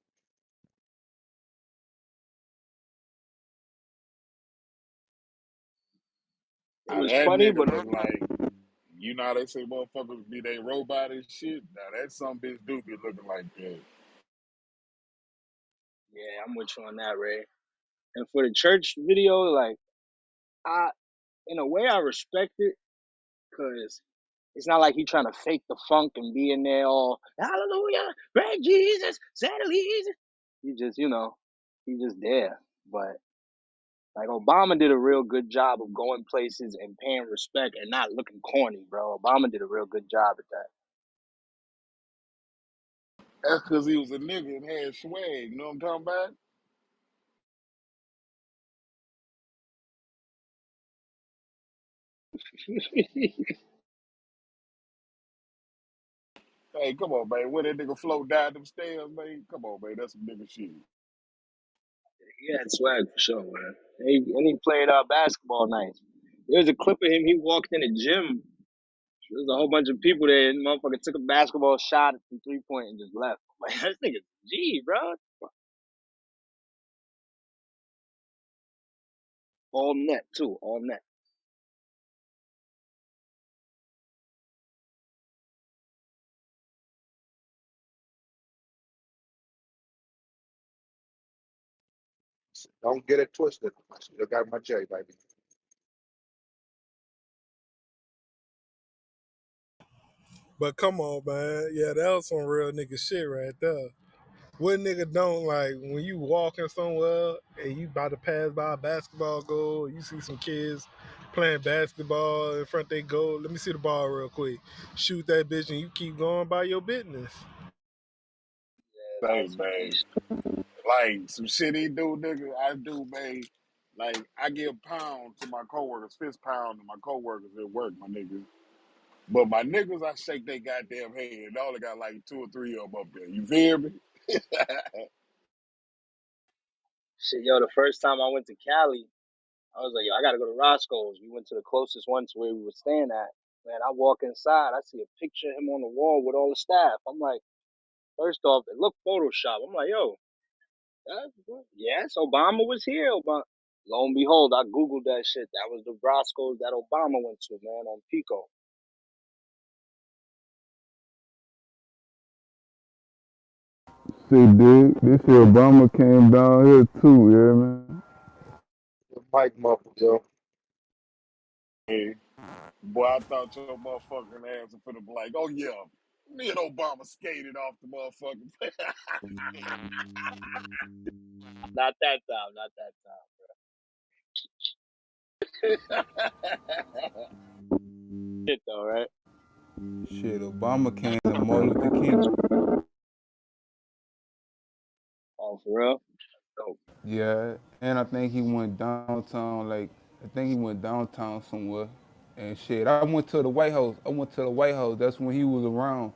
It now was that funny, nigga but look like, you know how they say motherfuckers be they robot and shit? Now that some bitch do be looking like that. yeah, I'm with you on that, Ray. And for the church video, like I, in a way, I respect it because it's not like he trying to fake the funk and be in there all hallelujah, praise Jesus, settle easy. He just, he just there. But like Obama did a real good job of going places and paying respect and not looking corny, bro. Obama did a real good job at That's because he was a nigga and had swag. You know what I'm talking about? that. Hey, come on, man. When that nigga float down them stairs, man, come on, man. That's some nigga shit. He had swag for sure, man. And he played basketball nice. There was a clip of him. He walked in the gym. There was a whole bunch of people there, and motherfucker took a basketball shot from 3 point and just left. I'm like, this nigga's G, bro. All net too, all net. Don't get it twisted. I still got my J, baby. But come on, man. Yeah, that was some real nigga shit right there. What nigga don't like when you walking somewhere and you about to pass by a basketball goal, you see some kids playing basketball in front they goal. Let me see the ball real quick. Shoot that bitch and you keep going by your business. Yeah, that Hey, was some G man. shit. Like, some shit he do, nigga, I do, man. Like, I give pound to my coworkers, fist pound to my coworkers at work, my niggas. But my niggas, I shake they goddamn hand. I only got like two or three of them up there. You feel me? Shit, yo, the first time I went to Cali, I was like, yo, I gotta go to Roscoe's. We went to the closest one to where we were staying at. Man, I walk inside, I see a picture of him on the wall with all the staff. I'm like, first off, it looked Photoshop. I'm like, yo, yes, Obama was here. Obama. Lo and behold, I Googled that shit. That was the Roscoe's that Obama went to, man, on Pico. See, dude, this year Obama came down here too, yeah, man. The mic muffled, yo. Hey, boy, I thought your motherfucking ass was finna be like, oh yeah, me and Obama skated off the motherfucking. Not that time, not that time. Shit though, right? Shit, Obama came to Martin Luther King. Oh, for real? Dope. Yeah, and I think he went downtown, like, I think he went downtown somewhere. And shit, I went to the White House. I went to the White House. That's when he was around.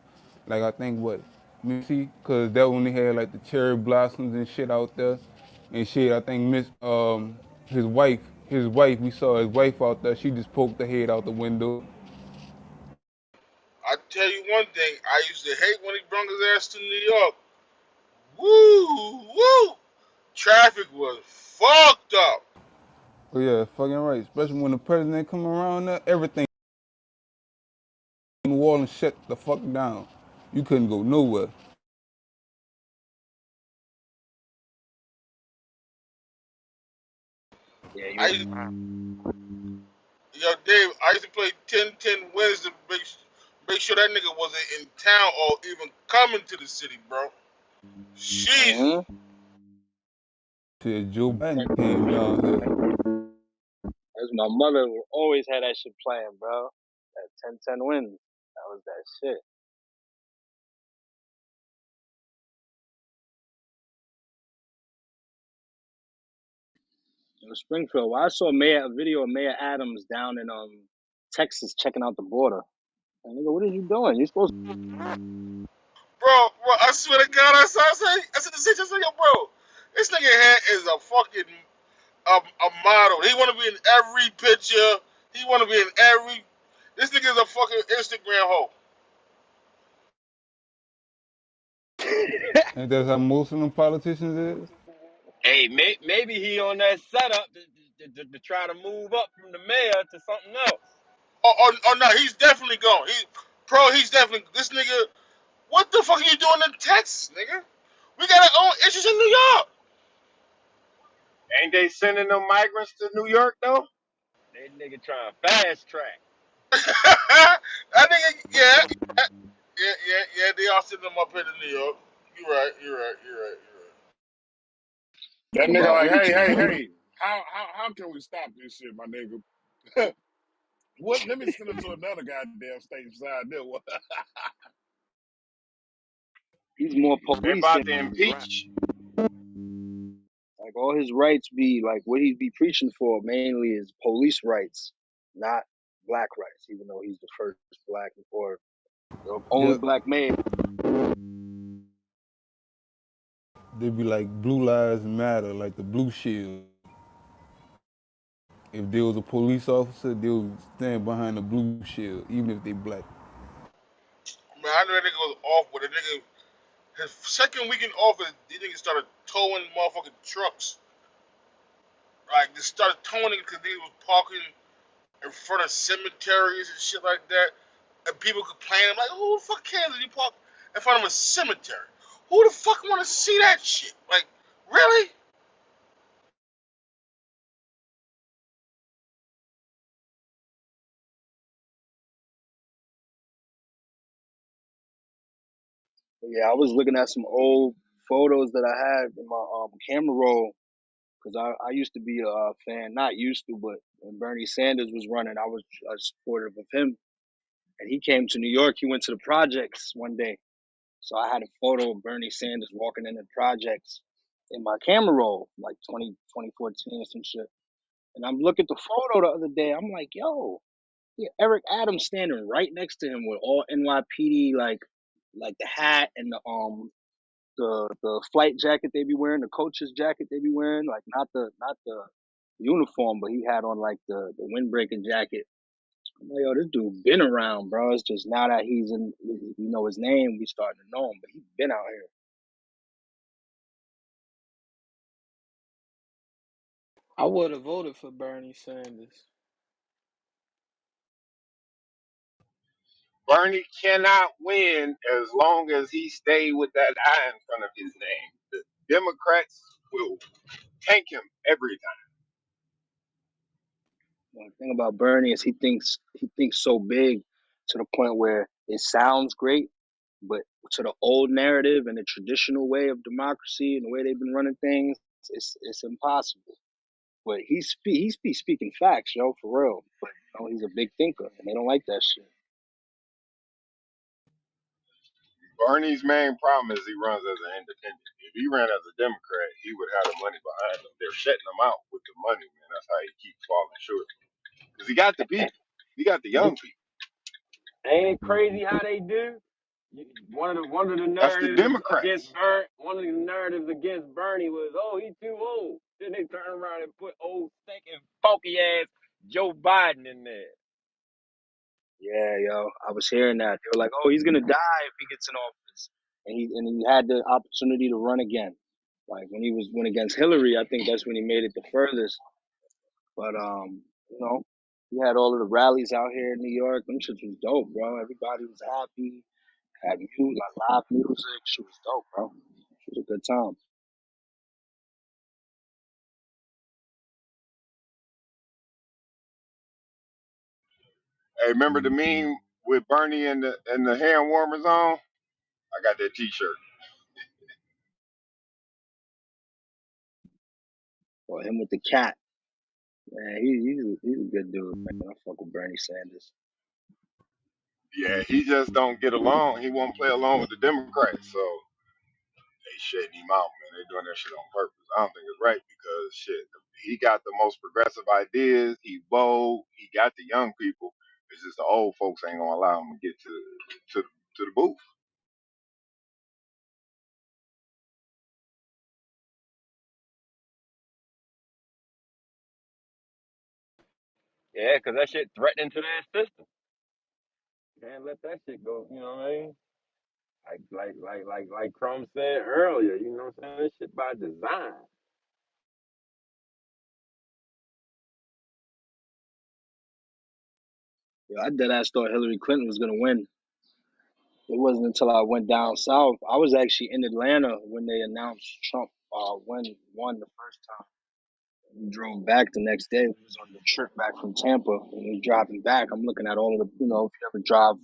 Like, I think what, Missy? Because that when they had, like, the cherry blossoms and shit out there. And shit, I think his wife, we saw his wife out there. She just poked her head out the window. I tell you one thing, I used to hate when he brought his ass to New York. Woo, woo. Traffic was fucked up. Oh, yeah, fucking right. Especially when the president come around there, everything in the wall and shut the fuck down. You couldn't go nowhere. Yeah, you I was used, Wow. yo, Dave, I used to play 10-10 wins to make sure that nigga wasn't in town or even coming to the city, bro. Jesus. mm-hmm. Shit, Joe Biden And came down here. as my mother always had that shit playing, bro. That 10-10 wins. That was that shit. In Springfield, well, I saw a video of Mayor Adams down in Texas checking out the border. And nigga, what are you doing? You supposed Bro, I swear to God, I said the shit just like, yo, bro, this nigga here is a fucking a model. He want to be in every picture. He want to be in every. This nigga is a fucking Instagram hoe. to Ain't that how most of them politicians is? Hey, maybe he on that setup to try to move up from the mayor to something else. Oh no, he's definitely gone. He's definitely this nigga. What the fuck are you doing in Texas, nigga? We got our own issues in New York. Ain't they sending them migrants to New York though? That nigga trying fast track. I think, yeah, yeah. They all sitting them up here in New York. You're right. That Talking nigga about like, hey, auntie, hey, huh? hey, how can we stop this shit, my nigga? What? Let me send it to another goddamn state beside that one. He's more They police than about to Right. impeach. like all his rights be like what he be preaching for mainly is police rights, not black rights. Even though he's the first black or the only Yep. black man. They be like blue lives matter, like the blue shield. If there was a police officer, they would stand behind the blue shield, even if they black. Man, I know that nigga was off with a nigga. His second week in office, these niggas started towing motherfucking trucks. Like, they started towing it because they was parking in front of cemeteries and shit like that. And people complaining, like, who the fuck cares if you park in front of a cemetery? Who the fuck want to see that shit? Like, really? But yeah, I was looking at some old photos that I had in my camera roll because I used to be a fan, not used to, but when Bernie Sanders was running, I was a supporter of him. And he came to New York. He went to the projects one day. So I had a photo of Bernie Sanders walking in the projects in my camera roll, like 2014 or some shit. And I'm looking at the photo the other day. I'm like, yo, yeah, Eric Adams standing right next to him with all NYPD like the hat and the flight jacket they be wearing, the coach's jacket they be wearing, like not the uniform, but he had on like the windbreaker jacket. I'm like, yo, this dude been around, bro. It's just now that he's in, we know his name, we starting to know him, but he been out here. I would have voted for Bernie Sanders. Bernie cannot win as long as he stay with that I in front of his name. The Democrats will tank him every time. The thing about Bernie is he thinks so big to the point where it sounds great, but to the old narrative and the traditional way of democracy and the way they've been running things, it's impossible. But he speaking facts, yo, for real. But he's a big thinker, and they don't like that shit. Bernie's main problem is he runs as an independent. If he ran as a Democrat, he would have the money behind him. They're shutting him out with the money, man. That's how he keeps falling short. Because he got the people. He got the young people. Ain't it crazy how they do? One of the That's the narratives against Democrats. One of the narratives against Bernie was, oh, he's too old. Then they turn around and put old stinking funky ass Joe Biden in there. Yeah, yo, I was hearing that. They were like, "Oh, he's gonna die if he gets in office," and he had the opportunity to run again. Like when he went against Hillary, I think that's when he made it the furthest. But you know, he had all of the rallies out here in New York. Them shit was dope, bro. Everybody was happy. Had music, like live music. Shit was dope, bro. It was a good time. Hey, remember the meme with Bernie and the hand warmers on? I got that T-shirt. Or him with the cat. Man, he's a good dude, man. I fuck with Bernie Sanders. Yeah, he just don't get along. He won't play along with the Democrats, so they shutting him out, man. They doing that shit on purpose. I don't think it's right because shit, he got the most progressive ideas. He bold. He got the young people. It's just the old folks ain't gonna allow him to get to the booth. Yeah, 'cause that shit threatening to their system. Can't let that shit go. You know what I mean? Like Crum said earlier. You know what I'm saying? This shit by design. I dead ass thought Hillary Clinton was gonna win. It wasn't until I went down south. I was actually in Atlanta when they announced Trump won the first time. We drove back the next day. We was on the trip back from Tampa. When we was driving back, I'm looking at all of the, if you ever drive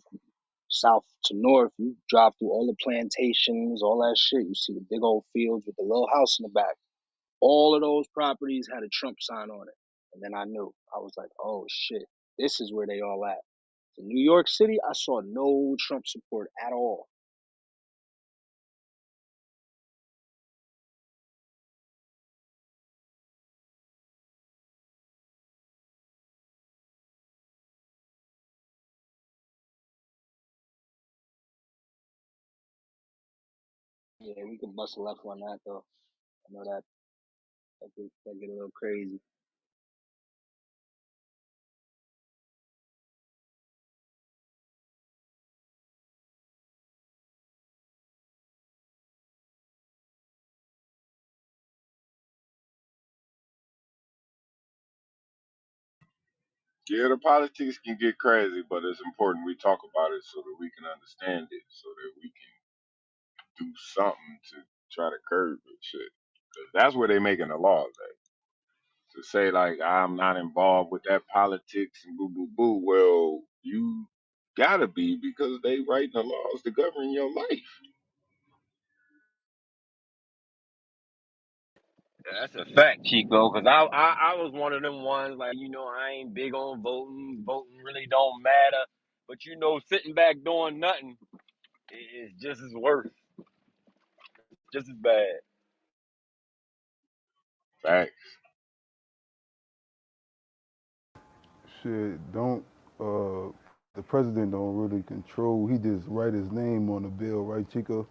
south to north, you drive through all the plantations, all that shit. You see the big old fields with the little house in the back. All of those properties had a Trump sign on it. And then I knew. I was like, oh shit, this is where they all at. In New York City, I saw no Trump support at all. Yeah, we could bust a left on that though. I know that get a little crazy. Yeah, the politics can get crazy, but it's important we talk about it so that we can understand it, so that we can do something to try to curb it. Shit, 'cause that's where they making the laws at. To say like I'm not involved with that politics and boo boo boo. Well, you gotta be because they writing the laws to govern your life. That's a fact, Chico. Because I was one of them ones like I ain't big on voting. Voting really don't matter. But sitting back doing nothing is just as worse, just as bad. Fact. Shit, don't the president don't really control. He just write his name on the bill, right, Chico?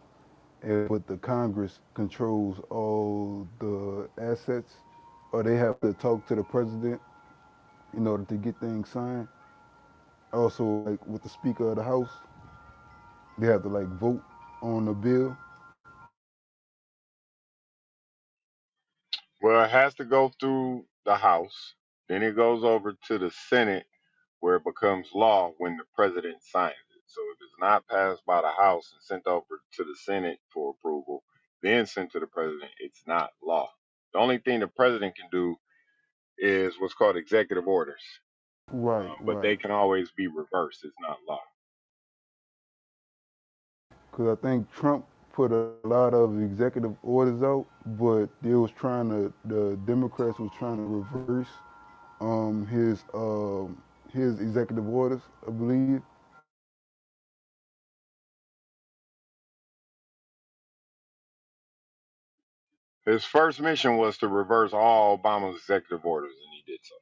But the Congress controls all the assets, or they have to talk to the president in order to get things signed. Also, like with the Speaker of the House, they have to like vote on the bill. Well, it has to go through the House, then it goes over to the Senate, where it becomes law when the president signs it. So if it's not passed by the House and sent over to the Senate for approval, then sent to the president, it's not law. The only thing the president can do is what's called executive orders, Right, but right. they can always be reversed. It's not law. Because I think Trump put a lot of executive orders out, but the Democrats was trying to reverse his executive orders, I believe. His first mission was to reverse all Obama's executive orders, and he did so.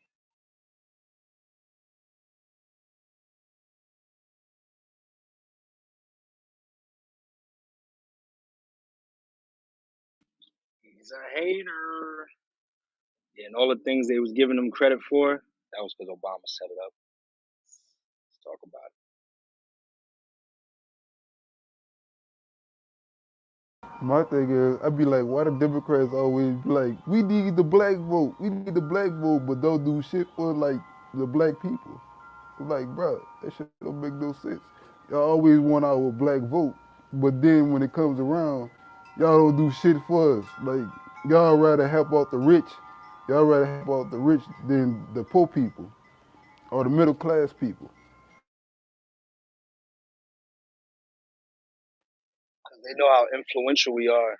He's a hater. Yeah, and all the things they was giving him credit for, that was because Obama set it up. Let's talk about My thing is, I'd be like, why the Democrats always be like, we need the black vote, we need the black vote, but don't do shit for like the black people. I'm like, bro, that shit don't make no sense. Y'all always want our black vote, but then when it comes around, y'all don't do shit for us. Like, y'all rather help out the rich. Y'all rather help out the rich than the poor people or the middle class people. it. They know how influential we are.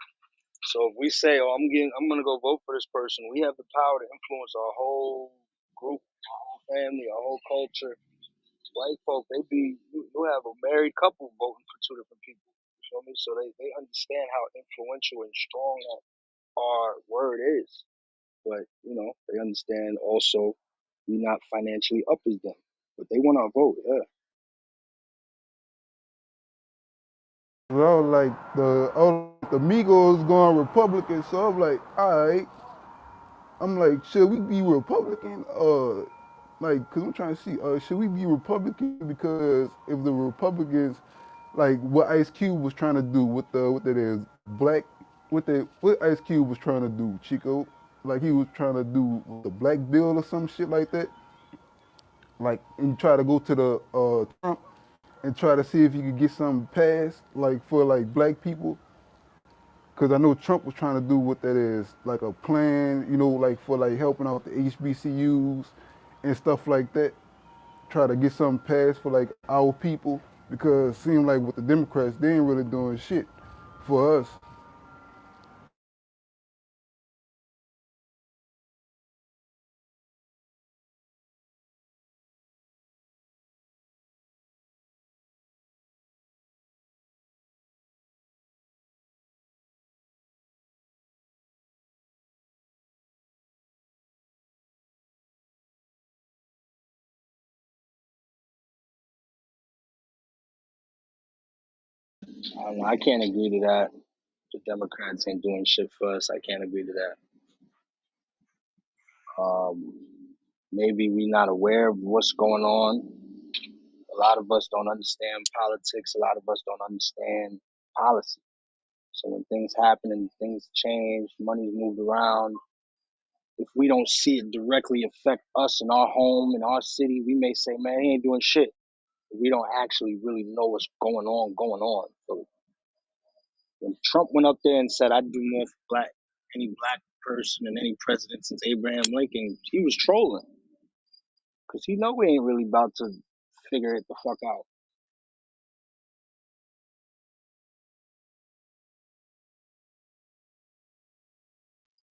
So if we say, "Oh, I'm gonna go vote for this person," we have the power to influence our whole group, our whole family, our whole culture. White folk, you have a married couple voting for two different people. You feel me? So they understand how influential and strong that our word is. But they understand also we not financially up as them, but they want our vote. Yeah, So I was like, the Migos going Republican, so I'm like, all right. I'm like, should we be Republican? Cause I'm trying to see, should we be Republican? Because if the Republicans, like what Ice Cube was trying to do with that is black, what Ice Cube was trying to do, Chico, like he was trying to do the black bill or some shit like that. Like, and try to go to the Trump and try to see if he could get something passed, like for like black people. Because I know Trump was trying to do what that is, like a plan, like for like helping out the HBCUs and stuff like that. Try to get something passed for like our people because it seemed like with the Democrats, they ain't really doing shit for us. I don't know. I can't agree to that. The Democrats ain't doing shit for us. I can't agree to that. Maybe we not aware of what's going on. A lot of us don't understand politics. A lot of us don't understand policy. So when things happen and things change, money's moved around. If we don't see it directly affect us in our home, in our city, we may say, "Man, he ain't doing shit." But we don't actually really know what's going on. So when Trump went up there and said, "I'd do more for any black person and any president since Abraham Lincoln," he was trolling because he know we ain't really about to figure it the fuck out.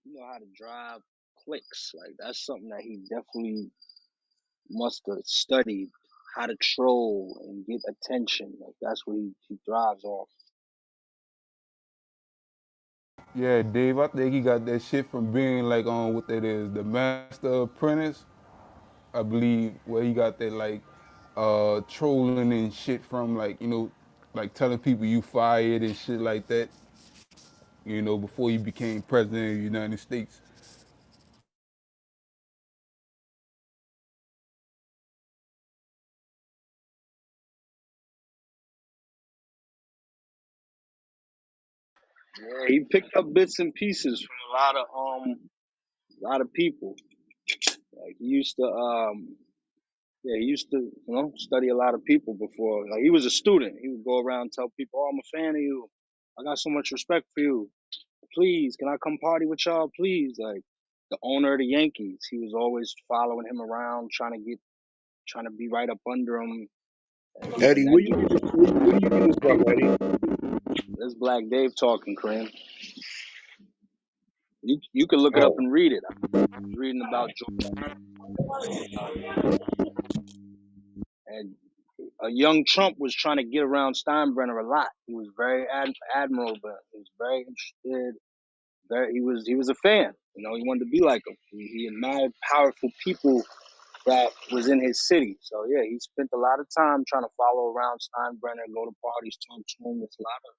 You know how to drive clicks. Like that's something that he definitely must have studied how to troll and get attention. Like that's what he thrives off. Yeah, Dave, I think he got that shit from being like on what that is, the Master Apprentice, I believe, where he got that like trolling and shit from like, like telling people you fired and shit like that, before he became president of the United States. Yeah, he picked up bits and pieces from a lot of people. Like he used to yeah, he used to, study a lot of people before. Like he was a student. He would go around and tell people, "Oh, I'm a fan of you. I got so much respect for you. Please, can I come party with y'all? Please." Like the owner of the Yankees, he was always following him around, trying to be right up under him. And Eddie, that where you dude, get this? Where you get this from, Eddie? that's Black Dave talking, Kareem. You can look it up Oh, and read it. I was reading about George, and a young Trump was trying to get around Steinbrenner a lot. He was very admirable. He was very interested. He was a fan. He wanted to be like him. He admired powerful people that was in his city. So yeah, he spent a lot of time trying to follow around Steinbrenner, go to parties, talk to him. There's a lot of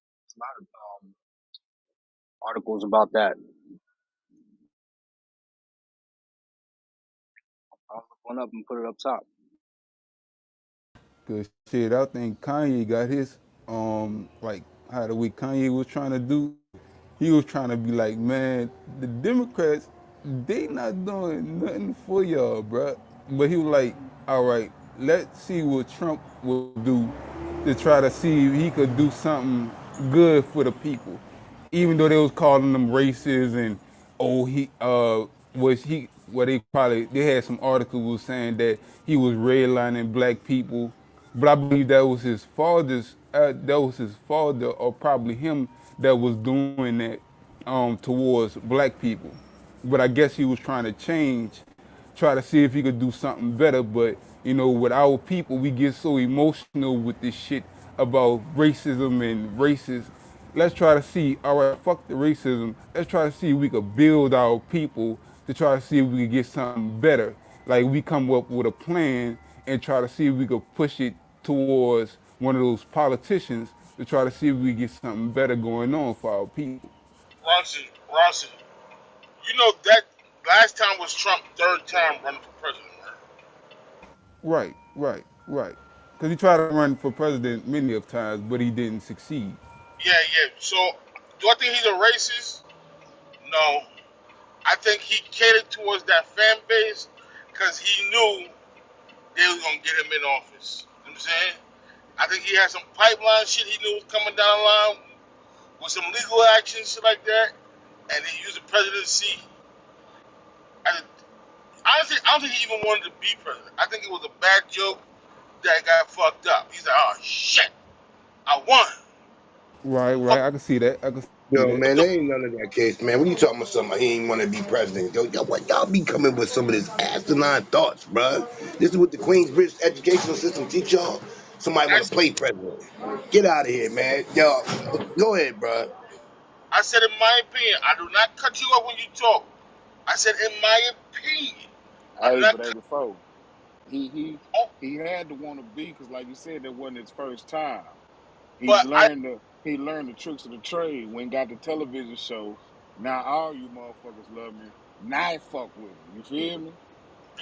articles about that. I'll look one up and put it up top. Cause shit, I think Kanye got his like how the way Kanye was trying to do. He was trying to be like, man, the Democrats, they not doing nothing for y'all, bruh. But he was like, all right, let's see what Trump will do to try to see if he could do something good for the people. Even though they was calling them racist and he was he well they had some articles saying that he was redlining black people, but I believe that was his father or probably him that was doing that towards black people. But I guess he was trying to try to see if he could do something better. But with our people, we get so emotional with this shit about racism and races. Let's try to see, all right, fuck the racism. Let's try to see if we could build our people to try to see if we could get something better. Like we come up with a plan and try to see if we could push it towards one of those politicians to try to see if we get something better going on for our people. Ronson, you know that last time was Trump's third time running for president, right? Right, right, right. Because he tried to run for president many of times, but he didn't succeed. Yeah, yeah. So, do I think he's a racist? No. I think he catered towards that fan base because he knew they was gonna get him in office. You know what I'm saying? I think he had some pipeline shit he knew was coming down the line with some legal action, shit like that, and he used the presidency as a, honestly, I don't think he even wanted to be president. I think it was a bad joke that got fucked up. He's like, oh shit, I won. Right, right. Fuck. I can see that. I can see Yo, that. man, there ain't none of that case, man. When you talking about somebody he ain't want to be president, yo, what y'all be coming with some of this asinine thoughts, bruh? This is what the Queensbridge educational system teach y'all. Somebody want to That's, play president. Get out of here, man. Yo, go ahead, bruh. I said in my opinion. I do not cut you off when you talk. I said in my opinion. I do Hey, not but cut 84, he he you off. he had to want to be because, like you said, that wasn't his first time. But I, He learned the tricks of the trade when got the television show. Now all you motherfuckers love me. Now I fuck with me. You feel me?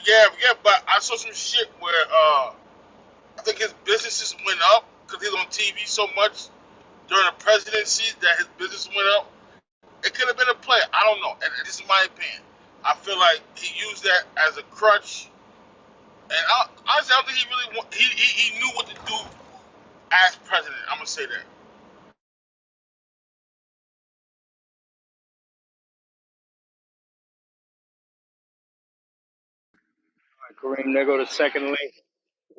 yeah, yeah, but I saw some shit where I think his businesses went up because he was on TV so much during the presidency that his business went up. It could have been a play. I don't know. And this is my opinion. I feel like he used that as a crutch. And honestly, I don't think he really he knew what to do as president. I'm gonna say that. Kareem, there go the second link.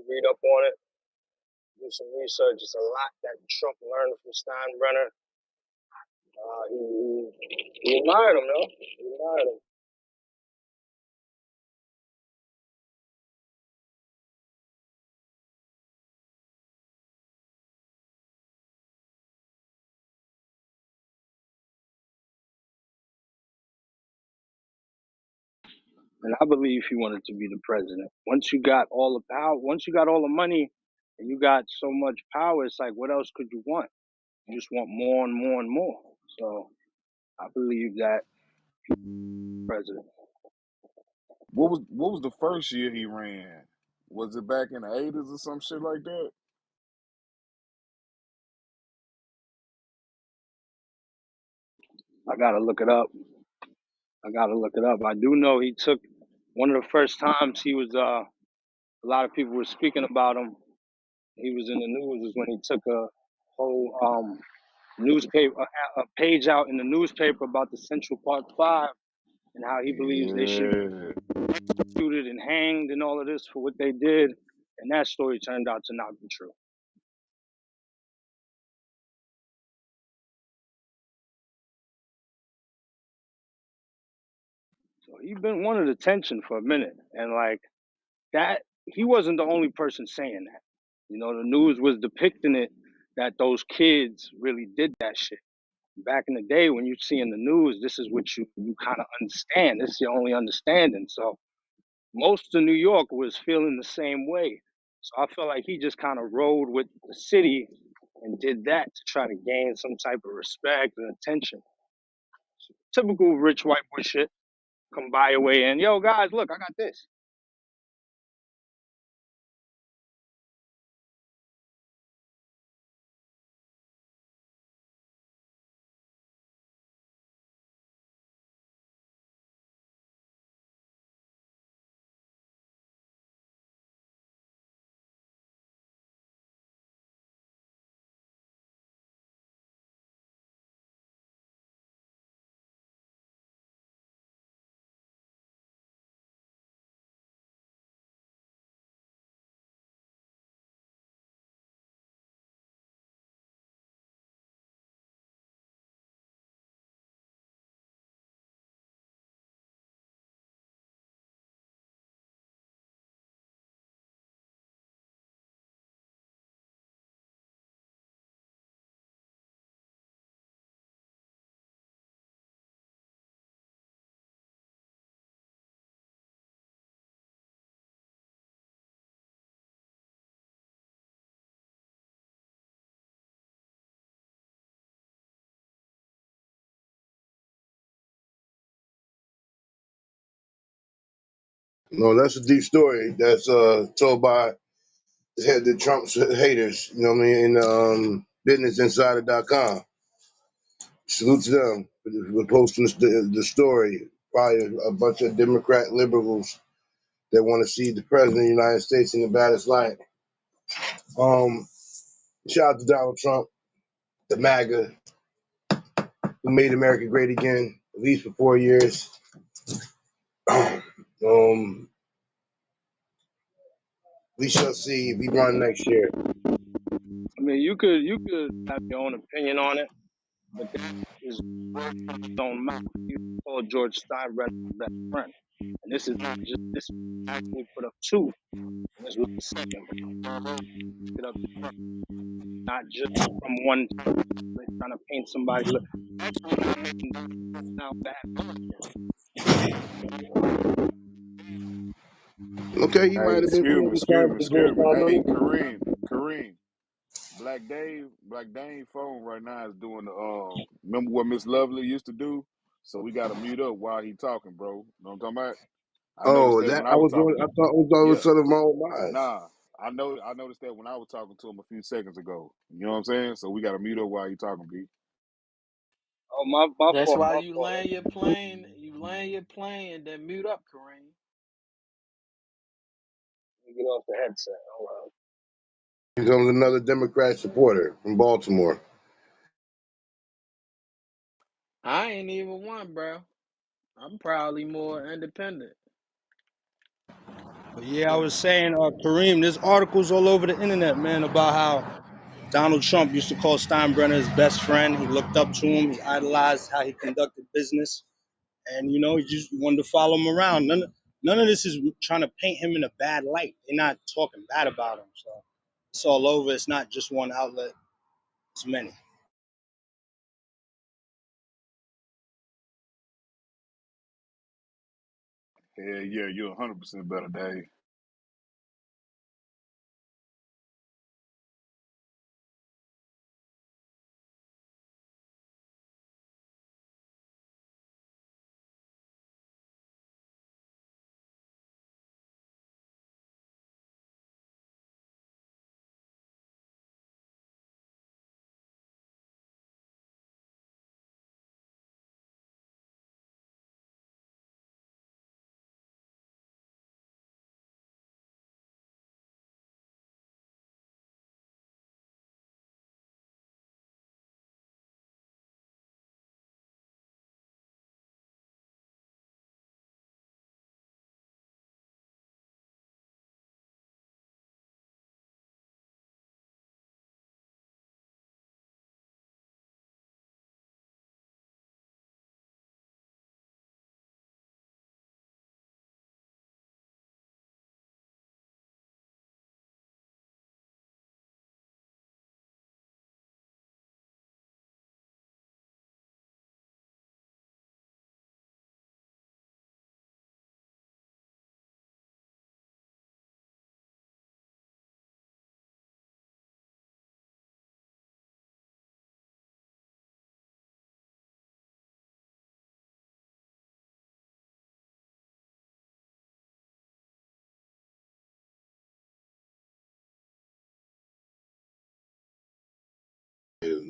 Read up on it, do some research. It's a lot that Trump learned from Steinbrenner. He admired him, though. He admired him. And I believe he wanted to be the president. Once you got all the power, once you got all the money, and you got so much power, it's like, what else could you want? You just want more and more and more. So I believe that president. What was the first year he ran? Was it back in the 80s or some shit like that? I gotta look it up. I gotta look it up. I do know he took one of the first times he was. A lot of people were speaking about him. He was in the news is when he took a whole newspaper a page out in the newspaper about the Central Park Five and how he believes they should be Yeah. executed and hanged and all of this for what they did. And that story turned out to not be true. So he's been wanted attention for a minute, and like that, he wasn't the only person saying that. You know, the news was depicting it that those kids really did that shit. Back in the day, when you see in the news, this is what you kind of understand. This is your only understanding. So most of New York was feeling the same way. So I feel like he just kind of rode with the city and did that to try to gain some type of respect and attention. Typical rich white boy shit. Come buy your way in. Yo, guys, look, I got this. No, that's a deep story that's told by the Trump's haters, you know what I mean, in businessinsider.com. Salute to them for posting the story. Probably a bunch of Democrat liberals that want to see the president of the United States in the baddest light. Um, Shout out to Donald Trump, the MAGA. who made America great again, at least for 4 years. We shall see if he run next year. I mean, you could have your own opinion on it, but that is on mouth. You call George Steinbrenner his best friend, and this is not just this actually put up two, and this was the second. Put up not just from one like trying to paint somebody. Look, actually not making sound bad. Okay, he Hey, might have been excuse me, cool excuse besides me, the George excuse me. Hey, Steinbrenner. Kareem, Black Dave phone right now is doing the remember what Miss Lovely used to do? So we gotta mute up while he talking, bro. You know what I'm talking about? I noticed Oh, that that when I was talking. I thought it was Yeah, sort of my own eyes. nah. I noticed that when I was talking to him a few seconds ago. You know what I'm saying? So we gotta mute up while he talking, B. Oh, my That's fault, why my you fault. land your plane, and then mute up, Kareem. Let me get off the headset. Hold on. Here comes another Democrat supporter from Baltimore. I ain't even one, bro. I'm probably more independent. But yeah, I was saying, Kareem, there's articles all over the internet, man, about how Donald Trump used to call Steinbrenner his best friend. He looked up to him. He idolized how he conducted business. And, he just wanted to follow him around. None of this is trying to paint him in a bad light. They're not talking bad about him. So it's all over. It's not just one outlet. It's many. Yeah, yeah, you're 100% better, Dave.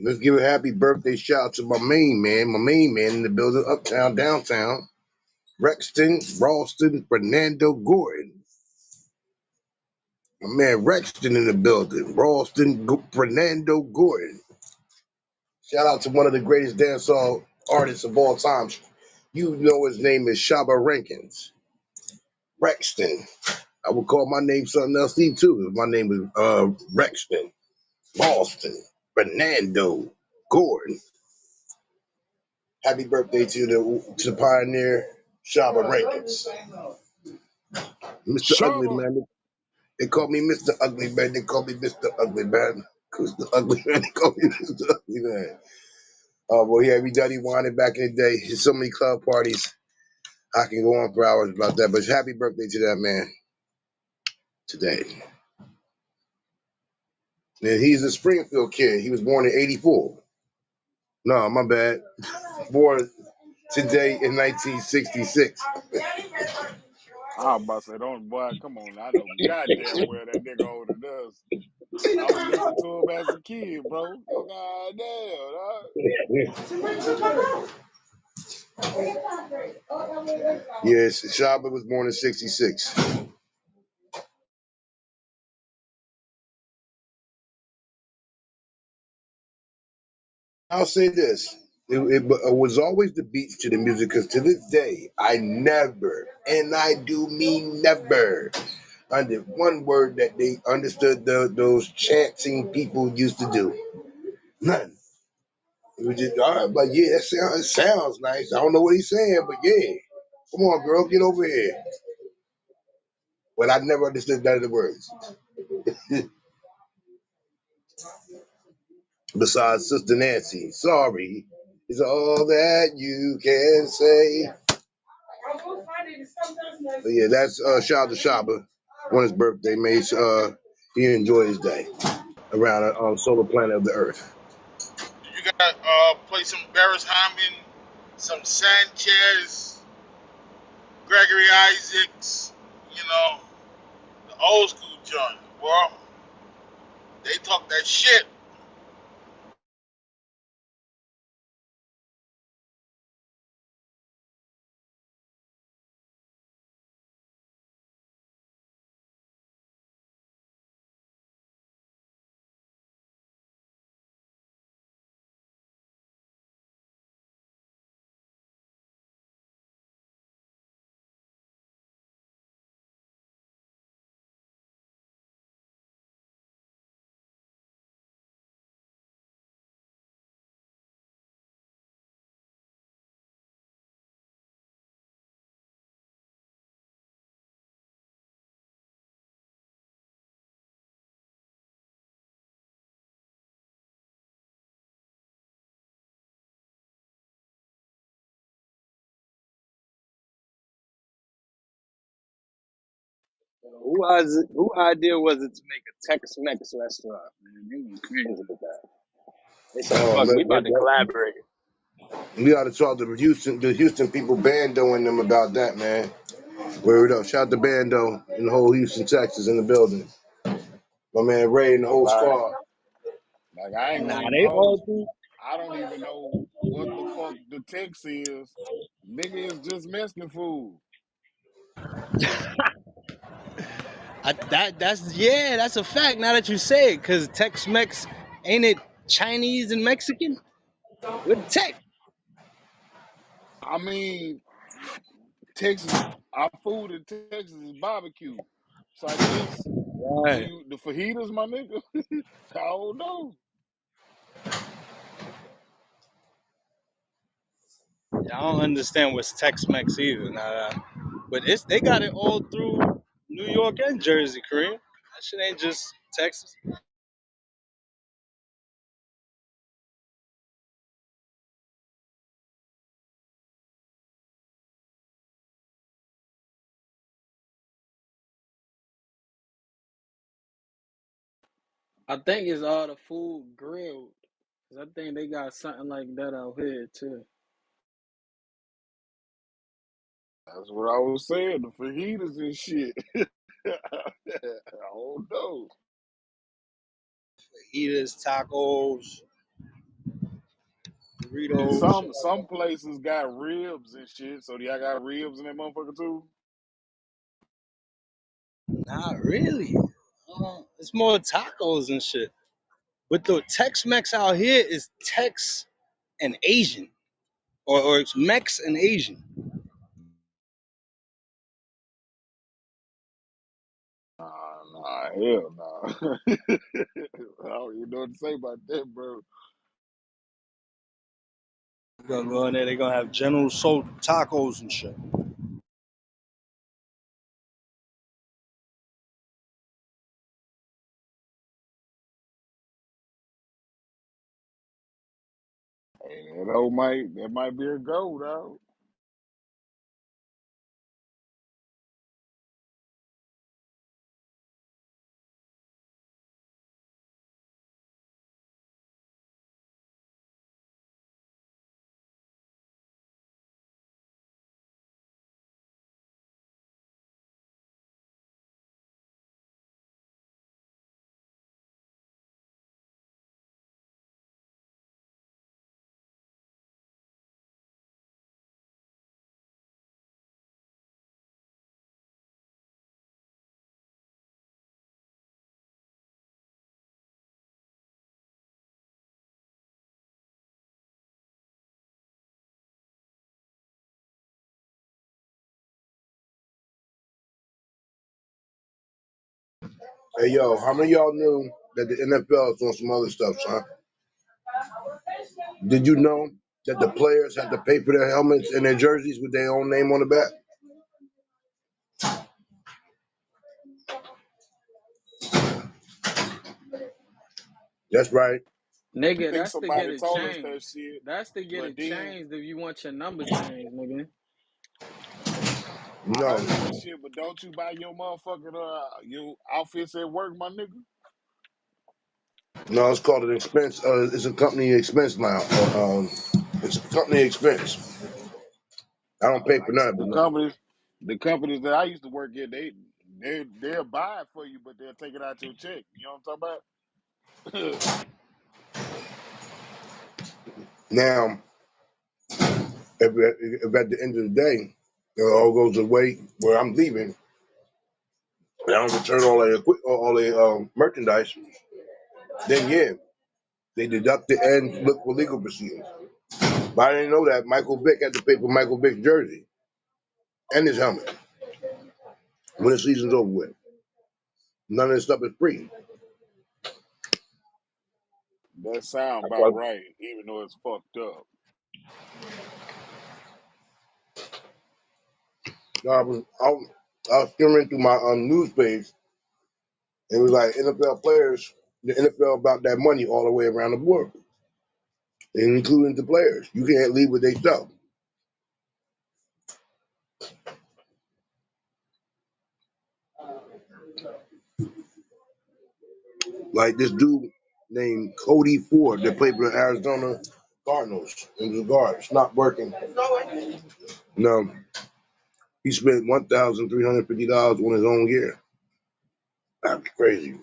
Let's give a happy birthday shout out to my main man in the building, uptown, downtown, Rexton, Ralston, Fernando Gordon. My man Rexton in the building, Fernando Gordon. Shout out to one of the greatest dancehall artists of all time. You know his name is Shaba Rankins. Rexton. I would call my name something else too if my name was Rexton, Ralston, Fernando Gordon. Happy birthday to the pioneer Shaba Rankins. Mr. Ugly Shaba! Man. They call me Mr. Ugly Man. They call me Mr. Ugly Man. Cause the ugly man, they call me Mr. Ugly Man. Oh, well, yeah, we done winding back in the day. There's so many club parties. I can go on for hours about that. But happy birthday to that man today. And he's a Springfield kid. He was born in '84. No, my bad. Born today in 1966. I was about to say, don't, boy, come on. I know goddamn well that nigga older than us. I was listening to him as a kid, bro. God damn, dog. Yes, Shaba was born in '66. I'll say this. It was always the beats to the music because to this day, I never, and I do mean never, under one word that they understood those chanting people used to do. None. It was just, all right, but yeah, it sounds nice. I don't know what he's saying, but yeah. Come on, girl, get over here. But I never understood none of the words. Besides Sister Nancy, sorry is all that you can say. But yeah, that's shout out to Shaba on his birthday. Made he enjoy his day around solar planet of the Earth. You got play some Barris Hammond, some Sanchez, Gregory Isaacs. You know, the old school joint. Well, they talk that shit. Who idea was it to make a Tex-Mex restaurant? Man, they went crazy with that. They said, Oh "Fuck, man, we about to collaborate." we ought to talk to the Houston people, Bando and them about that, man. Word up, shout out to Bando and the whole Houston, Texas in the building. My man Ray and the whole Like, squad. I ain't Nah, gonna even they hold all you. do. I don't even know what the fuck the text is. Nigga, is just Mexican food. That's a fact. Now that you say it, because Tex-Mex ain't it Chinese and Mexican with Tex? I mean, Texas, our food in Texas is barbecue. So I guess do Right. you the fajitas, my nigga? I don't know. I don't understand what's Tex-Mex either. But they got it all through New York and Jersey, Korean. That shit ain't just Texas. I think it's all the food grilled. 'Cause I think they got something like that out here too. That's what I was saying. The fajitas and shit. I don't know. Fajitas, tacos, And burritos, shit like some places got ribs and shit. So do y'all got ribs in that motherfucker too? that. Not really. It's more tacos and shit. But the Tex-Mex out here is Tex and Asian, or it's Mex and Asian. Hell nah. I don't even know what to say about that, bro. You gonna go in there, they're gonna have General Soul tacos and shit. Hey, that might be a go, dog. Hey yo, how many of y'all knew that the NFL is on some other stuff, son? Did you know that the players had to pay for their helmets and their jerseys with their own name on the back? That's right. I Nigga, think that's to get somebody it told us that changed. shit, That's to get but it then changed if you want your number changed, nigga. I No, heard that shit. But don't you buy your motherfucking your outfits at work, my nigga? no, it's called an expense. It's a company expense now. It's a company expense. I don't pay for Like none, but no. the companies that I used to work at, they'll buy it for you, but they'll take it out your check. You know what I'm talking about? Now, if at the end of the day, it all goes away where I'm leaving, and I don't return all the merchandise, then yeah, they deduct it and look for legal proceedings. But I didn't know that Michael Vick had to pay for Michael Vick's jersey and his helmet when the season's over with. None of this stuff is free. That sound That's about why right, even though it's fucked up. I was skimming through my news page, and it was like NFL players, the NFL about that money all the way around the board, including the players. You can't leave with their stuff. Like this dude named Cody Ford that played for the Arizona Cardinals and was a guard. It's not working. No, he spent $1,350 on his own gear. That's crazy.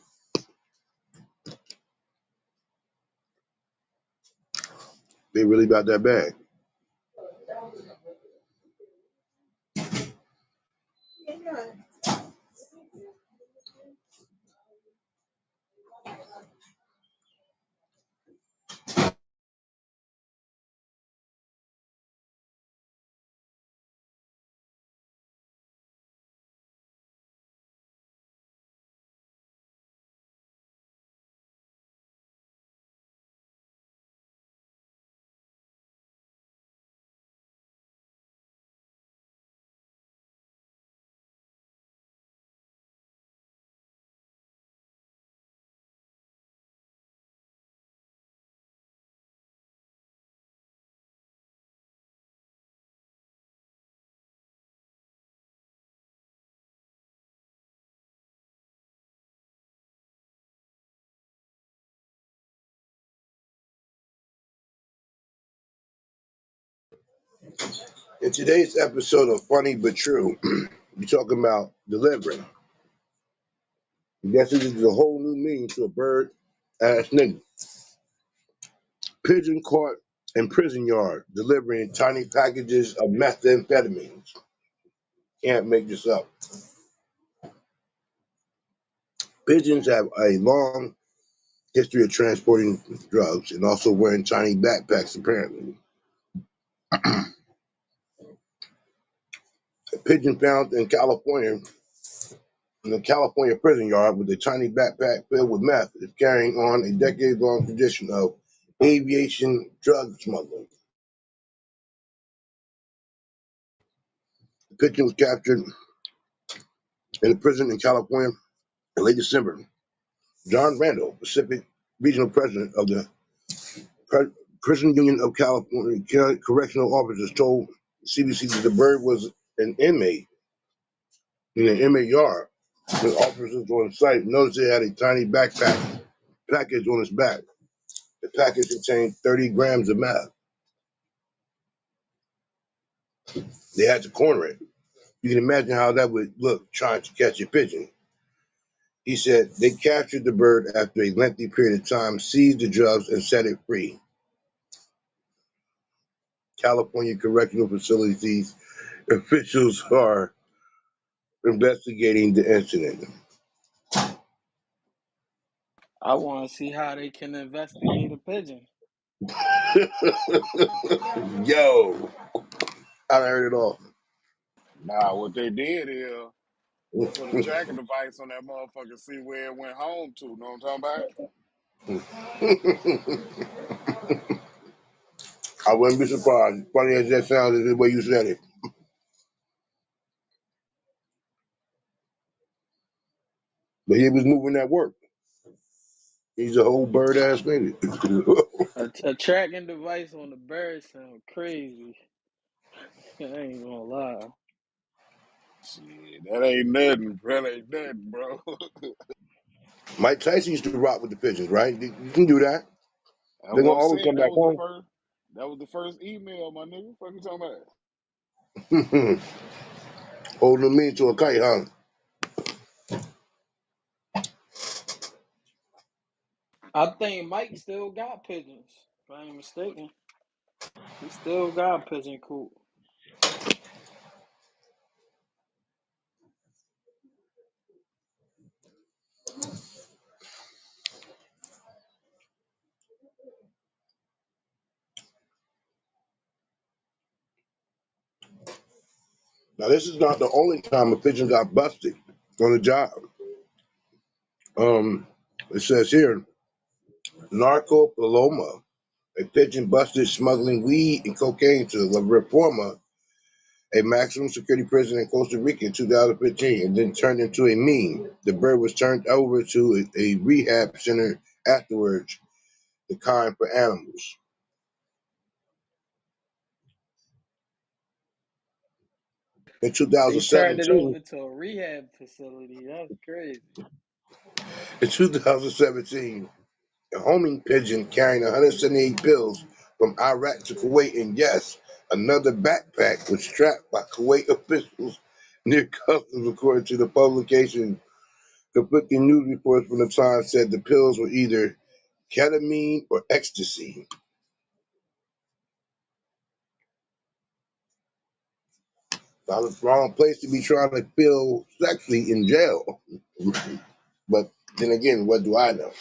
They really got that bad. In today's episode of Funny But True, we're talking about delivering. I guess this is a whole new meaning to a bird ass nigga. Pigeon caught in prison yard delivering tiny packages of methamphetamines. Can't make this up. Pigeons have a long history of transporting drugs and also wearing tiny backpacks, apparently. A pigeon found in California, in a California prison yard with a tiny backpack filled with meth, is carrying on a decade long tradition of aviation drug smuggling. The pigeon was captured in a prison in California in late December. John Randall, Pacific Regional President of the Prison Union of California Correctional Officers, told CBC that the bird was an inmate in an inmate yard. The officers on site noticed it had a tiny backpack package on its back. The package contained 30 grams of meth. They had to corner it. You can imagine how that would look trying to catch a pigeon. He said they captured the bird after a lengthy period of time, seized the drugs, and set it free. California Correctional Facilities officials are investigating the incident. I want to see how they can investigate a pigeon. Yo, I heard it all. Nah, what they did is Put a tracking device on that motherfucker, see where it went home to. Know what I'm talking about? I wouldn't be surprised. Funny as that sounds, is the way you said it. But he was moving that work. He's a whole bird ass nigga. A tracking device on the bird sound crazy. I ain't gonna lie. Shit, that ain't nothing. That ain't nothing, bro. Mike Tyson used to rock with the pigeons, right? You can do that. That's They're what gonna I'm always saying. come back home. That was the first email, my nigga. What you talking about? Holding me to a kite, huh? I think Mike still got pigeons. If I ain't mistaken, he still got a pigeon coop. Now this is not the only time a pigeon got busted on the job. Um, it says here, Narco Paloma, a pigeon busted smuggling weed and cocaine to La Reforma, a maximum security prison in Costa Rica in 2015, and then turned into a meme. The bird was turned over to a rehab center afterwards, the kind for animals. In They turned it 2017, over to a rehab facility. That's crazy. in 2017, a homing pigeon carrying 178 pills from Iraq to Kuwait, and yes, another backpack was strapped by Kuwait officials near customs, according to the publication. Conflicting news reports from the Times said the pills were either ketamine or ecstasy. Not a wrong place to be trying to feel sexy in jail. But then again, what do I know?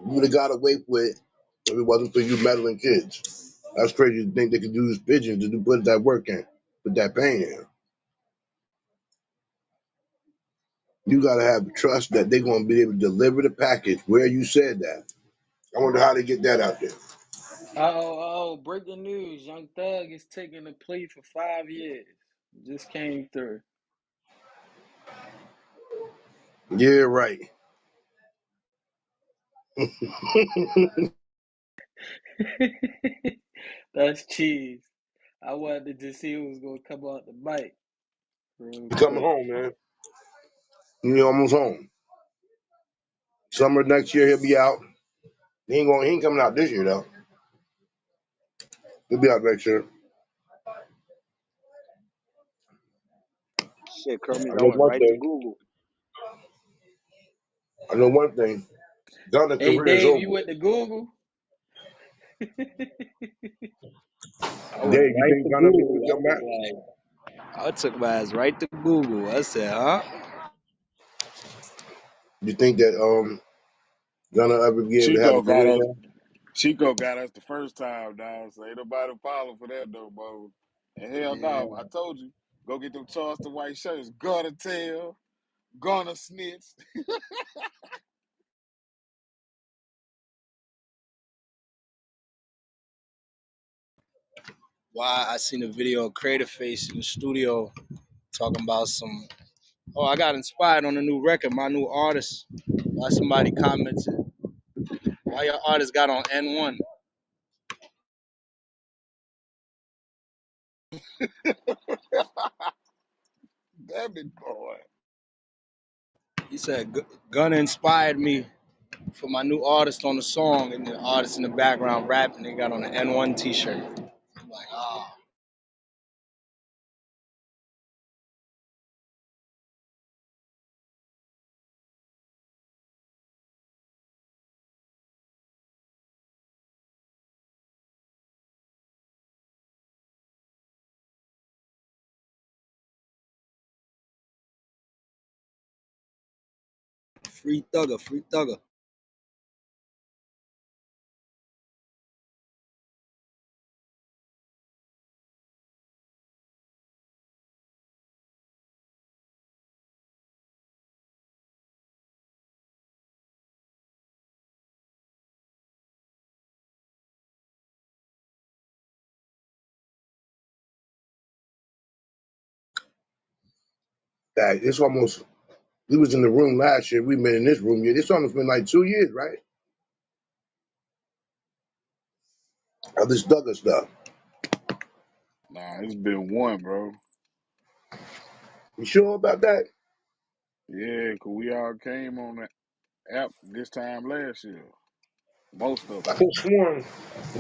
You would have got away with it if it wasn't for you meddling kids. That's crazy to think they could use pigeons to put that work in, put that pain in. You gotta have trust that they're gonna be able to deliver the package where you said that. I wonder how they get that out there. Breaking news. Young Thug is taking a plea for 5 years. Just came through. Yeah, right. That's cheese. I wanted to see who was gonna come out the mic real Coming quick. home, man. He almost home. Summer next year he'll be out. He ain't coming out this year though. He'll be out next year. Shit, Kermit, I I know went one right to thing. Google. I know one thing. Gunna's Hey career is Dave, over. you went to Google? I went Dave, you right think to Gunna be able Google. to I come back? was like, I took my ass right to Google. I said, huh? You think that Gunna ever be able to have a Chico got career us. again? Chico got us the first time, dog. So ain't nobody follow for that though, bro. And hell Yeah. no, I told you, go get them Charleston white shirts. Gonna tell, gonna snitch. Why I seen a video of Creative Face in the studio talking about some. Oh, I got inspired on a new record, my new artist. Why somebody commented, why your artist got on N1? Damn it, boy. He said, Gunna inspired me for my new artist on the song, and the artist in the background rapping. They got on an N1 t-shirt. I'm like, ah, free thugger, free thugger. That it's almost. We was in the room last year. We've been in this room. Yeah, it's almost been like 2 years, right? Of this Douglas stuff. Nah, it's been one, bro. You sure about that? Yeah, 'cause we all came on the app this time last year. Most of I us. could have sworn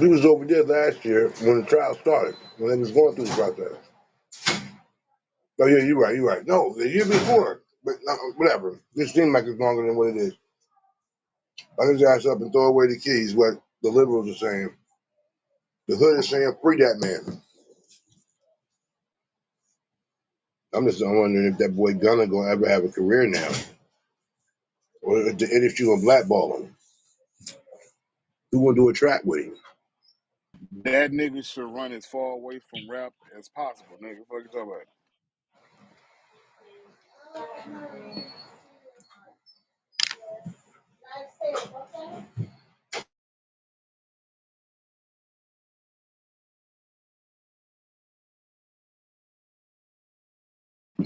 we was over there last year when the trial started, when they was going through the process. Oh yeah, you're right. You're right. No, the year before, but whatever. This seems like it's longer than what it is. Lock his ass up and throw away the keys. What the liberals are saying. The hood is saying free that man. I'm just wondering if that boy Gunner gonna ever have a career now, or if the industry gonna blackball him. Who gonna do a track with him? That nigga should run as far away from rap as possible, nigga. Fuck you talking about?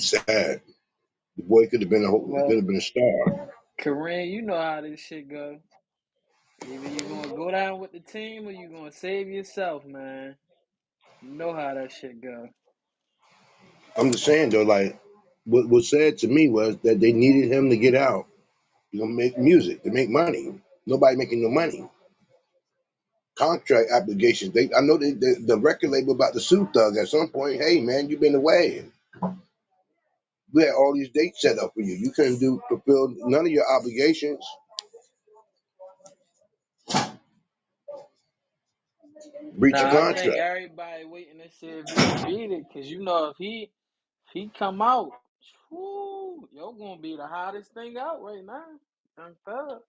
Sad. The boy could Well, have been a star. Kareem, you know how this shit go. Either you gonna go down with the team or you gonna save yourself, man. You know how that shit go. I'm just saying though, like what was said to me was that they needed him to get out, make music to make money. Nobody making no money. Contract obligations. I know the record label about to sue Thug at some point. Hey man, you've been away. We had all these dates set up for you. You couldn't fulfill none of your obligations. Breach of Nah, I think contract. everybody waiting to see if he could beat it, cause you know if he come out, whoo, yo gonna be the hottest thing out right now. Young Thug.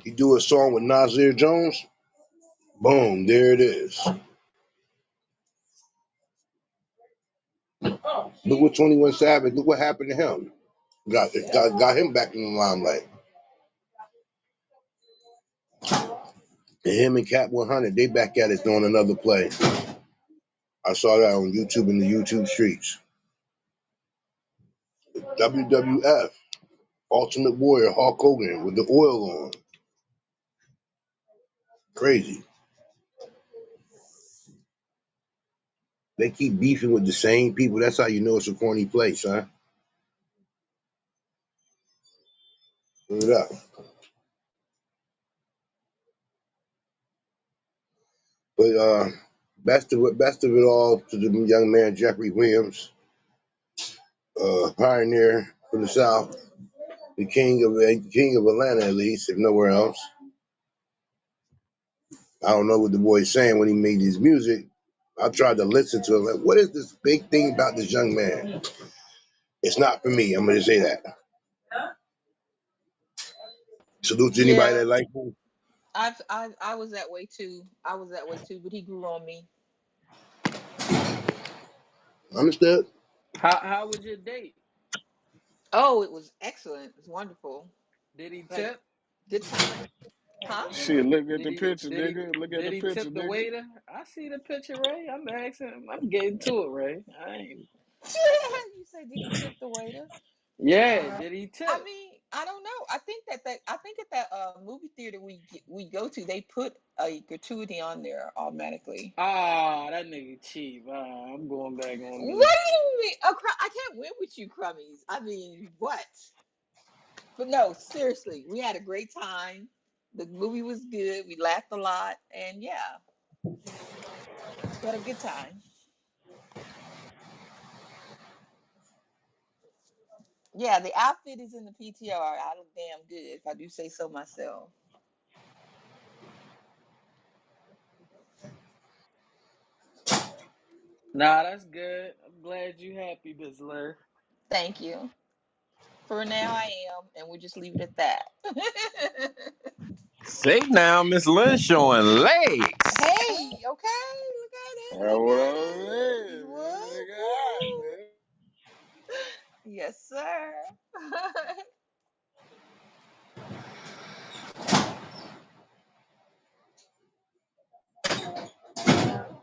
You do a song with Nasir Jones, boom, there it is. Look what 21 Savage. Look what happened to him. Got him back in the limelight. And him and Cat 100, they back at it doing another play. I saw that on YouTube in the YouTube streets. WWF, Ultimate Warrior, Hulk Hogan with the oil on. Crazy. They keep beefing with the same people. That's how you know it's a corny place, huh? Put it up. But best of it all to the young man Jeffrey Williams, pioneer from the South, the king of Atlanta at least, if nowhere else. I don't know what the boy's saying when he made his music. I tried to listen to him. Like, what is this big thing about this young man? It's not for me. I'm going to say that. Salute to anybody Yeah, that like him. I was that way too. I was that way too, but he grew on me. Understood? How was your date? Oh, it was excellent. It was wonderful. Did he Like tip? good time. Huh? Shit, look at Did the he picture, did he nigga. Look at did the he picture, tip the nigga. waiter? I see the picture, Ray. I'm asking. I'm getting to it, Ray. I ain't. You said did he tip the waiter? Yeah, did he I tip? mean, I don't know. I think at that movie theater we go to, they put a gratuity on there automatically. Ah, that nigga cheap. I'm going back on What them. do you mean? Oh, I can't win with you, crummies. I mean, what? But no, seriously, we had a great time. The movie was good. We laughed a lot, and yeah, we had a good time. Yeah, the outfit is in the PTR. I look damn good, if I do say so myself. Nah, that's good. I'm glad you happy, Miss Lur. Thank you. For now, I am, and we'll just leave it at that. Say now, Miss Lynn showing legs. Hey, okay, look at it, That's look what at I'm it. saying, man. Whoop, Nigga, all right, whoop. man. Yes, sir.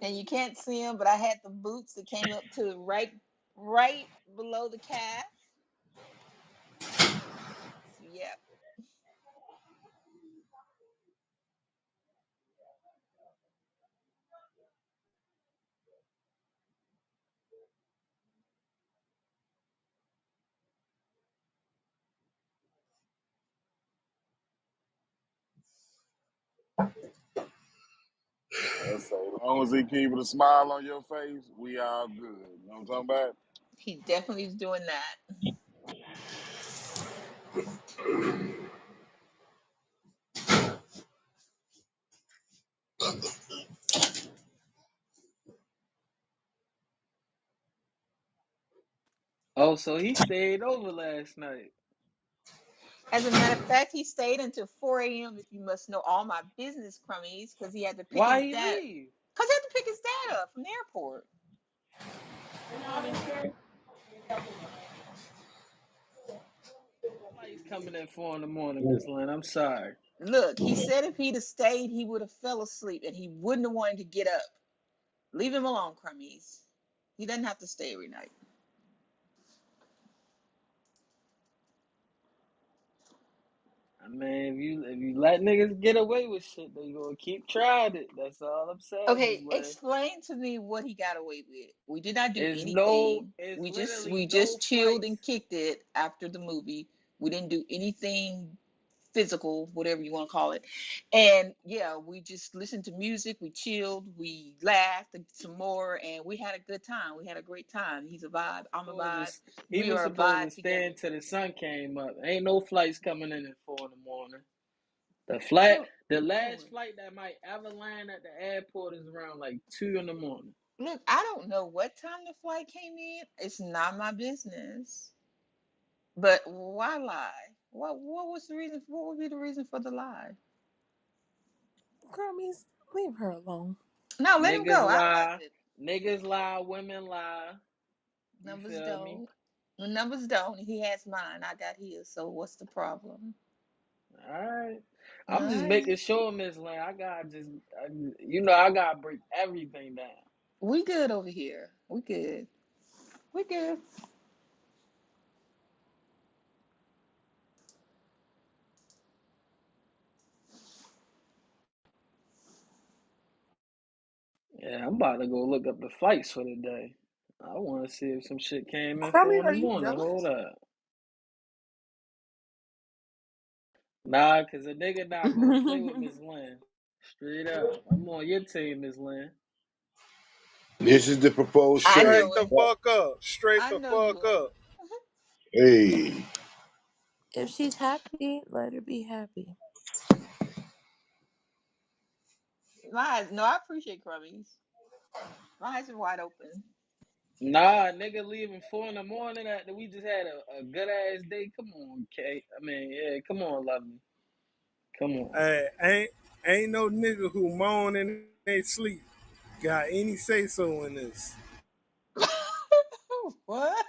and you can't see them, but I had the boots that came up to right below the calf. So, yeah. So as long as he keep a smile on your face, we all good. You know what I'm talking about? He definitely is doing that. Oh, so he stayed over last night. As a matter of fact, he stayed until 4 a.m. If you must know all my business, crummies, because he had to pick his Why he dad. leave? Because he had to pick his dad up from the airport. Good morning. Flight's coming at 4 in the morning, Miss Lynn. I'm sorry. Look, he said if he'd have stayed, he would have fell asleep and he wouldn't have wanted to get up. Leave him alone, crummies. He doesn't have to stay every night. I mean, if you let niggas get away with shit, they gonna keep trying it. That's all I'm saying, Miss Okay, Lynn. explain to me what he got away with. We did not do It's anything. literally We no just chilled and flights. kicked it after the movie. We didn't do anything physical, whatever you want to call it. And yeah, we just listened to music, we chilled, we laughed some more, and we had a good time. We had a great time. He's a vibe, I'm a Supposed vibe. to, he We was are a supposed vibe to stay together. until the sun came up. Ain't no flights coming in at 4 in the morning. The Oh last Lord. flight that might ever land at the airport is around like 2 in the morning. Look, I don't know what time the flight came in. It's not my business. But why lie? What was the reason? What would be the reason for the lie? Crummies, leave her alone. No, let him Niggas go. I left lie, it. niggas lie, women lie. You Numbers feel me? don't. The numbers don't. He has mine. I got his. So what's the problem? All right. All I'm just right. making sure, Miss Lane. I gotta break everything down. We good over here. We good. We good. Yeah, I'm about to go look up the flights for the day. I want to see if some shit came in four Crummies, in the are you morning. Hold jealous? up. Nah, cause a nigga not gonna play with Miss Lynn. Straight up. I'm on your team, Miss Lynn. This is the proposed I trade. know Straight the it. fuck up. Straight I the know you fuck are. up. Hey, If she's happy, let her be happy. My eyes. No, I appreciate crummies. My eyes are wide open. Nah, nigga leaving 4 in the morning after we just had a good ass day. Come on, Kate. I mean, yeah, come on, lovely. Come on. Hey, ain't no nigga who moan in they sleep got any say so in this. What?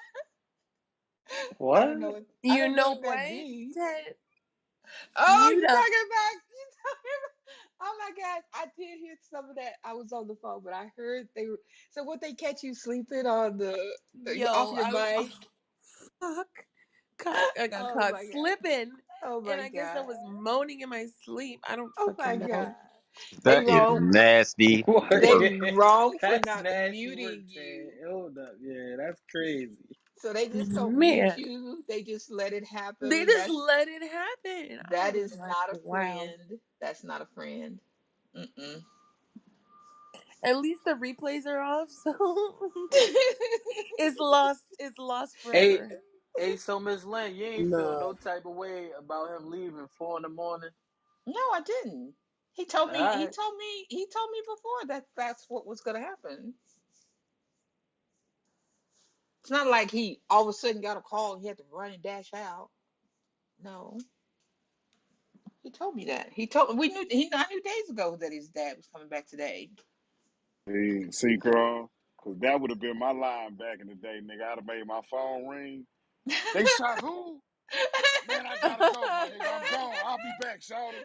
I don't know What? what I You don't know know what that what, means. Ted? Oh, Mute you up. talking about you talking about oh my God. I did hear some of that. I was on the phone, but I heard they were so what they catch you sleeping on the off Yo, your mic. fuck. I got Oh caught my God. slipping, Oh and my I guess I God. was moaning in my sleep. I don't Oh my fucking God. know. They That is wrong. nasty What? They work. wrong for That's not nasty work, muting Tad. you. Hold up. Yeah, that's crazy. So they just don't mute Man, you. They just let it they happen. just let it happen. I That was is like, not a wow. friend. That's not a friend. Mm-mm. At least the replays are off, so it's lost. It's lost Hey, forever. hey, so Miss Lynn, you ain't feel Nah. no type of way about him leaving 4 in the morning? No, I didn't. All right. He told me before that that's what was going to happen. It's not like he all of a sudden got a call and he had to run and dash out. No, he told me that. I knew days ago that his dad was coming back today. Hey, see, Carl, because that would have been my line back in the day, nigga. I'd have made my phone ring. They shot who? Man, I gotta go, my nigga. I'm gone. I'll be back, shawty.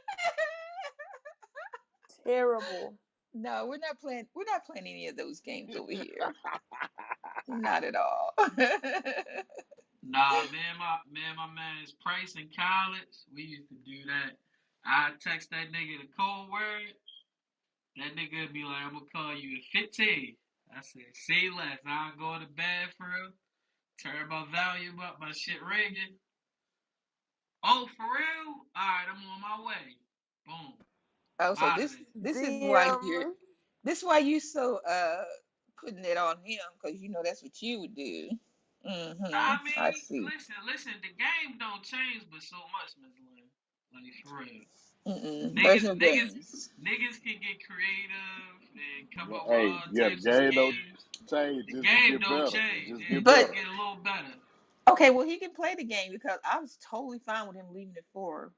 Terrible. No, we're not playing. We're not playing any of those games over here. Not at all. Nah, my man's Price in college. We used to do that. I text that nigga the code word. That nigga would be like, I'm gonna call you at 15. I said, say less. I'll go to the bathroom, turn my volume up, my shit ringing. Oh, for real? Alright, I'm on my way. Boom. Oh, I'm so out of this there. this is why you're Damn. this why you so putting it on him because you know that's what you would do. Nah, Mm-hmm. I I mean, see. listen, the game don't change but so much, Miss Lynn. Like for real. Mm-mm. There's Niggas, no niggas, games. niggas can get creative and come Yeah, up with hey, all yeah, the types of game don't schemes. change, The just to game get don't better. It change. just It get But just better. get a little better. okay, well he can play the game because I was totally fine with him leaving it for.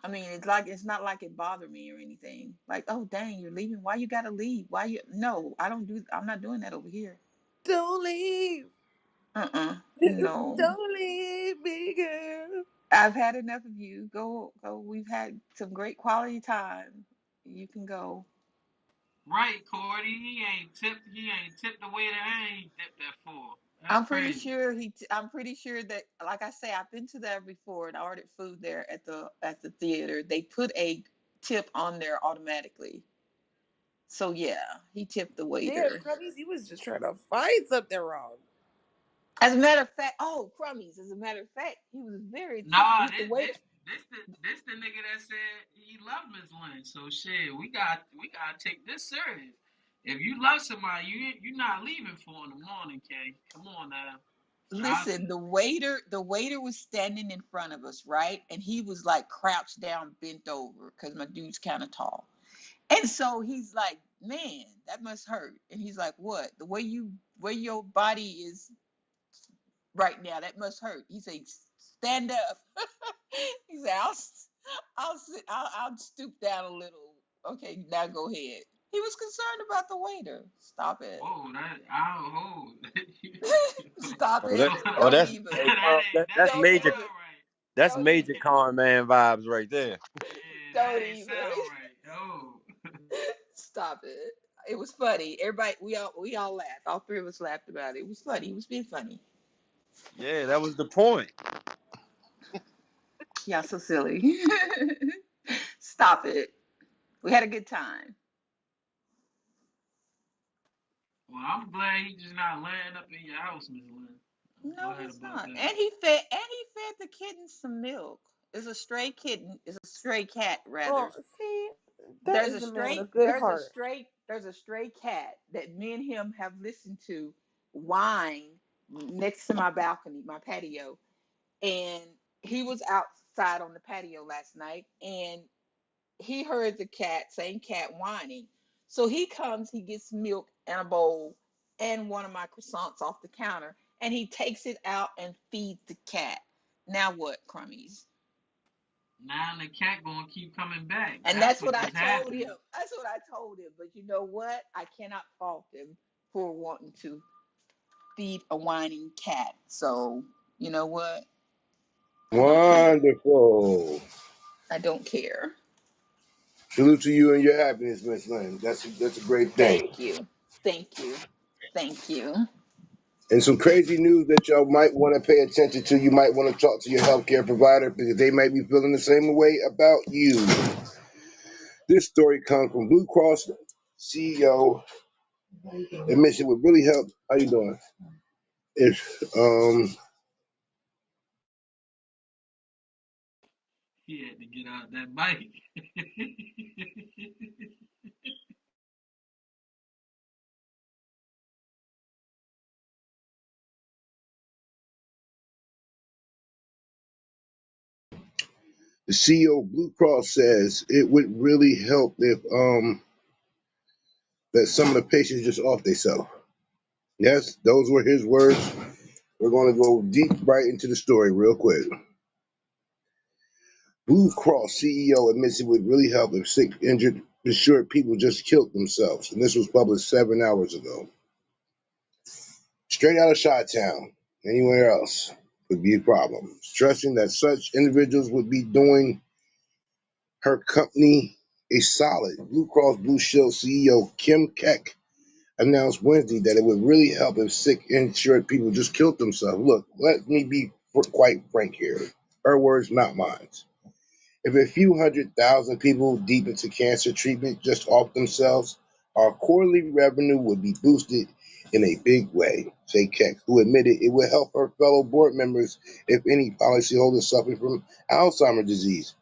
I mean, it's not like it bothered me or anything. Like, oh dang, you're leaving. Why you gotta leave? Why you? No, I don't do. I'm not doing that over here. Don't leave. No. Don't leave me, girl. I've had enough of you. Go, go. We've had some great quality time. You can go. Right, Cordy. He ain't tipped the way that I ain't tipped that for. That's I'm pretty crazy. sure I'm pretty sure that, like I say, I've been to that before and I ordered food there at the theater. They put a tip on there automatically. So yeah, he tipped the Damn, waiter. Crummies, he was just trying to find something wrong. As a matter of fact, oh crummies. As a matter of fact, he was very tip. Nah, The waiter. this the nigga that said he loved Miss Lynn. So shit, we gotta take this serious. If you love somebody, you not leaving 4 in the morning, K. Come on now. Stop Listen, it. the waiter was standing in front of us, right? And he was like crouched down, bent over, because my dude's kind of tall. And so he's like, "Man, that must hurt." And he's like, "What? The way your body is right now, that must hurt." He said, "Stand up." He said, I'll sit, I'll stoop down a little. Okay, now go ahead." He was concerned about the waiter. Stop it. Whoa, that I don't hold. Stop Oh, that, it. Hold oh, Don't on. that's even. hey, That ain't that that's ain't Don't major. even. sound right. That's Don't major even. con man vibes right there. Yeah, that Don't ain't even. sound right. Oh. Stop it. It was funny. Everybody, we all laughed. All three of us laughed about it. It was funny. It was being funny. Yeah, that was the point. Y'all so silly. Stop it. We had a good time. Well, I'm glad he just not laying up in your house, Miss Lynn. I'm No, glad he's about not. that. And he fed the kitten some milk. It's a stray kitten. It's a stray cat Oh, rather. see, that There's is a a man stray of good heart. there's a stray cat that me and him have listened to whine next to my balcony, my patio. And he was outside on the patio last night and he heard the same cat whining. So he comes, he gets milk and a bowl and one of my croissants off the counter, and he takes it out and feeds the cat. Now what, crummies? Now the cat gonna keep coming back. And That's that's what what I just told him. happened. That's what I told him. But you know what? I cannot fault him for wanting to feed a whining cat. So, you know what? I don't care. Wonderful. I don't care. Salute to you and your happiness, Miss Lynn. That's a great thing. Thank you. Thank you. Thank you. And some crazy news that y'all might want to pay attention to. You might want to talk to your healthcare provider because they might be feeling the same way about you. This story comes from Blue Cross CEO. Admission would really help. How you doing? If He had to get out that bike. the CEO of Blue Cross says it would really help if that some of the patients just off themselves. Yes, those were his words. We're going to go deep right into the story real quick. Blue Cross CEO admits it would really help if sick, injured, insured people just killed themselves. And this was published 7 hours ago. Straight out of Chi-Town, anywhere else would be a problem. Stressing that such individuals would be doing her company. A solid Blue Cross Blue Shield CEO Kim Keck announced Wednesday that it would really help if sick insured people just killed themselves. Look, let me be quite frank here. Her words, not mine. If a few 100,000 people deep into cancer treatment just off themselves, our quarterly revenue would be boosted in a big way, said Keck, who admitted it would help her fellow board members if any policyholders suffering from Alzheimer's disease,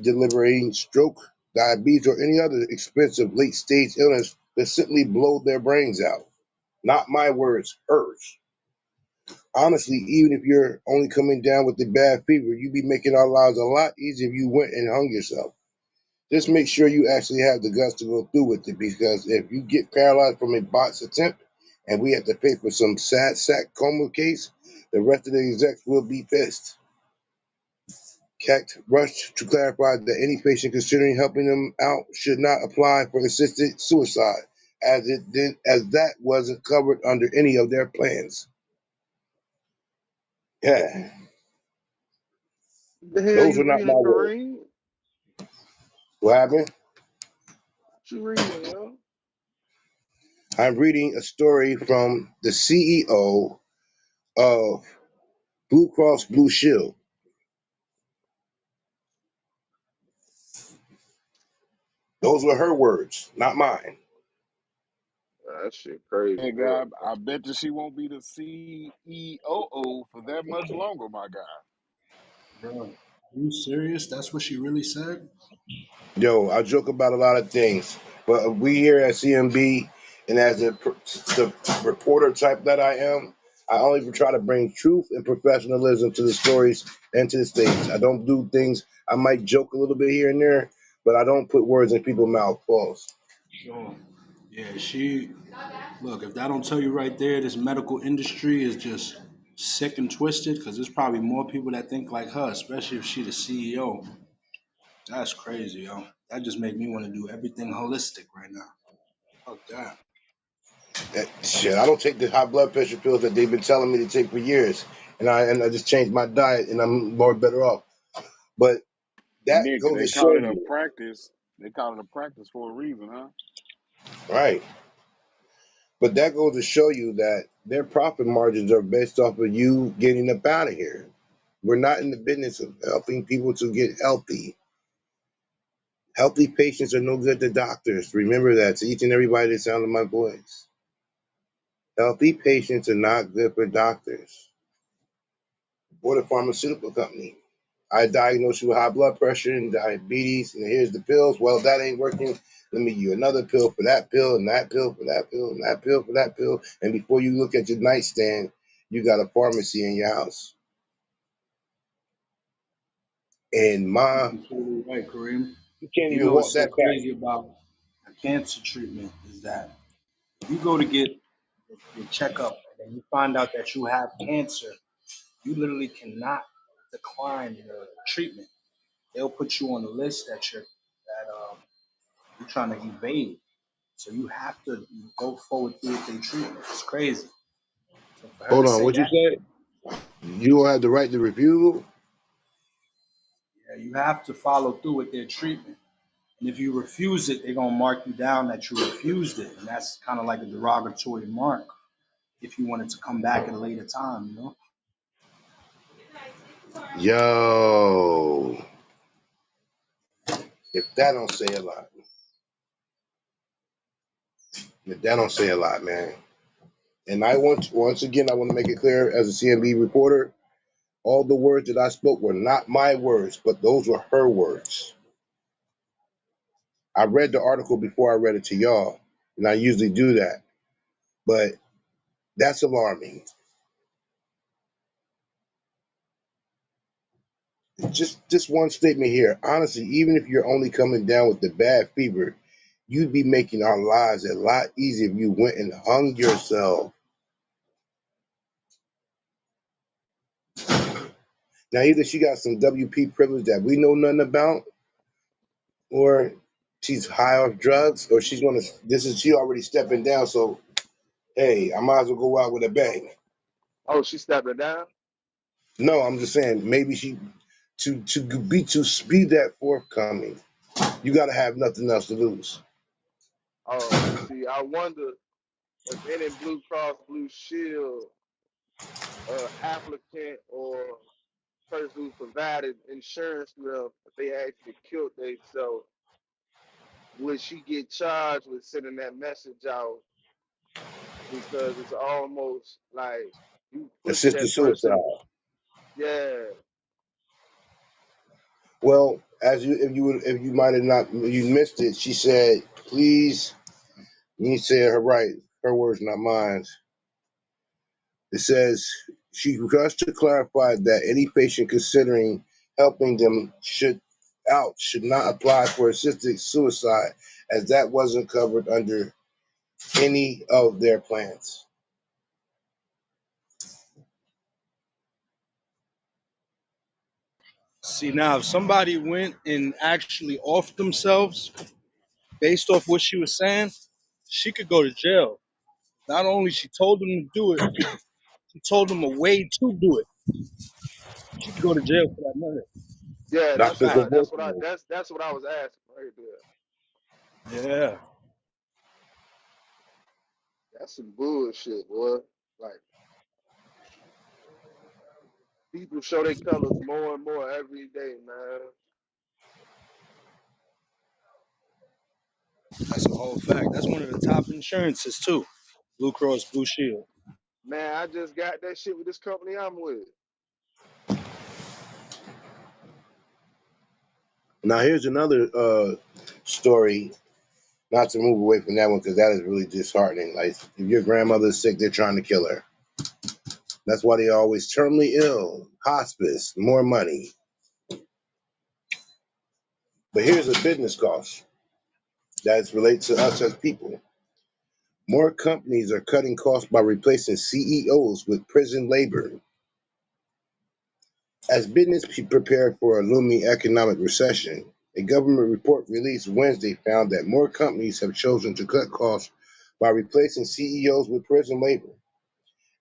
delivering stroke, diabetes, or any other expensive late stage illness that simply blow their brains out. Not my words, hers. Honestly, even if you're only coming down with the bad fever, you'd be making our lives a lot easier if you went and hung yourself. Just make sure you actually have the guts to go through with it, because if you get paralyzed from a botched attempt and we have to pay for some sad sack coma case, the rest of the execs will be pissed. Keck rushed to clarify that any patient considering helping them out should not apply for assisted suicide, as that wasn't covered under any of their plans. Yeah, The hell those you are not my reading, words. Kareem? What happened? What you reading, yo? I'm reading a story from the CEO of Blue Cross Blue Shield. Those were her words, not mine. That shit crazy Hey, work. guy, I bet you she won't be the CEO for that much longer, my guy. Bro, are you serious? That's what she really said? Yo, I joke about a lot of things, but we here at C.M.B. and as the reporter type that I am, I only try to bring truth and professionalism to the stories and to the stage. I don't do things. I might joke a little bit here and there, but I don't put words in people's mouth. Pause. Sure. Yeah, she look, if that don't tell you right there, this medical industry is just sick and twisted because there's probably more people that think like her, especially if she the CEO. That's crazy, yo. That just make me want to do everything holistic right now. Fuck that. Shit, I don't take the high blood pressure pills that they've been telling me to take for years, and I just changed my diet, and I'm more better off. But that Nick, goes to they show call it a you, practice. They call it a practice for a reason, huh? right? But that goes to show you that their profit margins are based off of you getting up out of here. We're not in the business of helping people to get healthy. Healthy patients are no good to doctors. Remember that, to each and everybody that sounded my voice. Healthy patients are not good for doctors or the pharmaceutical company. I diagnosed you with high blood pressure and diabetes, and here's the pills. Well, that ain't working. Let me give you another pill for that pill, and that pill for that pill, and that pill for that pill. And before you look at your nightstand, you got a pharmacy in your house. And You're ma, completely right, Kareem. you can't You even know what's walk so that fast. crazy about a cancer treatment is that if you go to get your checkup and you find out that you have cancer, you literally cannot decline the treatment. They'll put you on the list you're trying to evade. So you have to go forward through with their treatment. It's crazy. So for her to Hold on, say what you that, said? You don't have the right to refuse? yeah, you have to follow through with their treatment. And if you refuse it, they're gonna mark you down that you refused it, and that's kind of like a derogatory mark if you wanted to come back at a later time, you know. Yo, if that don't say a lot, if that don't say a lot, man. And I want once again, I want to make it clear as a C.M.B. reporter, all the words that I spoke were not my words, but those were her words. I read the article before I read it to y'all, and I usually do that, but that's alarming. Just one statement here. Honestly, even if you're only coming down with the bad fever, you'd be making our lives a lot easier if you went and hung yourself. Now, either she got some WP privilege that we know nothing about, or she's high off drugs, or she's gonna. This is she already stepping down. So hey, I might as well go out with a bang. Oh, she stepped it down. No, I'm just saying maybe she to be that forthcoming. You got to have nothing else to lose. Oh, see, I wonder if any Blue Cross Blue Shield applicant or person who provided insurance to them, if they actually killed themselves, would she get charged with sending that message out? Because it's almost like you push Assisted that person. suicide. Yeah, Well, as you if you might have not you missed it, she said, please. You said her right. Her words, not mine. It says she rushed to clarify that any patient considering helping them should not apply for assisted suicide, as that wasn't covered under any of their plans. See, now if somebody went and actually offed themselves based off what she was saying, she could go to jail. Not only she told them to do it, she told them a way to do it. She could go to jail for that murder. yeah. Not That's what I. physical That's what I. force. That's what I was asking right there. Yeah. That's some bullshit, boy. Like people show their colors more and more every day, man. That's a whole fact. That's one of the top insurances too. Blue Cross Blue Shield. Man, I just got that shit with this company I'm with. Now here's another story. Not to move away from that one because that is really disheartening. Like if your grandmother's sick, they're trying to kill her. That's why they always terminally ill, hospice, more money. But here's a business cost that relates to us as people. More companies are cutting costs by replacing CEOs with prison labor. As business prepared for a looming economic recession, a government report released Wednesday found that more companies have chosen to cut costs by replacing CEOs with prison labor.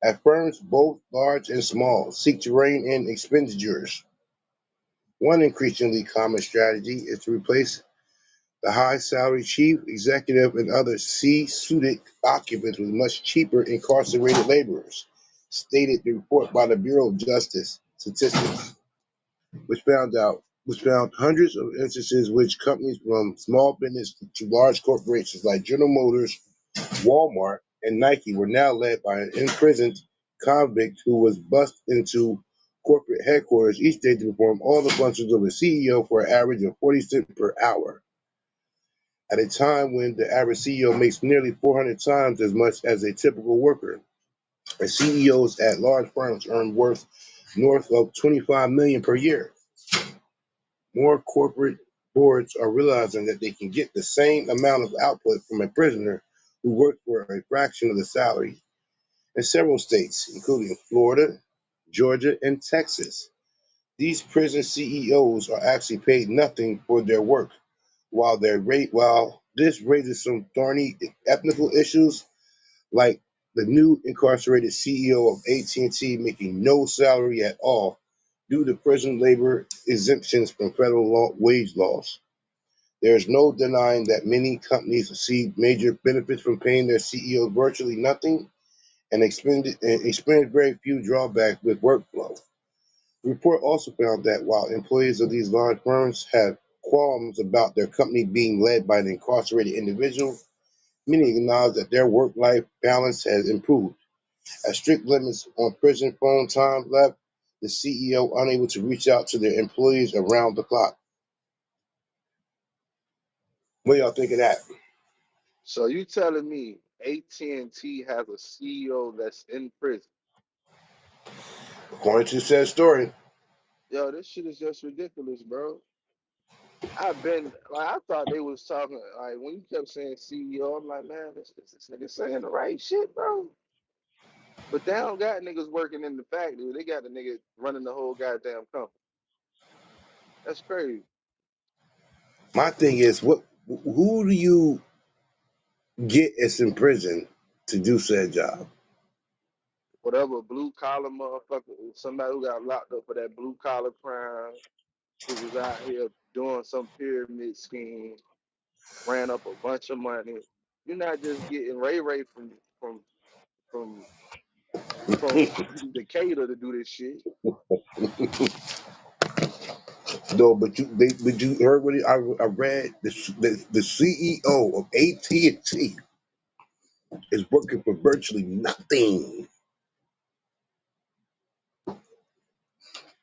At firms both large and small seek to rein in expenditures. One increasingly common strategy is to replace the high salary chief executive and other C-suited occupants with much cheaper incarcerated laborers, stated the report by the Bureau of Justice Statistics, which found hundreds of instances which companies from small business to large corporations like General Motors, Walmart, and Nike were now led by an imprisoned convict who was bussed into corporate headquarters each day to perform all the functions of a CEO for an average of 40 cents per hour. At a time when the average CEO makes nearly 400 times as much as a typical worker. And CEOs at large firms earn worth north of 25 million per year. More corporate boards are realizing that they can get the same amount of output from a prisoner who worked for a fraction of the salary in several states, including Florida, Georgia, and Texas. These prison CEOs are actually paid nothing for their work. While this raises some thorny ethical issues, like the new incarcerated CEO of AT&T making no salary at all due to prison labor exemptions from federal wage laws. There is no denying that many companies receive major benefits from paying their CEOs virtually nothing and experience very few drawbacks with workflow. The report also found that while employees of these large firms have qualms about their company being led by an incarcerated individual, many acknowledge that their work-life balance has improved. As strict limits on prison phone time left the CEO unable to reach out to their employees around the clock. What do y'all think of that? So you telling me AT&T has a CEO that's in prison? According to said story, Yo, this shit is just ridiculous, bro. I've been like I thought they was talking like when you kept saying CEO, I'm like, man, this nigga saying the right shit, bro. But they don't got niggas working in the factory. They got the nigga running the whole goddamn company. That's crazy. my thing is, who do you get as in prison to do said job? Whatever blue collar motherfucker, somebody who got locked up for that blue collar crime, who was out here doing some pyramid scheme, ran up a bunch of money. You're not just getting Ray from from from Decatur to do this shit. No, but you heard what I read. The CEO of AT&T is working for virtually nothing.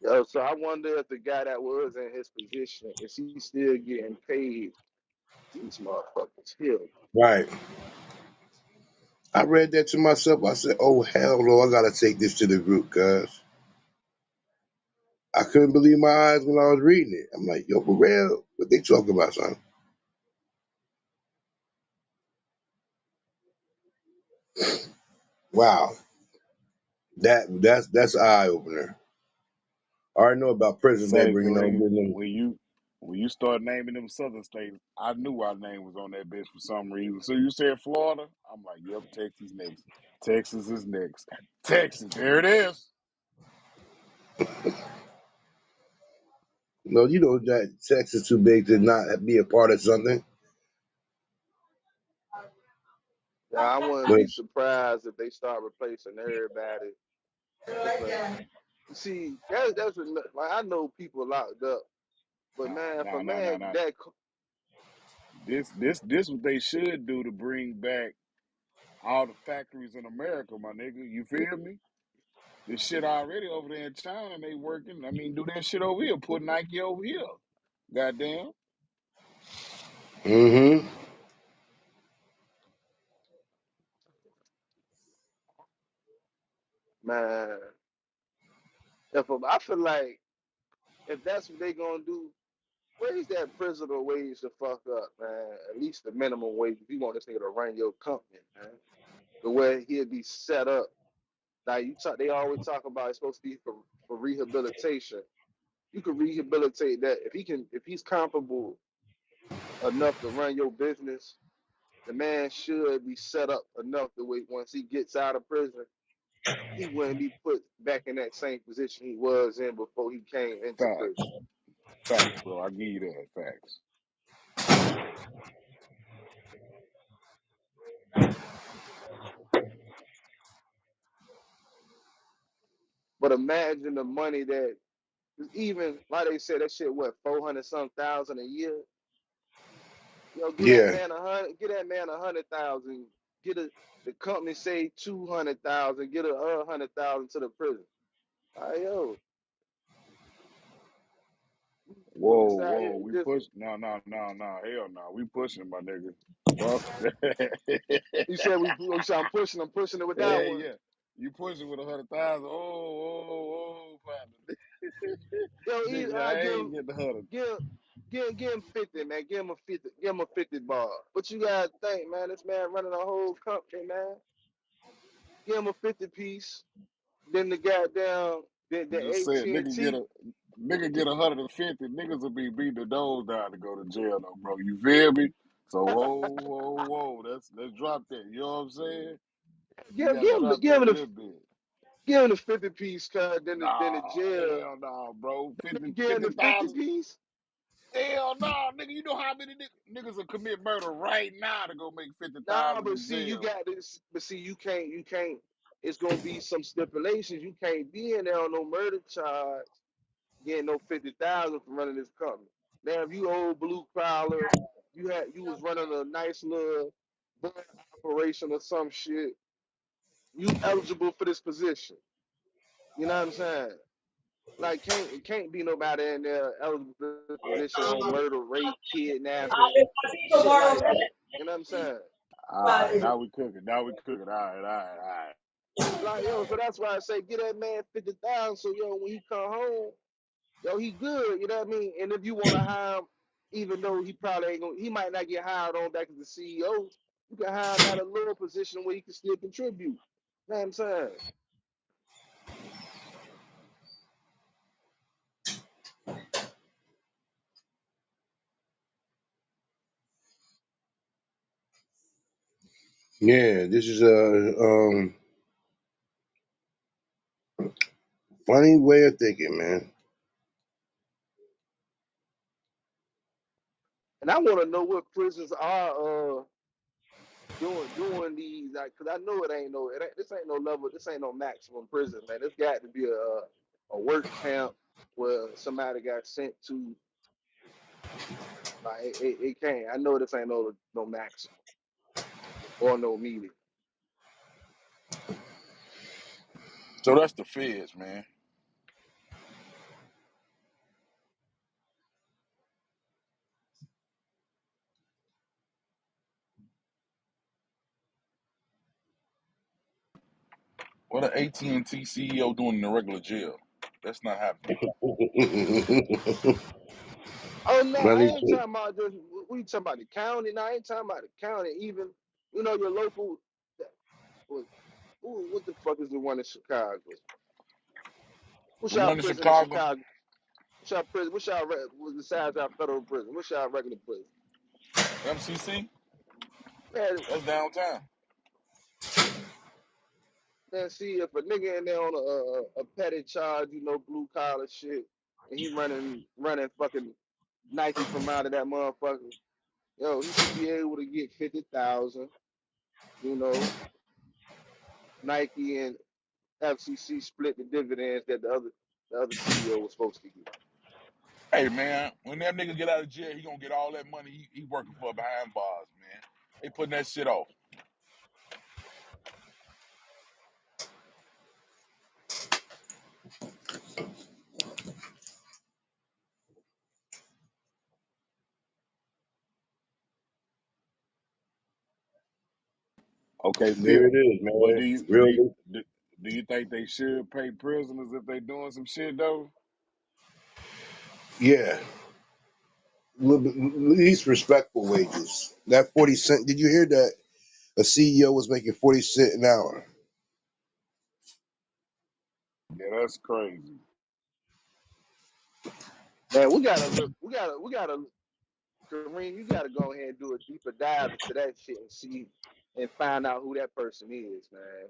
Yo, so I wonder if the guy that was in his position is he still getting paid these motherfuckers here. Right. I read that to myself. I said, "Oh hell no! I gotta take this to the group, cuz I couldn't believe my eyes when I was reading it. I'm like, yo, for real? What they talking about, son? Wow, that's an eye opener. I already know about prisons. They Say bringing on Kareem, business. when you start naming them southern states, I knew our name was on that bitch for some reason. So you said Florida, I'm like, yep, Texas next. Texas is next. Texas, there it is. No, you know that Texas too big to not be a part of something. Yeah, I wouldn't But be surprised if they start replacing everybody with a. You see, that's like I know people locked up, but man, if a man Nah. that This what they should do to bring back all the factories in America, my nigga. You feel me? This shit already over there in China, they working. I mean, do that shit over here. Put Nike over here. Goddamn. mm-hmm. man, I feel like if that's what they gonna do, raise that prisoner wage the fuck up, man. At least the minimum wage if you want this nigga to run your company, man. The way he'll be set up. Like you talk, they always talk about it's supposed to be for rehabilitation. You can rehabilitate that if he's comparable enough to run your business. The man should be set up enough to wait once he gets out of prison, he wouldn't be put back in that same position he was in before he came into prison. Facts. Facts, bro. I give you that. Facts. But imagine the money that even like they said that shit what 400 some thousand a year. Yo, Yeah. get that man 100,000. Get a the company say 200,000. Get 100,000 to the prison. All right, yo, Whoa, just out here whoa. We just push. No. Hell no. We pushing, my nigga. Fuck that. you said we said I'm pushing it with that Yeah, one. yeah. You pushing with 100,000. Oh, partner. Yo, Nigga, I I give ain't him, get the 100. give, give him 50, man. Give him a 50 bar. But you gotta think, man, this man running a whole company, man. Give him a 50 piece. Then the goddamn, the Just said, AT&T. nigga get 150. Niggas will be beating the doors down to go to jail, though, bro. You feel me? So whoa. Let's drop that. You know what I'm saying? We Give, gotta give him, drop give that him a the, little bit. give him the 50 piece, cuz. Then the Nah, jail. hell no, bro. Then 50 give him the 50 50,000. piece. Hell no, nigga. You know how many niggas will commit murder right now to go make Nah, 50,000 but in see, you jail? got this. But see, you can't. It's gonna be some stipulations. You can't be in there on no murder charge getting no 50,000 from running this company. Now, if you old blue collar, you was running a nice little bud operation or some shit, you eligible for this position. You know what I'm saying? Like can't be nobody in there eligible for this position on murder, rape, kidnapping, shit like that. You know what I'm saying? All right, now we cooking. Now we cooking. All right. Like yo, so that's why I say get that man 50,000. So yo, when he come home, yo, he good, you know what I mean? And if you want to hire him, even though he probably ain't gonna, he might not get hired on back as the CEO, you can hire him at a lower position where he can still contribute. You know what I'm saying? Yeah. This is a funny way of thinking, man. And I want to know what prisons are doing these, like, cause I know this ain't no level, this ain't no maximum prison, man. This got to be a work camp where somebody got sent to. Like it can't. I know this ain't no maximum or no medium. So that's the feds, man. What an AT&T CEO doing in the regular jail? That's not happening. Oh no, I Money ain't shit. talking about just we talking about the county. No, I ain't talking about the county. Even your local. What, what the fuck is the one in Chicago? What's The y'all one in prison in Chicago, Chicago? What's y'all prison? Besides our federal prison? What's y'all regular prison? MCC, Man, that's downtown. man, see if a nigga in there on a petty charge, blue collar shit, and he running fucking Nike from out of that motherfucker. Yo, he should be able to get 50,000. You know, Nike and FCC split the dividends that the other CEO was supposed to get. Hey man, when that nigga get out of jail, he gonna get all that money he working for behind bars, man. They putting that shit off. Okay, There Phil. it is, But man. Real. do you think they should pay prisoners if they doing some shit though? Yeah. Least respectful wages. That 40 cent. Did you hear that a CEO was making 40 cents an hour? Yeah, that's crazy. Man, we gotta look. We gotta. Kareem, you gotta go ahead and do a deeper dive into that shit and see and find out who that person is, man.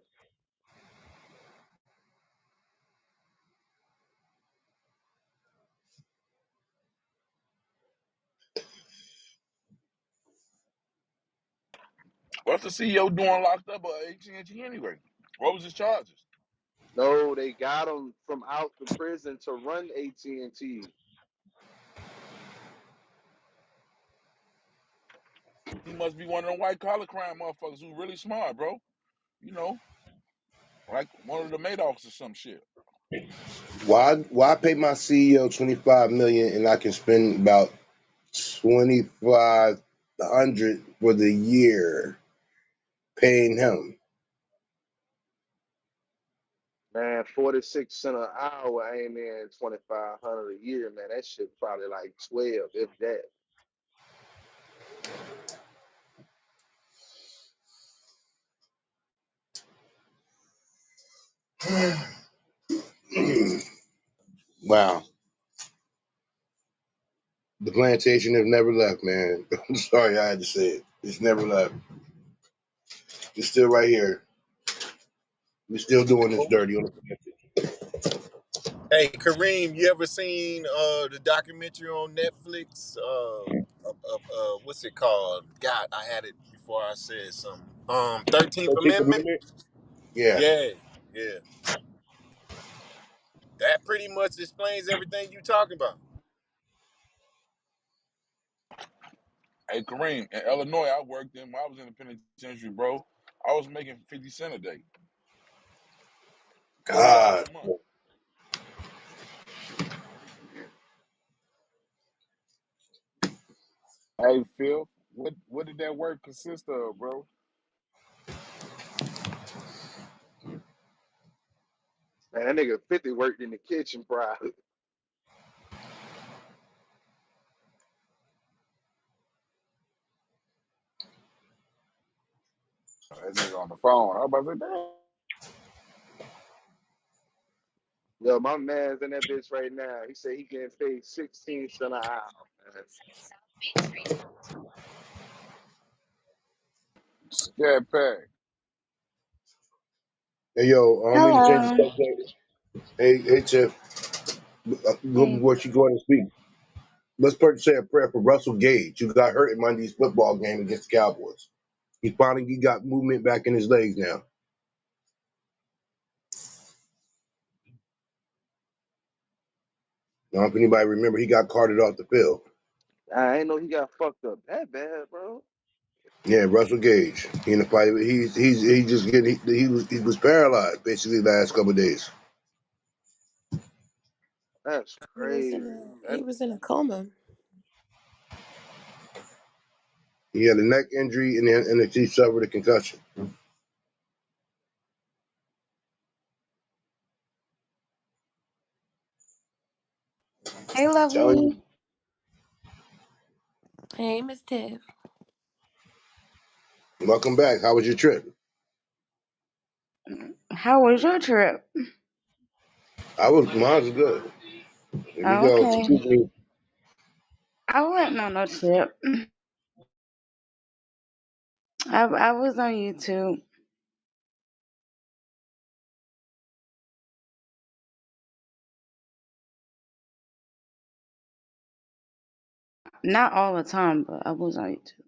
What's the CEO doing locked up at AT&T anyway? What was his charges? No, they got him from out the prison to run AT&T. He must be one of them white collar crime motherfuckers who really smart, bro. You know, like one of the Madoffs or some shit. Why pay my CEO 25 million and I can spend about 2,500 for the year paying him? Man, 46 cents an hour ain't in 2,500 a year, man. That shit probably like 12, if that. Wow. The plantation have never left, man. I'm sorry I had to say it. It's never left. It's still right here. We're still doing this dirty on the plantation. Hey, Kareem, you ever seen the documentary on Netflix? What's it called? God, I had it before I said something. 13th 13th Amendment. Amendment? Yeah. Yeah, yeah. That pretty much explains everything you talking about. Hey, Kareem, in Illinois, I worked in when I was in the penitentiary, bro. I was making 50 cents a day, $40 God. a month. Hey, Phil, what did that work consist of, bro? Man, that nigga 50 worked in the kitchen, probably. That nigga on the phone. I was about to say, damn. Yo, my man's in that bitch right now. He said he getting paid 16 cents an hour, man. Scat pack. Hey, yo, I don't mean to change the Hello. subject. Hey, Tiff, Hey. what you going to speak? Let's first say a prayer for Russell Gage, who got hurt in Monday's football game against the Cowboys. He got movement back in his legs now. I don't know if anybody remember he got carted off the field. I ain't know he got fucked up that bad, bro. Yeah, Russell Gage. He in the fight. He just getting he was paralyzed basically the last couple of days. That's He was crazy. in a That, he was in a coma. He had a neck injury and he suffered a concussion. Hey, Telling lovely. you. Hey, Miss Tiff. Welcome back. How was your trip? How was your trip? Mine was good. Here we Oh, go. okay. Excuse me. I wasn't on no trip. I was on YouTube. Not all the time, but I was on YouTube.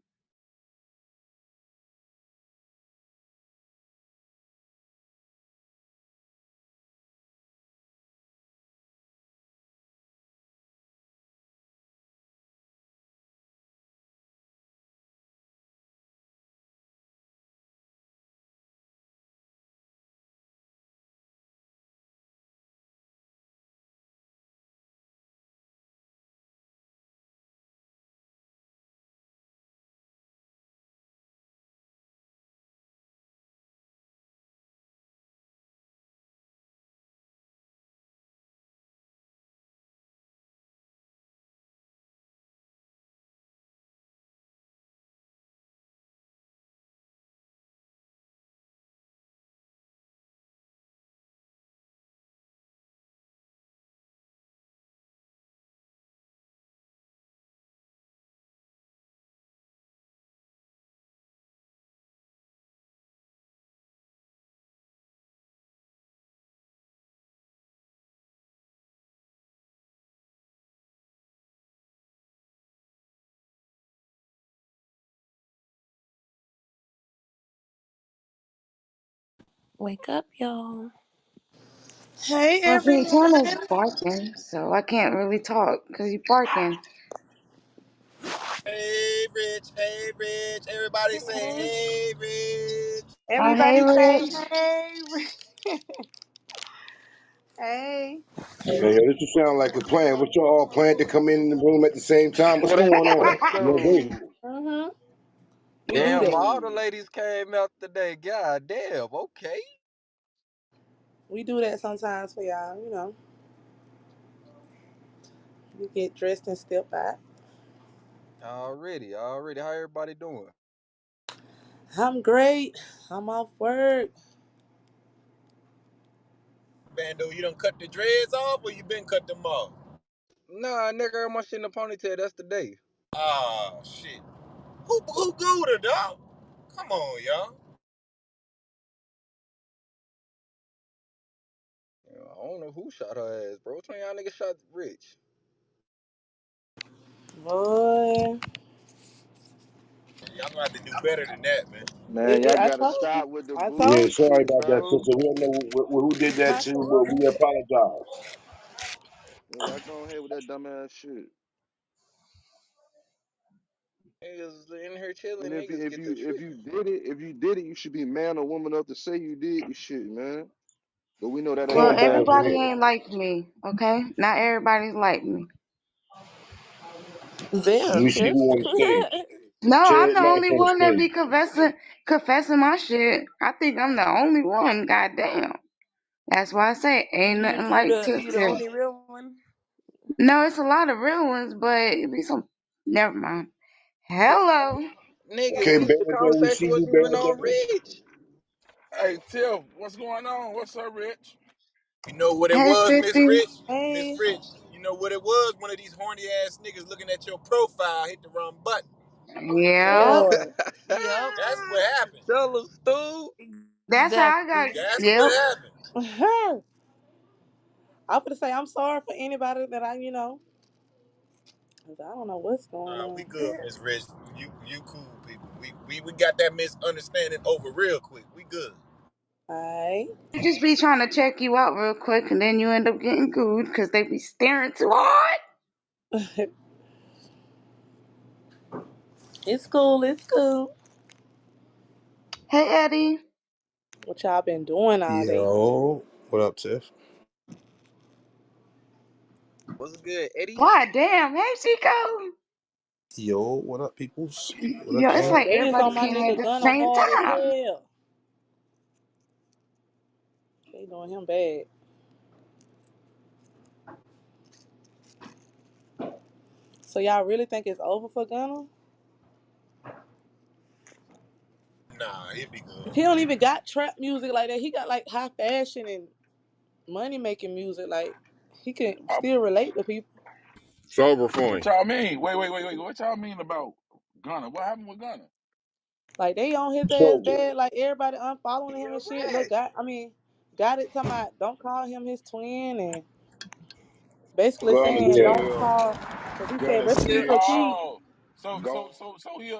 Wake up, y'all. Hey My everyone. Santana's barking, so I can't really talk because he's barking. Hey, Rich. Everybody say, Hey. hey, Rich. Oh, hey, Everybody say Rich. hey. Hey. Man, yo, this just sound like a plan. What y'all all planned to come in the room at the same time? What's What going up, what on? up, though? Mm-hmm. We do Damn, that. all the Hey. ladies came out today. God damn. Okay. We do that sometimes for y'all, you know. We get dressed and step out. Already. How everybody doing? I'm great. I'm off work. Bando, you done cut the dreads off or you been cut them off? Nah, nigga, my shit in the ponytail. That's the day. Ah, shit. Who glued her, dog? Come on, y'all. You know, I don't know who shot her ass, bro. Which one of y'all niggas shot Rich? Boy. Y'all gonna have to do better than that, man. Man, y'all I gotta told you. stop with the I Yeah, told you. sorry bullshit, about that, bro. sister. We don't know who did that I to, told but we you. apologize. Yeah, y'all go ahead with that dumbass shit. Niggas in here chilling. And if you Niggas if get to you if you tripping. did it, you should be man or woman enough to say you did your shit, man. But we know that Come ain't Well, on, gonna Bam, happen. from everybody here. ain't like me, okay? Not everybody's like me. Let Damn, me see Tiff. who on the stage. No, I'm Jared the Mack only on the one that stage. be confessing my shit. I think I'm the only one. Goddamn. That's why I say ain't You nothing you like the Tip you the Tiff. only real one. No, it's a lot of real ones, but it be some. Never mind. Hello. Nigga, Okay, the Bando, we conversation see you, wasn't even on Bando. Rich. Hey, Tiff, what's going on? What's up, Rich? You know what it Hey, was, Miss 50. Rich? Miss Hey. Rich, you know what it was? One of these horny ass niggas looking at your profile hit the wrong button. Yep. Lord. Yep. That's what happened. Tell him, Stu. That's how I got. Exactly. That's what Yep. happened. I'm gonna say I'm sorry for anybody that I. 'Cause I don't know what's going We on. good, Miss Rich. You cool people. We got that misunderstanding over real quick. We good. Alright. They just be trying to check you out real quick, and then you end up getting good because they be staring too hard. It's cool, it's cool. Hey, Eddie. What y'all been doing all day? Yo, what up, Tiff? What's good, Eddie? God damn. Hey, Chico. Yo, what up, peoples? What up, Yo, it's gang? like They just everybody on my came at nigga the Gunna same hard as time. hell. They doing him bad. So y'all really think it's over for Gunna? Nah, it be good. He don't even got trap music like that. He got like high fashion and money making music. Like he can still relate to people. It's over for What him. y'all mean? Wait. What y'all mean about Gunna? What happened with Gunna? Like they on his ass So, bad. Like everybody unfollowing He him a and shit. Look, rat. got it. Talking about don't call him his twin and basically Gonna saying yeah, don't tell, call. Cause he said gonna rest in peace He to tell. Keith. Oh,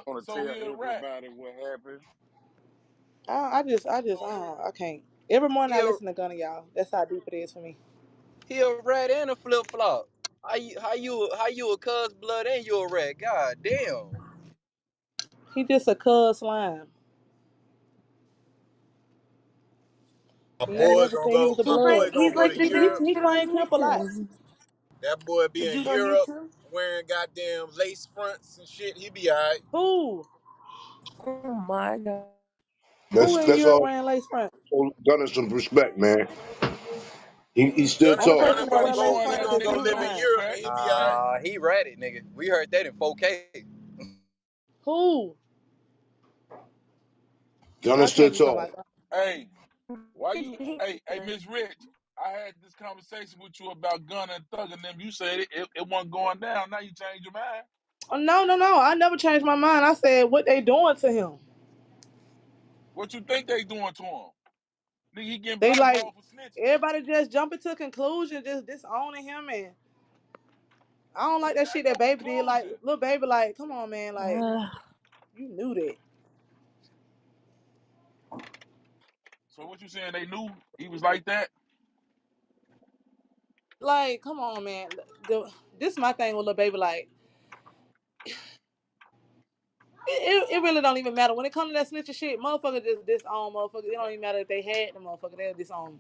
gonna so tell he a rat. everybody what happened. I can't. Every morning He I a listen to Gunna, y'all. That's how deep it is for me. he a rat and a flip flop. How you a cuz blood and you a rat? God damn. He just a cuz slime. My He ain't boy never gonna said he go. was a My He's blood. boy like gonna he's go like to the Europe. He dude from claimed Crip a lot. Smithsons. That boy be The in dude on Europe YouTube. wearing goddamn lace fronts and shit. He be alright. Who? Oh my god. Who in that's Europe all. wearing lace front? Gunner some respect, man. He stood Only tall. person Gunna that gonna He wear lace show gonna he front that is gonna go nigga Six live some in Nine. Europe and respect. he be alright. He ratted, nigga. We heard that in 4K. Who? Gunner Y'all can't stood be talking tall. about. Hey, why you? Hey, Miss Rich. I had this conversation with you about Gunna and Thug and them. You said it wasn't going down. Now you changed your mind. Oh, no, no, no. I never changed my mind. I said what they doing to him. What you think they doing to him? Nigga, he getting They like blackballed for snitching. everybody just jumping to a conclusion, just disowning him, and I don't like that shit Ain't that no baby did. Like conclusion. little baby, like come on, man, like you knew that. So what you saying? They knew he was like that. Like come on, man. This is my thing with little baby. Like it really don't even matter when it comes to that snitching shit. Motherfucker just disown motherfucker. It don't even matter if they had the motherfucker. They'll disown.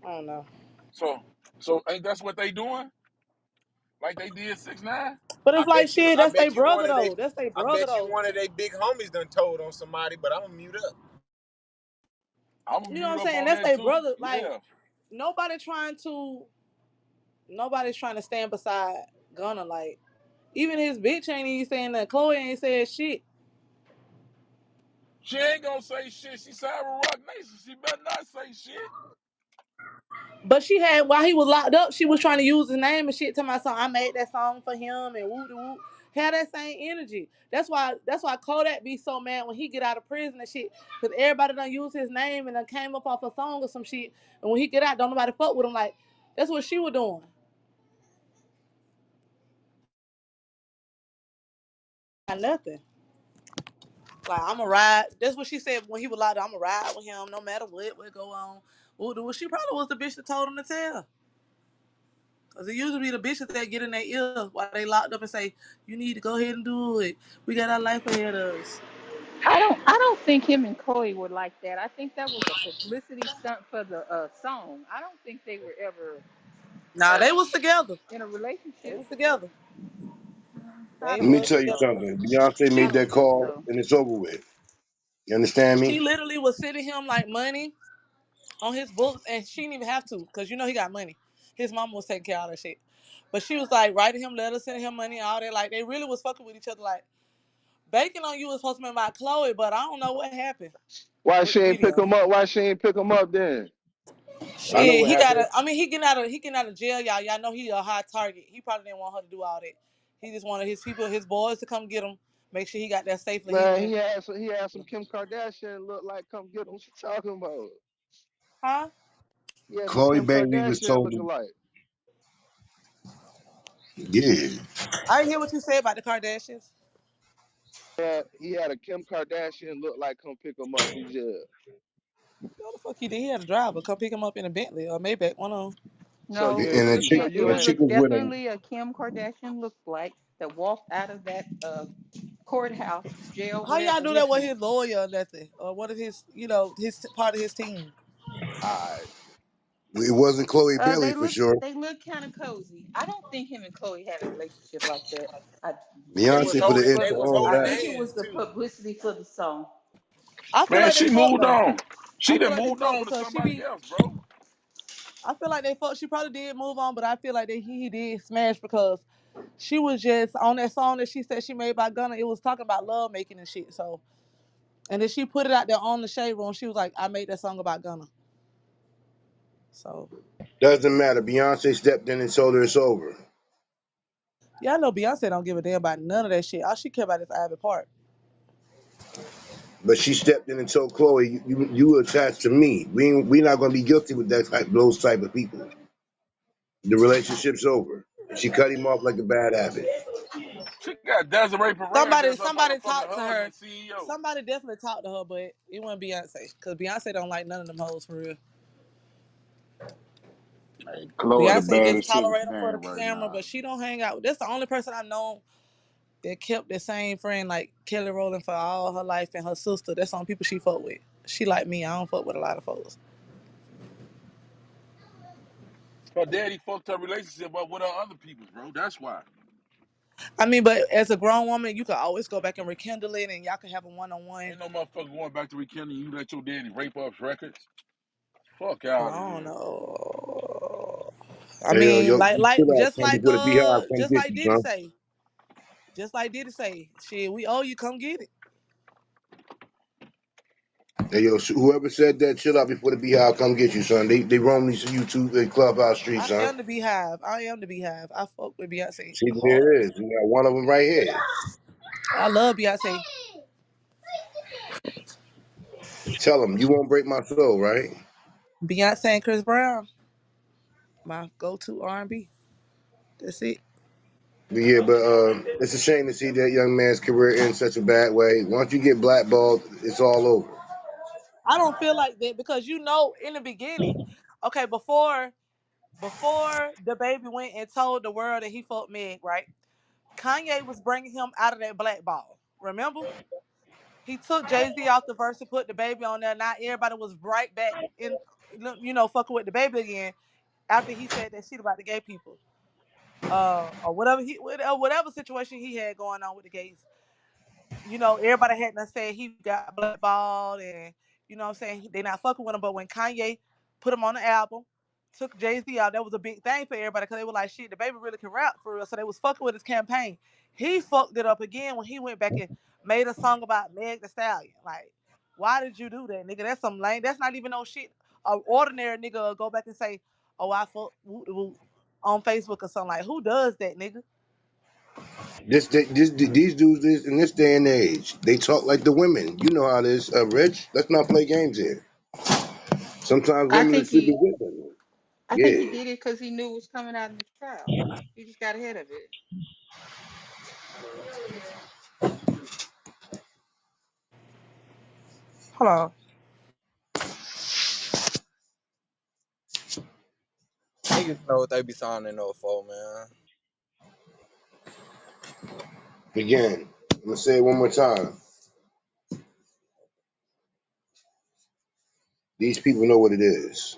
I don't know. So so ain't that's what they doing? Like they did 6ix9ine? But I it's like bet you shit. I That's their bet you brother one of they though. That's their I brother bet you though. one of they big homies done told on somebody, but I'm gonna mute up. I'm gonna You know what mute I'm up saying? on That's that their too. brother. Like Yeah. nobody trying to. Nobody's trying to stand beside Gunna. Like even his bitch ain't even saying that. Chloe ain't said shit. She ain't gonna say shit. She signed with Rock Nation. She better not say shit. But she had while he was locked up, she was trying to use his name and shit to my song. I made that song for him and woo de woo. Had that same energy. That's why Kodak be so mad when he get out of prison and shit. Cause everybody done use his name and done came up off a song or some shit. And when he get out, don't nobody fuck with him. Like that's what she was doing. Not nothing. Like I'ma ride. That's what she said when he was locked up. I'ma ride with him no matter what go on. Woo de woo. She probably was the bitch that told him to tell. Cause it usually be the bitches that get in their ear while they locked up and say, "You need to go ahead and do it. We got our life ahead of us." I don't think him and Chloe were like that. I think that was a publicity stunt for the song. I don't think they were ever Nah, they was together. in a They relationship. was together. I They Let don't me was think tell you so. together. something. Beyonce I made don't that think call so. and it's over with. You understand She me? literally was sending him like money on his books, and she didn't even have to, cause you know he got money. His mama was taking care of all that shit. But she was like writing him letters, sending him money, all that. Like they really was fucking with each other. Like Bacon on You was supposed to be about Chloe, but I don't know what happened Why with she the ain't pick video. him up? Why she ain't pick him up then? I know Shit, what he got happened. to. I mean, he getting out of jail, y'all. Y'all know he a high target. He probably didn't want her to do all that. He just wanted his people, his boys, to come get him. Make sure he got there safely. He Man, went, he had some Kim Kardashian look like come get him. What you talking about? huh? He had some Chloe Kim Bailey was Kardashian told looking to like. Yeah. I didn't hear what you said about the Kardashians. He had a Kim Kardashian look like come pick him up from jail. What the fuck he did? He had a driver come pick him up in a Bentley or Maybach, one of them. So No, you And it the chick, so you the was ain't chick was with him. definitely a Kim Kardashian lookalike that walked out of that courthouse, jail, How y'all whatever, do with that with him. his lawyer or nothing? Or one of his, his part of his team? alright. It wasn't Chloe Bailey for sure. They look kind of cozy. I don't think him and Chloe had a relationship like that. I They Beyonce was put an holding, end they to was all I holding that. think it was hands the too. publicity for the song. I feel Man, like they she fucked moved though. on. I She feel done like they moved fucked on to because she somebody be. else, bro. I feel like they fucked. She probably did move on, but I feel like he did smash because she was just on that song that she said she made by Gunna. It was talking about love making and shit. So, and then she put it out there on the Shade Room. She was like, "I made that song about Gunna." So, Doesn't matter. Beyonce stepped in and told her it's over. yeah, I know Beyonce don't give a damn about none of that shit. All she care about is Ivy Park. But she stepped in and told Chloe, you were attached to me. We not gonna be guilty with those type of people. The relationship's over. She cut him off like a bad habit. She got Desiree Perez Somebody, as her somebody motherfucking talked to husband, her. CEO. Somebody definitely talked to her, but it wasn't Beyonce because Beyonce don't like none of them hoes for real. Like, Chloe the Beyonce just baddest shit in tolerate the them for the game right camera, now. but she don't hang out. That's the only person I know that kept the same friend like Kelly Rowland for all her life and her sister. That's the only people she fuck with. She like me. I don't fuck with a lot of folks. Her daddy fucked her relationship up with her other people's, bro. That's why. I mean, but as a grown woman, you can always go back and rekindle it, and y'all can have a one on one. Ain't no motherfucker going back to rekindling you let your daddy rape up records. Fuck I out of don't here. know. I Hey, mean, yo, you chill out, just son, before the beehive come just get like you, Diddy son. say, shit, we owe you, come get it. Hey, yo, whoever said that, chill out before the beehive come get you, son. They roam these YouTube and clubhouse streets, I son. am the Beehive. I am the Beehive. I fuck with Beyonce See, hard. there it is. You got one of them right here. I love Beyonce. Tell them you won't break my soul, right? Beyonce and Chris Brown, my go-to R&B. That's it. But yeah, but it's a shame to see that young man's career end such a bad way. Once you get blackballed, it's all over. I don't feel like that because in the beginning, okay, before the baby went and told the world that he fucked Meg, right? Kanye was bringing him out of that black ball. Remember? He took Jay-Z off the verse and put the baby on there. Now everybody was right back in, fucking with the baby again after he said that shit about the gay people. Or whatever situation he had going on with the gays. Everybody had to say he got blackballed and what I'm saying, they not fucking with him. But when Kanye put him on the album, took Jay-Z out, that was a big thing for everybody because they were like, shit, the baby really can rap for real. So they was fucking with his campaign. He fucked it up again when he went back and made a song about Meg the Stallion. Like, why did you do that, nigga? That's some lame. That's not even no shit. A ordinary nigga will go back and say, oh, I fucked Woot the Woot on Facebook or something. Like, who does that, nigga? These dudes in this day and age, they talk like the women. You know how it is, Rich. Let's not play games here. Sometimes I women are think sleeping he with them. I think he Yeah. did it because he knew it was coming out in the trial. He just got ahead of it. Hold on. Niggas know what they be signing up for, man. Again, I'm gonna say it one more time. These people know what it is,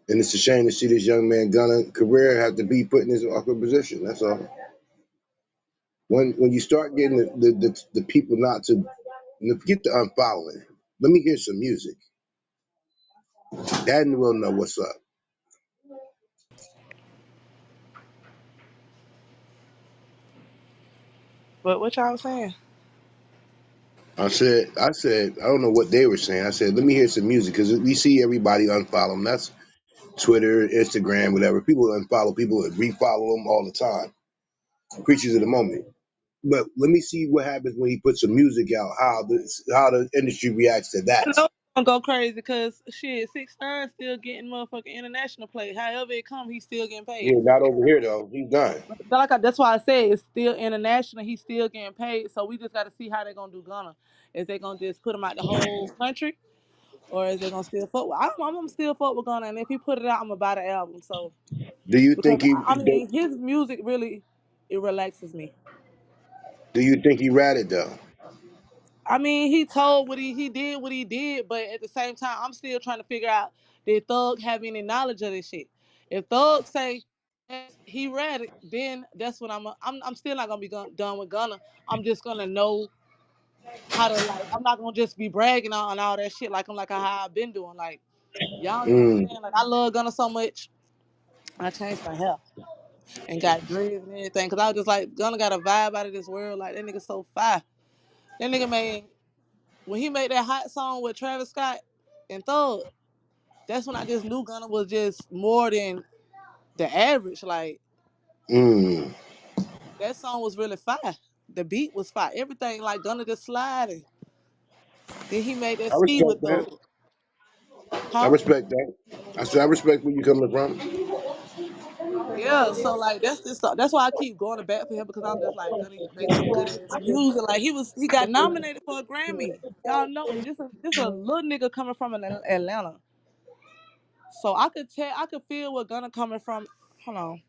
and it's a shame to see this young man Gunna career have to be put in this awkward position. That's all. When you start getting the people not to forget the unfollowing. Let me hear some music. Then we'll know what's up. But what y'all saying? I said, I don't know what they were saying. I said, let me hear some music because we see everybody unfollow them. That's Twitter, Instagram, whatever. People unfollow people and refollow them all the time. Creatures of the moment. But let me see what happens when he puts some music out. How the industry reacts to I that. know go crazy because shit, 6ix9ine still getting motherfucking international play. However it come, he's still getting paid. Yeah, not over here though. He's done. That's why I said it's still international. He's still getting paid. So we just got to see how they're gonna do Gunna. Is they gonna just put him out the whole country, or is they gonna still fuck with? I'm gonna still fuck with Gunna, and if he put it out, I'm gonna buy the album. So Do you because think he? I mean his music really it relaxes me. Do you think he ratted though? I mean, he told he did what he did, but at the same time, I'm still trying to figure out did Thug have any knowledge of this shit. If Thug say yes, he read it, then that's what I'm still not gonna be done with Gunna. I'm just gonna know how to like. I'm not gonna just be bragging on all that shit like I'm like how I've been doing. Like y'all don't even Mm, understand. Like I love Gunna so much. I changed my hair and got dreads and everything because I was just like Gunna got a vibe out of this world. Like that nigga so fire. That nigga made when he made that hot song with Travis Scott and Thug, that's when I just knew Gunna was just more than the average. Like mm. that song was really fire. The beat was fire. Everything like Gunna just sliding. Then he made that I ski respect with that. Thug. I Huh? respect that. I said I respect where you coming from. Yeah, so like that's why I keep going back for him because I'm just like Gunna makes some good ass music. Like he got nominated for a Grammy. Y'all know this a little nigga coming from Atlanta. So I could feel where Gunna coming from. Hold on.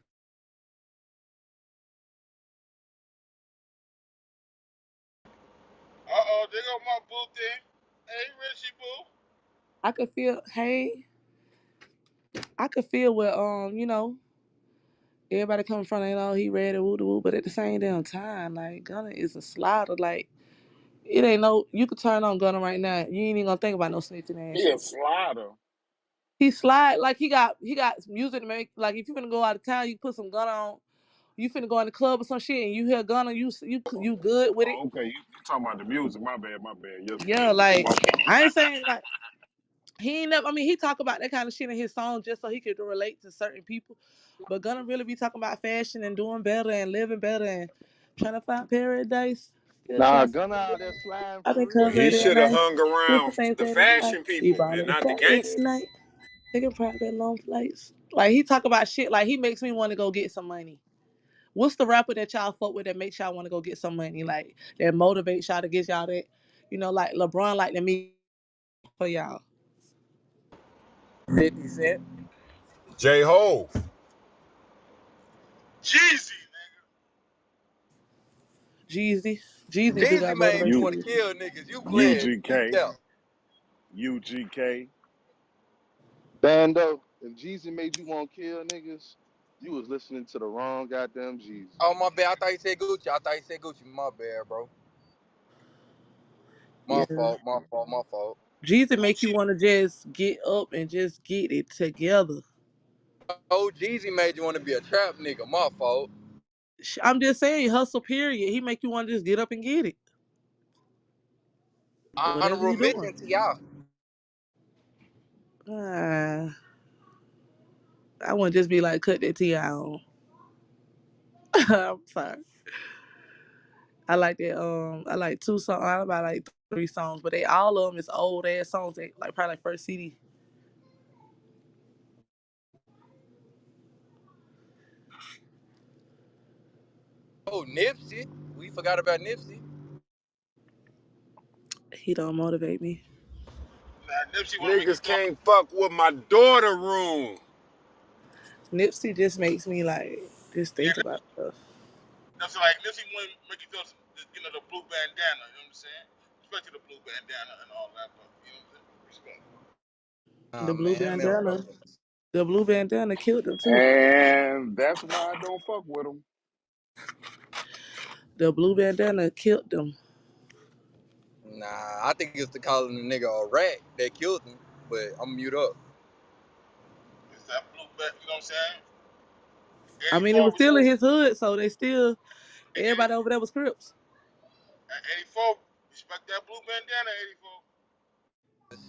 There go my boo thing. Hey, Richie boo. I could feel I could feel where everybody coming from, he read it woo woo, but at the same damn time, like Gunna is a slider. Like it ain't no you could turn on Gunna right now. You ain't even gonna think about no snitching ass He a shit. slider. He slide like he got music to make like if you finna go out of town, you put some Gunna on. You finna go in the club or some shit and you hear Gunna, you good with it. Oh, okay, you talking about the music? My bad, my bad. Yes, Yeah, my like fault. I ain't saying like he ain't never. I mean, he talk about that kind of shit in his songs just so he could relate to certain people. But gonna really be talking about fashion and doing better and living better and trying to find paradise. Good Nah, chance. Gunna out there sliding I've for been real He covered though. at should have night. hung With the around things the that is like. fashion We people bought and it not the fat every gangsters. night. Taking private long flights. Like he talk about shit. Like he makes me want to go get some money. What's the rapper that y'all fuck with that makes y'all want to go get some money? Like that motivates y'all to get y'all that. Like LeBron like to me for y'all. 50 Cent. J Hove, Jeezy, Jeezy. Jeezy do Jeezy got made me U want to motivation. kill niggas. You playing? You UGK, kept. UGK. Bando, if Jeezy made you want to kill niggas, you was listening to the wrong goddamn Jeezy. Oh my bad. I thought you said Gucci. I thought you said Gucci. My bad, bro. My Yeah. fault. My fault. My fault. Jeezy make you Gucci. want to just get up and just get it together. Oh, Jeezy made you want to be a trap nigga. My fault. I'm just saying, hustle period. He make you want to just get up and get it. Whatever Honorable you doing. mention T.I. Uh, I wouldn't just be like, cut that T.I. on. I'm sorry. I like that. I like two songs. I about like three songs, but they all of them is old ass songs. They like probably like first CD. Oh, Nipsey. We forgot about Nipsey. He don't motivate me. Nah, Nipsey want to make you Niggas drop. can't fuck with my daughter room. Nipsey just makes me like just Yeah, think about stuff. Nipsey want to make you feel, the blue bandana. You know what I'm saying? Respect to the blue bandana and all that, but you know what I'm saying? Respect. The Nah, blue man, that man was bandana. The blue bandana killed him too. And that's why I don't fuck with him. The blue bandana killed them. Nah, I think it's the calling the nigga a rat that killed him. But I'm mute up. It's that blue band. You know what I'm saying? I mean, it 84 was still in respect. his hood, so they still everybody over there was Crips. 84 respect that blue bandana. 84.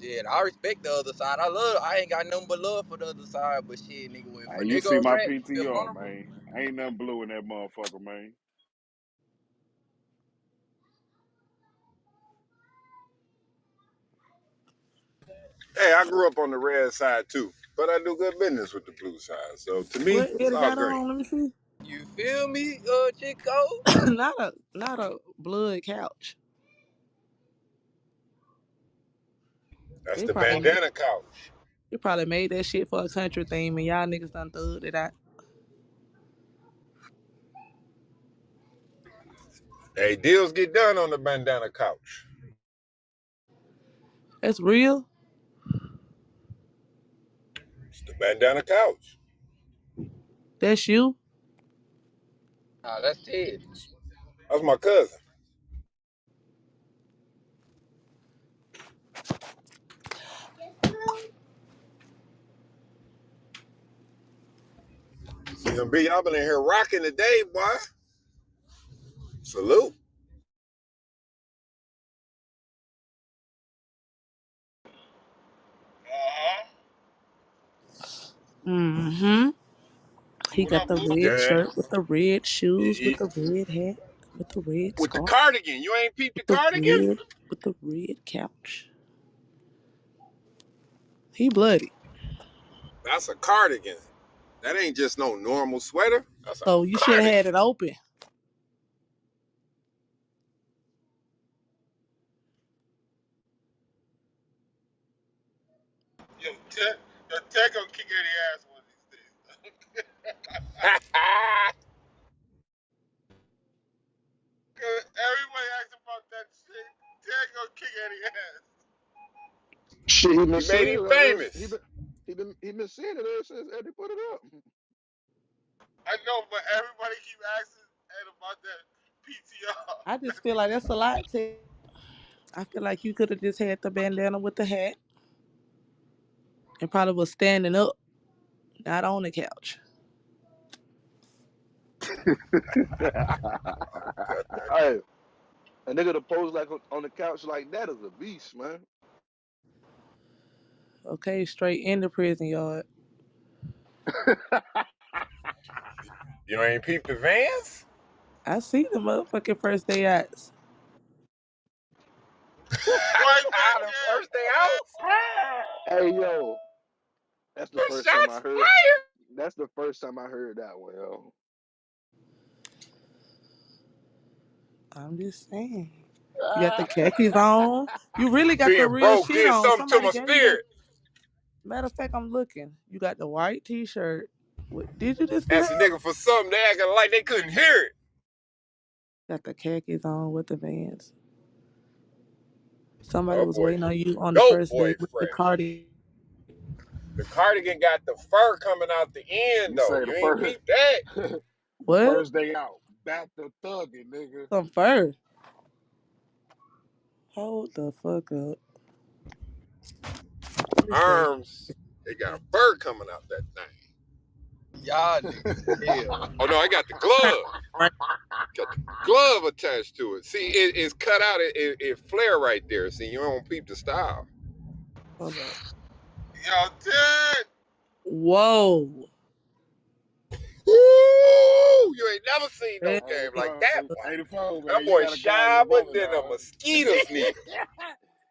Shit, I respect the other side. I ain't got nothing but love for the other side. But shit, nigga, if a Hey, you nigga see a my rat, you feel PTR, vulnerable. man. Ain't nothing blue in that motherfucker, man. Hey, I grew up on the red side too, but I do good business with the blue side. So to me, What it's Eddie all got green. on? Let me see. You feel me, Chico? Not a blood couch. That's They the probably made bandana couch. they probably made that shit for a country theme, and y'all niggas done thugged it out. Hey, deals get done on the bandana couch. That's real. It's the bandana couch. That's you. Nah, that's Ted. That's my cousin. C.M.B. Y'all been in here rocking today, boy. Salute. Uh-huh. Mm-hmm. He What got up, the Blue? red Yeah. shirt with the red shoes with He- the red hat with the red with the scarf cardigan. You ain't peeped the with the cardigan? red couch. He bloody. That's a cardigan. That ain't just no normal sweater. That's a So you should have cardigan. had it open. Yo, Ted gonna kick any ass one of these days. Everybody asks about that shit. Ted gonna kick any ass. Shit, he been he made saying him it ever. famous. He been saying it ever since Eddie put it up. I know, but everybody keep asking Ed about that PTR. I just That feel like that's a PTR. lot, Ted. I feel like you could have just had the bandana with the hat and probably was standing up, not on the couch. Oh, goodness. Hey, a nigga to pose like on the couch like that is a beast, man. Okay, straight in the prison yard. You ain't peeped the Vans? I see the motherfucking first day outs. Right back The there. first day out? Hey yo, that's the first time I Shots heard. fired. That's the first time I heard that one, yo. I'm just saying. You got the khakis on. You really got the Being real broke shit did on. something to Somebody my gave you the. spirit. Matter of fact, I'm looking. You got the white T-shirt. What did you just say? Asked a nigga for something, they acting like they couldn't hear it. Got the khakis on with the Vans. Somebody Oh was boy, waiting on you on the dope first boy day with the fresh. cardi. The cardigan got the fur coming out the end You though. say You ain't peeped that. the What? first day out, back to thugging, nigga. Some fur. Hold the fuck up. Let me screen. Arms, they got fur coming out that thing. Y'all niggas hell. Oh no, I got the glove. Got the glove attached to it. See, it's cut out. It flare right there. See, you don't peep the style. Hold up. Yo, Ted. Whoa. Ooh, you ain't never seen no That- game like 84, that, boy. 84, That man. You boy gotta call your sharper brother, than a dog. mosquito's needle.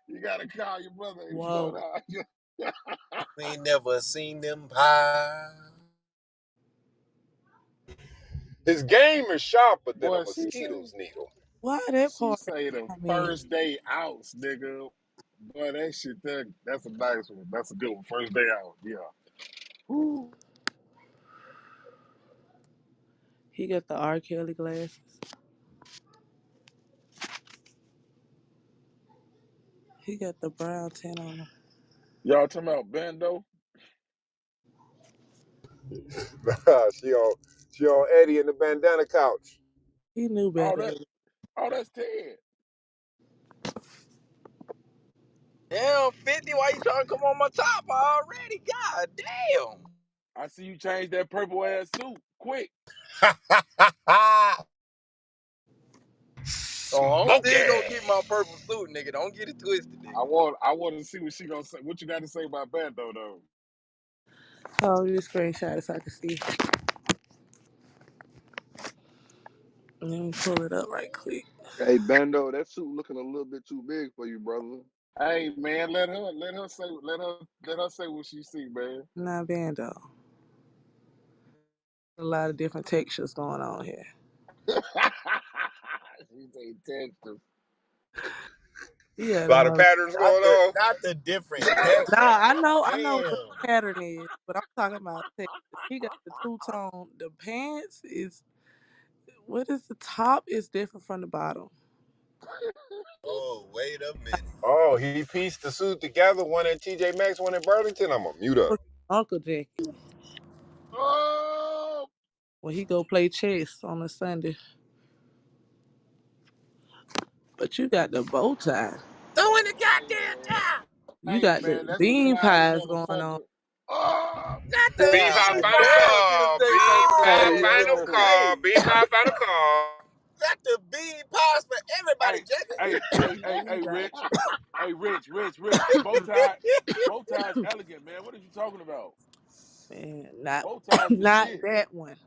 You gotta call your brother, 84, Whoa. dog. We ain't never seen them pie. His game is sharper than a Boy, mosquito's needle. Why that she part say the on me? first day outs, nigga. Boy, that shit there, that's a nice one. That's a good one. First day out, yeah. Woo. He got the R. Kelly glasses. He got the brown tint on him. Y'all talking about Bando? she on Eddie in the bandana couch. He knew Oh, better. oh, that's Ted. Damn, 50, why you trying to come on my top already? God damn. I see you change that purple ass suit quick. Oh, I'm Smoky. still gonna get my purple suit, nigga. Don't get it twisted, nigga. I want to see what she gonna say. What you got to say about Bando though? Oh, this screenshot it so I can see. Let me pull it up right quick. Hey Bando, that suit looking a little bit too big for you, brother. Hey man, let her say what she see, man. Not bando. A lot of different textures going on here. She say Texas. Yeah, A lot of no. patterns Not going the on. not the different textures. Nah, I know what Damn. the pattern is, but I'm talking about texture. He got the two tone. The pants is what is the top is different from the bottom. Oh, wait a minute. Oh, he pieced the suit together. One at TJ Maxx, one at Burlington. I'm gonna mute up. Uncle jacket Oh, when he go play chess on a Sunday. But you got the bow tie. Throw in the hey goddamn man, towel. You hey got the man, that's a bean fly pies going on. motherfucker. Oh, Not the Bean pie bean God final pies. damn, you call. say Bean something pie crazy hey, final real that's quick. call. hey, Bean pie final call. Not the bean pies for everybody, hey, Jacob. You got Rich. Hey, Rich. Bow ties elegant, man. What are you talking about? man, not Bow ties the not shit. that one.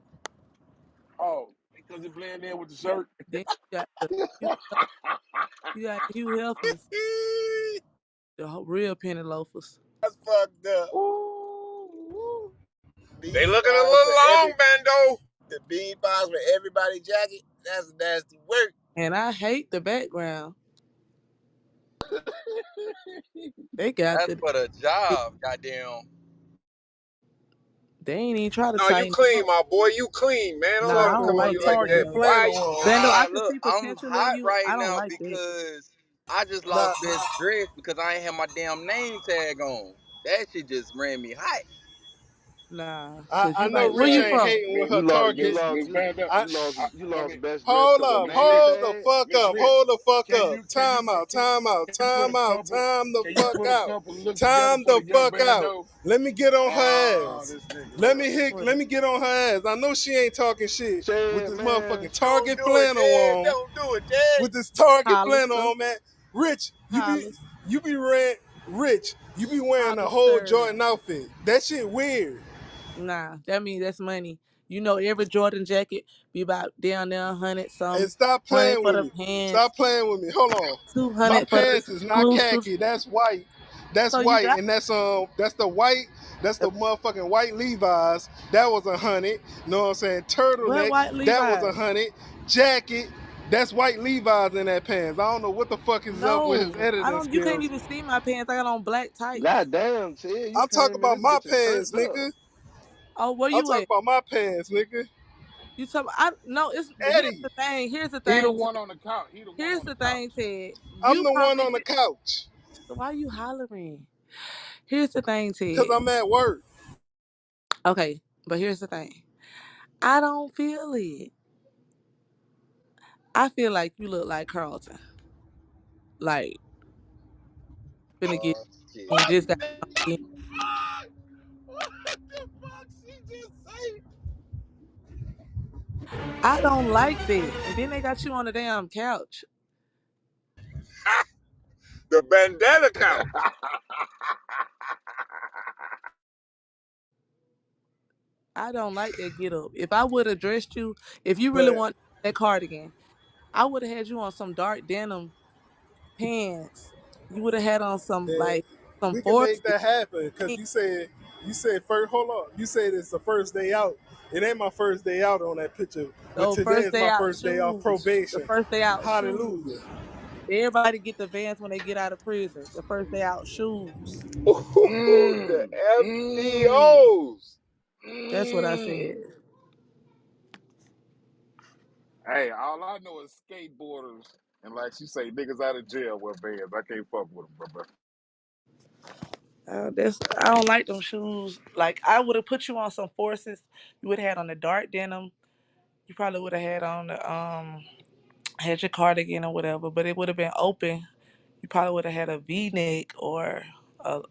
Oh, because it blend in with the shirt. Then you got you got Hugh Hefner's, the real penny loafers. That's fucked up. Ooh. They Bean looking a pies for little long, every Bando. the bean pies for everybody jacket. That's nasty work. And I hate the background. They got That's the for the job, goddamn. they ain't even try to No, you tighten it clean, up. my boy. You clean, man. Don't Nah, let I them don't come on like you Motherfucking that like target that, either. boy. flannel Bando, on. I Nah, can look, see I'm potential in hot you. right I don't now like that. because I just Nah, lost best dress because I ain't had my damn name tag on. That shit just ran me hot. nah, cause I you know like where Rich you Man, ain't from? hating with her Miss target. Miss Vanda, I you I lost mean, best dress hold because your up, name man, hold the tag. fuck Miss up, Rich, hold the fuck can up. you can you Time out, can, time out, can you put a time out, couple time the can you fuck put a out, couple look together time for the the young fuck out. bando? Let me get on her Ah, ass. this nigga Let me here. hit. What? Let me get on her ass. I know she ain't talking shit with Chad, this man. motherfucking Don't Target do it, flannel Ted. on. Don't do it, Ted. With this Target flannel Hollister, on, man. Rich, Hollis, you be wearing Rich. You be wearing the whole Hollister. Jordan outfit. That shit weird. Nah, that means that's money. You know, every Jordan jacket be about down there 100 And some, stop 100 playing for with the me. pants, Stop playing with me. Hold on. My 200 for the pants is not exclusive. khaki. That's white. That's So you white. got And that's the white. That's the the motherfucking white Levi's. That was 100. Know what I'm saying? what Turtleneck. white That was Levi's? 100. Jacket. That's white Levi's in that pants. I don't know what the fuck is up with his No, I editing don't. You can't skills. even see my pants. I got on black tights. God damn, Ted, you I'm talking came in about this my bitch pants, turned up. nigga. Oh, where I'm you talking at? about my pants, nigga. You talk. I no. It's here's Eddie. the thing. Here's the He the thing. one on the couch. He the one Here's on the the couch. thing, Ted. I'm You the one probably on the get. couch. So why you hollering? Here's the thing, Cause Ted. I'm at work. Okay, but here's the thing. I don't feel it. I feel like you look like Carlton. Like finna get Oh shit. and What just got the in. fuck? What the fuck she just say? I don't like that. And then they got you on the damn couch. The bandana count. I don't like that get up. If I would have dressed you, if you really But want that cardigan, I would have had you on some dark denim pants. You would have had on some then like some we can make forces. that happen. Cause you said first hold on. You said it's the first day out. It ain't my first day out on that picture. But So today first is day my out first day off shoes. The probation. first day out Hallelujah. shoes. Everybody get the vans when they get out of prison. The first day out shoes. The Mm, mm, FBOs. That's what I said. mm. Hey, all I know is skateboarders and like she say, niggas out of jail wear bands. I can't fuck with them, bro. That's I don't like them shoes. Like I would have put you on some forces. You would have had on the dark denim. You probably would have had on the had your cardigan or whatever, but it would have been open. You probably would have had a V neck or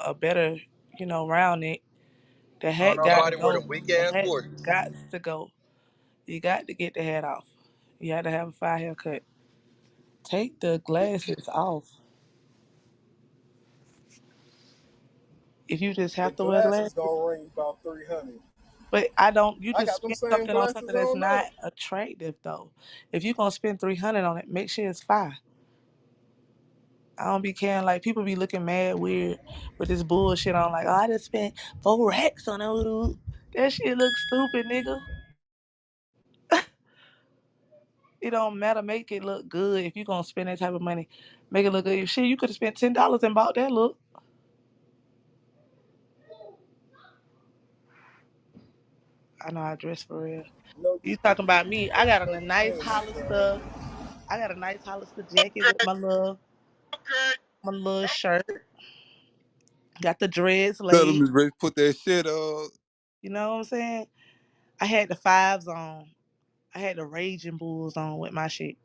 a better, round neck. The Don't hat got to nobody wear go. them weak The ass hat forces. got to go. You got to get the hat off. You had to have a fire haircut. Take the glasses off. If you just The have to wear glasses glasses. gonna ring about 300. But I don't. You I just got them spend same something on glasses something that's on not now. attractive though. If you're gonna spend 300 on it, make sure it's fire. I don't be caring. Like people be looking mad weird with this bullshit on. Like, oh, I just spent 4 racks on that dude. That shit look stupid, nigga. It don't matter. Make it look good. If you gonna spend that type of money, make it look good. Shit, you could have spent $10 and bought that look. I know I dress for real. No, You talking about me? I got on no, a you nice ain't, my friend. Hollister. I got a nice Hollister jacket with Okay, okay. my little shirt. Got the dreads Tell them laid. Miss Rich put that shit on. You know what I'm saying? I had the fives on. I had the Raging Bulls on with my shit.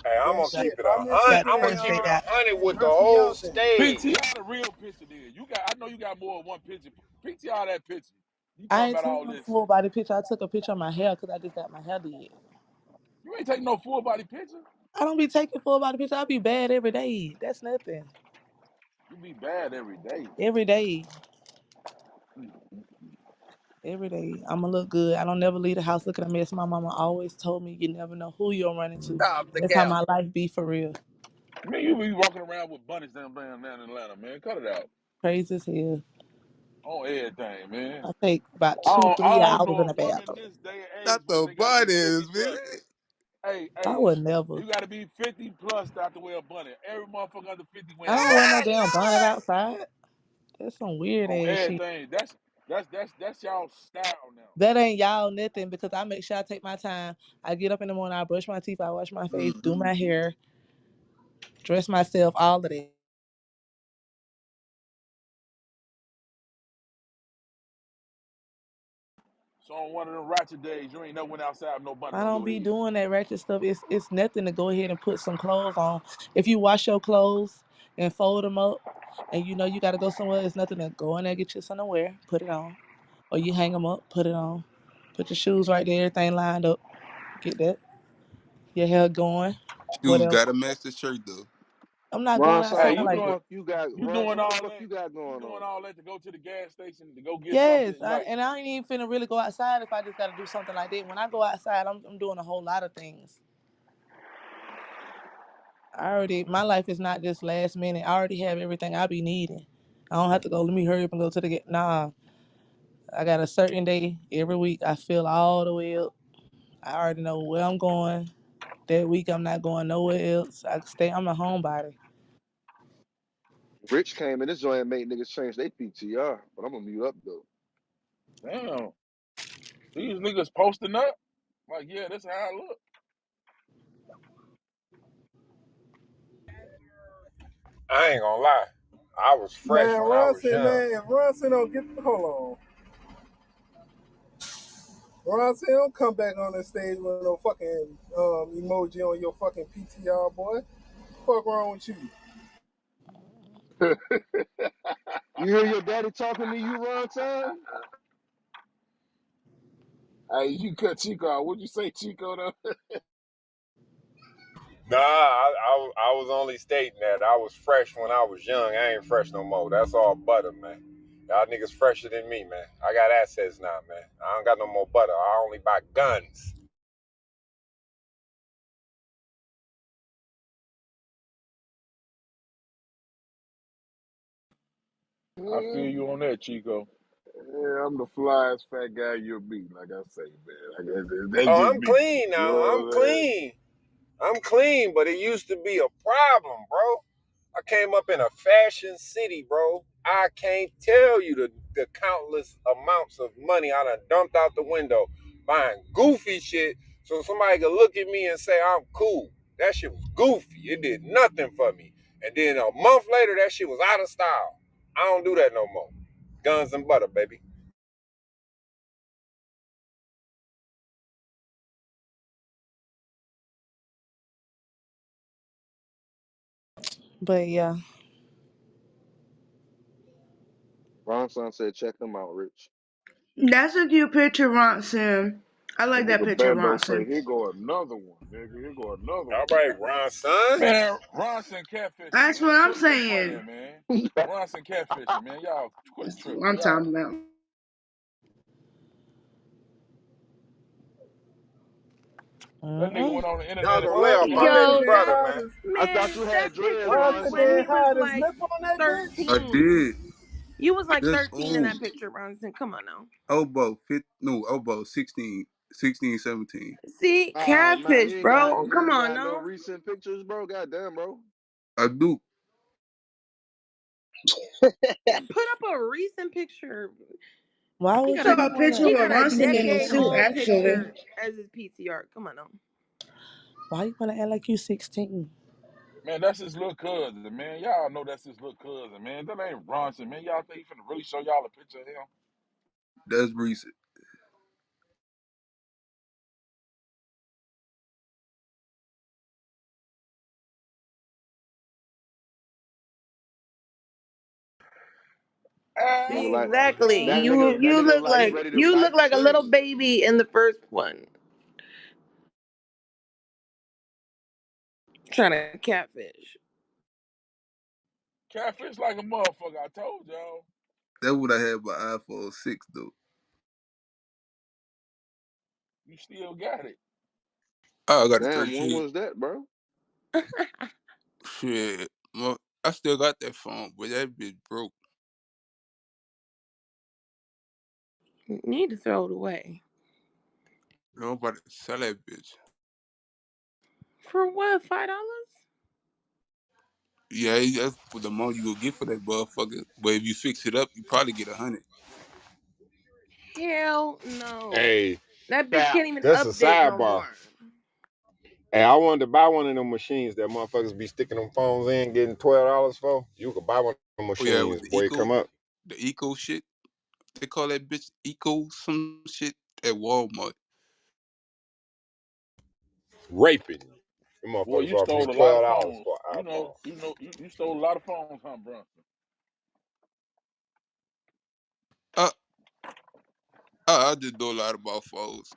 Hey, I'm Man, gonna Got, keep shit, it buy a me a hundred. got the ticket I'm gonna and purse keep it out. 100 with the curse me whole out then. stage. PTR the real picture then. I know you got more than one picture. PTR that picture. You I talking ain't about taking all no this. full body picture. I took a picture of my hair because I just got my hair did. You ain't taking no full body picture. I don't be taking full body picture. I be bad every day. That's nothing. You be bad every day. Every day. Every day. I'ma look good. I don't never leave the house looking a mess. My mama always told me you never know who you're running to. Stop the That's how cap. my life be for real. Man, you be walking around with bunnies down in Atlanta, man. Cut it out. Crazy as hell. On everything, man. I take about I two, don't, three I don't hours know in a the woman bathroom. this day and age, Not bro. the They got to be 50 bunnies, man. plus. Hey, I hey, would never. you got to be 50 plus not to wear a bunny. Every motherfucker under 50 I wearing a don't wear bunny. no damn bonnet outside. That's some weird On ass shit. everything. That's y'all style now. That ain't y'all nothing because I make sure I take my time. I get up in the morning, I brush my teeth, I wash my face, do my hair, dress myself, all of that. So on one of them ratchet days, you ain't never went outside with no bunny I on don't your be head. doing that ratchet stuff. It's nothing to go ahead and put some clothes on. If you wash your clothes and fold them up, and you know you got to go somewhere, it's nothing to go in there get you something to wear, put it on, or you hang them up, put it on, put your shoes right there, everything lined up, get that your hair going, Shoes whatever. gotta match the shirt though. I'm not going Ron Hey, son, outside you what the like doing that. fuck you got? you Ron, doing what the all fuck that? you got You going doing on? all that to go to the gas station to go get something Yes, like and I ain't even finna really go outside if I just got to do something like that. When I go outside, I'm doing a whole lot of things. My life is not just last minute. I already have everything I be needing. I don't have to go, let me hurry up and go to the get. Nah, I got a certain day every week. I fill all the way up. I already know where I'm going. That week I'm not going nowhere else. I can stay. I'm a homebody. Rich came in this joint and made niggas change their PTR, but I'm gonna mute up though. damn, these niggas posting up. Like, yeah, that's how I look. I ain't gonna lie. I was fresh Man, when I Ron was said, young. man, if Ron said don't get, hold on. Ron said don't come back on the stage with no fucking emoji on your fucking PTR, boy. Fuck wrong with you? You hear your daddy talking to you, Ron son? Hey, you cut Chico out. What'd you say, Chico? Though? Nah, I was only stating that I was fresh when I was young. I ain't fresh no more. That's all butter, man. Y'all niggas fresher than me, man. I got assets now, man. I don't got no more butter. I only buy guns. I feel Mm. you on that, Chico. Yeah, I'm the flyest fat guy you'll be. Like I say, man. Like that's Oh, just I'm me. clean You now. know I'm what I'm saying? clean. I'm clean, but it used to be a problem, bro. I came up in a fashion city, bro. I can't tell you the countless amounts of money I done dumped out the window buying goofy shit so somebody could look at me and say I'm cool. That shit was goofy. It did nothing for me. And then a month later, that shit was out of style. I don't do that no more. Guns and butter, baby. But yeah, Ron son said, check them out, Rich. That's a cute picture, Ronson. I That like that nigga picture, Bando say, Ronson. here go another one, nigga. Here go another All one. right, Ron, son. Man, Ronson catfishing, That's what man. I'm Quit saying. playing, man. Ronson catfishing, man. Y'all quit That's what tripping. I'm Y'all. talking about. That nigga Mm-mm. went on the Y'all internet and gonna lay found What? a off my picture Why of baby couldn't him. Yo, they brother, that hide man. his? I thought you man, had that dreads, picture Why was could when they Bronson. he was hide his like nipple on that bitch? I 13. did. You was like That's 13 in old. that picture, Bronson. Come on now. Elbow, fit, no, elbow, 16, 16, 17. See, Ah man, catfish, bro. you Come ain't on got no now. recent pictures, bro. Goddamn, bro. I do. Put up a recent picture. Why He would got a you Saw a want picture he to? with got a Bronson in it decade too, old actually. picture as his PTR. Come on now. Why you want to act like you 16? Man, that's his little cousin, man. Y'all know that's his little cousin, man. That ain't Bronson, man. Y'all think he finna really show y'all a picture of him? That's recent. He See look like exactly. that You nigga look look like he like ready to you look bite the like a little screen. baby in the first one. Trying to catfish. Catfish like a motherfucker. I told y'all. That's what I had my iPhone 6 though. You still got it. Oh, I got a Damn, when 13. was that, bro? Shit. Well, I still got that phone, but that bitch broke. Need to throw it away. Nobody sell that bitch. For what? $5? Yeah, that's for the amount you go get for that motherfucker. But if you fix it up, you probably get 100. Hell no. Hey, That bitch Cap. can't even that's a update no sidebar. more. Hey, I wanted to buy one of them machines that motherfuckers be sticking them phones in, getting $12 for. You could buy one of them Oh yeah, with machines, the boy. Come up, eco shit. They call that bitch eco some shit at Walmart. raping you. Them Boy, motherfuckers you offer me stole a lot of $12 phones. for an iPhone. You stole a lot of phones, huh, Bronson? Uh, I just know a lot about phones.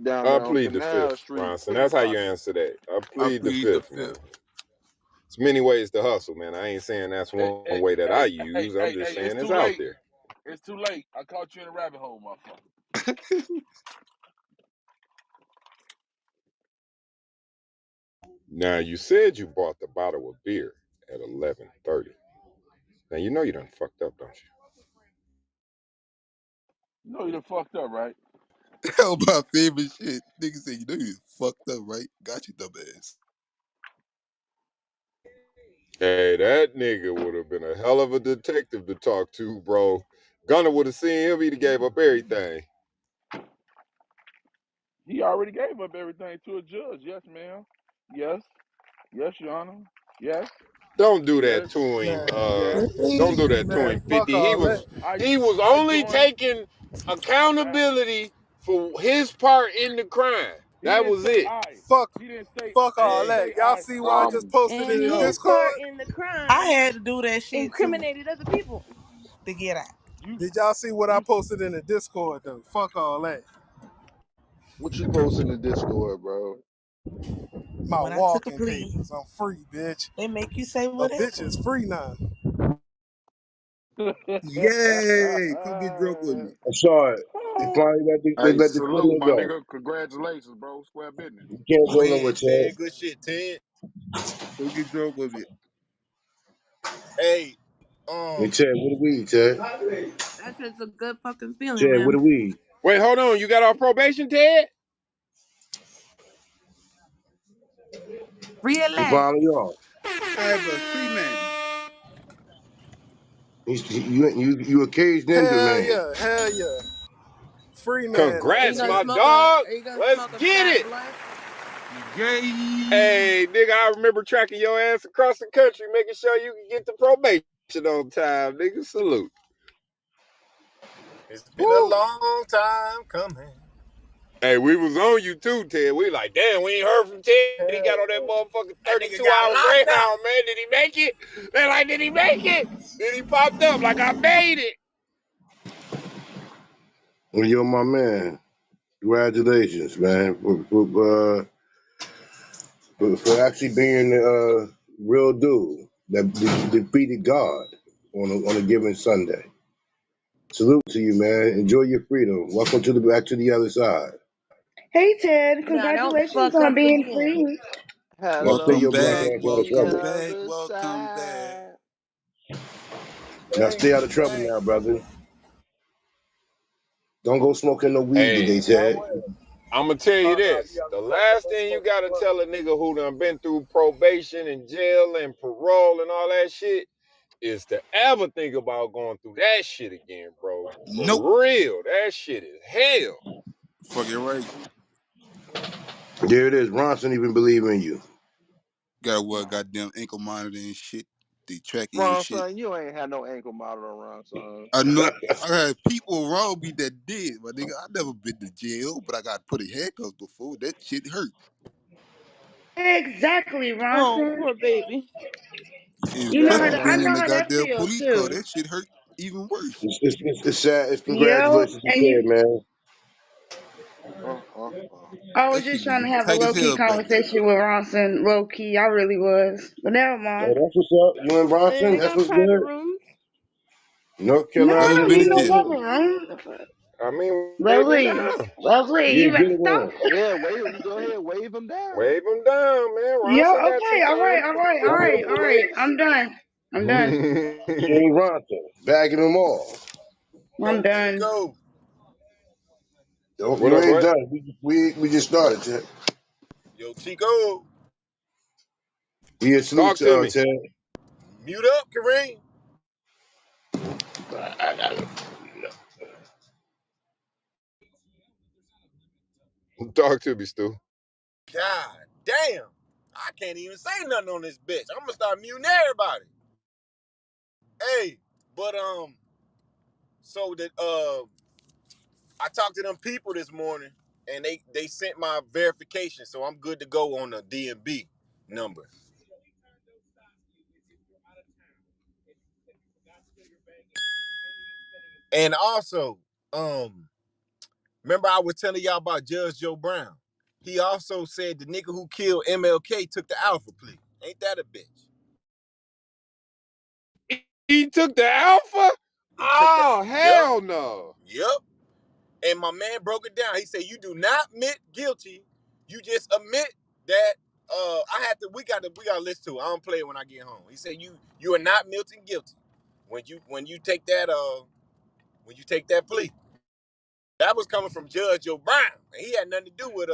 Down I there on plead the Canal fifth, Street Bronson. That's how you pickpocketing. answer that. I I plead the plead the fifth, man. fifth. It's many ways to hustle, man. I ain't saying that's Hey, one hey, way that I hey, use. I'm just it's saying it's too out late. there. It's too late. I caught you in a rabbit hole, motherfucker. Now you said you bought the bottle of beer at 11:30. Now you know you done fucked up, don't you? You know you done fucked up, right? Hell, my favorite shit. Niggas say, you know you fucked up, right? Got you, dumbass. Hey, that nigga would have been a hell of a detective to talk to, bro. Gunner would have seen him. He'd have gave up everything. He already gave up everything to a judge. Yes, ma'am. Yes. Yes, Your Honor. Yes. Don't do that Yes. to him. Yes. Yes. Don't do Man, that to man, him. fuck 50. He all that. was he was I only joined. taking I, accountability for his part in the crime. he That didn't was say it. I. Fuck, He didn't say. fuck He all didn't Hey, say that. Y'all I. see what I just um, posted And in the yo, his part Discord? in the I crime had to do that shit too incriminated other people. to get out. You. Did y'all see what I You. posted in the Discord though? Fuck all that. What you post in the Discord, bro? My When I took a walking plea, papers. I'm free, bitch. they make you say A bitch whatever. is free now. Yay! Come get drunk with me. I saw it. They finally they Oh, Hey, let the salute, criminal my go. nigga. Congratulations, bro. Square business. You can't Come go get, nowhere, Ted, Chad. Ted, good shit, Ted. come get drunk with me. Hey, Hey, Chad, what the weed, Chad? That's just a good fucking feeling, Chad, what the man. weed? wait, hold on. You got off probation, Ted? He Relax. finally off. I have a free man. You a caged into Hell man. yeah, hell yeah. Free man Are you Congrats, gonna ass my smoke a dog. are you gonna Let's smoke a get fat it. blunt? Yay! Hey, nigga, I remember tracking your ass across the country, making sure you can get the probation on time, nigga. Salute. it's been a Woo. long time coming. Hey, we was on you too, Ted. We like, damn, we ain't heard from Ted. He got Hell on that yeah. motherfucking That nigga 32 got hour locked up. Greyhound, man. Did he make it? They like, did he make it? Then he popped up like I made it. Well, you're my man. Congratulations, man, for actually being the real dude that defeated God on a given Sunday. Salute to you, man. Enjoy your freedom. Welcome to back to the other side. Hey Ted, Now don't congratulations fuck on up being again. free. Now stay Hello your Welcome black back, from ass out of the welcome trouble. back, other welcome back. side. Now stay Thanks, out of trouble thanks. now, brother. Don't go smoking no weed Hey, today, Ted. I'm gonna tell you this: the last thing you gotta tell a nigga who done been through probation and jail and parole and all that shit is to ever think about going through that shit again, bro. Nope. For real, that shit is hell. Fucking right. There it is. Ronson even believe in you. Gotta wear a goddamn ankle monitor and shit. They tracking your Wrong shit. son, you ain't had no ankle monitor around, son. I know I had people around me that did, but nigga, I never been to jail, but I got put in handcuffs before. That shit hurt. Exactly, Oh, Ronson. poor baby. You know how Especially to, Yeah. I being in know the how that goddamn feels police car. too. That shit hurt even worse. It's sad. It's Yep. congratulations to And you Ted, man. Oh. I was That just shit trying be to have a tight as low key hell back there. conversation with Ronson. Low key, I really was. But never Oh, mind. that's what's up. You and Man, Bronson, they that's got what's private good. rooms. North No, I Carolina, Never don't been need to no jail. double room. I mean, wave him Lovely. down. Lovely. yeah, You get better it stop. on. Yeah, wave go ahead, wave him down. Wave him down, man. Yo, Ronson got some okay, all right, time. all right, all Couple right, of all right. bullets. I'm done. I'm done. King Ronson, bagging them all. I'm Yo, done. Chico. Don't What you up, ain't what? done. We just started, Ted. Yo, Chico. Yeah, salute Talk to to me. Ted. Mute up, Kareem. Talk to me, Stu. God damn. I can't even say nothing on this bitch. I'm gonna start muting everybody. Hey, but so that I talked to them people this morning and they sent my verification, so I'm good to go on the DMB number. And also, remember I was telling y'all about Judge Joe Brown. He also said the nigga who killed MLK took the alpha plea. Ain't that a bitch? He took the alpha? He took the Oh, Yep. hell no. Yep. And my man broke it down. He said, you do not admit guilty. You just admit that we gotta listen to it. I don't play it when I get home. He said you are not Milton guilty when you take that plea. That was coming from Judge O'Brien. He had nothing to do with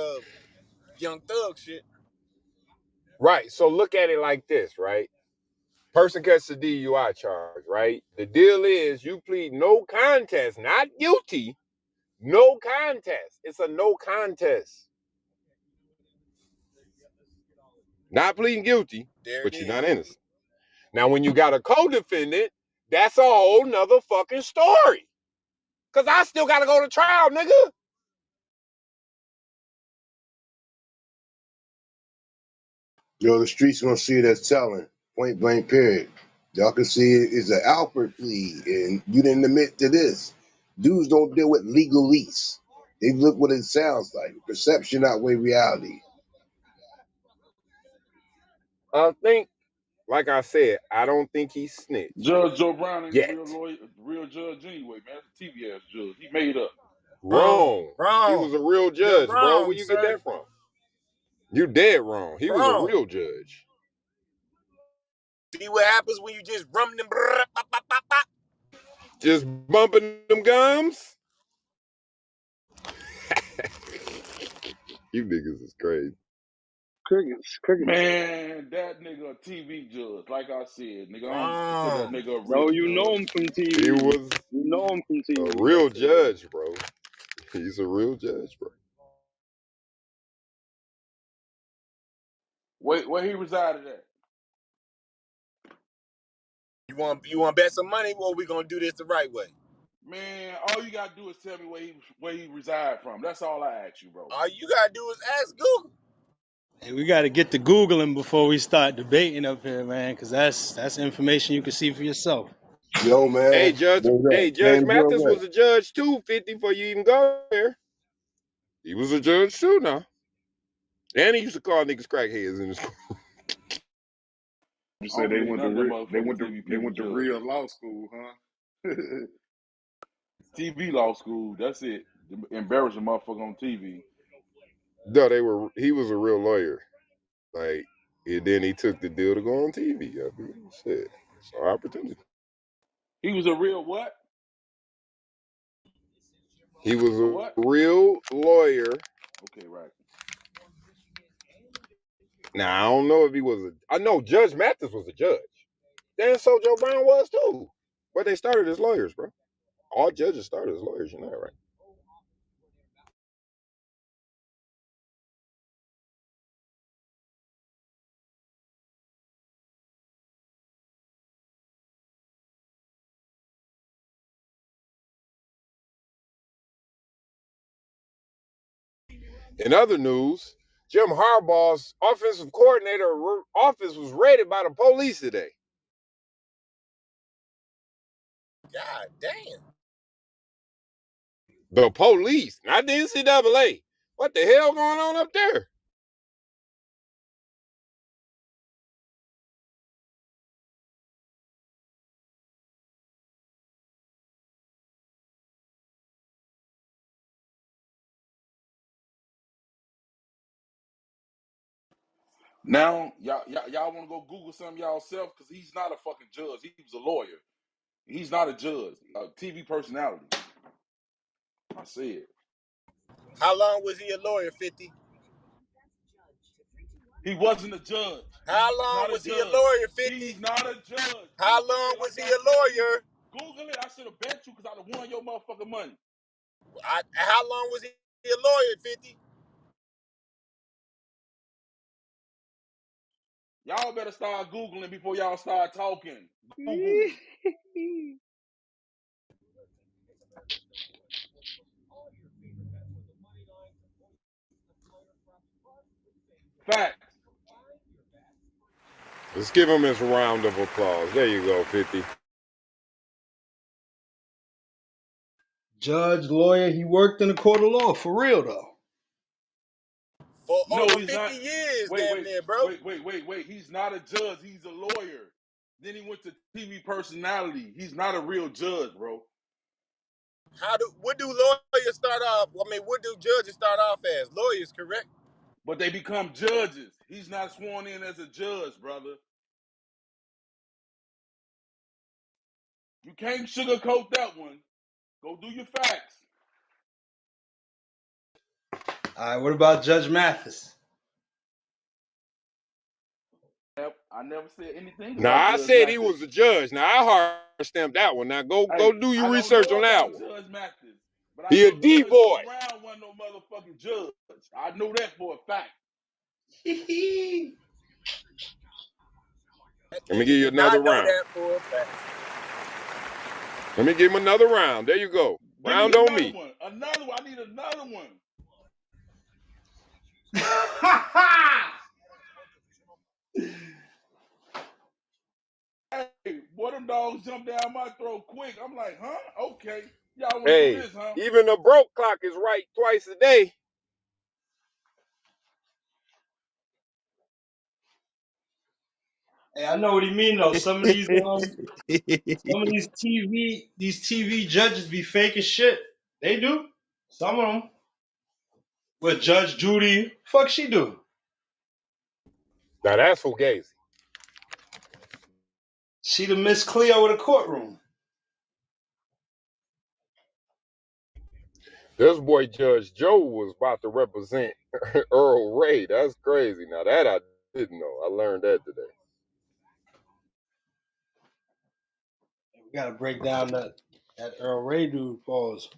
Young Thug shit. Right. So look at it like this, right? Person gets a DUI charge, right? The deal is you plead no contest, not guilty, no contest. It's a no contest. Not pleading guilty, There it but you're not is. innocent. Now, when you got a co-defendant, that's a whole nother fucking story. Cause I still gotta go to trial, nigga. Yo, the streets gonna see it as telling. Point blank, period. Y'all can see it is an Alfred plea, and you didn't admit to this. Dudes don't deal with legalese. They look what it sounds like. Perception outweigh reality. I think, like I said, I don't think he snitched Judge Joe Brown ain't a yet. real lawyer, real judge anyway, man. That's a TV ass judge. He made up. Wrong. Wrong. He Wrong. was a real You're judge, bro. Where wrong, you get sir. that from? You dead wrong. He was a Wrong. real judge. See what happens when you just rum them. Just bumping them gums. You niggas is crazy. Crickets. Man, that nigga a TV judge. Like I said, nigga, I don't consider that Wrong. nigga a real No, you know judge. him from He TV. was You know him from a TV. real That's it. judge, bro. He's a real judge, bro. Wait, where he resided at? You want to bet some money, or we gonna do this the right way? Man, all you gotta do is tell me where he reside from. That's all I ask you, bro. All you gotta do is ask Google. Hey, we got to get to Googling before we start debating up here, man, because that's information you can see for yourself. Yo, Hey, man, Judge. what's up? Hey, Judge James Earl Mathis Ray. was a judge too. 50 before you even go there. He was a judge too now, and he used to call niggas crackheads in the school. I You don't said they believe went none to of them they motherfucking went to TV they people went to judges. real law school, huh? TV law school. That's it. Embarrassing motherfucker on TV. No, they were. He was a real lawyer. Like, and then he took the deal to go on TV. I mean, shit, it's an opportunity. He was a real what? He was A a what? real lawyer. Okay, right. Now I don't know if he was a. I know Judge Mathis was a judge. Dan Sojo Brown was too. But they started as lawyers, bro. All judges started as lawyers. You know that, right? In other news, Jim Harbaugh's offensive coordinator office was raided by the police today. God damn. The police, not the NCAA. What the hell going on up there? Now, y'all want to go Google some y'all self because he's not a fucking judge. He was a lawyer. He's not a judge. A TV personality. I said. How long was he a lawyer, 50? He wasn't a judge. How He's long not a was he a judge. lawyer, 50? He's not a judge. How Google long it was like he y'all a tell me. lawyer? Google it. I should have bet you because I'd have won your motherfucking money. How long was he a lawyer, 50? Y'all better start Googling before y'all start talking. Google. Facts. Let's give him his round of applause. There you go, 50. Judge, lawyer, he worked in the court of law, for real though. For No, over he's 50 not. years, Wait, damn wait, near, bro. wait. He's not a judge. He's a lawyer. Then he went to TV personality. He's not a real judge, bro. What do lawyers start off? I mean, what do judges start off as? Lawyers, correct? But they become judges. He's not sworn in as a judge, brother. You can't sugarcoat that one. Go do your facts. All right, what about Judge Mathis? I never said anything Now about I Judge said he Mathis. was a judge. Now I hard stamped that one. Now go Hey, do your I don't research know on that about one. Judge Mathis, but I He a know D Judge Joe boy. Brown wasn't no motherfucking judge. I know that for a fact. That Let me nigga give you did another not know round. that for a fact. Let me give him another round. There you go. Give me Round on another me. one. Another one. I need another one. Hey, boy, them dogs jump down my throat quick. I'm like, huh? Okay. Y'all want to do Hey, this, huh? even a broke clock is right twice a day. Hey, I know what he mean though. Some of these TV judges be fake as shit. They do. Some of them. What Judge Judy? Fuck she do? Now that's fugazi. She the Miss Cleo of the courtroom. This boy Judge Joe was about to represent Earl Ray. That's crazy. Now that I didn't know. I learned that today. We gotta break down that Earl Ray dude. Pause.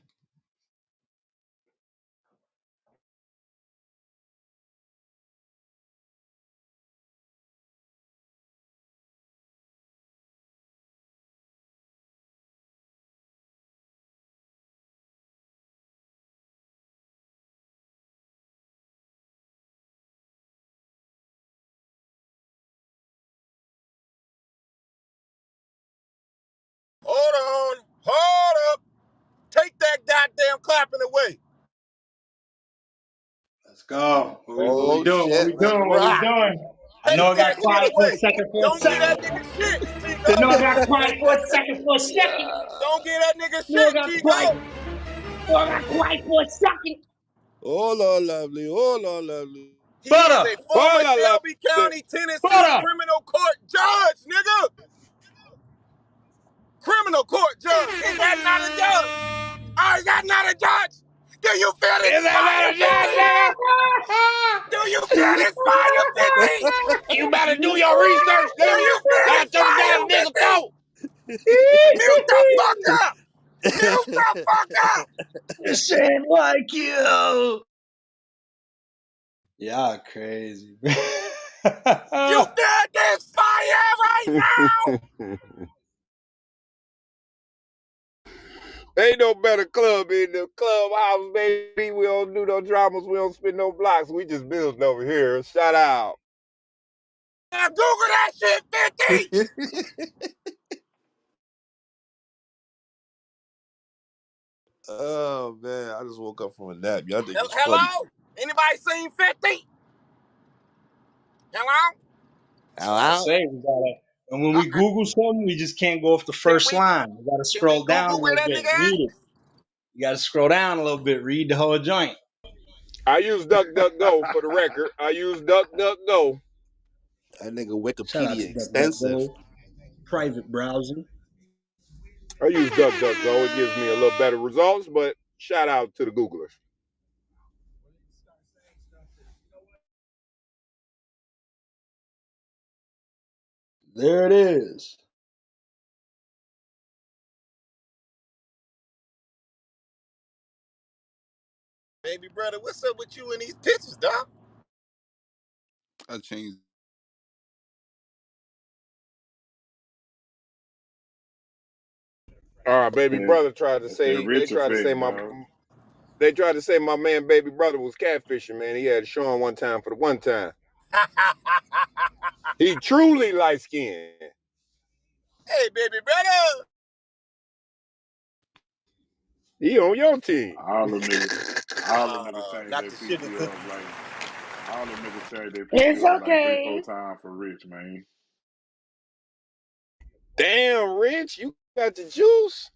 Hold on. Hold up. Take that goddamn clapping away. Let's go. What we Oh doing? What shit. we Let's doing? What we rock. doing? I know Take I got that shit quiet for a away. second. Don't get that nigga shit, I know Chico. I got quiet for a second. Don't get that nigga I know I shit, got quiet. Chico. I know I got quiet for a second. Oh Lord, lovely. Oh Lord, lovely. He is Butter, a Oh former Lord, Shelby lovely. County, Tennessee butter. criminal court judge, nigga. Criminal court judge. Is that not a judge? Oh, is that not a judge? Do you feel this Is that fire, not a shot, 50? nigga? Do you feel this fire, 50? You better do your research, Do nigga. you feel I this told you fire, got a nigga 50? throat. Mute the fuck up! Mute the fuck up! This ain't like you. Y'all crazy, man. You feel this fire right now? Ain't no better club in the clubhouse, baby. We don't do no dramas. We don't spin no blocks. We just building over here. Shout out. Now Google that shit, 50! Oh man, I just woke up from a nap. Y'all niggas funny. Hello? Anybody seen 50? Hello? I Out, say we gotta, and when we Okay. Google something, we just can't go off the Can first we line. We gotta can we scroll down a Google where little that bit, nigga at? read it. You gotta scroll down a little bit, read the whole joint. I use DuckDuckGo for the record. I use DuckDuckGo. that nigga Shout out to Wikipedia extensive. DuckDuckGo, private browsing. I use DuckDuckGo. It gives me a little better results, but shout out to the Googlers. There it is. Baby brother, what's up with you in these pictures, dog? I changed. Baby That, brother tried to that's that say rich effect, dog. they tried to say my man baby brother was catfishing, man. He had to show him one time for the one time. He truly light skinned. Hey, baby brother. He on your team. All them niggas, all them niggas change Not their the sugar PTR cookie. like all them niggas change their It's PTR like three, four okay. times for rich, man. Damn, Rich, you got the juice.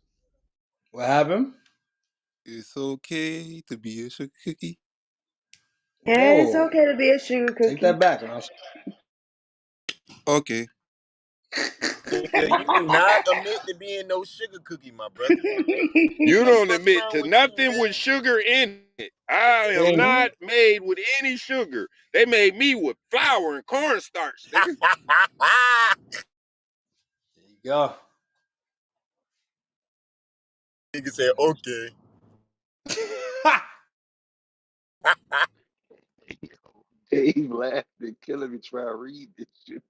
What happened? It's okay to be a sugar cookie. Yeah, it's Whoa, okay to be a sugar take that cookie. back. Ross. Okay. Nigga, you do not admit to being no sugar cookie, my brother. You The don't fuck admit wrong to with you, nothing with man? sugar in it. I am Mhm. not made with any sugar. They made me with flour and cornstarch, nigga. There you go. Nigga said, okay. Dave laughing, killing me trying to read this shit.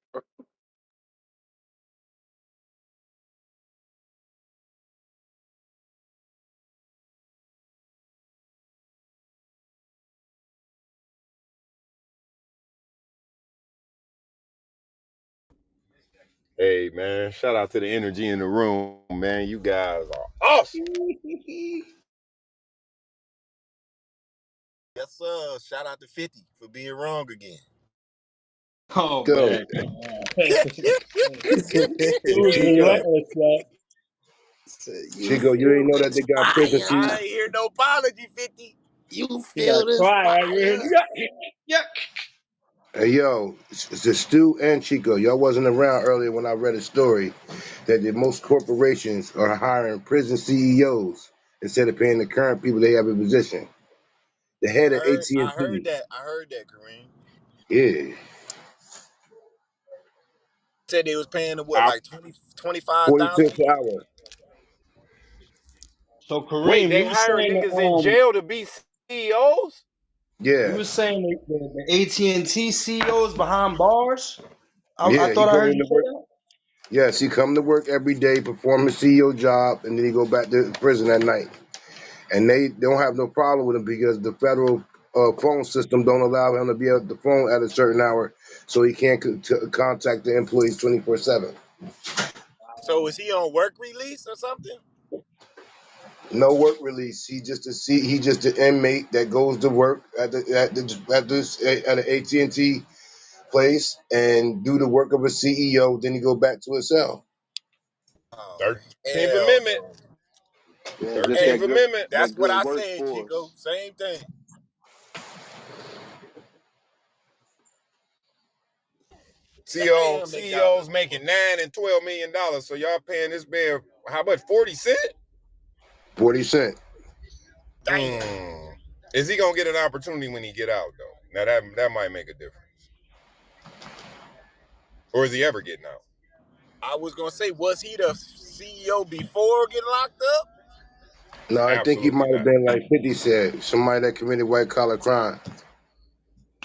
Hey man, shout out to the energy in the room, man. You guys are awesome. Yes, sir. Shout out to 50 for being wrong again. Oh Go. man, it was Chico. relentless, yo. You Chico, you feel ain't know that this they got prison I fire. suits. ain't hear no apology, 50. You You got feel this quiet. Right? You hear? fire. Yeah, yeah. Hey yo, it's the Stu and Chico. Y'all wasn't around earlier when I read a story that most corporations are hiring prison CEOs instead of paying the current people they have in position. The head of I heard AT&T. that. I heard that, Kareem. Yeah, Said they was paying them what, I, like 20, 25,000 $0.40 a an year? hour. So wait, Kareem, they hiring niggas in jail to be CEOs? you Yeah, were saying the AT and T CEOs behind bars. I yeah. He thought I come heard you into say work. that. Yes, he come to work every day, perform his CEO job, and then he go back to prison at night. And they don't have no problem with him because the federal phone system don't allow him to be at the phone at a certain hour, so he can't contact the employees 24/7. So is he on work release or something? No work release. He just an inmate that goes to work at an AT&T place and do the work of a CEO. Then he go back to his cell. Oh, 13th hell Amendment. no. Yeah, just Hey, 13th Amendment. that's that what good I said, workforce. Chico. Same thing. Damn, they got CEOs us, boy. making $9 and $12 million. So y'all paying this man how much? 40 cent? 40 cent. Damn. Is he gonna get an opportunity when he get out though? Now that might make a difference. Or is he ever getting out? I was gonna say, was he the CEO before getting locked up? No, I think he Absolutely might have not. been like 50 said, somebody that committed white collar crime.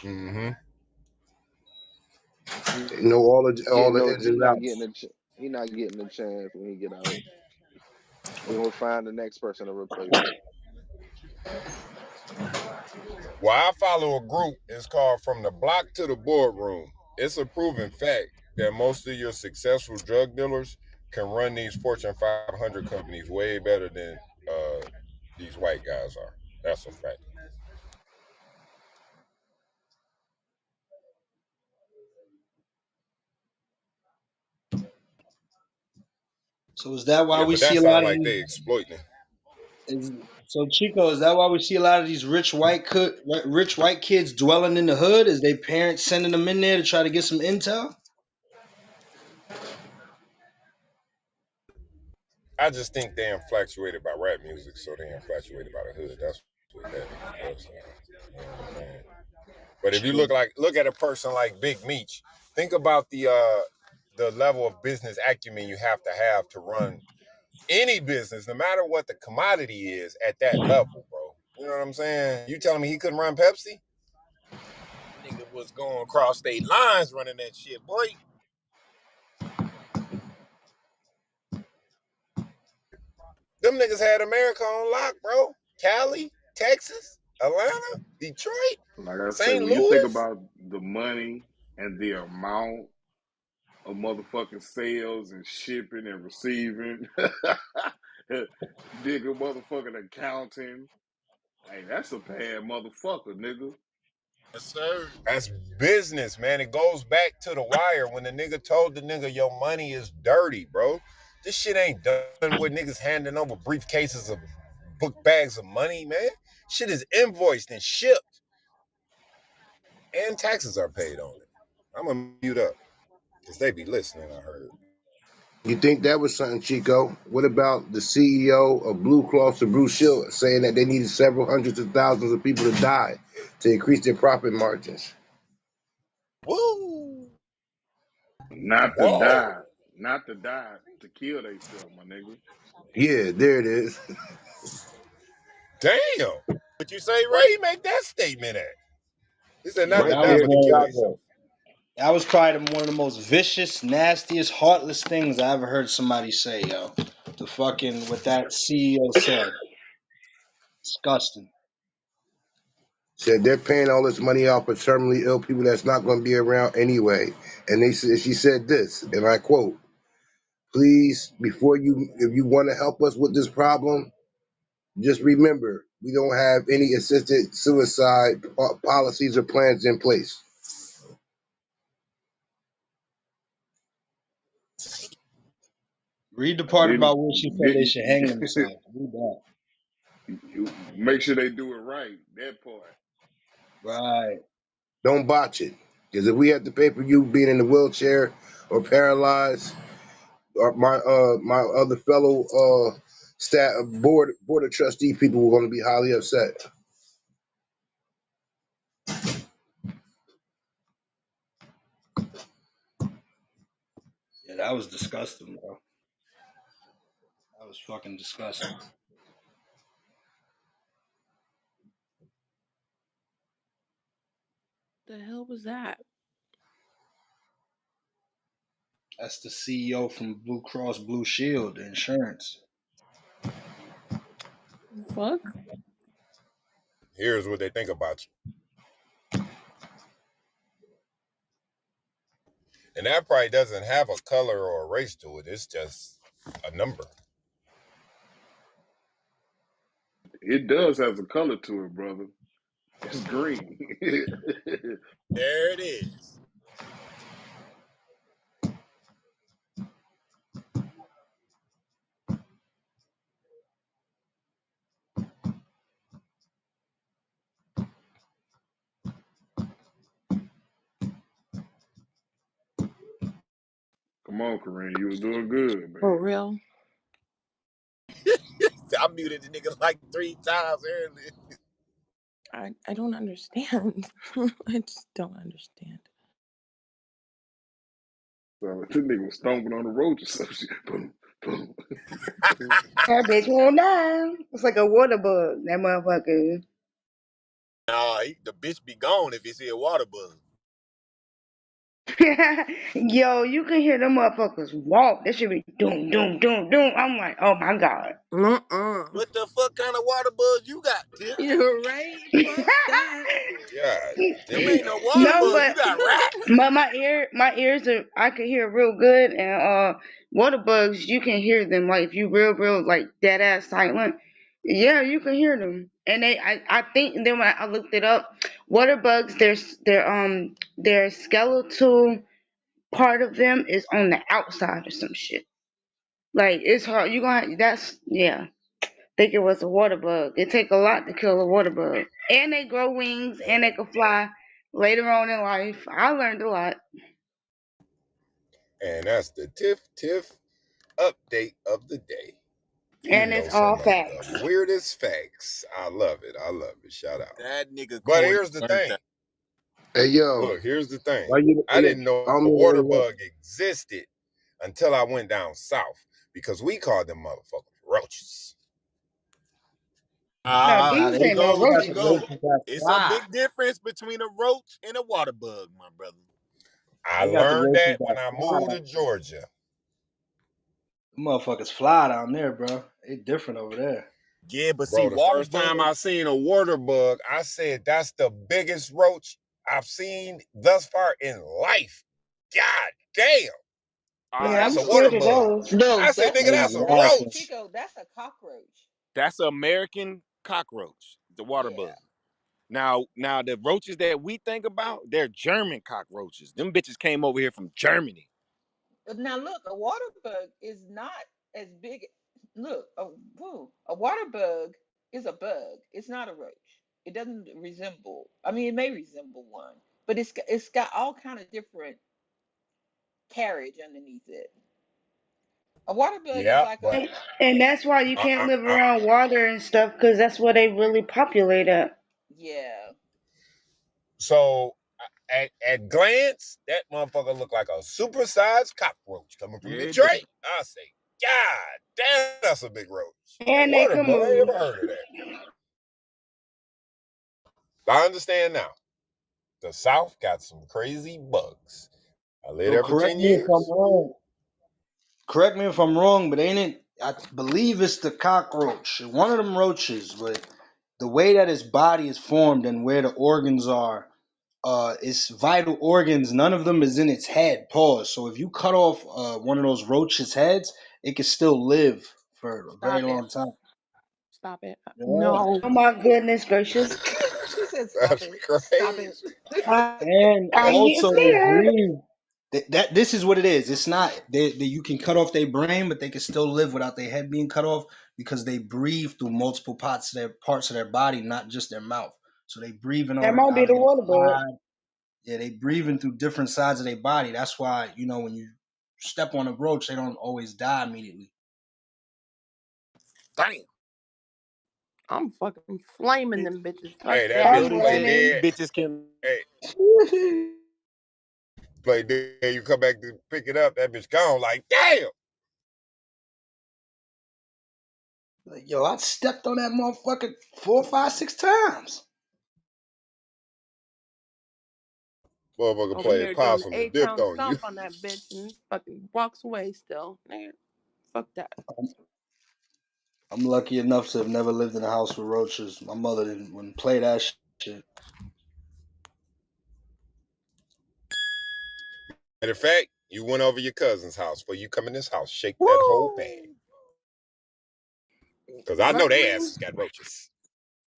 Mm-hmm. He Know all getting the no. ins and outs. He not getting a chance when he get out. They gonna find the next person to replace him. Well, I follow a group. It's called From the Block to the Boardroom. It's a proven fact that most of your successful drug dealers can run these Fortune 500 companies way better than these white guys are. That's a fact. So is that why Yeah, we but see that a lot sounds of like these? they exploiting. Is, so Chico, is that why we see a lot of these rich white kids dwelling in the hood? Is their parents sending them in there to try to get some intel? I just think they infatuated by rap music, so they infatuated by the hood. That's what that is. You know what I'm saying? But if you True. look at a person like Big Meech, think about the level of business acumen you have to run any business, no matter what the commodity is at that level, bro. You know what I'm saying? You telling me he couldn't run Pepsi? Nigga was going across state lines running that shit, boy. Them niggas had America on lock, bro. Cali, Texas, Atlanta, Detroit, Like I say, St. when you think Louis. about the money and the amount of motherfucking sales and shipping and receiving, nigga, motherfucking accounting, hey, that's a bad motherfucker, nigga. Yes, sir. That's business, man. It goes back to the wire when the nigga told the nigga your money is dirty, bro. This shit ain't done with niggas handing over briefcases of book bags of money, man. Shit is invoiced and shipped, and taxes are paid on it. I'm gonna mute up because they be listening. I heard. You think that was something, Chico? What about the CEO of Blue Cross and Blue Shield saying that they needed several hundreds of thousands of people to die to increase their profit margins? Woo! Not to Whoa, die, not to die, to kill theyself, my nigga. Yeah, there it is. damn. What you say, Where Ray? he make that statement at? He said Yeah, not to Right die, there that in but to kill was Chicago. himself. that was probably one of the most vicious, nastiest, heartless things I ever heard somebody say, yo. The fucking what that CEO said, disgusting. Said they're paying all this money off for terminally ill people that's not going to be around anyway. And she said this, and I quote, please, if you want to help us with this problem, just remember, we don't have any assisted suicide policies or plans in place. Read the part Didn't about where she said they didn't should hang themselves. Read that. make sure they do it right. That part. Right. Don't botch it. Because if we have to pay for you being in a wheelchair or paralyzed, or my other fellow staff board of trustee people were going to be highly upset. Yeah, that was disgusting, bro. That was fucking disgusting. The hell was that? That's the CEO from Blue Cross Blue Shield, the insurance. Fuck. Here's what they think about you, and that probably doesn't have a color or a race to it. It's just a number. It does has a color to it, brother. It's green. There it is. Come on, Kareem. You was doing good, For man. real. I muted the nigga like 3 times earlier. I don't understand. I just don't understand. So this nigga was stomping on the roach or some shit. Boom, boom. That bitch won't die. It's like a water bug, that motherfucker. Nah, the bitch be gone if you see a water bug. Yo, you can hear them motherfuckers walk. That should be doom, doom, doom, doom. I'm like, oh my god. Uh-uh. What the fuck kind of water bug you got, Tip? You're right. Fuck that. God Them ain't damn. no water No, bugs. You but got rats. my ears are, I can hear real good, and water bugs, you can hear them like if you real like dead ass silent. Yeah, you can hear them, and I think then when I looked it up, water bugs, their skeletal part of them is on the outside or some shit. Like it's hard. You gonna that's yeah. Think it was a water bug. It take a lot to kill a water bug, and they grow wings and they can fly. Later on in life, I learned a lot, And that's the Tiff update of the day. You and know it's all some of the facts. weirdest facts. I love it. I love it. Shout out. That nigga But Corey here's the learned thing. that. Hey yo, Look, here's the thing. why you? I didn't know I don't a mean to water interrupt. bug existed until I went down south because we called them motherfuckers roaches. No, Ah, Nah, these they ain't no got the roaches. bingo. roaches that It's a fly. big difference between a roach and a water bug, my brother. I They got the learned roaches that that when I fly. moved to Georgia. The motherfuckers fly down there, bro. They different over there. Yeah, but see, Bro, the water first time I bugs. seen a water bug, I said that's the biggest roach I've seen thus far in life. God damn. I said, Yeah, Ah, that's I'm a water scared of bug. those. No, I said, that's nigga, They a that's a laughing. roach. Chico. That's a cockroach. that's an American cockroach, the water Yeah. bug. Now the roaches that we think about, they're German cockroaches. Them bitches came over here from Germany. Now look, a water bug is not as big. Look, a water bug is a bug. It's not a roach. It doesn't resemble. I mean, it may resemble one, but it's got all kind of different carriage underneath it. A water bug is Yeah, like a but And that's why you uh, can't uh, live uh, around water and stuff, because that's where they really populate at. yeah. so at glance, that motherfucker look like a supersized cockroach coming from Yeah, it do. Detroit. I say, God damn, that's a big roach. A And they water can bug, I ain't move. never heard of that. I understand now. The South got some crazy bugs. I lived Yo, there for correct 10 me if I'm years. wrong. Correct me if I'm wrong, but ain't it? I believe it's the cockroach, one of them roaches. But the way that his body is formed and where the organs are, its vital organs, none of them is in its head. Pause. So if you cut off one of those roaches' heads, it can still live for a very Stop it. long time. Stop it. Yeah. No. Oh my goodness gracious. She said, "Stop That's it, stop it." crazy. I, And I'm getting also they scared. breathe. That this is what it is. It's not they you can cut off their brain, but they can still live without their head being cut off because they breathe through multiple parts of their body, not just their mouth. So they breathing That on might be out the of their water bug. side. Yeah, they breathing through different sides of their body. That's why when you step on a roach, they don't always die immediately. Damn. I'm fucking flaming them bitches. Fuck Hey, that that. I'm bitch Little play G running. dead. bitches can. Hey, play dead. You come back to pick it up, that bitch gone. Like, damn. Like, yo, I stepped on that motherfucker 4, 5, 6 times. Motherfucker Over played here doing the possum and dipped A-town on you. stomp on that bitch and fucking walks away still. Nigga, fuck that. I'm lucky enough to have never lived in a house with roaches. My mother wouldn't play that shit. Matter of fact, you went over your cousin's house. Before you come in this house, shake that whole pan. Woo! Because I know they Luckily, asses got roaches.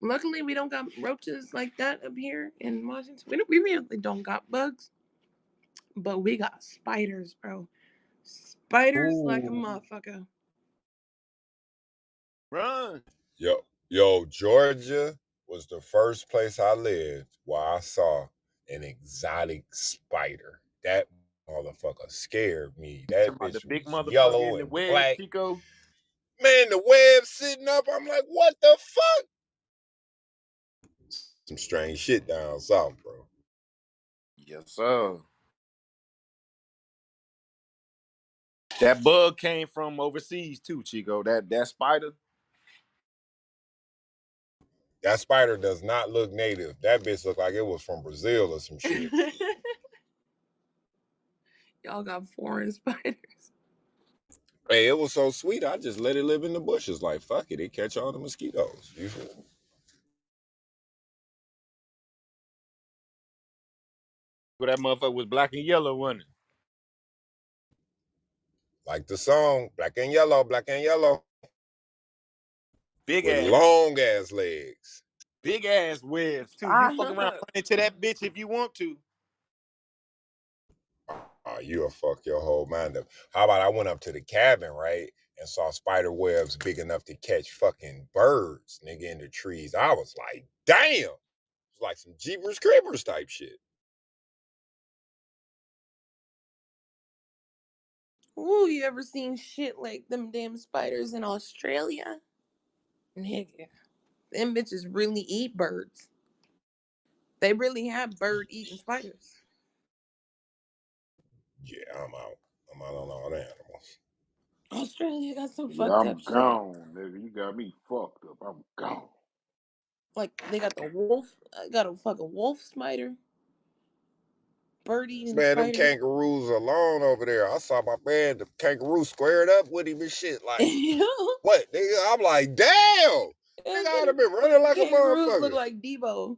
luckily we don't got roaches like that up here in Washington. We really don't got bugs, but we got spiders, bro. Spiders like a Ooh. motherfucker. Run. Yo, Georgia was the first place I lived where I saw an exotic spider. That motherfucker scared me. You talking That about the bitch big was motherfucker yellow in the and web, black. Chico? Man, the web sitting up. I'm like, what the fuck? Some strange shit down south, bro. Yes, sir. That bug came from overseas too, Chico. That spider. That spider does not look native. That bitch looked like it was from Brazil or some shit. Y'all got foreign spiders. Hey, it was so sweet. I just let it live in the bushes. Like, fuck it. It catch all the mosquitoes. You feel me? But that motherfucker was black and yellow, wasn't it? Like the song, black and yellow, Big with ass, long ass legs. big ass webs too. You fuck around, Stop. run into that bitch if you want to. You'll fuck your whole mind up. How about I went up to the cabin, right, and saw spider webs big enough to catch fucking birds, nigga, in the trees. I was like, damn. It's like some Jeepers Creepers type shit. Ooh, you ever seen shit like them damn spiders in Australia? Nigga, them bitches really eat birds. They really have bird eating spiders. Yeah, I'm out. I'm out on all the animals. Australia got some Yeah, fucked up I'm shit. gone, nigga. You got me fucked up. I'm gone. Like they got the wolf, got a fucking wolf spider, bird eating Man, them spider. kangaroos alone over there. I saw my man, the kangaroo squared up with him and shit. Like, Ew. what, nigga? I'm like, damn. Nigga, And I'd the have been running fucking like a kangaroos look motherfucker. like Debo.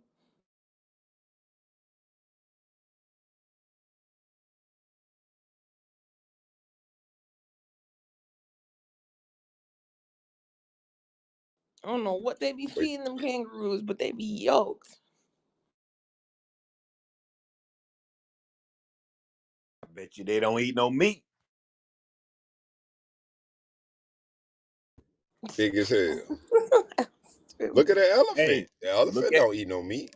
I don't know what they be But feeding them kangaroos, but they be yoked. I bet you they don't eat no meat. big as hell. Look at the elephant. Hey, The look elephant at don't eat no meat.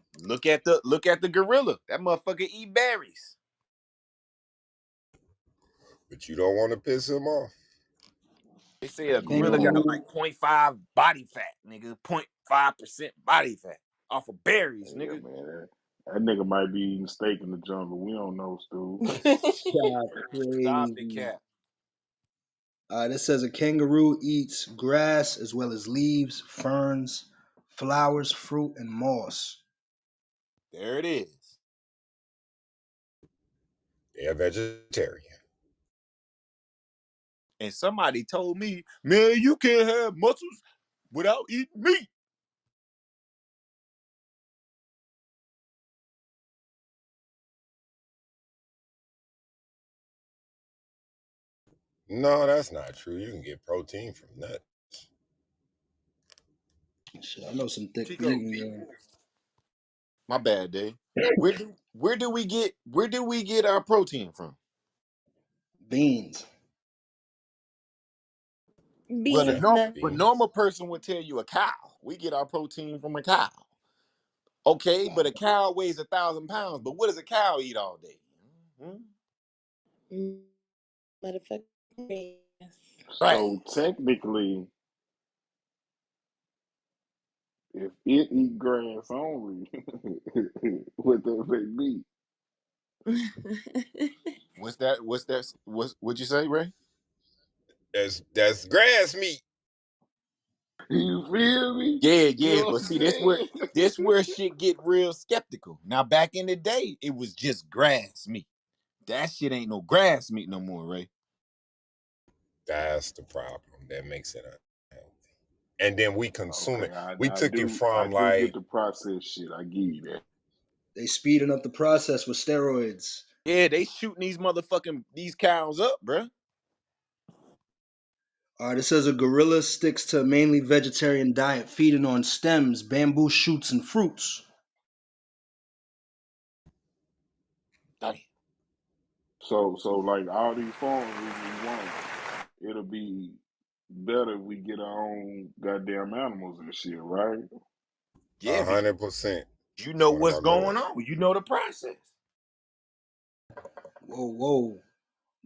look at the gorilla. That motherfucker eat berries. But you don't want to piss him off. They say a gorilla got Kangaroo. like 0.5 body fat, nigga. 0.5% body fat off of berries, Yeah, nigga. man. That nigga might be eating steak in the jungle. We don't know, Stu. Shot Stop the crazy. cap. This says a kangaroo eats grass as well as leaves, ferns, flowers, fruit, and moss. There it is. They're vegetarian. And somebody told me, man, you can't have muscles without eating meat. No, that's not true. You can get protein from nuts. Shit, I know some thick Chico, vegan. my bad, Dave. Where do we get our protein from? Beans. Well, Yeah, Beans nuts. the beans. normal person would tell you a cow. We get our protein from a cow. Okay, but a cow weighs 1,000 pounds. But what does a cow eat all day? Mhm. Motherfucking yes. Right. So technically, if it eat grass only, what that make me? What'd you say, Ray? That's grass meat. You feel me? Yeah, You yeah. know what But I'm see, this where shit get real skeptical. Now, back in the day, it was just grass meat. That shit ain't no grass meat no more, Ray. That's the problem. That makes it unhealthy. And then we consume it. Okay, We took it I from do get like, the process shit. I give you that. They speeding up the process with steroids. Yeah, they shooting these cows up, bruh. It says a gorilla sticks to a mainly vegetarian diet, feeding on stems, bamboo shoots, and fruits. Damn. So like all these farms we want, it'll be better if we get our own goddamn animals and shit, right? Yeah, because 100%. you That's know one of what's my going goals. on. You know the process. Whoa, whoa.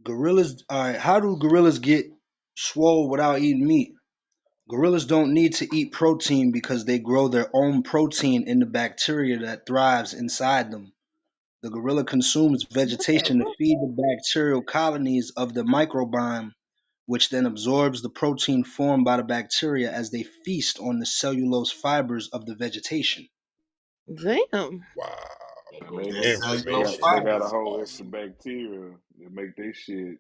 Gorillas. All right. How do gorillas get swole without eating meat? Gorillas don't need to eat protein because they grow their own protein in the bacteria that thrives inside them. The gorilla consumes What the vegetation to fuck? feed the bacterial colonies of the microbiome, which then absorbs the protein formed by the bacteria as they feast on the cellulose fibers of the vegetation. Damn. Wow. Man, That cellulose they Information got a fibers. is whole extra awesome. bacteria that make their shit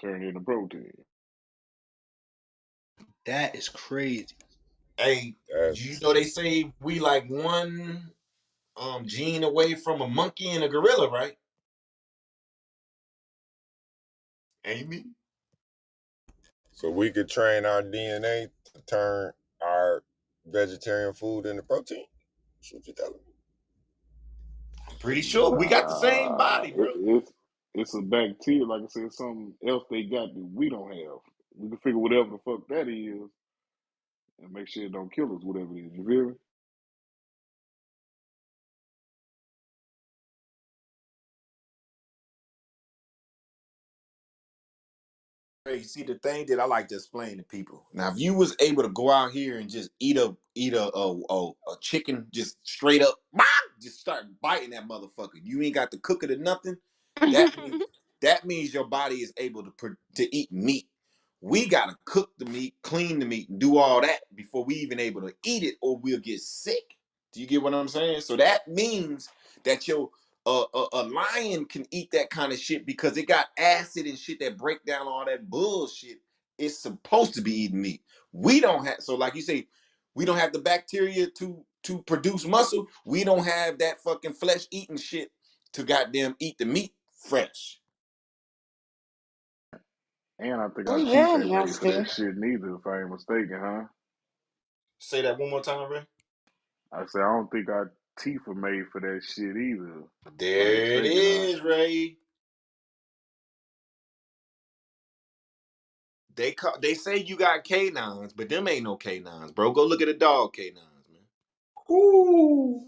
turn into protein. That is crazy. Hey, you That's know they say we like one gene away from a monkey and a gorilla, right? Amy? so we could train our DNA to turn our vegetarian food into protein. That's what you telling me. I'm pretty sure we got the same Nah, body, bro. it's a bacteria. Like I said, something else they got that we don't have. We can figure whatever the fuck that is and make sure it don't kill us. Whatever it is, you feel me? Hey, see the thing that I like to explain to people. Now, if you was able to go out here and just eat a chicken just straight up, just start biting that motherfucker. You ain't got to cook it or nothing. That means that means your body is able to eat meat. We gotta cook the meat, clean the meat, and do all that before we even able to eat it, or we'll get sick. Do you get what I'm saying? So that means that your a lion can eat that kind of shit because it got acid and shit that break down all that bullshit. It's supposed to be eating meat. We don't have, so like you say, we don't have the bacteria to produce muscle. We don't have that fucking flesh eating shit to goddamn eat the meat fresh. And I think Oh our teeth yeah, ain't made for master. that shit neither, if I ain't mistaken, huh? Say that one more time, Ray. I say I don't think our teeth are made for that shit either, if I ain't There it mistaken, huh? is, Ray. They say you got canines, but them ain't no canines, bro. Go look at a dog canines, man. Ooh.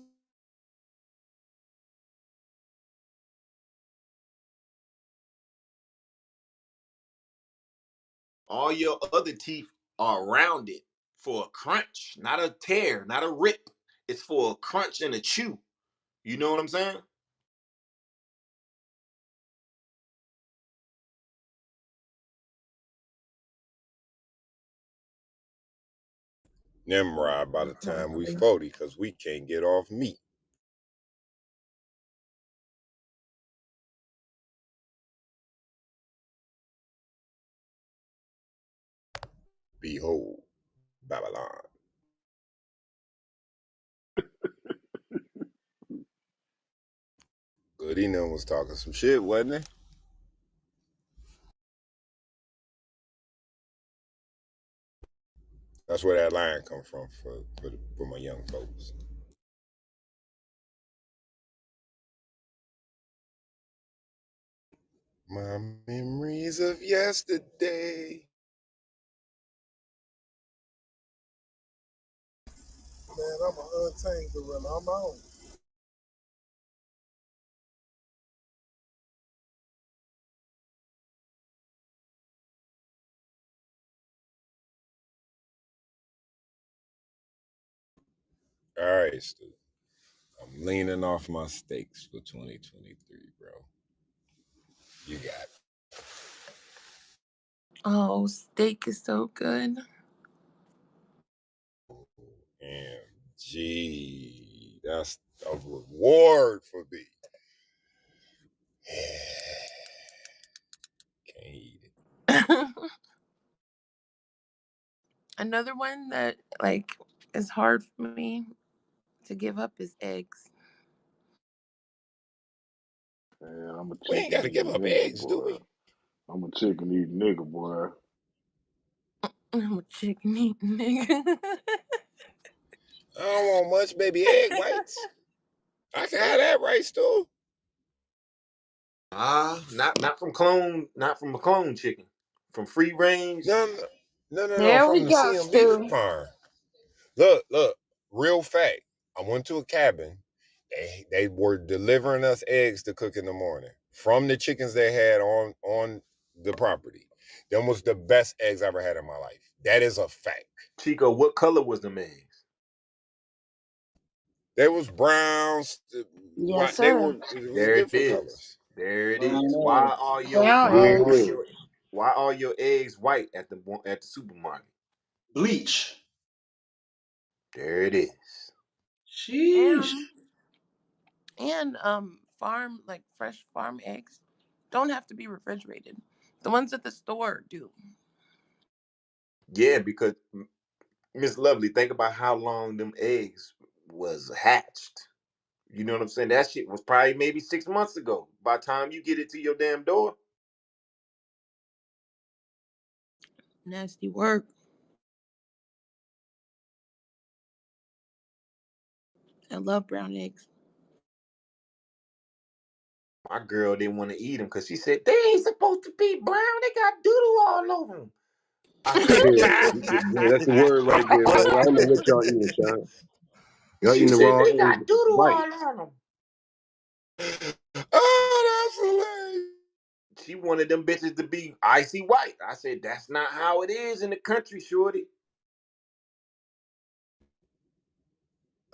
All your other teeth are rounded for a crunch, not a tear, not a rip. It's for a crunch and a chew. You know what I'm saying? Nimrod by the time we 40 because we can't get off meat. Behold, Babylon. Goody Nim was talking some shit, wasn't he? That's where that line come from for my young folks. My memories of yesterday. Man, I'm an untamed gorilla. I'm on. All right, Stu. I'm leaning off my stakes for 2023, bro. You got it. Oh, steak is so good. And gee, that's a reward for me. Can't eat it. Another one that like is hard for me to give up is eggs. Man, I'm a We ain't chicken got to give eating up nigga, eggs, do boy. we? I'm a chicken eating nigga, boy. I'm a chicken eating nigga. I don't want much baby egg whites. I can have that right, Stu. Not from clone, not from a clone chicken. From free range. No, no, no, no, no. There From we the go, C.M.B. Stu. farm. Look. Real fact. I went to a cabin. They were delivering us eggs to cook in the morning from the chickens they had on the property. Them was the best eggs I ever had in my life. That is a fact. Chico, what color was them eggs? They was browns, Yes, white. They sir. were. It was There it different is. colors. There it Brown is. egg. Brown Why Green are eggs. egg. your why are your eggs white at the supermarket? Bleach. There it is. Sheesh. And farm like fresh farm eggs don't have to be refrigerated. The ones at the store do. Yeah, because Miss Lovely, think about how long them eggs was hatched. You know what I'm saying? That shit was probably maybe 6 months ago. By the time you get it to your damn door, Nasty work. I love brown eggs. my girl didn't want to eat them because she said they ain't supposed to be brown. They got doodle all over them. I said, Yeah, yeah, that's the word right there, man. I don't know what y'all eating, son. Y'all she eating the said wrong they eggs. got doodle Right. all on them. Oh, that's hilarious. She wanted them bitches to be icy white. I said, that's not how it is in the country, shorty.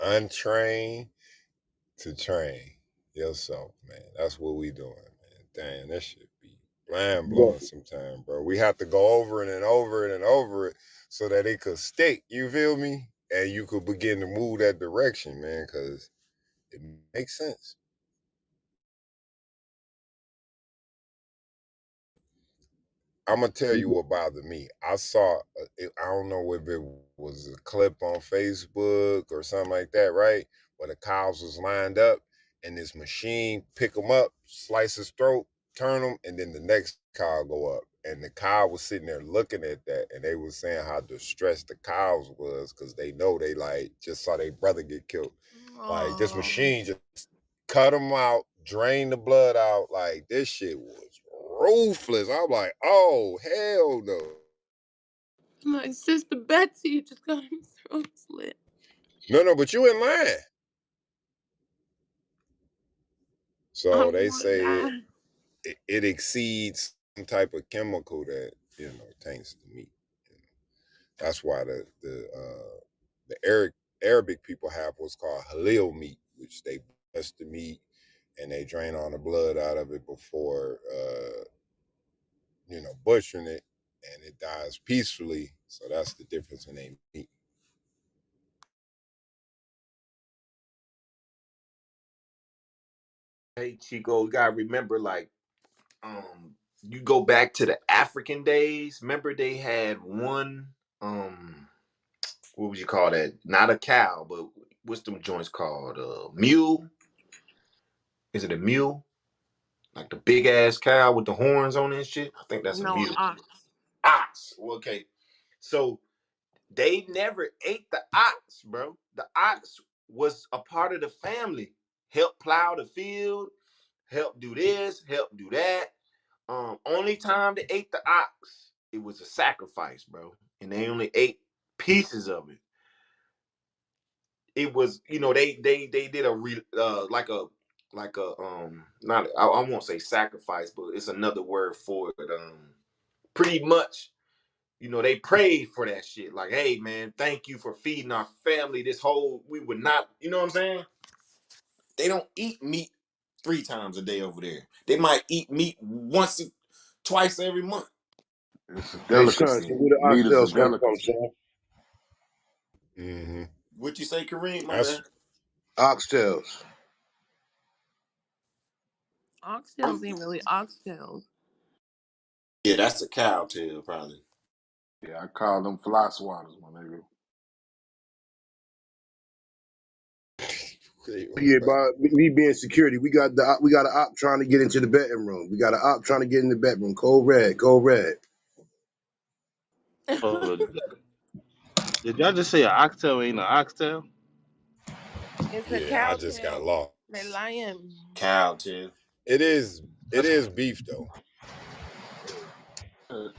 Untrained to train yourself, man. That's what we doing, man. Damn, that should be mind blowing sometimes, bro. We have to go over it and over it and over it so that it could stick. You feel me? And you could begin to move that direction, man, because it makes sense. I'm gonna tell you what bothered me. I saw, I don't know if it was a clip on Facebook or something like that, right? Where the cows was lined up and this machine pick them up, slice his throat, turn them, and then the next cow go up. And the cow was sitting there looking at that, and they was saying how distressed the cows was because they know they like just saw their brother get killed. Like this Oh, machine just cut them out, drain the blood out. Like this shit was ruthless. I'm like, oh hell no. my sister Betsy just got her throat slit. No, but you in line. I So don't they want to say die. it exceeds some type of chemical that taints the meat. You know. That's why the Arabic people have what's called halal meat, which they bust the meat and they drain all the blood out of it before butchering it, and it dies peacefully. So that's the difference in a meat. Hey, Chico, you gotta remember, like, you go back to the African days. Remember, they had one, what would you call that? Not a cow, but what's them joints called? Mule? Is it a mule? Like the big ass cow with the horns on it and shit? I think that's a No, mule. ox. Ox. Well, okay. So they never ate the ox, bro. The ox was a part of the family. Help plow the field, help do this, help do that. Only time they ate the ox, it was a sacrifice, bro. And they only ate pieces of it. It was, they did like a not I won't say sacrifice, but it's another word for it. Pretty much, they prayed for that shit. Like, hey man, thank you for feeding our family. We would not, you know what I'm saying? They don't eat meat 3 times a day over there. They might eat meat twice every month. It's a Hey, son, delicacy. so where the Meat is a oxtails come from, delicacy. son? Mm-hmm. What you say, Kareem? My That's bad. Oxtails. Oxtails ain't really oxtails. Yeah, that's a cow tail, probably. Yeah, I call them fly swatters, my nigga. Yeah, by me being security, we got an op trying to get into the bedroom room. We got an op trying to get in the bedroom. Code red, code red. Hold on. Did y'all just say an oxtail ain't an oxtail? It's a yeah. I cow just got tail. They lost. lying. Cow tail. It is it That's is beef though.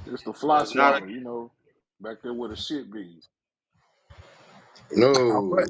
It's the fly that's not a swatter, back there where the shit be. No. How much?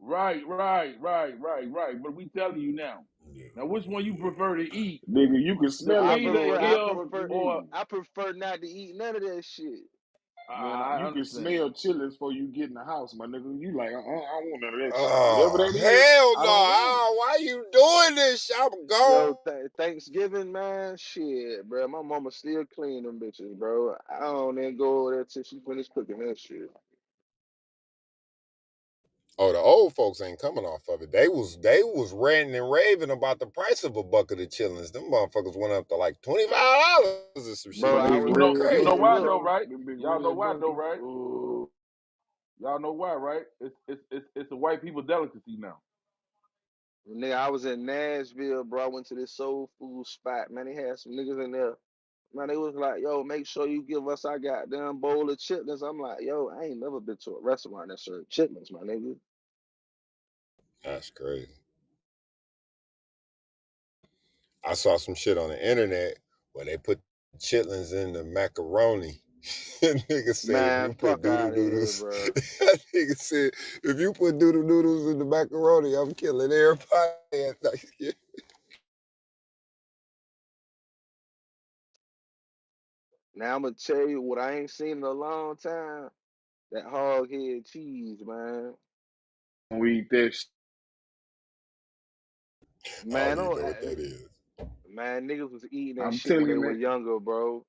Right. But we telling you now. Now, which one you prefer to eat? Nigga, you can The smell I them feet before prefer, of they I him, fucking prefer, hit or you. I prefer not to eat none of that shit. man, You I can understand. smell chilies before you get in the house, my nigga. You like, I don't want none of that shit. Whatever Oh that is, hell I no! don't want it. Oh, why you doing this? I'm gone. Yo, Thanksgiving, man, shit, bro. My mama still clean them bitches, bro. I don't even go over there till she finish cooking that shit. Oh, the old folks ain't coming off of it. They was ranting and raving about the price of a bucket of chillings. Them motherfuckers went up to like $25 or some Bro, shit. Them I They big was, You fucking know, red you know look, crazy. why buckets, look, though, bro. right? Them big Y'all know red why though, buckets. right? Oh, Y'all know why, right? It's a white people delicacy now. nigga, I was in Nashville, bro. I went to this soul food spot, man. They had some niggas in there. Man, they was like, yo, make sure you give us our goddamn bowl of chitlins. I'm like, yo, I ain't never been to a restaurant that served chitlins, my nigga. That's crazy. I saw some shit on the internet where they put chitlins in the macaroni. Nigga said if Man, you put fuck doodle out of here, doodles, bro. that nigga said if you put doodle doodles in the macaroni, I'm killing everybody at Thanksgiving. Now I'm gonna tell you what I ain't seen in a long time. That hog head cheese, man. We eat that I don't Man, even oh, know what that is. man, niggas was eating that I'm shit when telling they you, were man. younger, bro.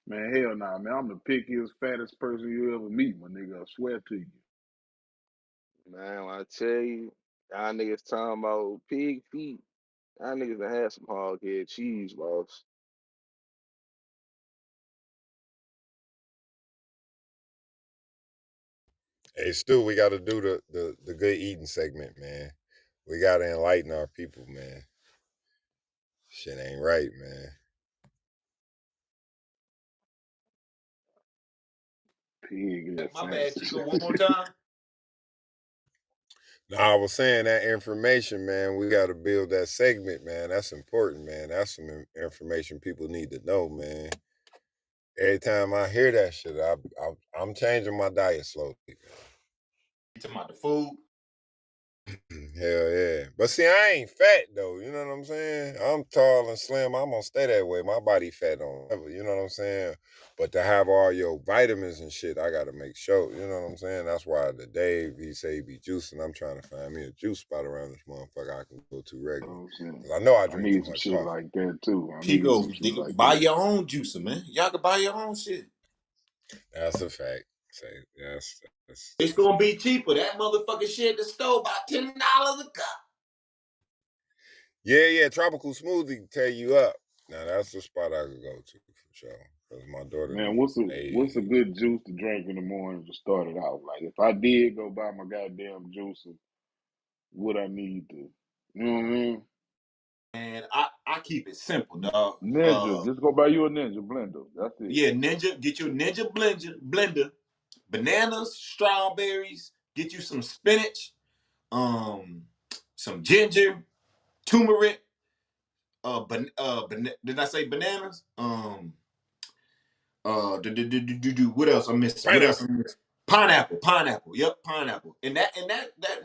Man, hell nah, man. I'm the pickiest, fattest person you ever meet, my nigga. I swear to you. Man, when I tell you, y'all niggas talking about pig feet. Y'all niggas done had some hog head cheese, boss. Hey, Stu, we got to do the good eating segment, man. We got to enlighten our people, man. Shit ain't right, man. Pig is My bad, fancy. Chico. One more time. No, I was saying that information, man. We got to build that segment, man. That's important, man. That's some information people need to know, man. Every time I hear that shit, I'm changing my diet slowly. You talking about the food? Hell yeah. But see, I ain't fat though. You know what I'm saying? I'm tall and slim. I'm gonna stay that way. My body fat on ever. You know what I'm saying? But to have all your vitamins and shit, I gotta make sure. You know what I'm saying? That's why the Dave he say he be juicing. I'm trying to find me a juice spot around this motherfucker I can go to You regular. know what I'm saying? Cause I know I I drink too need some much shit coffee. like that too. I need Chico, some shit like buy that. your own juicer, man. Y'all can buy your own shit. That's a fact. Say It's that's gonna be cheaper. That motherfucking shit at the store about $10 a cup. yeah. Tropical smoothie tear you up. Now that's the spot I could go to for sure. Cause my daughter Man, them what's a they good juice to drink in the morning to start it out? Like if I did go buy my goddamn juicer, what I need to, you know what I mean? And I keep it simple, dog. Ninja, just go buy you a Ninja blender. That's it. Yeah, Ninja, get your Ninja blender, bananas, strawberries, get you some spinach, um, some ginger, turmeric, did I say bananas? What else I'm missing? What else pineapple. I'm missing? Pineapple. Yep, pineapple. And that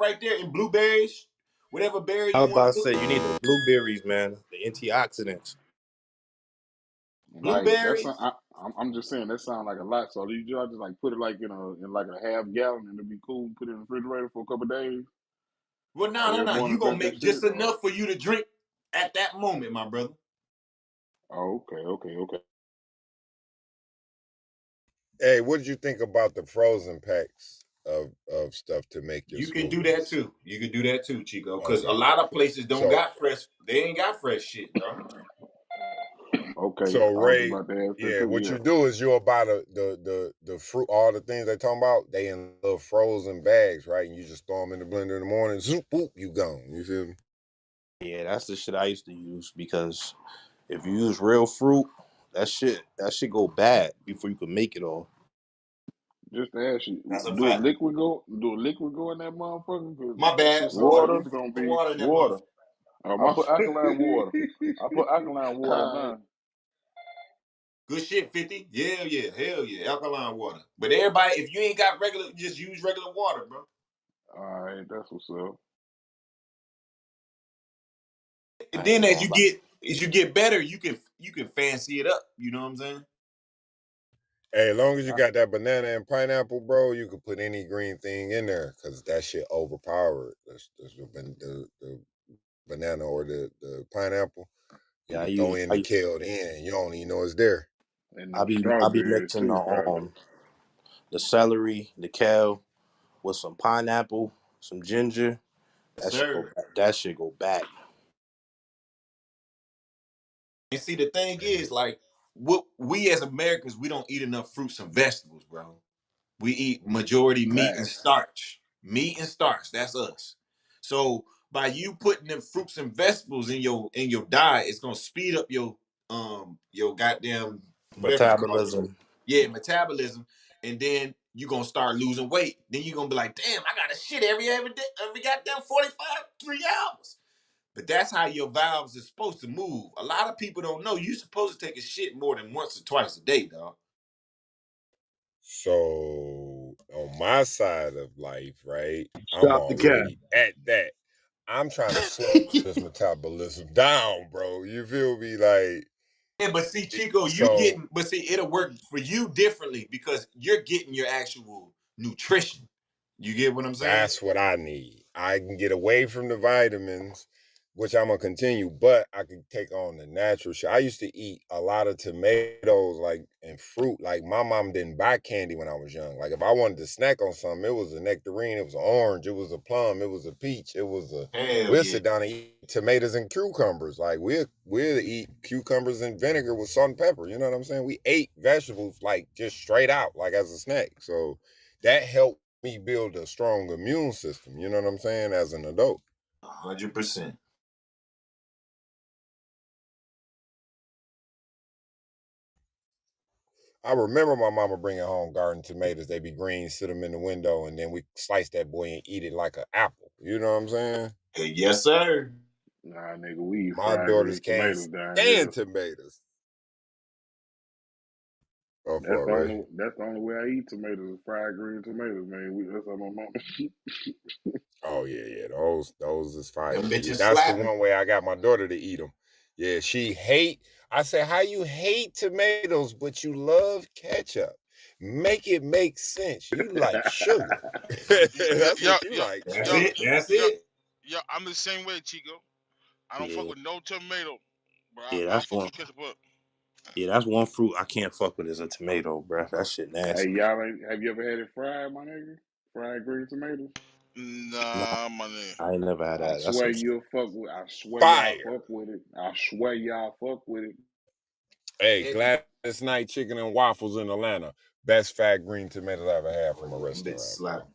right there in blueberries, whatever berry I you was want about to to do. say you need the blueberries, man. The antioxidants. Like that's Blueberries. I'm just saying that sounds like a lot. So you just like put it like in like a half gallon and it'd be cool. Put it in the refrigerator for a couple of days. Well, no. Every You morning gonna drink that make just shit. Or enough for you to drink at that moment, my brother. oh, okay. Hey, what did you think about the frozen packs of stuff to make your You can do that smoothies? too. You can do that too, Chico. Because a Okay. lot of places don't So got fresh. They ain't got fresh shit, dog. Okay. so I was just Ray, about to ask that yeah, too. what you Yeah. do is you'll buy the fruit, all the things they talking about, they in little frozen bags, right? And you just throw them in the blender in the morning, zoop, boop, you gone. You feel me? Yeah, that's the shit I used to use because if you use real fruit, that shit go bad before you can make it all. Just to ask you, That's a do a fact. liquid go? Do a liquid go in that motherfucker? Cause My that bad. shit sound like water. it's gonna Put be water in that water. motherfucker. Oh I my. put alkaline water. I put alkaline water in Alright. mine. Good shit, 50. Hell yeah. Alkaline water. But everybody, if you ain't got regular, just use regular water, bro. All right, that's what's up. And I ain't then gonna lie. as you get better, you can fancy it up. You know what I'm saying? Hey, as long as you I, got that banana and pineapple, bro, you can put any green thing in there because that shit overpowered. The banana or the pineapple. You Yeah, can throw in the kale in. You don't even know it's there. and I them be strawberries mixing too, probably. the celery, the kale with some pineapple, some ginger. Yes, sir. That shit go back. And see, the thing is, like, what we as Americans, we don't eat enough fruits and vegetables, bro. We eat majority meat and Facts. starch. Meat and starch. That's us. So by you putting them fruits and vegetables in your diet, it's gonna speed up your goddamn whatever you call it. Metabolism. Yeah, metabolism. And then you're gonna start losing weight. Then you're gonna be like, damn, I gotta shit every day, every goddamn 45, 3 hours. But that's how your valves are supposed to move. A lot of people don't know you're supposed to take a shit more than once or twice a day, dog. So on my side of life, right, I'm Stop the cat. already at that. I'm trying to slow this metabolism down, bro. You feel me? Like Yeah, but see, Chico, so but see, it'll work for you differently because you're getting your actual nutrition. You get what I'm saying? that's what I need. I can get away from the vitamins, which I'm gonna continue, but I can take on the natural shit. I used to eat a lot of tomatoes, like and fruit. Like my mom didn't buy candy when I was young. Like if I wanted to snack on something, it was a nectarine, it was an orange, it was a plum, it was a peach, it was a. Hell We'll yeah. sit down and eat tomatoes and cucumbers. Like we'll eat cucumbers and vinegar with salt and pepper. You know what I'm saying? We ate vegetables like just straight out, like as a snack. So that helped me build a strong immune system, you know what I'm saying, as an adult. 100%. I remember my mama bringing home garden tomatoes. They be green, sit them in the window, and then we slice that boy and eat it like an apple. You know what I'm saying? Hey, yes, sir. Nah, nigga, we eat My fried daughters green can't tomatoes down here. stand tomatoes. Oh, That's for the Ray. only that's the only way I eat tomatoes is fried green tomatoes, man. That's how my mama. Oh yeah. Those is fire. Them bitches That's the slapping. one way I got my daughter to eat them. Yeah, she hate. I said, how you hate tomatoes, but you love ketchup? Make it make sense. You like sugar. Yeah, That's yeah, what you yeah, like. That's yeah, it. That's yeah, it. yeah. I'm the same way, Chico. I don't fuck Yeah, with no tomato, but yeah, I'll that's fuck one. with ketchup up. Yeah, that's one fruit I can't fuck with is a tomato, bruh. That shit Hey, nasty. y'all ain't have you ever had it fried, my nigga? Fried green tomatoes? Nah, Nah, my nigga. I ain't never had I that. That's swear some. you'll fuck with. I swear y'all Fire. fuck with it. I swear y'all fuck with it. Hey, It, Gladys Knight Chicken and Waffles in Atlanta. Best fat green tomatoes I ever had from a them bitches restaurant, bro. slapping.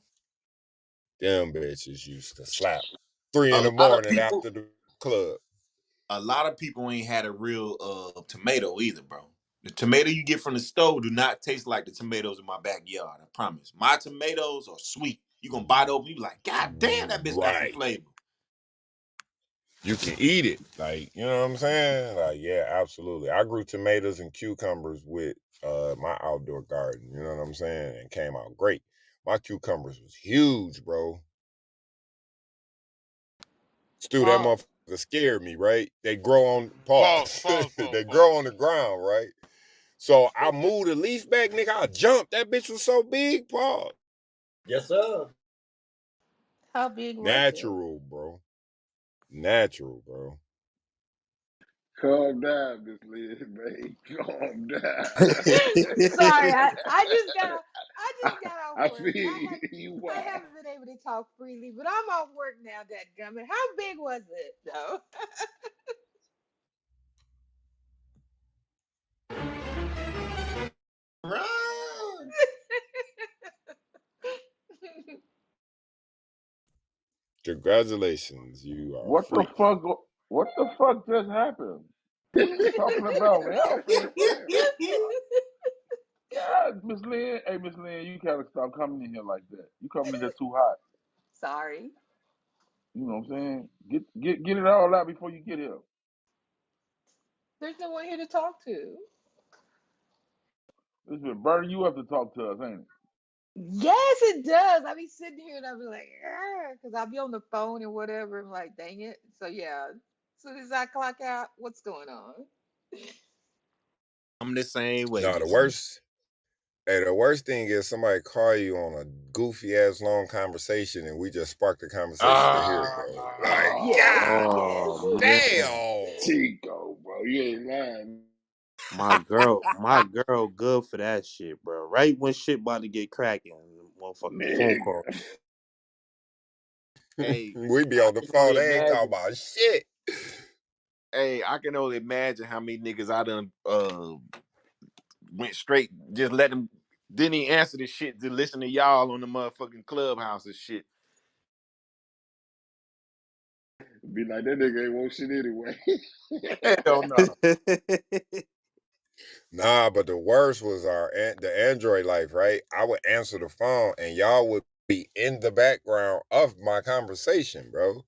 Them bitches used to slap. 3 in A the lot of morning people, after the club. a lot of people ain't had a real tomato either, bro. The tomato you get from the store do not taste like the tomatoes in my backyard. I promise. My tomatoes are sweet. You gonna bite open, you be like, God damn, that bitch got some Right. flavor. You can eat it. Like, you know what I'm saying? Like, yeah, absolutely. I grew tomatoes and cucumbers with my outdoor garden. You know what I'm saying? And came out great. My cucumbers was huge, bro. Stu, that Pause, motherfucker scared me, right? They grow on pause, pause. pause, pause, They pause. grow on the ground, right? So I moved the leaf back, nigga. I jumped. That bitch was so big, pause. Yes, sir. How big was it? Natural, bro. Natural, bro. Calm down, Miss Liz, man. Calm down. Sorry, I just got off I feel work. you. I Wow. haven't been able to talk freely, but I'm off work now, dadgummit. How big was it though? Run. Congratulations, you are What the free. fuck? What the fuck just happened? You talking about welfare, friend? What the fuck? God, Miss Lynn. Hey, Miss Lynn, you gotta stop coming in here like that. You coming in here too hot. Sorry. You know what I'm saying? Get it all out before you get here. There's no one here to talk to. It's been burning you up to talk to us, ain't it? Yes, it does. I be sitting here and I be like, because I'll be on the phone and whatever. I'm like, dang it. So yeah, as soon as I clock out, what's going on? I'm the same way, No, the man. worst. Hey, the worst thing is somebody call you on a goofy ass long conversation, and we just spark the conversation to here it go. Like, Yes, Ah, God yes. Oh man, damn. Chico, bro, you ain't lying. my girl, good for that shit, bro. Right when shit about to get cracking, motherfucking phone Nigga. call. Hey, We be I on the can phone, only they ain't talking imagine. about shit. Hey, I can only imagine how many niggas I done went straight, just let them, didn't even answer this shit to listen to y'all on the motherfucking clubhouse and shit. Be like, that nigga ain't want shit anyway. Hell no. Nah, but the worst was the Android life, right? I would answer the phone, and y'all would be in the background of my conversation, bro.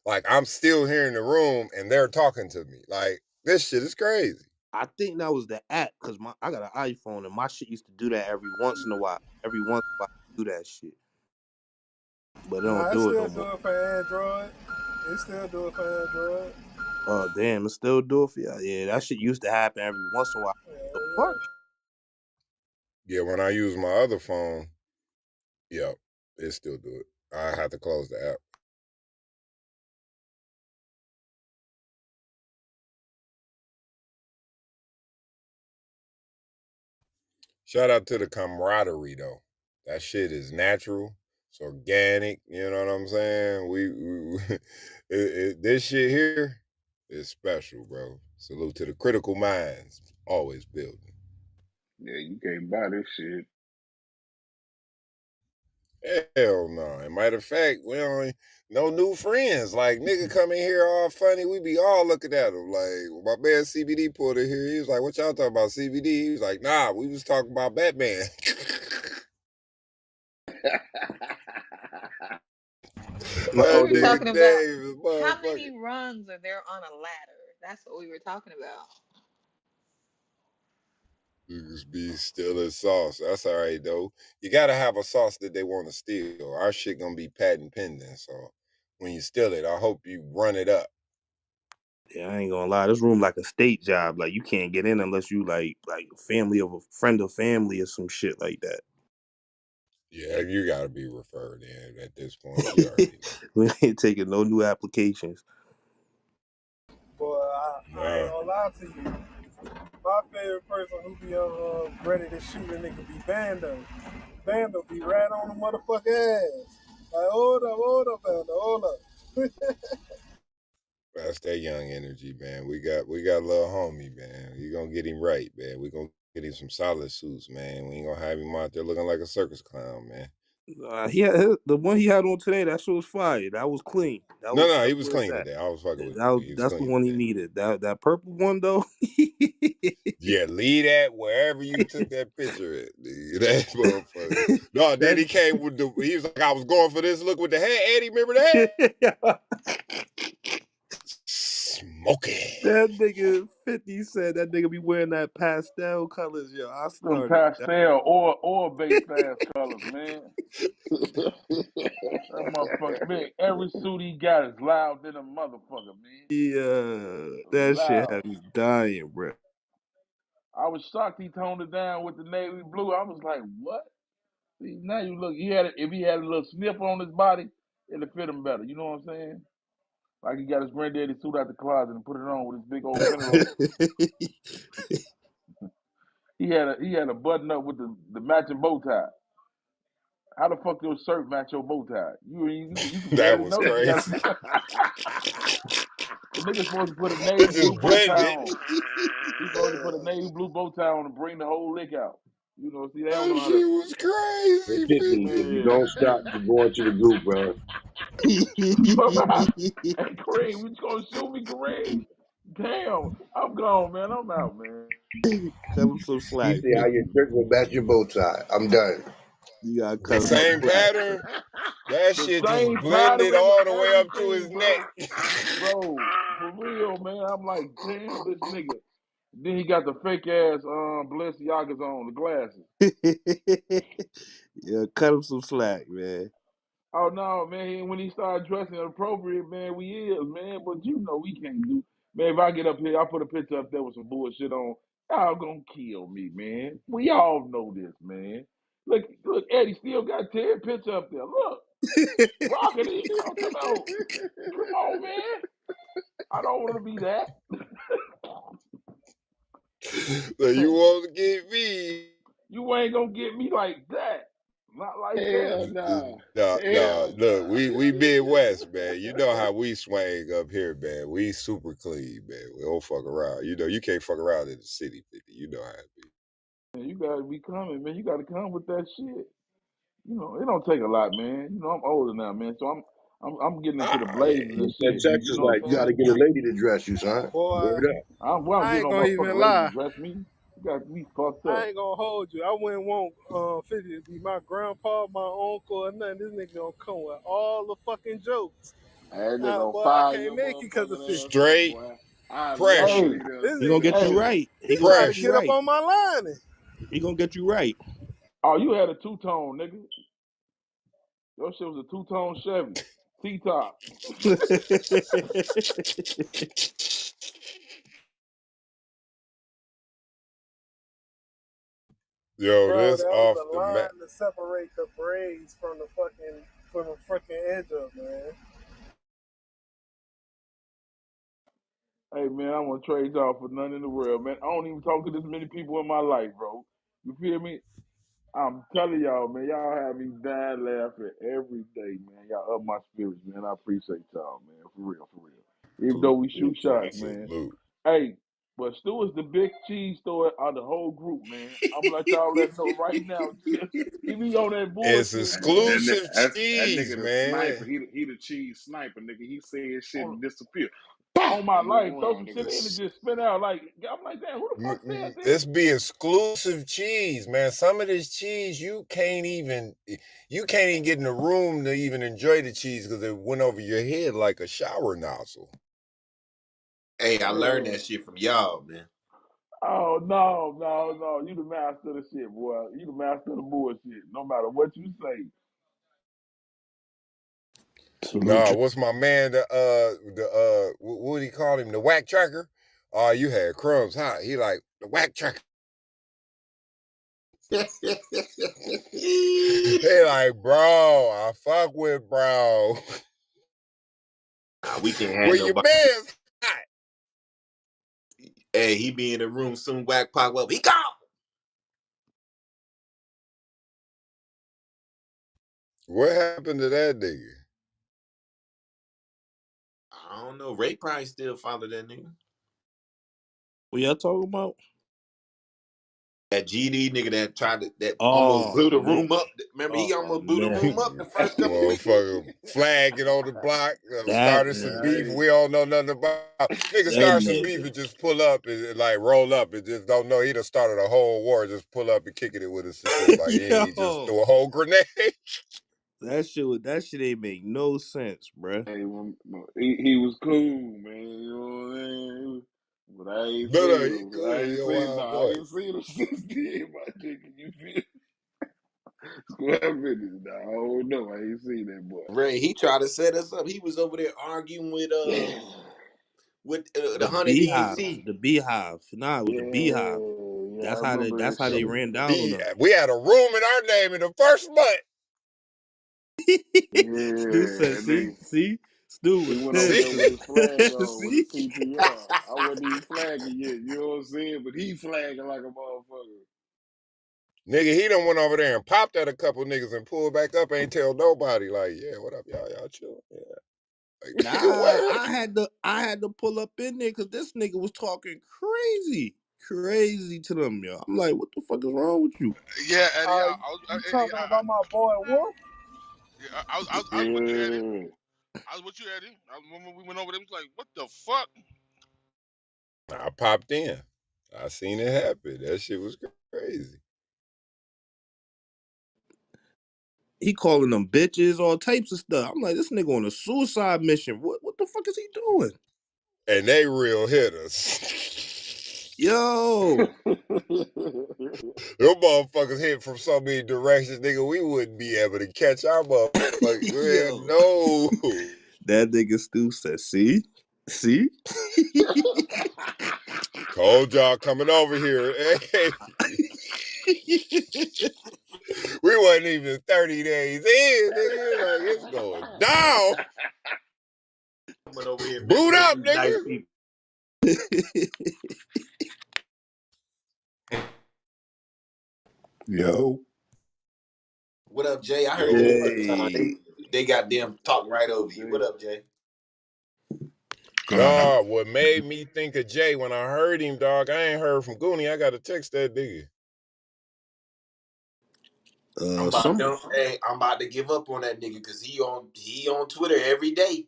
Like I'm still here in the room, and they're talking to me. Like this shit is crazy. I think that was the app because I got an iPhone and my shit used to do that every once in a while. Every once in a while, do that shit, but they don't Nah, it do it no still more. do it for Android. It still do it for Android. Oh damn, it still do it for y'all. Yeah, that shit used to happen every once in a while. Yeah, The yeah. fuck? Yeah, when I use my other phone, yep, it still do it. I have to close the app. Shout out to the camaraderie though. That shit is natural. It's organic. You know what I'm saying? This shit here is special, bro. Salute to the critical minds. Always building. Yeah, you can't buy this shit. Hell no. And matter of fact, we don't no new friends. Like nigga come in here all funny. We be all looking at him. Like my man CBD pulled in here. He was like, "What y'all talking about CBD?" He was like, "Nah, we was talking about Batman." We No, That were nigga. nigga talking about Dave is how motherfucking. many rungs are there on a ladder. That's what we were talking about. Niggas be stealing sauce. That's all right though. You gotta have a sauce that they want to steal. Our shit gonna be patent pending. So when you steal it, I hope you run it up. Yeah, I ain't gonna lie. This room like a state job. Like you can't get in unless you like a family of a friend of family or some shit like that. Yeah, you gotta be referred in at this point. You already know. We ain't taking no new applications. Boy, I ain't Nah. gonna lie to you. My favorite person who be ready to shoot a nigga be Bando. Bando be right on the motherfucker ass. Like, hold up, Bando, hold up. That's that young energy, man. We got a little homie, man. You gonna get him right, man. We gonna get him some solid suits, man. We ain't gonna have him out there looking like a circus clown, man. The one he had on today. That shit was fire. That was clean. No, no, he That's was where it's clean at. today. I was fucking with you. He was That's the clean one he today. needed. That purple one though. Yeah, leave that wherever you took that picture at. Nigga. That motherfucker. No, then he that came with he was like, I was going for this look with the hat. Eddie, remember that? Smoking. that nigga 50 said that nigga be wearing that pastel colors. Yo, I Them started. pastel or base ass colors, man. That motherfucker, man. Every suit he got is loud than a motherfucker, man. Yeah, that shit Loud. had me dying, bro. I was shocked he toned it down with the navy blue. I was like, what? See, now you look. He had if he had a little sniff on his body, it'd fit him better. You know what I'm saying? Like he got his granddaddy suit out the closet and put it on with his big old pinroll. He had a button up with the matching bow tie. How the fuck your shirt match your bow tie? You can That barely was notice. You got crazy. the nigga supposed to put a It navy blue just bow tie blended. on. He supposed to put a navy blue bow tie on and bring the whole lick out. You know, see, they don't That know how to. shit was Hey, crazy, 50, 50. if you Man, don't stop, you're going to the group, bro. hey Kareem, you gonna shoot me, Kareem? Damn, I'm gone, man. I'm out, man. Cut him some You slack, see how 50. your shirt will match your bow tie. I'm done. You gotta The cut him some same slack. pattern, that The shit just same blended pattern, all the way up to his everything, neck. bro. Bro, for real, man. I'm like, damn, this nigga. Then he got the fake ass Balenciagas on, the glasses. Yeah, cut him some slack, man. Oh no, man! When he started dressing appropriate, man, we is man. But you know we can't do, man. If I get up here, I put a picture up there with some bullshit on. Y'all gonna kill me, man. We all know this, man. Look, Eddie still got Ted picture up there. Look, rocking it. I'm talking about. Come on, man. I don't want to be that. So you won't get me. You ain't gonna get me like that. Not like that. No, You no. know Look, we Midwest, man. You know how we swang up here, man. We super clean, man. We don't fuck around. You know, you can't fuck around in the city, 50. You know how it be. Man, you gotta be coming, man. You gotta come with that shit. You know, it don't take a lot, man. You know, I'm older now, man, so I'm getting into the Ah, yeah. blazers and That shit. You Texas know like what you got I'm to saying? get a lady to dress you, son. Boy, Word up. I'm I getting ain't no gonna motherfucking even lady to lie. dress me. You got me fucked I up. ain't gonna hold you. I wouldn't want 50 to be my grandpa, my uncle, or nothing. This nigga gonna come with all the fucking jokes. That nigga gonna Boy, I fire can't your make it because of motherfucking 50. ass up, Straight boy. I never pressure. leave Hey, there. this He gonna nigga, get you Hey, right. he He gonna trying get to you get Pressure. up right. on my line. He gonna get you right. oh, you had a two tone, nigga. Your shit was a two tone Chevy, T top. Yo, Bro, this that was off a the map. line to separate the braids from the fucking edge up, man. Hey man, I want to trade y'all for nothing in the world, man. I don't even talk to this many people in my life, bro. You feel me? I'm telling y'all, man, y'all have me dying laughing every day, man. Y'all up my spirits, man. I appreciate y'all, man. For real, for real. Even though we shoot Salute, sir. shots, man. Salute. Hey, but Stu is the big cheese store out of the whole group, man. I'm gonna let y'all let know right now. He be on that It's bullshit, man. exclusive He That cheese, nigga the sniper. man. He the cheese sniper, nigga. He said shit on and disappear. Bah! on my And look life, throw around, some nigga. shit in and It's, just spin out. Like I'm like, damn, who the fuck said this? it's be exclusive cheese, man. Some of this cheese you can't even get in the room to even enjoy the cheese because it went over your head like a shower nozzle. Hey, I learned Uh, that shit from y'all, man. oh no. You the master of the shit, boy. You the master of the bullshit. No matter what you say. Salute Nah, you. what's my man? What do he call him? The whack tracker. Oh, you had crumbs, huh? He like the whack tracker. He like, bro, I fuck with bro. Nah, we can't have Well, your nobody. man's hot. Hey, he be in the room soon. Whack pop up. He gone. What happened to that nigga? I don't know. Ray probably still follow that nigga. What y'all talking about? That GD nigga that almost Oh, blew the room up. Remember, he oh almost blew the room man, up the first couple weeks. Motherfucker flagging on the block, that started some beef Yeah, we don't know nothing about. Nigga that start some beef nigga, and just pull up and like roll up and just don't know. He done started a whole war, just pull up and kicking it with us and shit. Like he just yo, threw a whole grenade. that shit ain't make no sense, bruh. hey, he was cool, man. You know what I mean? But I ain't No, seen he him. I cool. He ain't a seen. No, wild I boy. ain't seen him since then, my nigga. You feel? Square business. Now, I don't know. I ain't seen that boy. Ray, he tried to set us up. He was over there arguing Yeah, with The the 100 beehive, EAC. the beehive. Nah, it was the beehive. yeah. I That's remember that how they shit. ran down on us. We had a room in our name in the first month. Stu said, Yeah, and "See, then see, Stu he was went over pissed." there with See? his flag on with See, the CPR. I wasn't even flagging yet. You know what I'm saying? But he flagging like a motherfucker. Nigga, he done went over there and popped at a couple niggas and pulled back up. Ain't tell nobody. Like, yeah, what up, y'all? Y'all chill. Yeah. Like, nah, what? I had to pull up in there because this nigga was talking crazy to them, yo. I'm like, what the fuck is wrong with you? Yeah, Eddie. You talking about my boy Wolf? I was with you, Eddie. Yeah. I was with you, Eddie. When we went over there, it was like, what the fuck? I popped in. I seen it happen. That shit was crazy. He calling them bitches, all types of stuff. I'm like, this nigga on a suicide mission. What the fuck is he doing? And they real hitters. Yo, Them motherfuckers hit from so many directions, nigga, we wouldn't be able to catch our motherfuckers. Man, yo, no. that nigga Stu said, see, Told y'all coming over here. Hey, we wasn't even 30 days in, nigga. Like, it's going down. Coming over here messing Boot with up, these nice nigga. people. Yo. What up, Jay? I heard you the Yo. first time. Jay. They got them talking right over you. What Jay, up, Jay? Going on. Dog, what made me think of Jay when I heard him, dog, I ain't heard from Goonie. I got to text that nigga. Some I'm about to give up on that nigga because he on Twitter every day.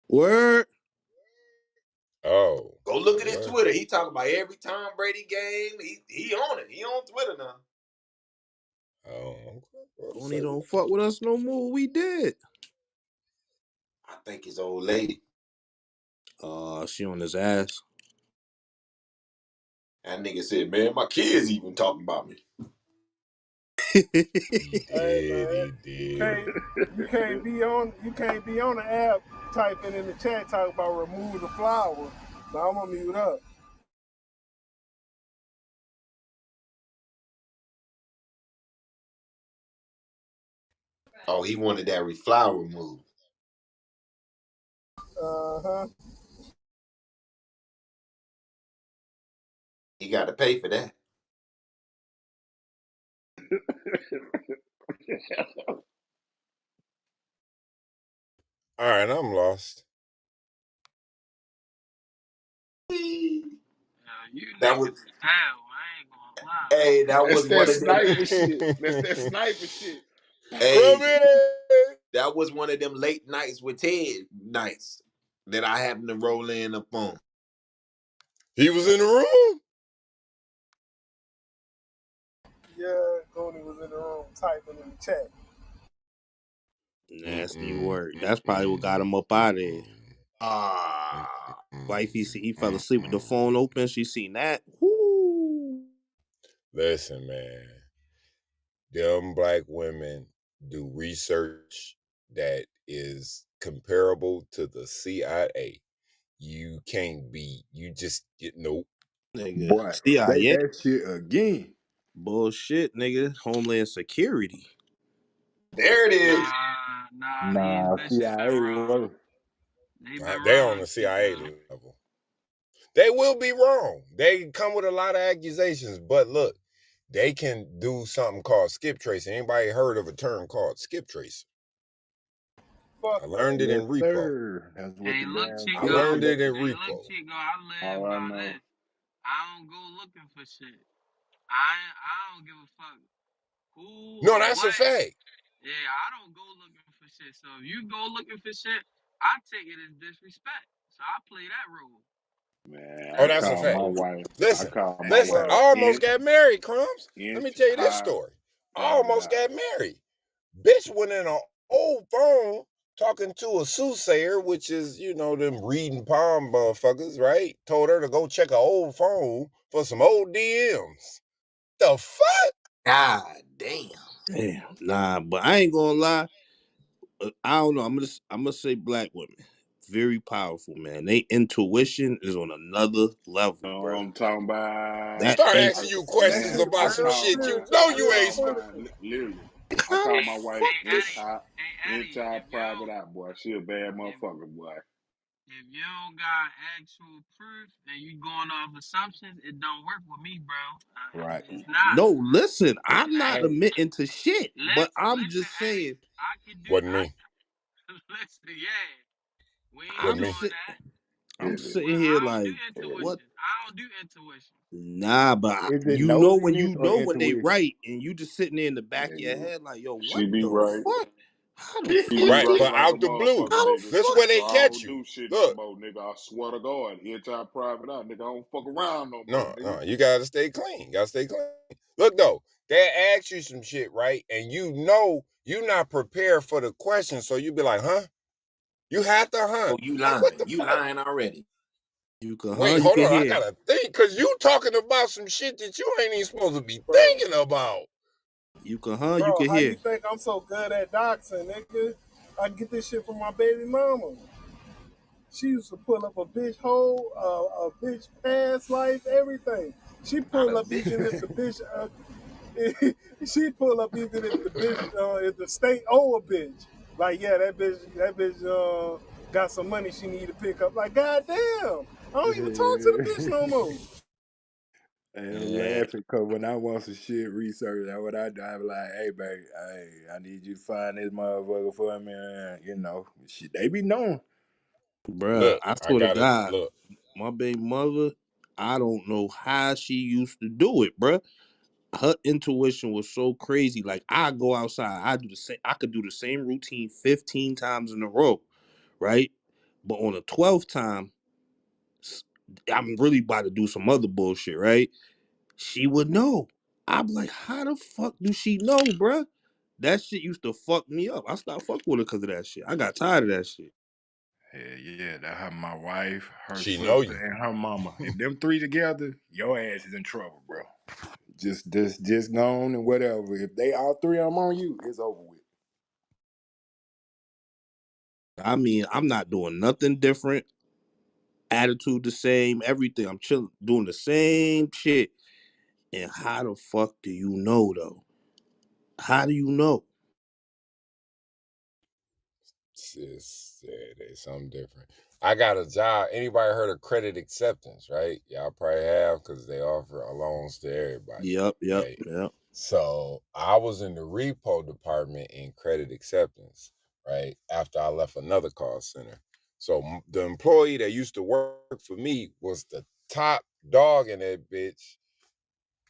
word. Oh, Go look say at his what? Twitter. He talking about every Tom Brady game. He on it. He on Twitter now. Oh, okay. Tony Say don't what? fuck with us no more. We did. I think his old lady. She on his ass. That nigga said, man, my kids even talking about me. He Hey did. man, He you did. can't you can't be on the app typing in the chat talking about remove the flower. Now I'm gonna mute up. Oh, he wanted that reflower move. Uh-huh. He got to pay for that. All right, I'm lost. You That was niggas is hell. I ain't gonna lie. hey, that that's was that one of them. sniper shit. That's that sniper shit. Hey, Come in. that was one of them late nights with Ted nights that I happened to roll in up on. He was in the room. Yeah, Cooney was in the room typing in the chat. Nasty Mm-mm, work. That's probably what got mm-mm, him up out of there. mm-mm, Ah, Wifey, he fell mm-mm. asleep with the phone open. She seen that. Whoo. Listen, man. Them black women do research that is comparable to the CIA. You can't be. You just get nope. Nigga. Boy, say CIA. that shit again. Bullshit, nigga. Homeland Security. there it is. Nah, these Nah, bitches been CIA wrong. worse. They been They on wrong, the CIA C.M. level. They will be wrong. They come with a lot of accusations, but look, they can do something called skip tracing. Anybody heard of a term called skip tracing? I Fuck learned that. it Yes, in repo. sir. That's what Hey, the look, damn I Chico. shit Learned learned it say. in Hey, look, repo. Chico. I live All I by know. this. I don't go looking for shit. I don't give a fuck who No, or that's a what. fact. Yeah, I don't go looking for shit. So if you go looking for shit, I take it as disrespect. So I play that role. Man, Oh, I that's a call my fact. wife. I Listen, call my listen. I wife Bruh. almost inch got married, Crumbs. Let me inch tell you this high, story. I private almost eye. got married. Bitch went in an old phone talking to a soothsayer, which is, them reading palm motherfuckers, right? Told her to go check an old phone for some old DMs. The fuck? God damn. Damn. Nah, but I ain't gonna lie. I don't know. I'm gonna say black women. Very powerful, man. They intuition is on another level, Know what bro. I'm talking That about? Start and asking you That questions shit about I some real call shit you spiritual, know I you real ain't call supposed. my spiritual. literally. I how call the Hey, my wife fuck hey, inch Eddie. high, Hey, inch Eddie. high, private eye, boy. She a bad If motherfucker, boy. if you don't got actual proof and you going off assumptions, it don't work with me, bro. right? It's not. No, listen, I'm not Hey, admitting to shit, but I'm listen, just Eddie. saying. I can do. Wasn't I me. listen. Yeah, we ain't Wasn't I'm me. doing sit, that. I'm Is it? sitting I here don't do like, what? intuition. I don't do intuition. Nah, but Is it you know when nosiness you or know when they intuition? right, and you just sitting there in the back of your Nigga, head like, yo, what she be the right. fuck? How the She be fuck Right, right did? but like a out the blue. motherfucker, How the nigga. This fuck? where they So I catch don't you. do shit no Look, more, nigga. I swear to God, inch high, private eye, nigga. I don't fuck around no more, no, nigga. no, you gotta stay clean. Gotta stay clean. Look though, they ask you some shit, right? And you know you're not prepared for the question, so you be like, huh? You have to, huh? Oh, you Like what lying. the You fuck? lying already. Wait, You hold can on. I hear. gotta think, cause you talking about some shit that you ain't even supposed to be bro. thinking about. You Bro, can how you hear. think I'm so good at doxing, nigga? I get this shit from my baby mama. She used to pull up a bitch hole, a bitch past life, everything. She Not pull a up bit. even if the bitch, she pull up even if the bitch, if the state owe a bitch. Like, yeah, that bitch, got some money she need to pick up. Like, goddamn, I don't even talk to the bitch no more. And I'm Man, laughing because when I want some shit research, that's what I do. I be like, hey, baby, hey, I need you to find this motherfucker for me. And, shit, they be knowing. Bruh, look, I I swear to gotta God, look. my baby mother, I don't know how she used to do it, bruh. Her intuition was so crazy. Like I go outside, I do the same. I could do the same routine 15 times in a row, right? But on the 12th time, I'm really about to do some other bullshit, right? She would know. I'm like, how the fuck do she know, bruh? That shit used to fuck me up. I stopped fucking with her because of that shit. I got tired of that shit. Yeah, that her, my wife, her She know sister, you. and her mama. If them three together, your ass is in trouble, bro. Just go on and whatever. If they all three of them on you, it's over with. I mean, I'm not doing nothing different. Attitude the same, everything. I'm chilling, doing the same shit. And how the fuck do you know though? How do you know? It's something different. I got a job. Anybody heard of credit acceptance, right? Y'all probably have because they offer loans to everybody, Yep, yep, right? yep. So I was in the repo department in credit acceptance, right? After I left another call center. So the employee that used to work for me was the top dog in that bitch,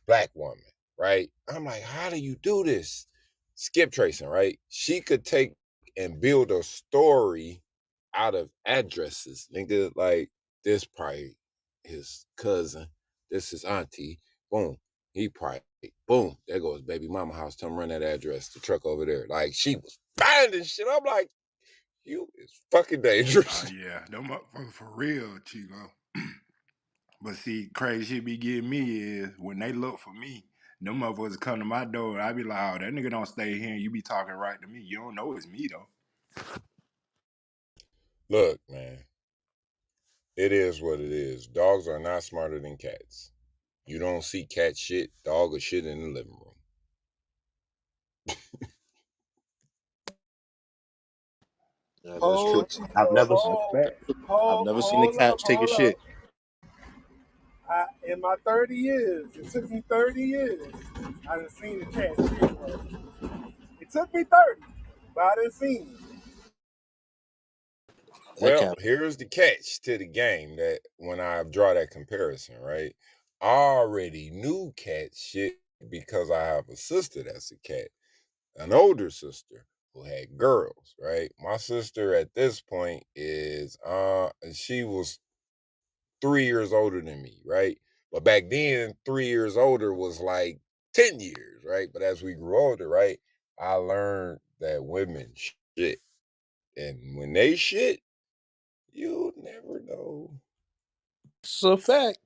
black woman, right? I'm like, how do you do this? Skip tracing, right? She could take and build a story out of addresses, nigga. Like this probably his cousin, this is auntie. Boom, he probably boom. There goes baby mama house. Tell him run that address. The truck over there. Like she was finding shit. I'm like, you is fucking Oh dangerous. yeah, them motherfuckers for real, Chico. But see, crazy shit be getting me is when they look for me, them motherfuckers come to my door. I be like, oh, that nigga don't stay here. And you be talking right to me. You don't know it's me though. Look, man, it is what it is. Dogs are not smarter than cats. You don't see cat shit, dog or shit in the living room. Yeah, that's true. Hold, Chico, That's hold, fact. I've hold, never seen a hold up, couch take a hold up. shit. In my 30 years, it took me 30 years. I done seen the cat shit, bro. It took me 30, but I done seen it. That Well, couch. here's the catch to the game that when I draw that comparison, right? I already knew cat shit because I have a sister that's a cat, an older sister who had girls, right? My sister at this point is she was 3 years older than me, right? But back then, 3 years older was like 10 years, right? But as we grew older, right, I learned that women shit. And when they shit, you never know. It's a fact.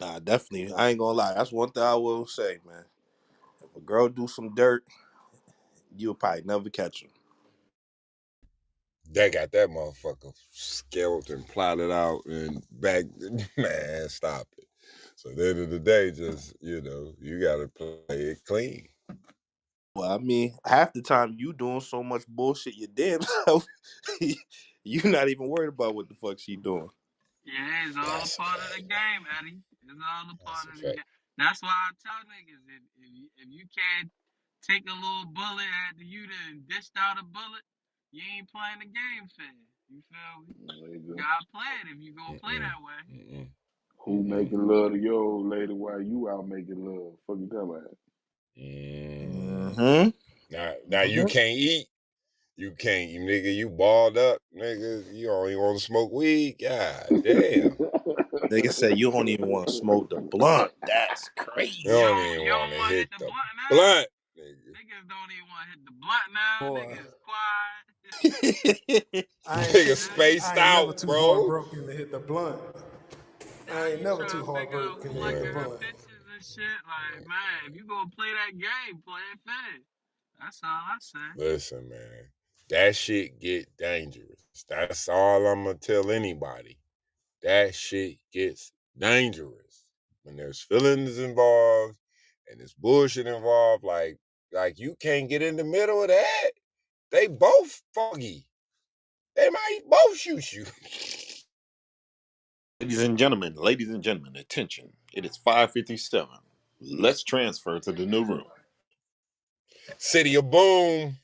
Nah, definitely. I ain't gonna lie. That's one thing I will say, man. If a girl do some dirt, you'll probably never catch her. They got that motherfucker skeleton plotted out and back. Man, stop it. So at the end of the day, just, you got to play it clean. Well, I mean, half the time you doing so much bullshit your damn self, you not even worried about what the fuck she doing. Yeah, it's all a That's a part of the fact. game, Eddie. It's all a That's part a of the fact. game. That's why I tell niggas if you can't take a little bullet after you done dished out a bullet, you ain't playing the game fair. You feel me? You Nigga, gotta play it if you gonna play Mm-mm. that way. Mm-mm. who Mm-mm. making love to your old lady while you out making love? Fuck you talking about? Mm. Mm-hmm. Now you Mm-hmm. can't eat. You can't, you nigga. You balled up, nigga. You only want to smoke weed. God damn. Nigga say you don't even want to smoke the blunt. That's You You crazy. don't don't even you want don't to wanna hit hit the the blunt now? blunt, nigga. Niggas don't even wanna hit the blunt now. Boy, Niggas quiet. Nigga spaced I ain't never out, too bro. heartbroken to hit the blunt. Now I ain't you never trying too to figure out heartbroken who to hit the liking Man, her blunt. pictures and shit. Like, man, if you gonna play that game, play it fast. That's all I say. listen, man. That shit get dangerous. That's all I'm gonna tell anybody. That shit gets dangerous when there's feelings involved and there's bullshit involved. Like you can't get in the middle of that. They both foggy. They might both shoot you. Ladies and gentlemen, attention. It is 5:57. Let's transfer to the new room. City of Boom.